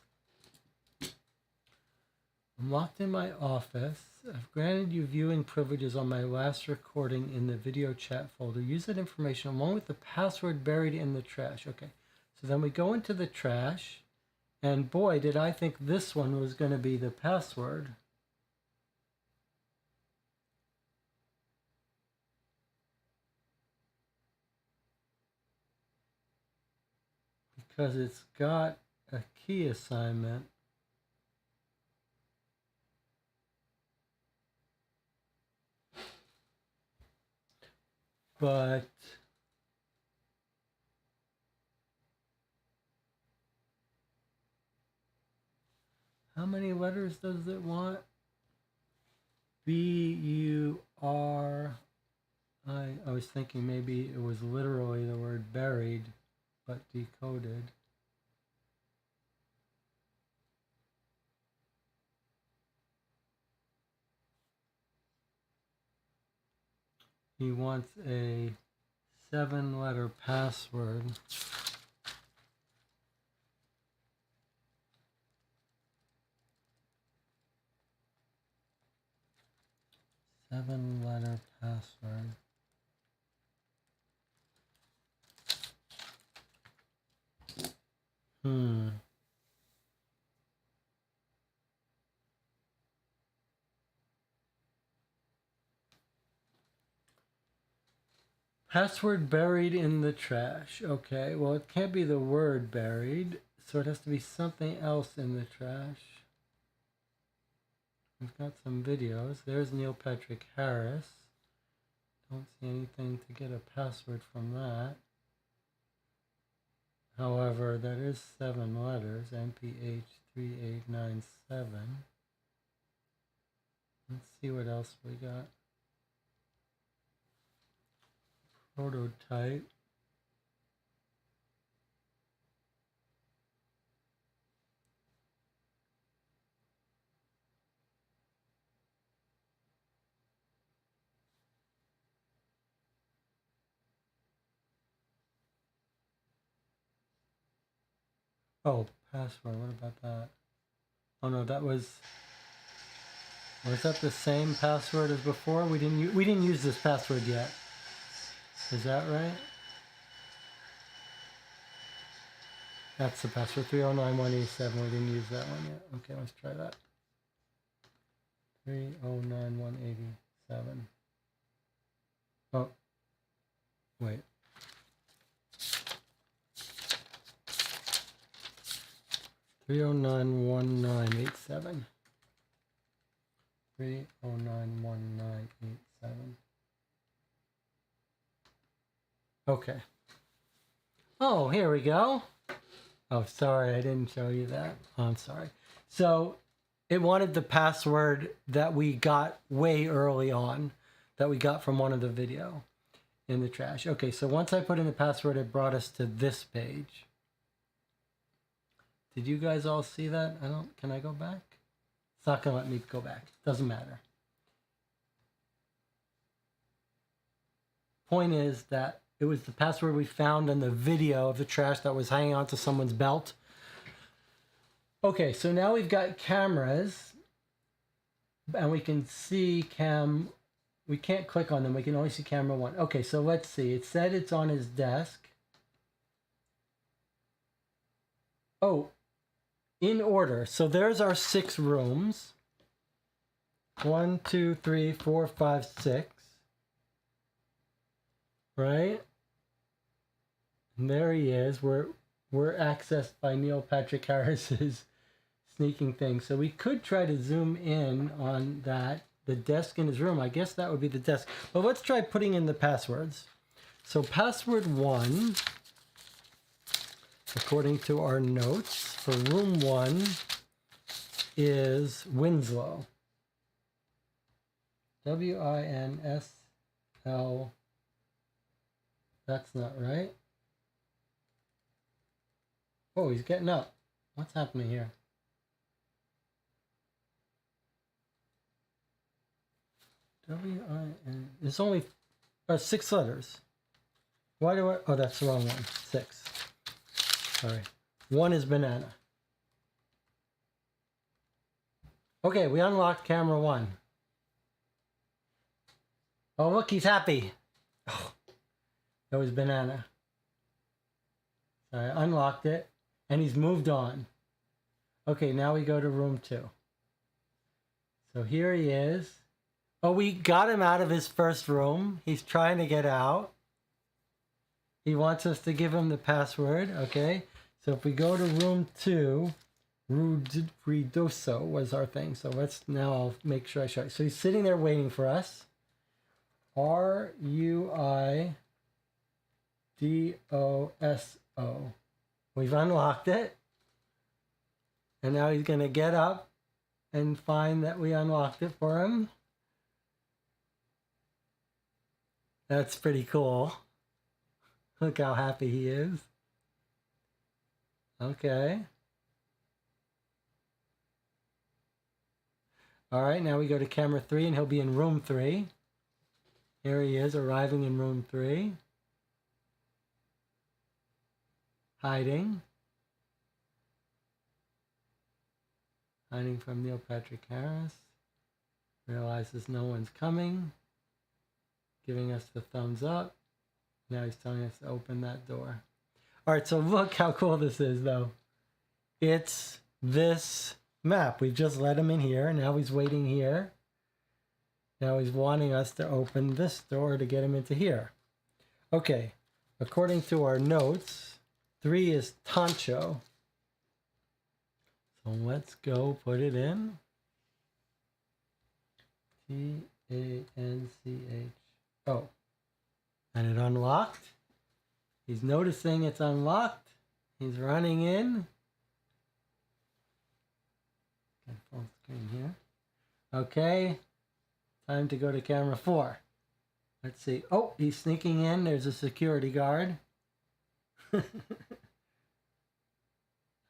I'm locked in my office. I've granted you viewing privileges on my last recording in the video chat folder. Use that information along with the password buried in the trash. Okay, so then we go into the trash. And boy, did I think this one was going to be the password. Because it's got a key assignment. But how many letters does it want? B-U-R-I. I was thinking maybe it was literally the word buried, but decoded. He wants a 7-letter password. Seven-letter password. Password buried in the trash. Okay, well, it can't be the word buried, so it has to be something else in the trash. We've got some videos. There's Neil Patrick Harris. Don't see anything to get a password from that. However, that is 7 letters, MPH3897. Let's see what else we got. Prototype. Oh, password. What about that? Oh no, that was that the same password as before? We didn't use this password yet. Is that right? That's the password, 309187. We didn't use that one yet. Okay, let's try that. 309187. Oh, wait. Three oh nine one nine eight seven. 309198. Okay. Oh, here we go. Oh, sorry, I didn't show you that. Oh, I'm sorry. So It wanted the password that we got way early on, that we got from one of the video in the trash. Okay, so once I put in the password, it brought us to this page. Did you guys all see that? Can I go back? It's not gonna let me go back. Doesn't matter. Point is that it was the password we found in the video of the trash that was hanging onto someone's belt. Okay, so now we've got cameras and we can see we can't click on them. We can only see camera 1. Okay, so let's see. It said it's on his desk. Oh, in order. So there's our 6 rooms. 1, 2, 3, 4, 5, 6. Right? And there he is. We're accessed by Neil Patrick Harris's sneaking thing. So we could try to zoom in on that, the desk in his room. I guess that would be the desk. But let's try putting in the passwords. So password 1, according to our notes, for room 1 is Winslow. W-I-N-S-L. That's not right. Oh, he's getting up. What's happening here? W-I-N. It's only 6 letters. Why do I? Oh, that's the wrong one. 6. Sorry. 1 is banana. Okay, we unlocked camera 1. Oh, look, he's happy. Oh, that was banana. So I unlocked it, and he's moved on. Okay, now we go to room 2. So here he is. Oh, we got him out of his first room. He's trying to get out. He wants us to give him the password. Okay, so if we go to room 2, Ruidoso was our thing. So now I'll make sure I show you. So he's sitting there waiting for us. R-U-I-D-O-S-O. We've unlocked it. And now he's going to get up and find that we unlocked it for him. That's pretty cool. Look how happy he is. Okay. All right, now we go to camera 3 and he'll be in room 3. Here he is arriving in room 3. Hiding. Hiding from Neil Patrick Harris. Realizes no one's coming. Giving us the thumbs up. Now he's telling us to open that door. All right, so look how cool this is, though. It's this map. We've just let him in here. Now he's waiting here. Now he's wanting us to open this door to get him into here. Okay, according to our notes, 3 is Tancho. So let's go put it in. T-A-N-C-H-O. And it unlocked. He's noticing it's unlocked. He's running in. Okay, full screen here. Okay. Time to go to camera 4. Let's see. Oh, he's sneaking in. There's a security guard. All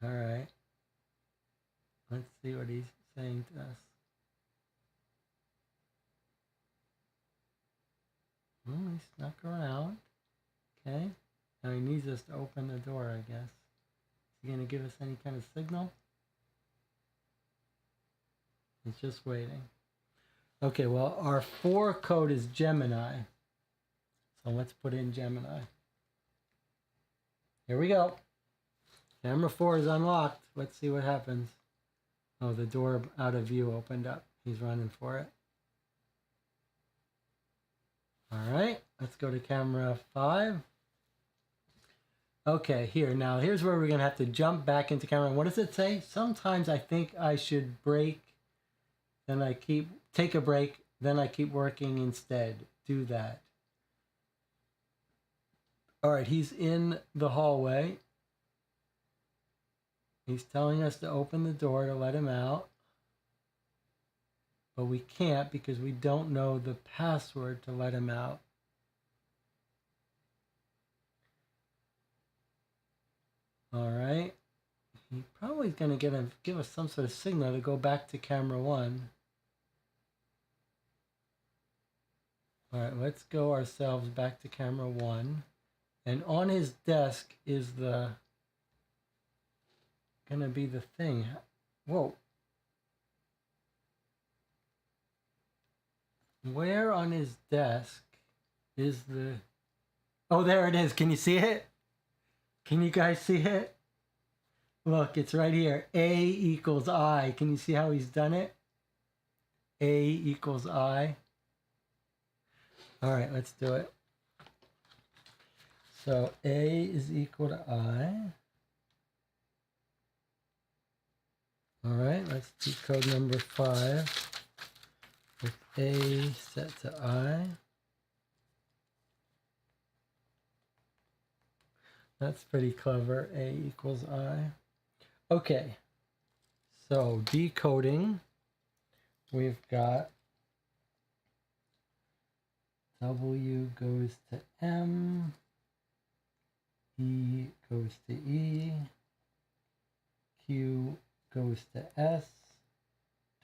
right. Let's see what he's saying to us. Oh, he snuck around. Okay. Now he needs us to open the door, I guess. Is he going to give us any kind of signal? He's just waiting. Okay, well, our 4 code is Gemini. So let's put in Gemini. Here we go. Camera 4 is unlocked. Let's see what happens. Oh, the door out of view opened up. He's running for it. All right, let's go to camera 5. Okay, now here's where we're gonna have to jump back into camera. What does it say? Sometimes I think I should break, then take a break, then I keep working instead. Do that. All right, he's in the hallway. He's telling us to open the door to let him out. but we can't because we don't know the password to let him out. All right. He probably is going to give us some sort of signal to go back to camera 1. All right, let's go ourselves back to camera 1. And on his desk is going to be the thing. Whoa. Where on his desk is the... Oh, there it is. Can you see it? Can you guys see it? Look, it's right here. A equals I. Can you see how he's done it? A equals I. All right, let's do it. So A is equal to I. All right, let's decode number 5 with A set to I. That's pretty clever. A equals I. Okay, so decoding, we've got W goes to M, E goes to E, Q goes to S,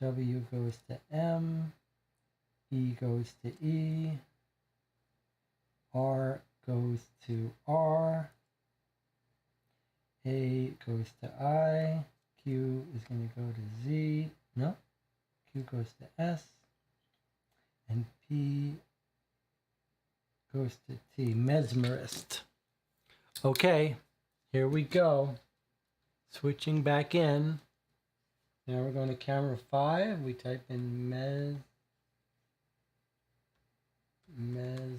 W goes to M, E goes to E, R goes to R, A goes to I, Q is going to go to Z, no, Q goes to S, and P goes to T, mesmerist. Okay, here we go. Switching back in. Now we're going to camera 5. We type in mesmerist.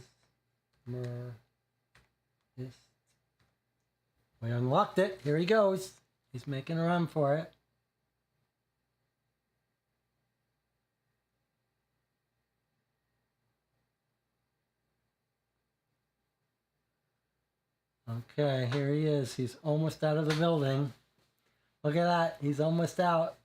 We unlocked it. Here he goes. He's making a run for it. Okay, here he is. He's almost out of the building. Look at that. He's almost out.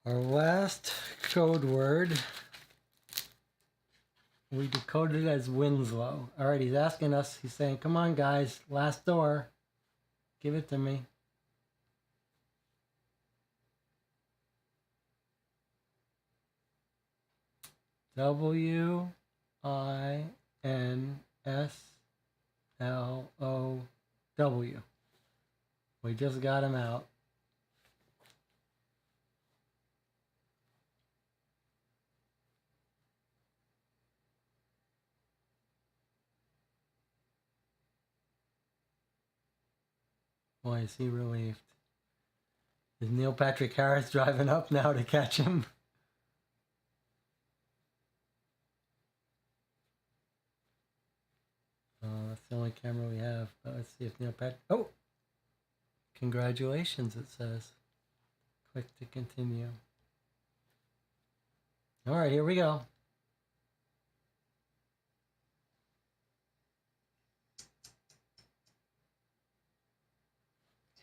Our last code word, we decoded it as Winslow. All right, he's asking us. He's saying, come on, guys. Last door. Give it to me. Winslow. We just got him out. Boy, is he relieved. Is Neil Patrick Harris driving up now to catch him? That's the only camera we have. But let's see if Neil Patrick... Oh! Congratulations, it says. Click to continue. All right, here we go.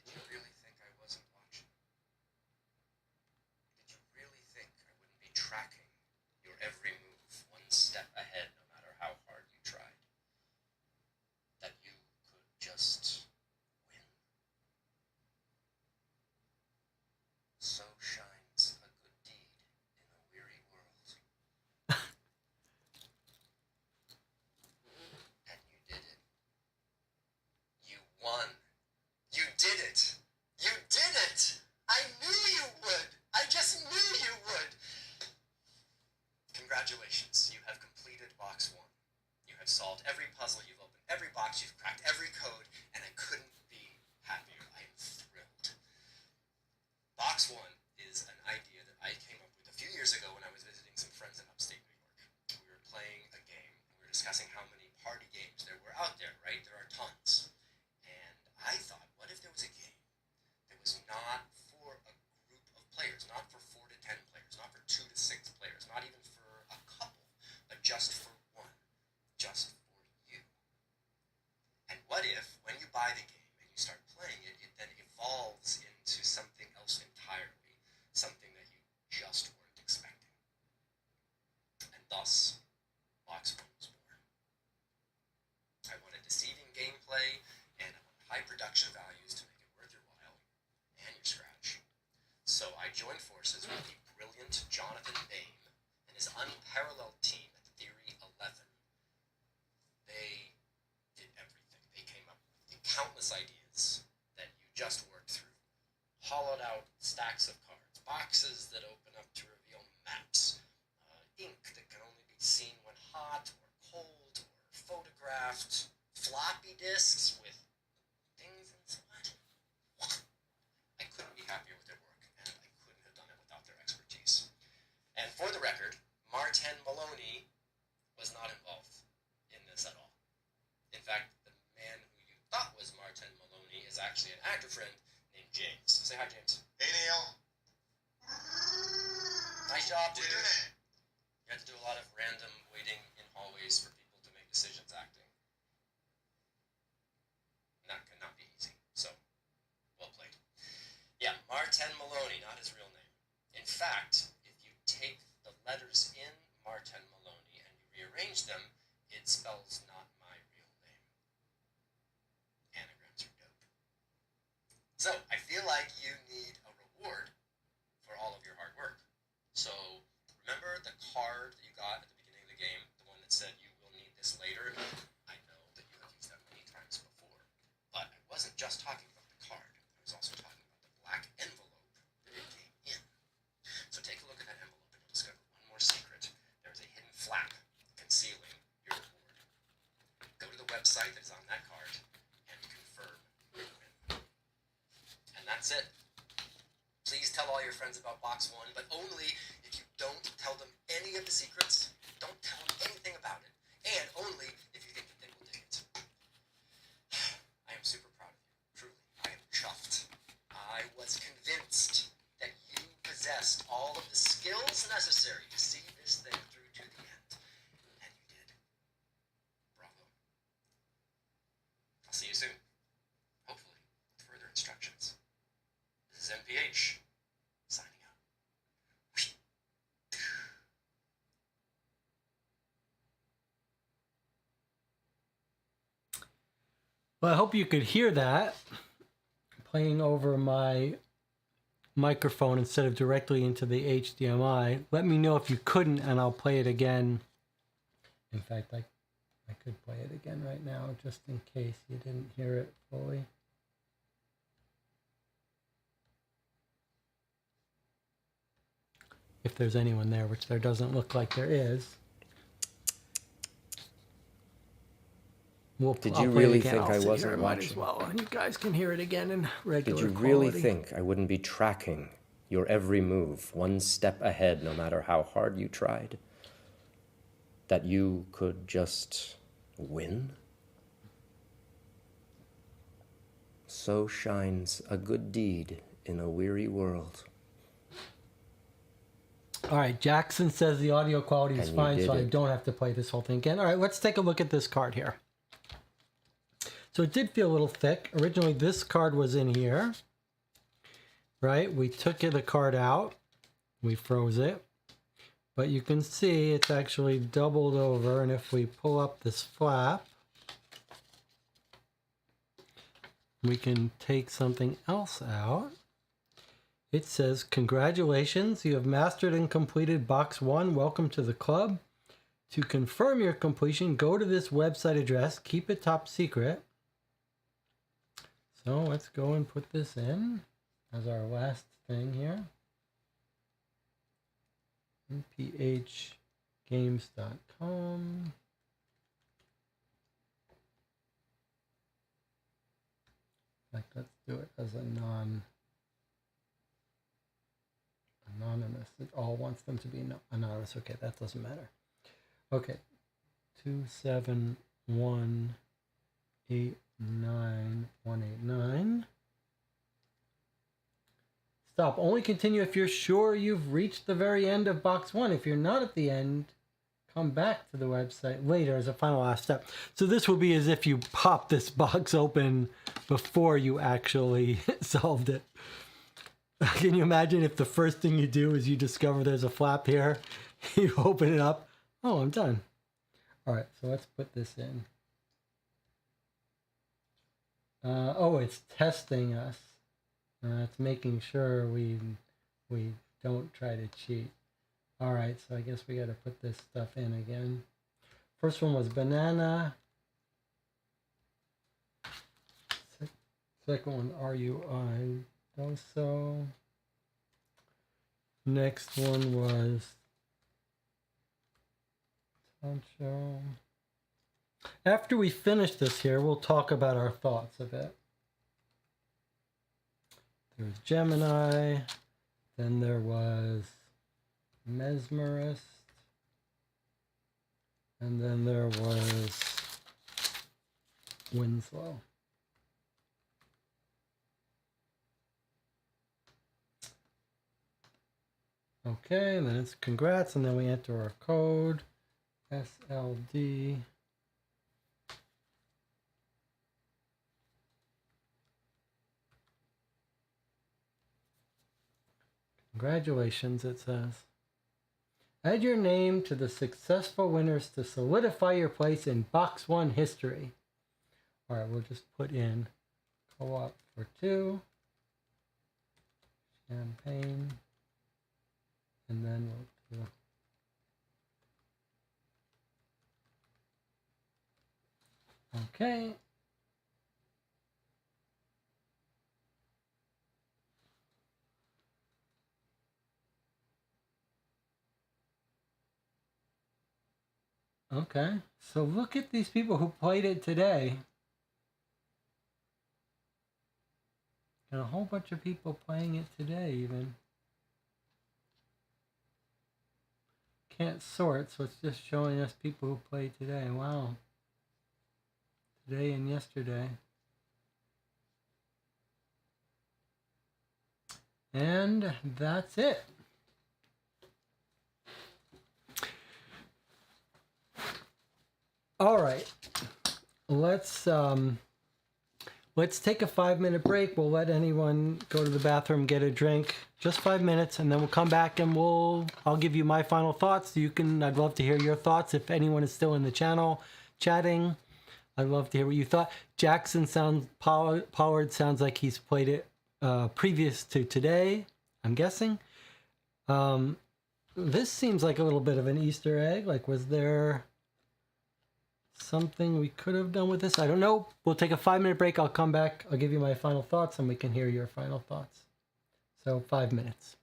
Did you really think I wasn't watching? Did you really think I wouldn't be tracking your every move one step ahead no matter how hard you tried? That you could just win? So shines a good deed in a weary world. production values to make it worth your while and your scratch. So I joined forces with the brilliant Jonathan Bain and his unparalleled team at Theory 11. They did everything. They came up with countless ideas that you just worked through. Hollowed out stacks of cards, boxes that open up to reveal maps, ink that can only be seen when hot or cold or photographed, floppy disks with things inside. I couldn't be happier with their work, and I couldn't have done it without their expertise. And for the record, Martin Maloney was not involved in this at all. In fact, the man who you thought was Martin Maloney is actually an actor friend named James. Say hi, James. Hey, Neil. Nice job, dude. We're doing it. You had to do a lot of random waiting in hallways for people to make decisions acting. That could not be easy, so well played. Yeah, Martin Maloney, not his real name. In fact, if you take the letters in Martin Maloney and you rearrange them, it spells not my real name. Anagrams are dope. So, I feel like you need a reward for all of your hard work. So, remember the card that you got at the beginning of the game? The one that said you will need this later? I know that you have used that many times before. But I wasn't just talking about the card. I was also talking about the black envelope that it came in. So take a look at that envelope and you'll discover one more secret. There is a hidden flap concealing your reward. Go to the website that is on that card and confirm your win. And that's it. Please tell all your friends about Box 1, but only if you don't tell them any of the secrets. Don't tell them anything about it. And only if you think that they will dig it. I am super proud of you. Truly. I am chuffed. I was convinced that you possessed all of the skills necessary to see this thing through to the end. And you did. Bravo. I'll see you soon. Hopefully, with further instructions. This is MPH, signing out. Well, I hope you could hear that playing over my microphone instead of directly into the HDMI. Let me know if you couldn't, and I'll play it again. In fact, I could play it again right now, just in case you didn't hear it fully. If there's anyone there, which there doesn't look like there is. Did I'll you play it really again. think I'll I sit wasn't here, might as watching? well, and you guys can hear it again in regular Did you really quality. think I wouldn't be tracking your every move, one step ahead, no matter how hard you tried? That you could just win? So shines a good deed in a weary world. All right, Jackson says the audio quality is And you fine, did so I it. don't have to play this whole thing again. All right, let's take a look at this card here. So it did feel a little thick. Originally, this card was in here, right? We took the card out. We froze it. But you can see it's actually doubled over. And if we pull up this flap, we can take something else out. It says, congratulations, you have mastered and completed Box 1. Welcome to the club. To confirm your completion, go to this website address. Keep it top secret. So let's go and put this in as our last thing here. mphgames.com. In fact, let's do it as a anonymous. It all wants them to be anonymous. Okay, that doesn't matter. Okay, 271899189. Stop. Only continue if you're sure you've reached the very end of Box 1. If you're not at the end, come back to the website later as a final last step. So this will be as if you pop this box open before you actually solved it. Can you imagine if the first thing you do is you discover there's a flap here, you open it up, oh, I'm done. All right, so let's put this in. Oh, it's testing us. It's making sure we don't try to cheat. All right, so I guess we got to put this stuff in again. First one was banana. Second one, RUI. Also. Next one was Sancho. After we finish this here, we'll talk about our thoughts of it. There was Gemini. Then there was Mesmerist. And then there was Winslow. Okay, and then it's congrats, and then we enter our code, SLD. Congratulations, it says. Add your name to the successful winners to solidify your place in Box 1 history. All right, we'll just put in co-op for 2, champagne, and then we'll do okay. Okay, so look at these people who played it today. And a whole bunch of people playing it today even. Can't sort, so it's just showing us people who played today. Wow. Today and yesterday. And that's it. All right. Let's take a 5-minute break. We'll let anyone go to the bathroom, get a drink. Just 5 minutes, and then we'll come back and I'll give you my final thoughts. I'd love to hear your thoughts. If anyone is still in the channel chatting, I'd love to hear what you thought. Jackson Pollard sounds like he's played it previous to today, I'm guessing. This seems like a little bit of an Easter egg. Like, was there something we could have done with this? I don't know. We'll take a 5-minute break. I'll come back. I'll give you my final thoughts, and we can hear your final thoughts. So 5 minutes.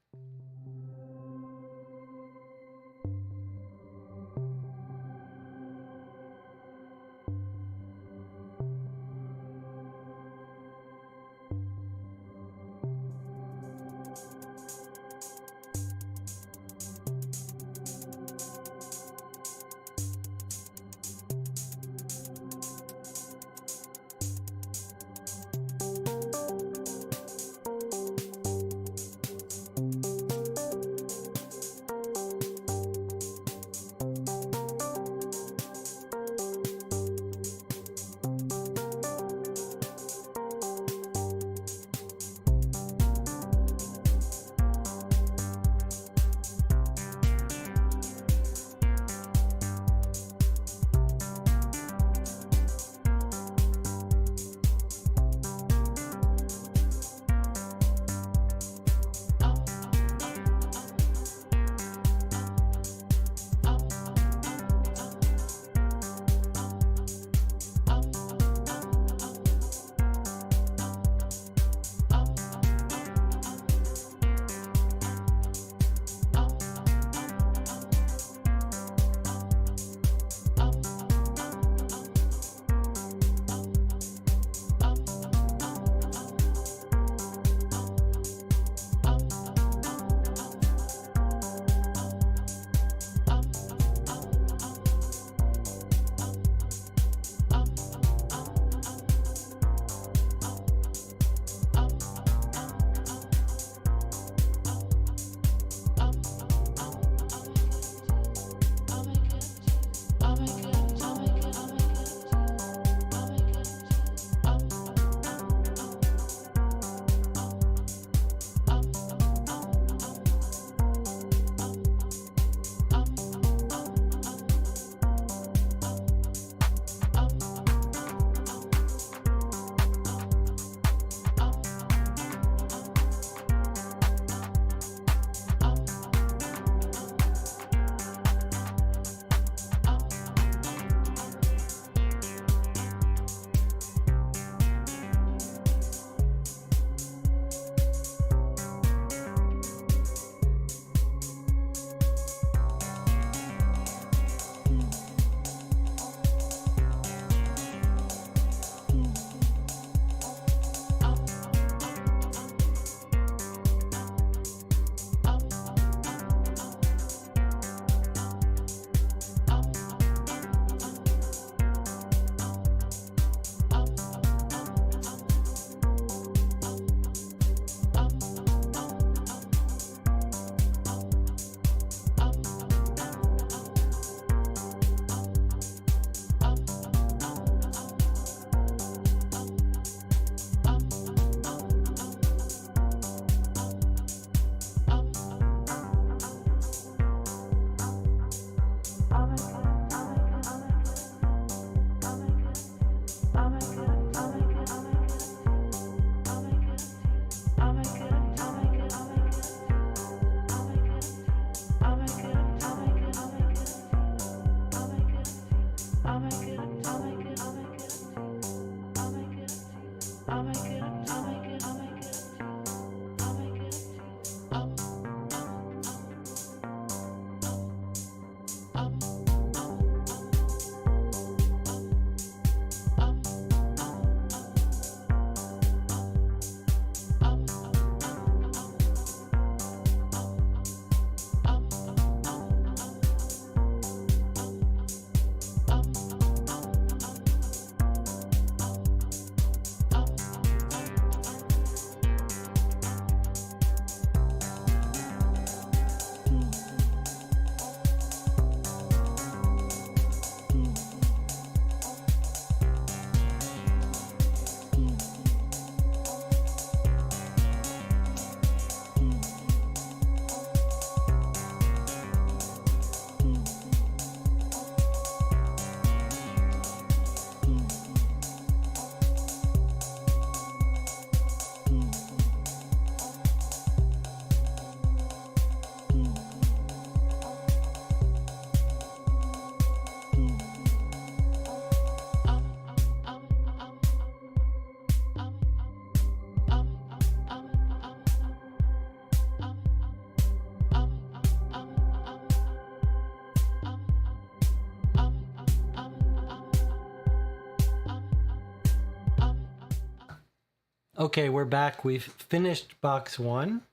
Okay, we're back. We've finished box one,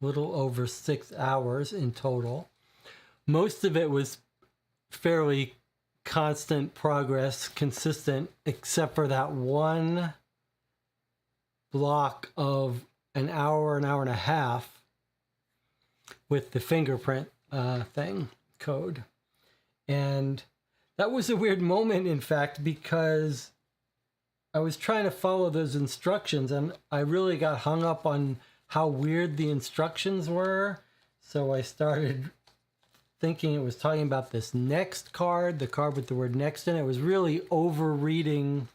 little over 6 hours in total. Most of it was fairly constant progress, consistent, except for that one block of an hour and a half with the fingerprint thing, code. And that was a weird moment, in fact, because I was trying to follow those instructions and I really got hung up on how weird the instructions were. So I started thinking it was talking about this next card, the card with the word next in it. It was really overthinking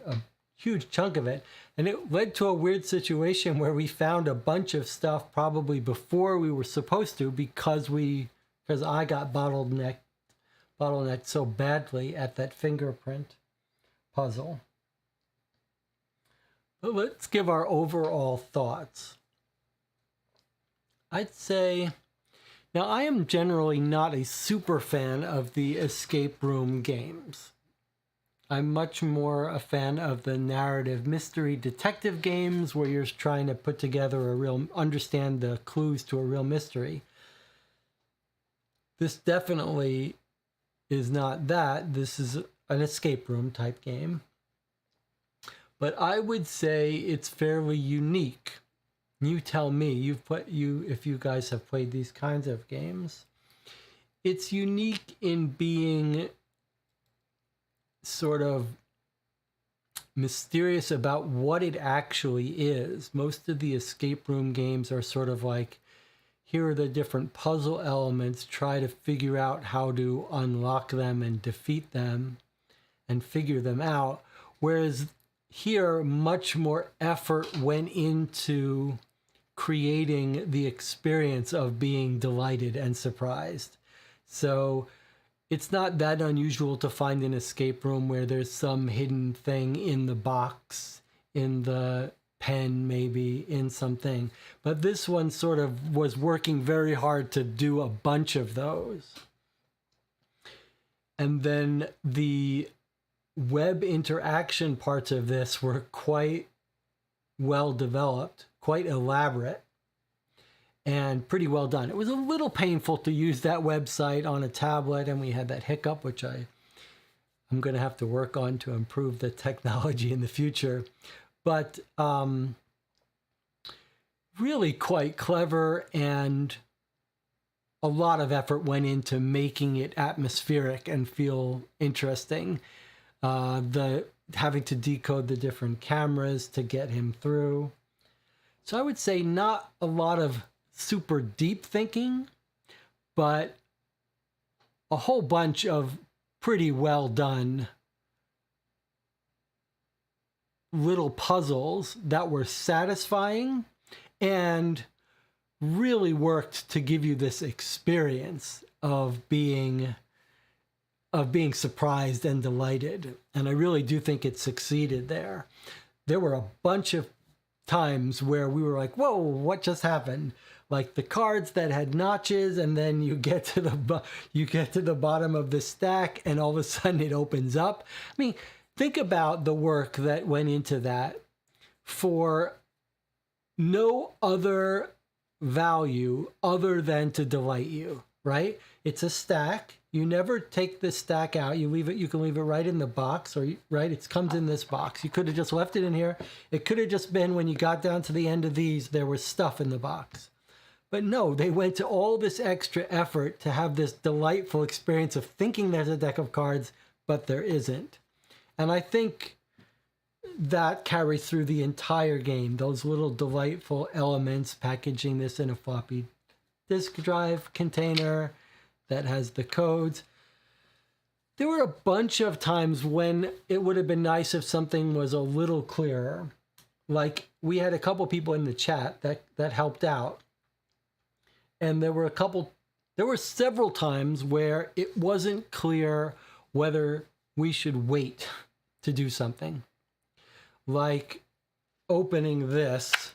a huge chunk of it. And it led to a weird situation where we found a bunch of stuff probably before we were supposed to because I got bottlenecked so badly at that fingerprint puzzle. But let's give our overall thoughts. I'd say, now I am generally not a super fan of the escape room games. I'm much more a fan of the narrative mystery detective games where you're trying to put together understand the clues to a real mystery. This definitely is not that. This is an escape room type game. But I would say it's fairly unique. You tell me, if you guys have played these kinds of games. It's unique in being sort of mysterious about what it actually is. Most of the escape room games are sort of like, here are the different puzzle elements, try to figure out how to unlock them and defeat them and figure them out. Whereas here, much more effort went into creating the experience of being delighted and surprised. So it's not that unusual to find an escape room where there's some hidden thing in the box, in the pen, maybe in something. But this one sort of was working very hard to do a bunch of those. And then the web interaction parts of this were quite well developed, quite elaborate, and pretty well done. It was a little painful to use that website on a tablet, and we had that hiccup, which I'm going to have to work on to improve the technology in the future. But really quite clever, and a lot of effort went into making it atmospheric and feel interesting. Having to decode the different cameras to get him through. So I would say not a lot of super deep thinking, but a whole bunch of pretty well done little puzzles that were satisfying and really worked to give you this experience of being surprised and delighted. And I really do think it succeeded there. there were a bunch of times where we were like, whoa, what just happened? Like the cards that had notches, and then you get to the bottom of the stack, and all of a sudden it opens up. I mean, think about the work that went into that for no other value other than to delight you, right? It's a stack. You never take the stack out. You leave it. You can leave it right in the box, or right. It comes in this box. You could have just left it in here. It could have just been when you got down to the end of these, there was stuff in the box. But no, they went to all this extra effort to have this delightful experience of thinking there's a deck of cards, but there isn't. And I think that carries through the entire game. Those little delightful elements, packaging this in a floppy disk drive container that has the codes. There were a bunch of times when it would have been nice if something was a little clearer. Like we had a couple people in the chat that helped out. And there were several times where it wasn't clear whether we should wait to do something. Like opening this,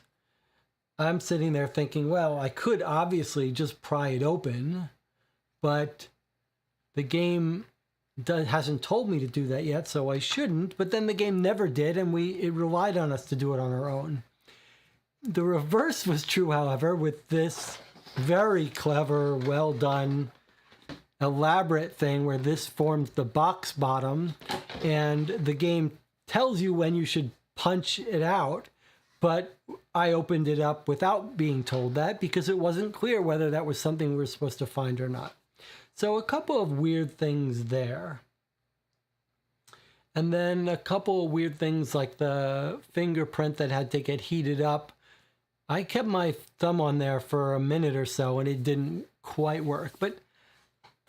I'm sitting there thinking, well, I could obviously just pry it open, but the game hasn't told me to do that yet, so I shouldn't. But then the game never did, and it relied on us to do it on our own. The reverse was true, however, with this very clever, well done, elaborate thing where this forms the box bottom, and the game tells you when you should punch it out. But I opened it up without being told that because it wasn't clear whether that was something we were supposed to find or not. So a couple of weird things there. And then a couple of weird things like the fingerprint that had to get heated up. I kept my thumb on there for a minute or so and it didn't quite work. But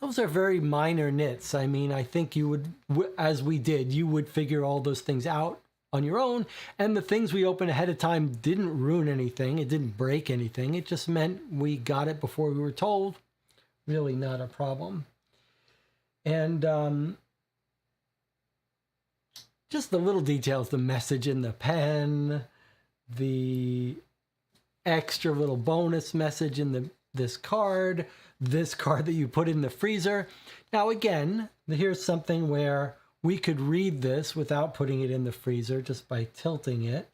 those are very minor nits. I mean, I think you would, as we did, you would figure all those things out on your own. And the things we opened ahead of time didn't ruin anything. It didn't break anything. It just meant we got it before we were told. Really not a problem. And just the little details, the message in the pen, the extra little bonus message in this card that you put in the freezer. Now again, here's something where we could read this without putting it in the freezer just by tilting it.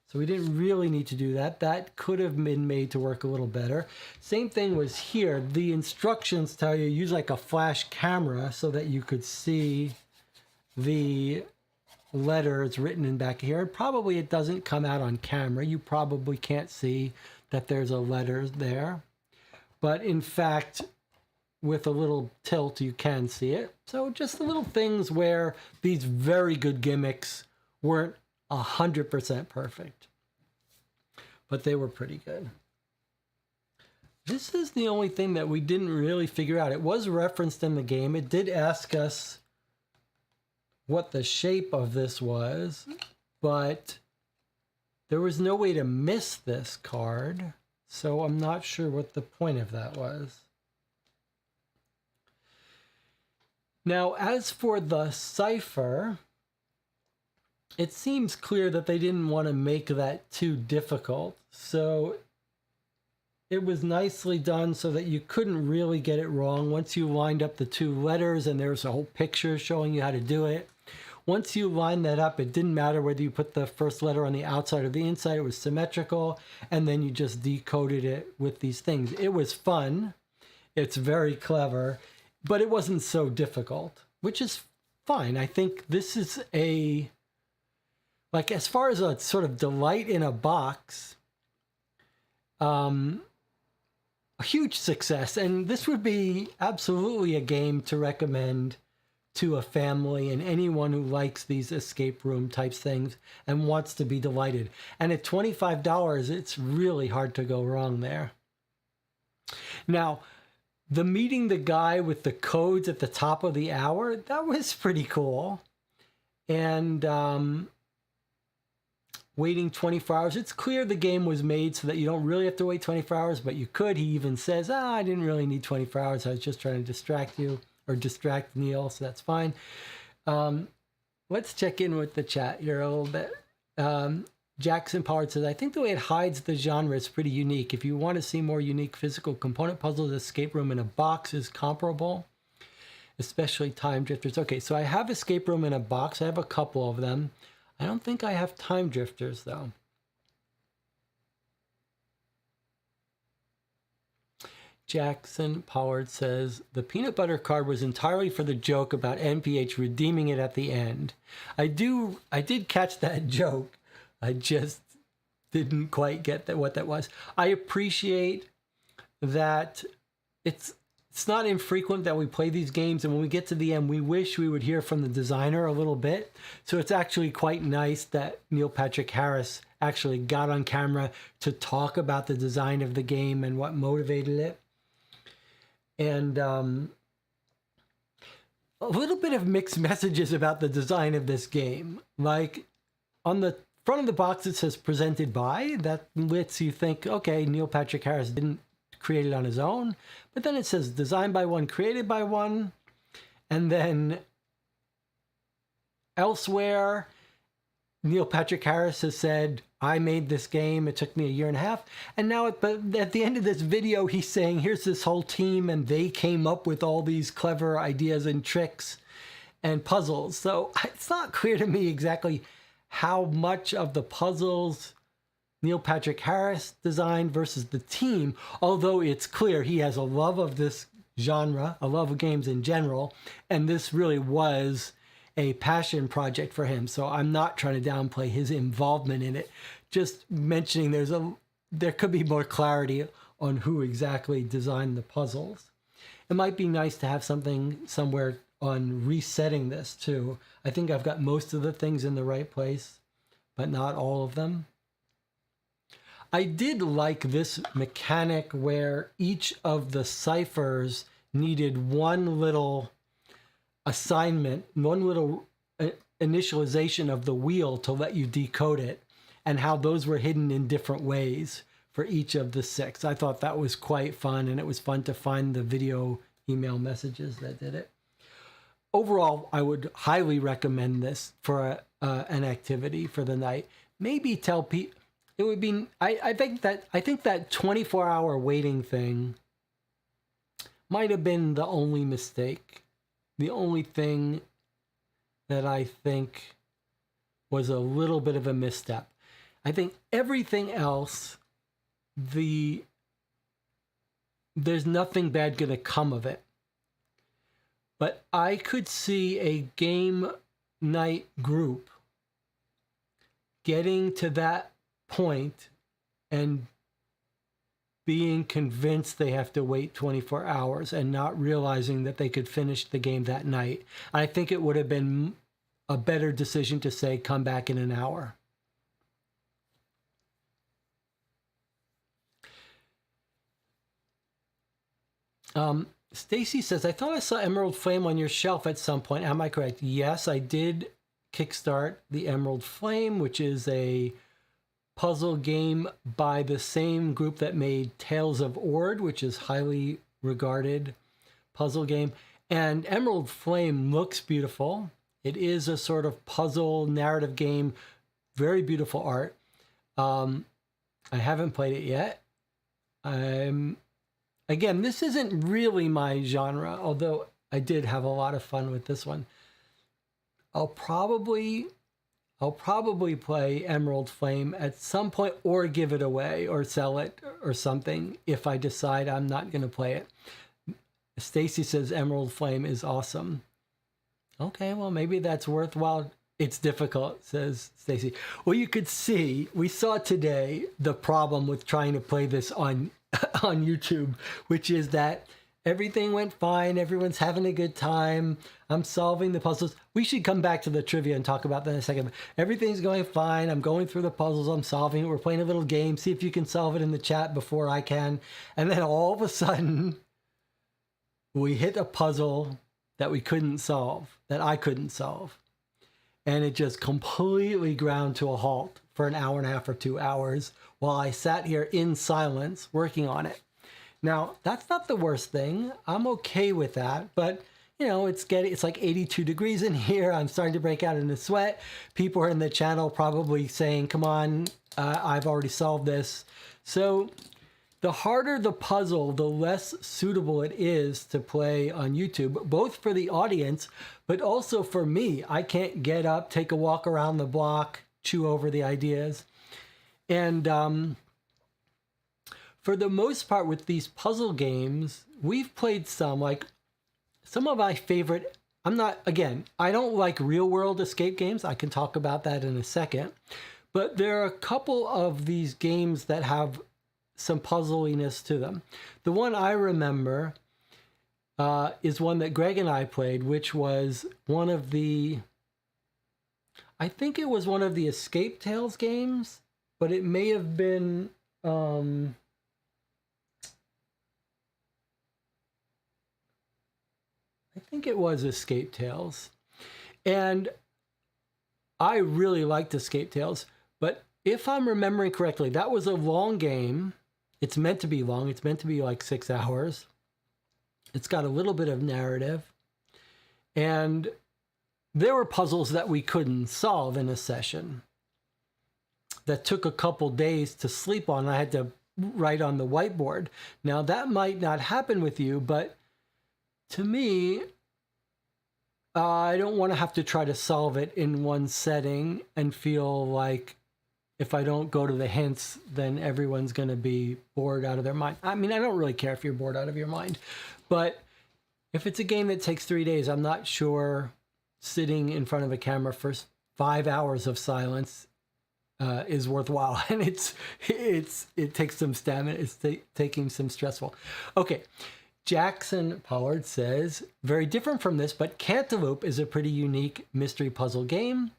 So we didn't really need to do that. That could have been made to work a little better. Same thing was here. The instructions tell you use like a flash camera so that you could see the letters written in back here. And probably it doesn't come out on camera. You probably can't see that there's a letter there. But in fact, with a little tilt, you can see it. So just the little things where these very good gimmicks weren't 100% perfect, but they were pretty good. This is the only thing that we didn't really figure out. It was referenced in the game. It did ask us what the shape of this was, but there was no way to miss this card. So I'm not sure what the point of that was. Now, as for the cipher, it seems clear that they didn't want to make that too difficult. So it was nicely done so that you couldn't really get it wrong. Once you lined up the two letters, and there's a whole picture showing you how to do it. Once you lined that up, it didn't matter whether you put the first letter on the outside or the inside. It was symmetrical, and then you just decoded it with these things. It was fun. It's very clever, but it wasn't so difficult, which is fine. I think this is like as far as a sort of delight in a box, a huge success. And this would be absolutely a game to recommend to a family and anyone who likes these escape room types things and wants to be delighted. And at $25, it's really hard to go wrong there. Now, the meeting the guy with the codes at the top of the hour, that was pretty cool. And waiting 24 hours. It's clear the game was made so that you don't really have to wait 24 hours, but you could. He even says, I didn't really need 24 hours. I was just trying to distract you or distract Neil, so that's fine. Let's check in with the chat here a little bit. Jackson Pollard says, I think the way it hides the genre is pretty unique. If you want to see more unique physical component puzzles, Escape Room in a Box is comparable, especially Time Drifters. Okay, so I have Escape Room in a Box. I have a couple of them. I don't think I have Time Drifters, though. Jackson Pollard says, the peanut butter card was entirely for the joke about NPH redeeming it at the end. I did catch that joke. I just didn't quite get what that was. I appreciate that it's not infrequent that we play these games, and when we get to the end, we wish we would hear from the designer a little bit. So it's actually quite nice that Neil Patrick Harris actually got on camera to talk about the design of the game and what motivated it. And a little bit of mixed messages about the design of this game. Like, on the front of the box, it says presented by. That lets you think, okay, Neil Patrick Harris didn't create it on his own. But then it says designed by one, created by one. And then elsewhere, Neil Patrick Harris has said, I made this game. It took me 1.5 years. And now at the end of this video, he's saying, here's this whole team, and they came up with all these clever ideas and tricks and puzzles. So it's not clear to me exactly how much of the puzzles Neil Patrick Harris designed versus the team, although it's clear he has a love of this genre, a love of games in general, and this really was a passion project for him. So I'm not trying to downplay his involvement in it, just mentioning there could be more clarity on who exactly designed the puzzles. It might be nice to have something somewhere on resetting this too. I think I've got most of the things in the right place, but not all of them. I did like this mechanic where each of the ciphers needed one little assignment, one little initialization of the wheel to let you decode it, and how those were hidden in different ways for each of the 6. I thought that was quite fun, and it was fun to find the video email messages that did it. Overall, I would highly recommend this for an activity for the night. Maybe tell people, it would be, I think that 24-hour waiting thing might have been the only mistake. The only thing that I think was a little bit of a misstep. I think everything else, there's nothing bad going to come of it. But I could see a game night group getting to that point and being convinced they have to wait 24 hours and not realizing that they could finish the game that night. I think it would have been a better decision to say, come back in an hour. Stacy says, I thought I saw Emerald Flame on your shelf at some point. Am I correct? Yes, I did kickstart the Emerald Flame, which is a puzzle game by the same group that made Tales of Ord, which is highly regarded puzzle game. And Emerald Flame looks beautiful. It is a sort of puzzle narrative game, very beautiful art. I haven't played it yet. Again, this isn't really my genre, although I did have a lot of fun with this one. I'll probably play Emerald Flame at some point, or give it away or sell it or something if I decide I'm not going to play it. Stacy says Emerald Flame is awesome. Okay, well, maybe that's worthwhile. It's difficult, says Stacy. Well, you could see, we saw today the problem with trying to play this on YouTube, which is that everything went fine. Everyone's having a good time. I'm solving the puzzles. We should come back to the trivia and talk about that in a second. Everything's going fine. I'm going through the puzzles. I'm solving it. We're playing a little game. See if you can solve it in the chat before I can. And then all of a sudden, we hit a puzzle that we couldn't solve, that I couldn't solve. And it just completely ground to a halt for an hour and a half or 2 hours while I sat here in silence working on it. Now, that's not the worst thing. I'm okay with that. But, it's like 82 degrees in here. I'm starting to break out into sweat. People are in the channel probably saying, come on, I've already solved this. So the harder the puzzle, the less suitable it is to play on YouTube, both for the audience, but also for me. I can't get up, take a walk around the block, chew over the ideas. And for the most part with these puzzle games, we've played some of my favorite. I don't like real world escape games. I can talk about that in a second. But there are a couple of these games that have some puzzliness to them. The one I remember is one that Greg and I played, which was I think it was one of the Escape Tales games, but it may have been, I think it was Escape Tales. And I really liked Escape Tales, but if I'm remembering correctly, that was a long game. It's meant to be long. It's meant to be like 6 hours. It's got a little bit of narrative. And there were puzzles that we couldn't solve in a session that took a couple days to sleep on. I had to write on the whiteboard. Now, that might not happen with you, but to me, I don't want to have to try to solve it in one setting and feel like if I don't go to the hints, then everyone's going to be bored out of their mind. I mean, I don't really care if you're bored out of your mind, but if it's a game that takes 3 days, I'm not sure sitting in front of a camera for 5 hours of silence is worthwhile. And it takes some stamina. It's taking some stressful. Okay. Jackson Pollard says, very different from this, but Cantaloupe is a pretty unique mystery puzzle game.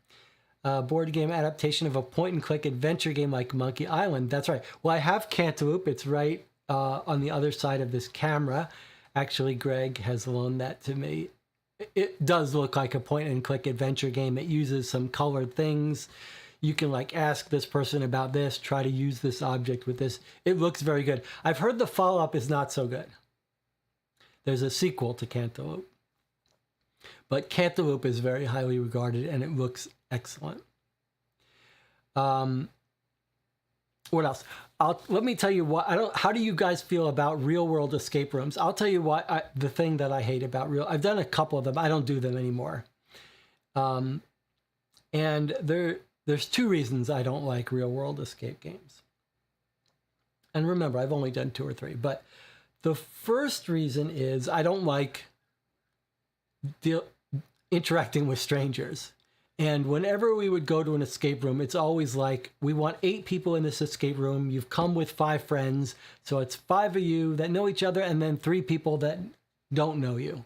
Board game adaptation of a point-and-click adventure game like Monkey Island. That's right. Well, I have Cantaloupe. It's right on the other side of this camera. Actually, Greg has loaned that to me. It does look like a point-and-click adventure game. It uses some colored things. You can like ask this person about this, try to use this object with this. It looks very good. I've heard the follow-up is not so good. There's a sequel to Cantaloupe. But Cantaloupe is very highly regarded and it looks excellent. What else? Let me tell you what, how do you guys feel about real world escape rooms? I'll tell you what, the thing that I hate about I've done a couple of them. I don't do them anymore. And there's 2 reasons I don't like real world escape games. And remember, I've only done 2 or 3, but the first reason is I don't like interacting with strangers. And whenever we would go to an escape room, it's always like, we want 8 people in this escape room. You've come with 5 friends. So it's 5 of you that know each other and then 3 people that don't know you.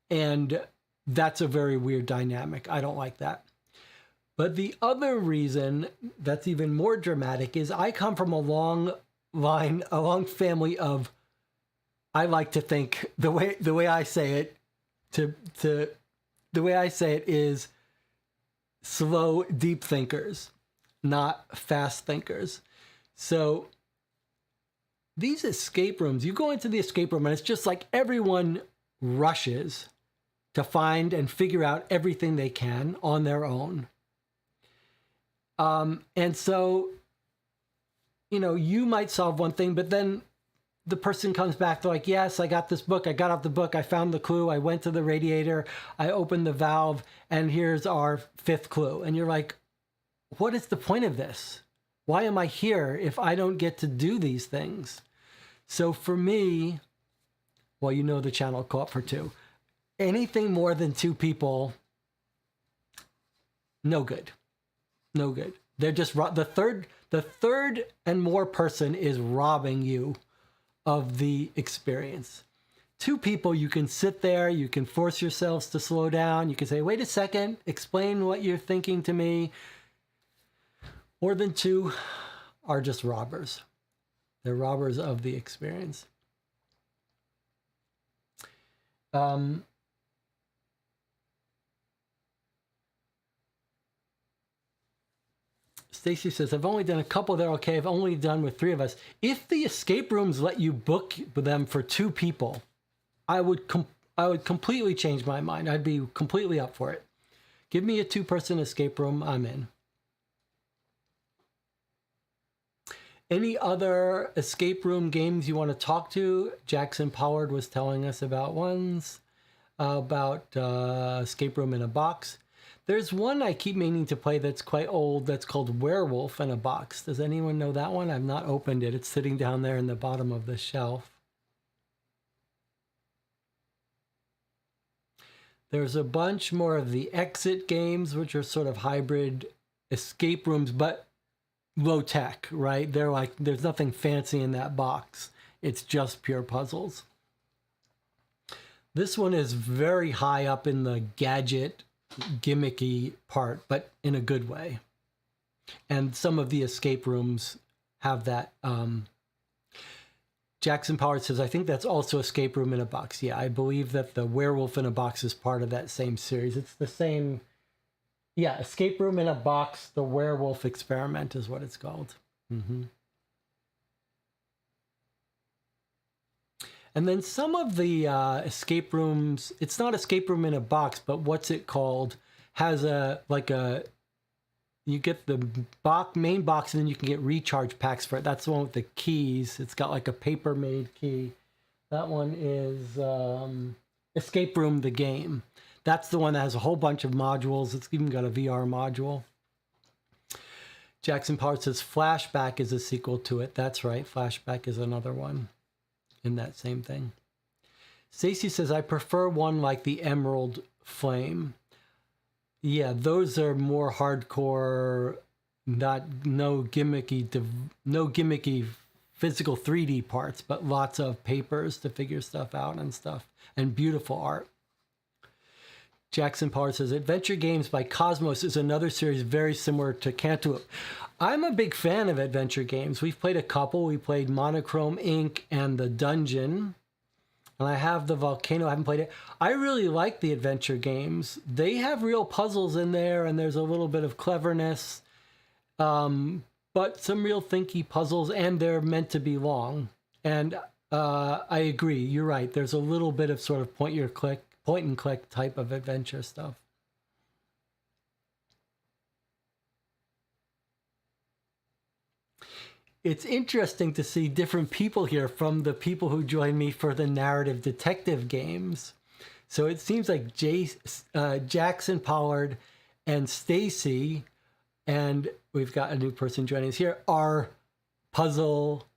And that's a very weird dynamic. I don't like that. But the other reason that's even more dramatic is I come from a long family of, I like to think, the way I say it, the way I say it is slow, deep thinkers, not fast thinkers. So these escape rooms, you go into the escape room and it's just like everyone rushes to find and figure out everything they can on their own. And so, you might solve one thing, but then the person comes back, they're like, yes, I got this book. I got out the book. I found the clue. I went to the radiator. I opened the valve and here's our 5th clue. And you're like, what is the point of this? Why am I here if I don't get to do these things? So for me, well, the channel Co-op for 2. Anything more than 2 people, no good. No good. They're just the third and more person is robbing you of the experience. 2 people, you can sit there, you can force yourselves to slow down, you can say, wait a second, explain what you're thinking to me. More than 2 are just robbers. They're robbers of the experience. Stacy says, I've only done a couple. They're okay. I've only done with 3 of us. If the escape rooms let you book them for 2 people, I would I would completely change my mind. I'd be completely up for it. Give me a 2-person escape room, I'm in. Any other escape room games you want to talk to? Jackson Pollard was telling us about ones, about Escape Room in a Box. There's one I keep meaning to play that's quite old that's called Werewolf in a Box. Does anyone know that one? I've not opened it. It's sitting down there in the bottom of the shelf. There's a bunch more of the exit games, which are sort of hybrid escape rooms, but low tech, right? They're like, there's nothing fancy in that box. It's just pure puzzles. This one is very high up in the gadget gimmicky part, but in a good way. And some of the escape rooms have that. Jackson Pollard says, I think that's also Escape Room in a Box. Yeah, I believe that the Werewolf in a Box is part of that same series. It's the same. Yeah, Escape Room in a Box, the Werewolf Experiment is what it's called. Mm-hmm. And then some of the escape rooms, it's not Escape Room in a Box, but what's it called, has you get the main box and then you can get recharge packs for it. That's the one with the keys. It's got like a paper-made key. That one is Escape Room the Game. That's the one that has a whole bunch of modules. It's even got a VR module. Jackson Pollard says Flashback is a sequel to it. That's right. Flashback is another one in that same thing. Stacy says, I prefer one like the Emerald Flame. Yeah, those are more hardcore, no gimmicky physical 3D parts, but lots of papers to figure stuff out and stuff, and beautiful art. Jackson Pollard says, Adventure Games by Cosmos is another series very similar to Cantaloupe. I'm a big fan of adventure games. We've played a couple. We played Monochrome Inc. and The Dungeon. And I have the Volcano. I haven't played it. I really like the adventure games. They have real puzzles in there, and there's a little bit of cleverness. But some real thinky puzzles, and they're meant to be long. And I agree. You're right. There's a little bit of sort of point and click type of adventure stuff. It's interesting to see different people here from the people who joined me for the narrative detective games. So it seems like Jackson Pollard and Stacy, and we've got a new person joining us here, are puzzle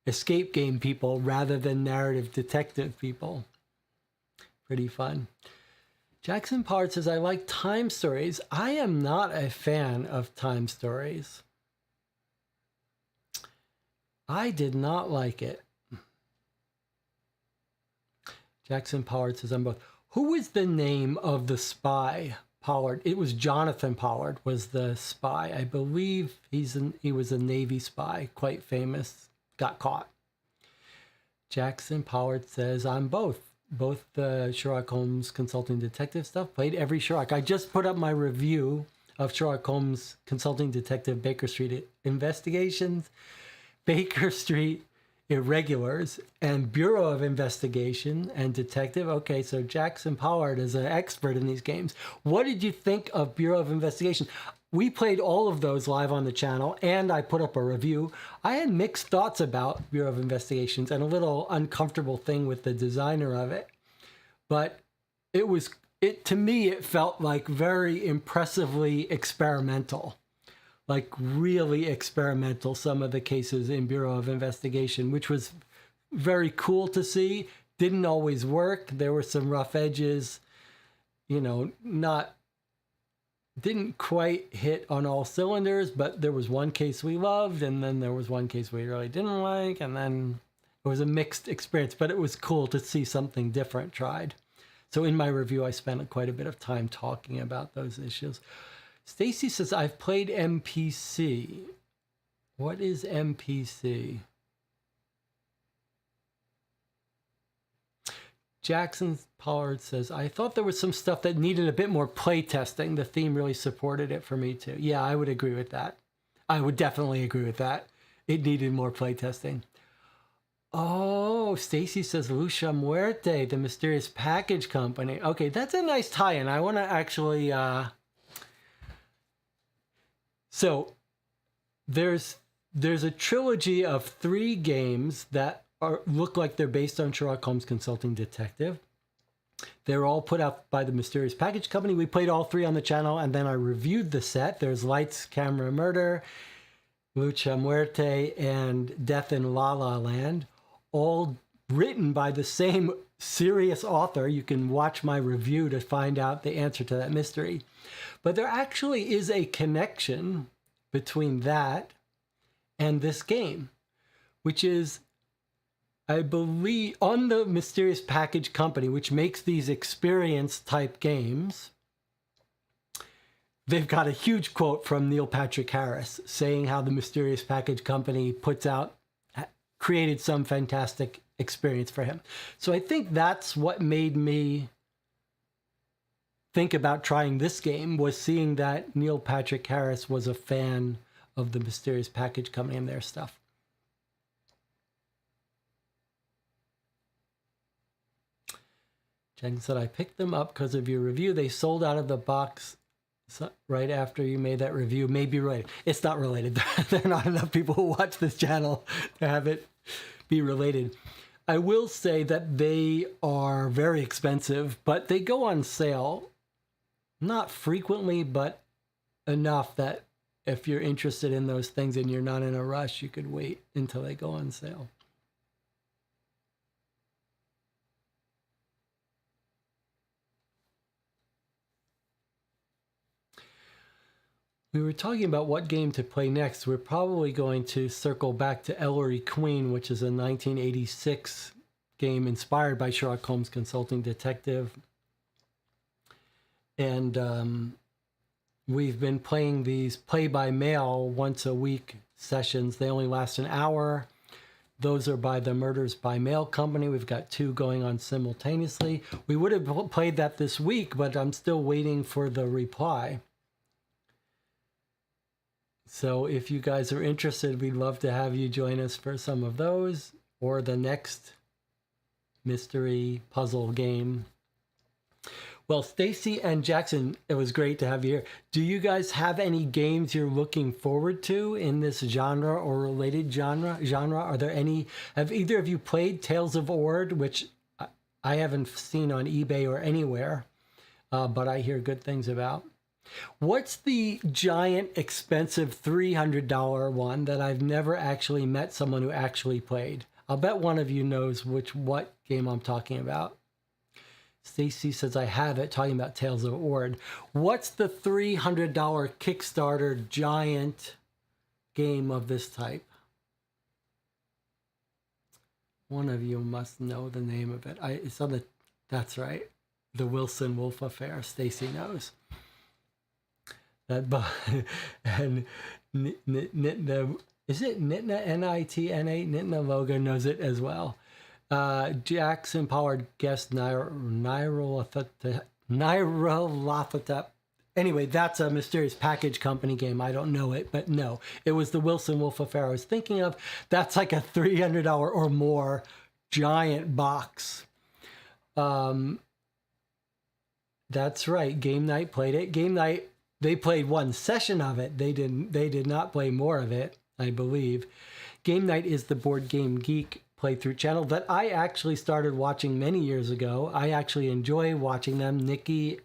escape game people rather than narrative detective people. Pretty fun. Jackson Pollard says, I like time stories. I am not a fan of time stories. I did not like it. Jackson Pollard says, I'm both. Who is the name of the spy, Pollard? It was Jonathan Pollard was the spy. I believe he was a Navy spy, quite famous, got caught. Jackson Pollard says, I'm both. Both the Sherlock Holmes Consulting Detective stuff, played every Sherlock. I just put up my review of Sherlock Holmes Consulting Detective Baker Street Investigations, Baker Street Irregulars, and Bureau of Investigation and Detective. Okay, so Jackson Pollard is an expert in these games. What did you think of Bureau of Investigation? We played all of those live on the channel, and I put up a review. I had mixed thoughts about Bureau of Investigations and a little uncomfortable thing with the designer of it. But to me, it felt like very impressively experimental. Like really experimental, some of the cases in Bureau of Investigation, which was very cool to see. Didn't always work. There were some rough edges, didn't quite hit on all cylinders, but there was one case we loved, and then there was one case we really didn't like, and then it was a mixed experience, but it was cool to see something different tried. So in my review, I spent quite a bit of time talking about those issues. Stacy says, I've played MPC. What is MPC? Jackson Pollard says, I thought there was some stuff that needed a bit more play testing. The theme really supported it for me too. Yeah, I would agree with that. I would definitely agree with that. It needed more play testing. Oh, Stacy says Lucia Muerte, the mysterious package company. Okay, that's a nice tie-in. I want to actually. So there's a trilogy of 3 games that look like they're based on Sherlock Holmes Consulting Detective. They're all put out by the Mysterious Package Company. We played all 3 on the channel, and then I reviewed the set. There's Lights, Camera, Murder, Lucha Muerte, and Death in La La Land, all written by the same serious author. You can watch my review to find out the answer to that mystery. But there actually is a connection between that and this game, which is, I believe, on the Mysterious Package Company, which makes these experience type games. They've got a huge quote from Neil Patrick Harris saying how the Mysterious Package Company created some fantastic experience for him. So I think that's what made me think about trying this game, was seeing that Neil Patrick Harris was a fan of the Mysterious Package Company and their stuff. Jen said, I picked them up because of your review. They sold out of the box right after you made that review. Maybe related. It's not related. There are not enough people who watch this channel to have it be related. I will say that they are very expensive, but they go on sale. Not frequently, but enough that if you're interested in those things and you're not in a rush, you could wait until they go on sale. We were talking about what game to play next. We're probably going to circle back to Ellery Queen, which is a 1986 game inspired by Sherlock Holmes Consulting Detective. And we've been playing these play-by-mail once-a-week sessions. They only last an hour. Those are by the Murders by Mail company. We've got 2 going on simultaneously. We would have played that this week, but I'm still waiting for the reply. So if you guys are interested, we'd love to have you join us for some of those or the next mystery puzzle game. Well, Stacy and Jackson, it was great to have you here. Do you guys have any games you're looking forward to in this genre or related genre? Are there any? Have either of you played Tales of Ord, which I haven't seen on eBay or anywhere, but I hear good things about? What's the giant, expensive $300 one that I've never actually met someone who actually played? I'll bet one of you knows what game I'm talking about. Stacy says I have it, talking about Tales of Ord. What's the $300 Kickstarter giant game of this type? One of you must know the name of it. It's on the. That's right, the Wilson Wolf Affair. Stacy knows. And is it Nitna, N-I-T-N-A? Nitna Logo knows it as well. Jackson Pollard guest Nyarlathotep. Anyway, that's a Mysterious Package Company game. I don't know it, but no. It was the Wilson Wolf Affair I was thinking of. That's like a $300 or more giant box. That's right. Game Night played it. Game Night, they played one session of it. They did not play more of it, I believe. Game Night is the Board Game Geek playthrough channel that I actually started watching many years ago. I actually enjoy watching them. Nikki,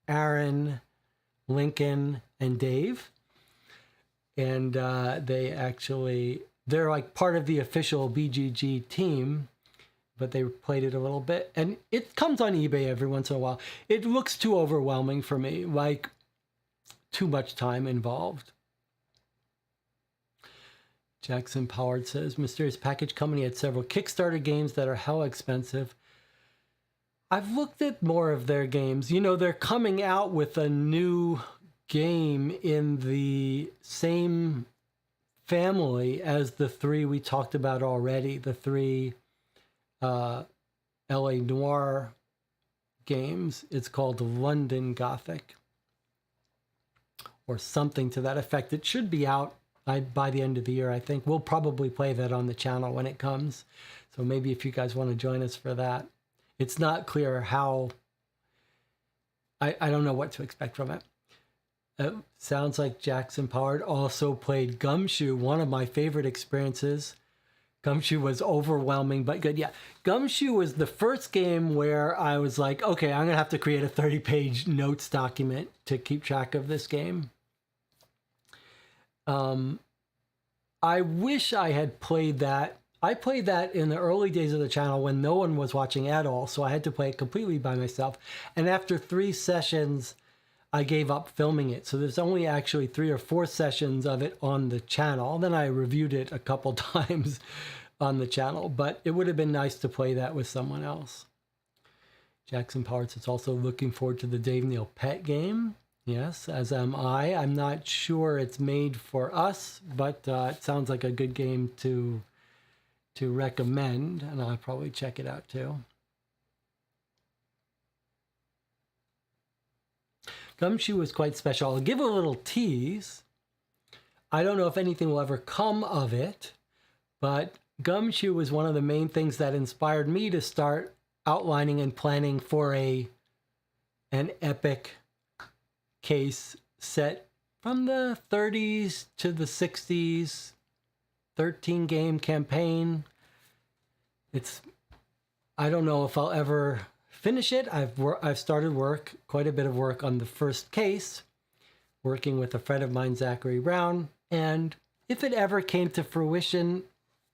Aaron, Lincoln, and Dave. And they're like part of the official BGG team, but they played it a little bit. And it comes on eBay every once in a while. It looks too overwhelming for me, like too much time involved. Jackson Pollard says, Mysterious Package Company had several Kickstarter games that are hell expensive. I've looked at more of their games. You know, they're coming out with a new game in the same family as the 3 we talked about already, the 3 LA Noire games. It's called London Gothic, or something to that effect. It should be out by the end of the year, I think. We'll probably play that on the channel when it comes. So maybe if you guys want to join us for that. It's not clear how... I don't know what to expect from it. Sounds like Jackson Pollard also played Gumshoe, one of my favorite experiences. Gumshoe was overwhelming, but good. Yeah, Gumshoe was the first game where I was like, okay, I'm going to have to create a 30-page notes document to keep track of this game. I wish I had played that. I played that in the early days of the channel when no one was watching at all, so I had to play it completely by myself. And after 3 sessions, I gave up filming it. So there's only actually 3 or 4 sessions of it on the channel. Then I reviewed it a couple times on the channel, but it would have been nice to play that with someone else. Jackson Parts is also looking forward to the Dave Neal Pet game. Yes, as am I. I'm not sure it's made for us, but it sounds like a good game to recommend, and I'll probably check it out too. Gumshoe was quite special. I'll give a little tease. I don't know if anything will ever come of it, but Gumshoe was one of the main things that inspired me to start outlining and planning for an epic case set from the 30s to the 60s, 13-game campaign. I don't know if I'll ever finish it. I've started quite a bit of work on the first case, working with a friend of mine, Zachary Brown, and if it ever came to fruition,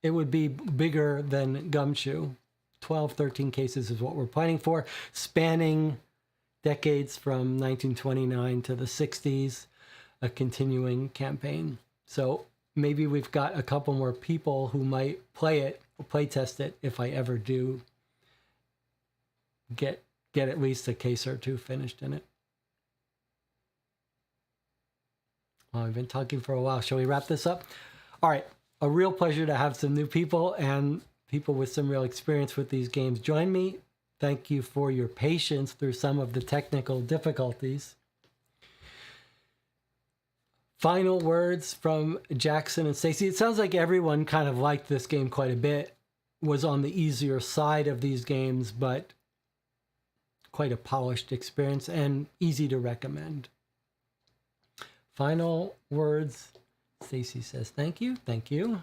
it would be bigger than Gumshoe. 12, 13 cases is what we're planning for, spanning decades from 1929 to the 60s, a continuing campaign. So maybe we've got a couple more people who might play test it if I ever do get at least a case or 2 finished in it. Well, we've been talking for a while. Shall we wrap this up? All right. A real pleasure to have some new people and people with some real experience with these games join me. Thank you for your patience through some of the technical difficulties. Final words from Jackson and Stacy. It sounds like everyone kind of liked this game quite a bit, was on the easier side of these games, but quite a polished experience and easy to recommend. Final words. Stacy says, thank you. Thank you.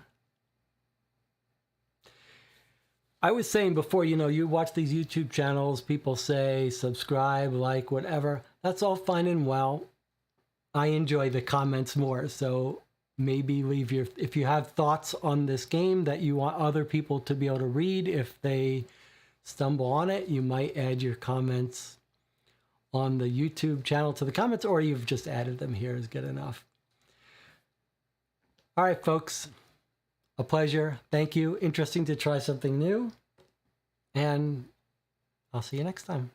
I was saying before, you watch these YouTube channels, people say subscribe, like, whatever. That's all fine and well. I enjoy the comments more. So maybe if you have thoughts on this game that you want other people to be able to read, if they stumble on it, you might add your comments on the YouTube channel to the comments, or you've just added them here is good enough. All right, folks. A pleasure. Thank you. Interesting to try something new. And I'll see you next time.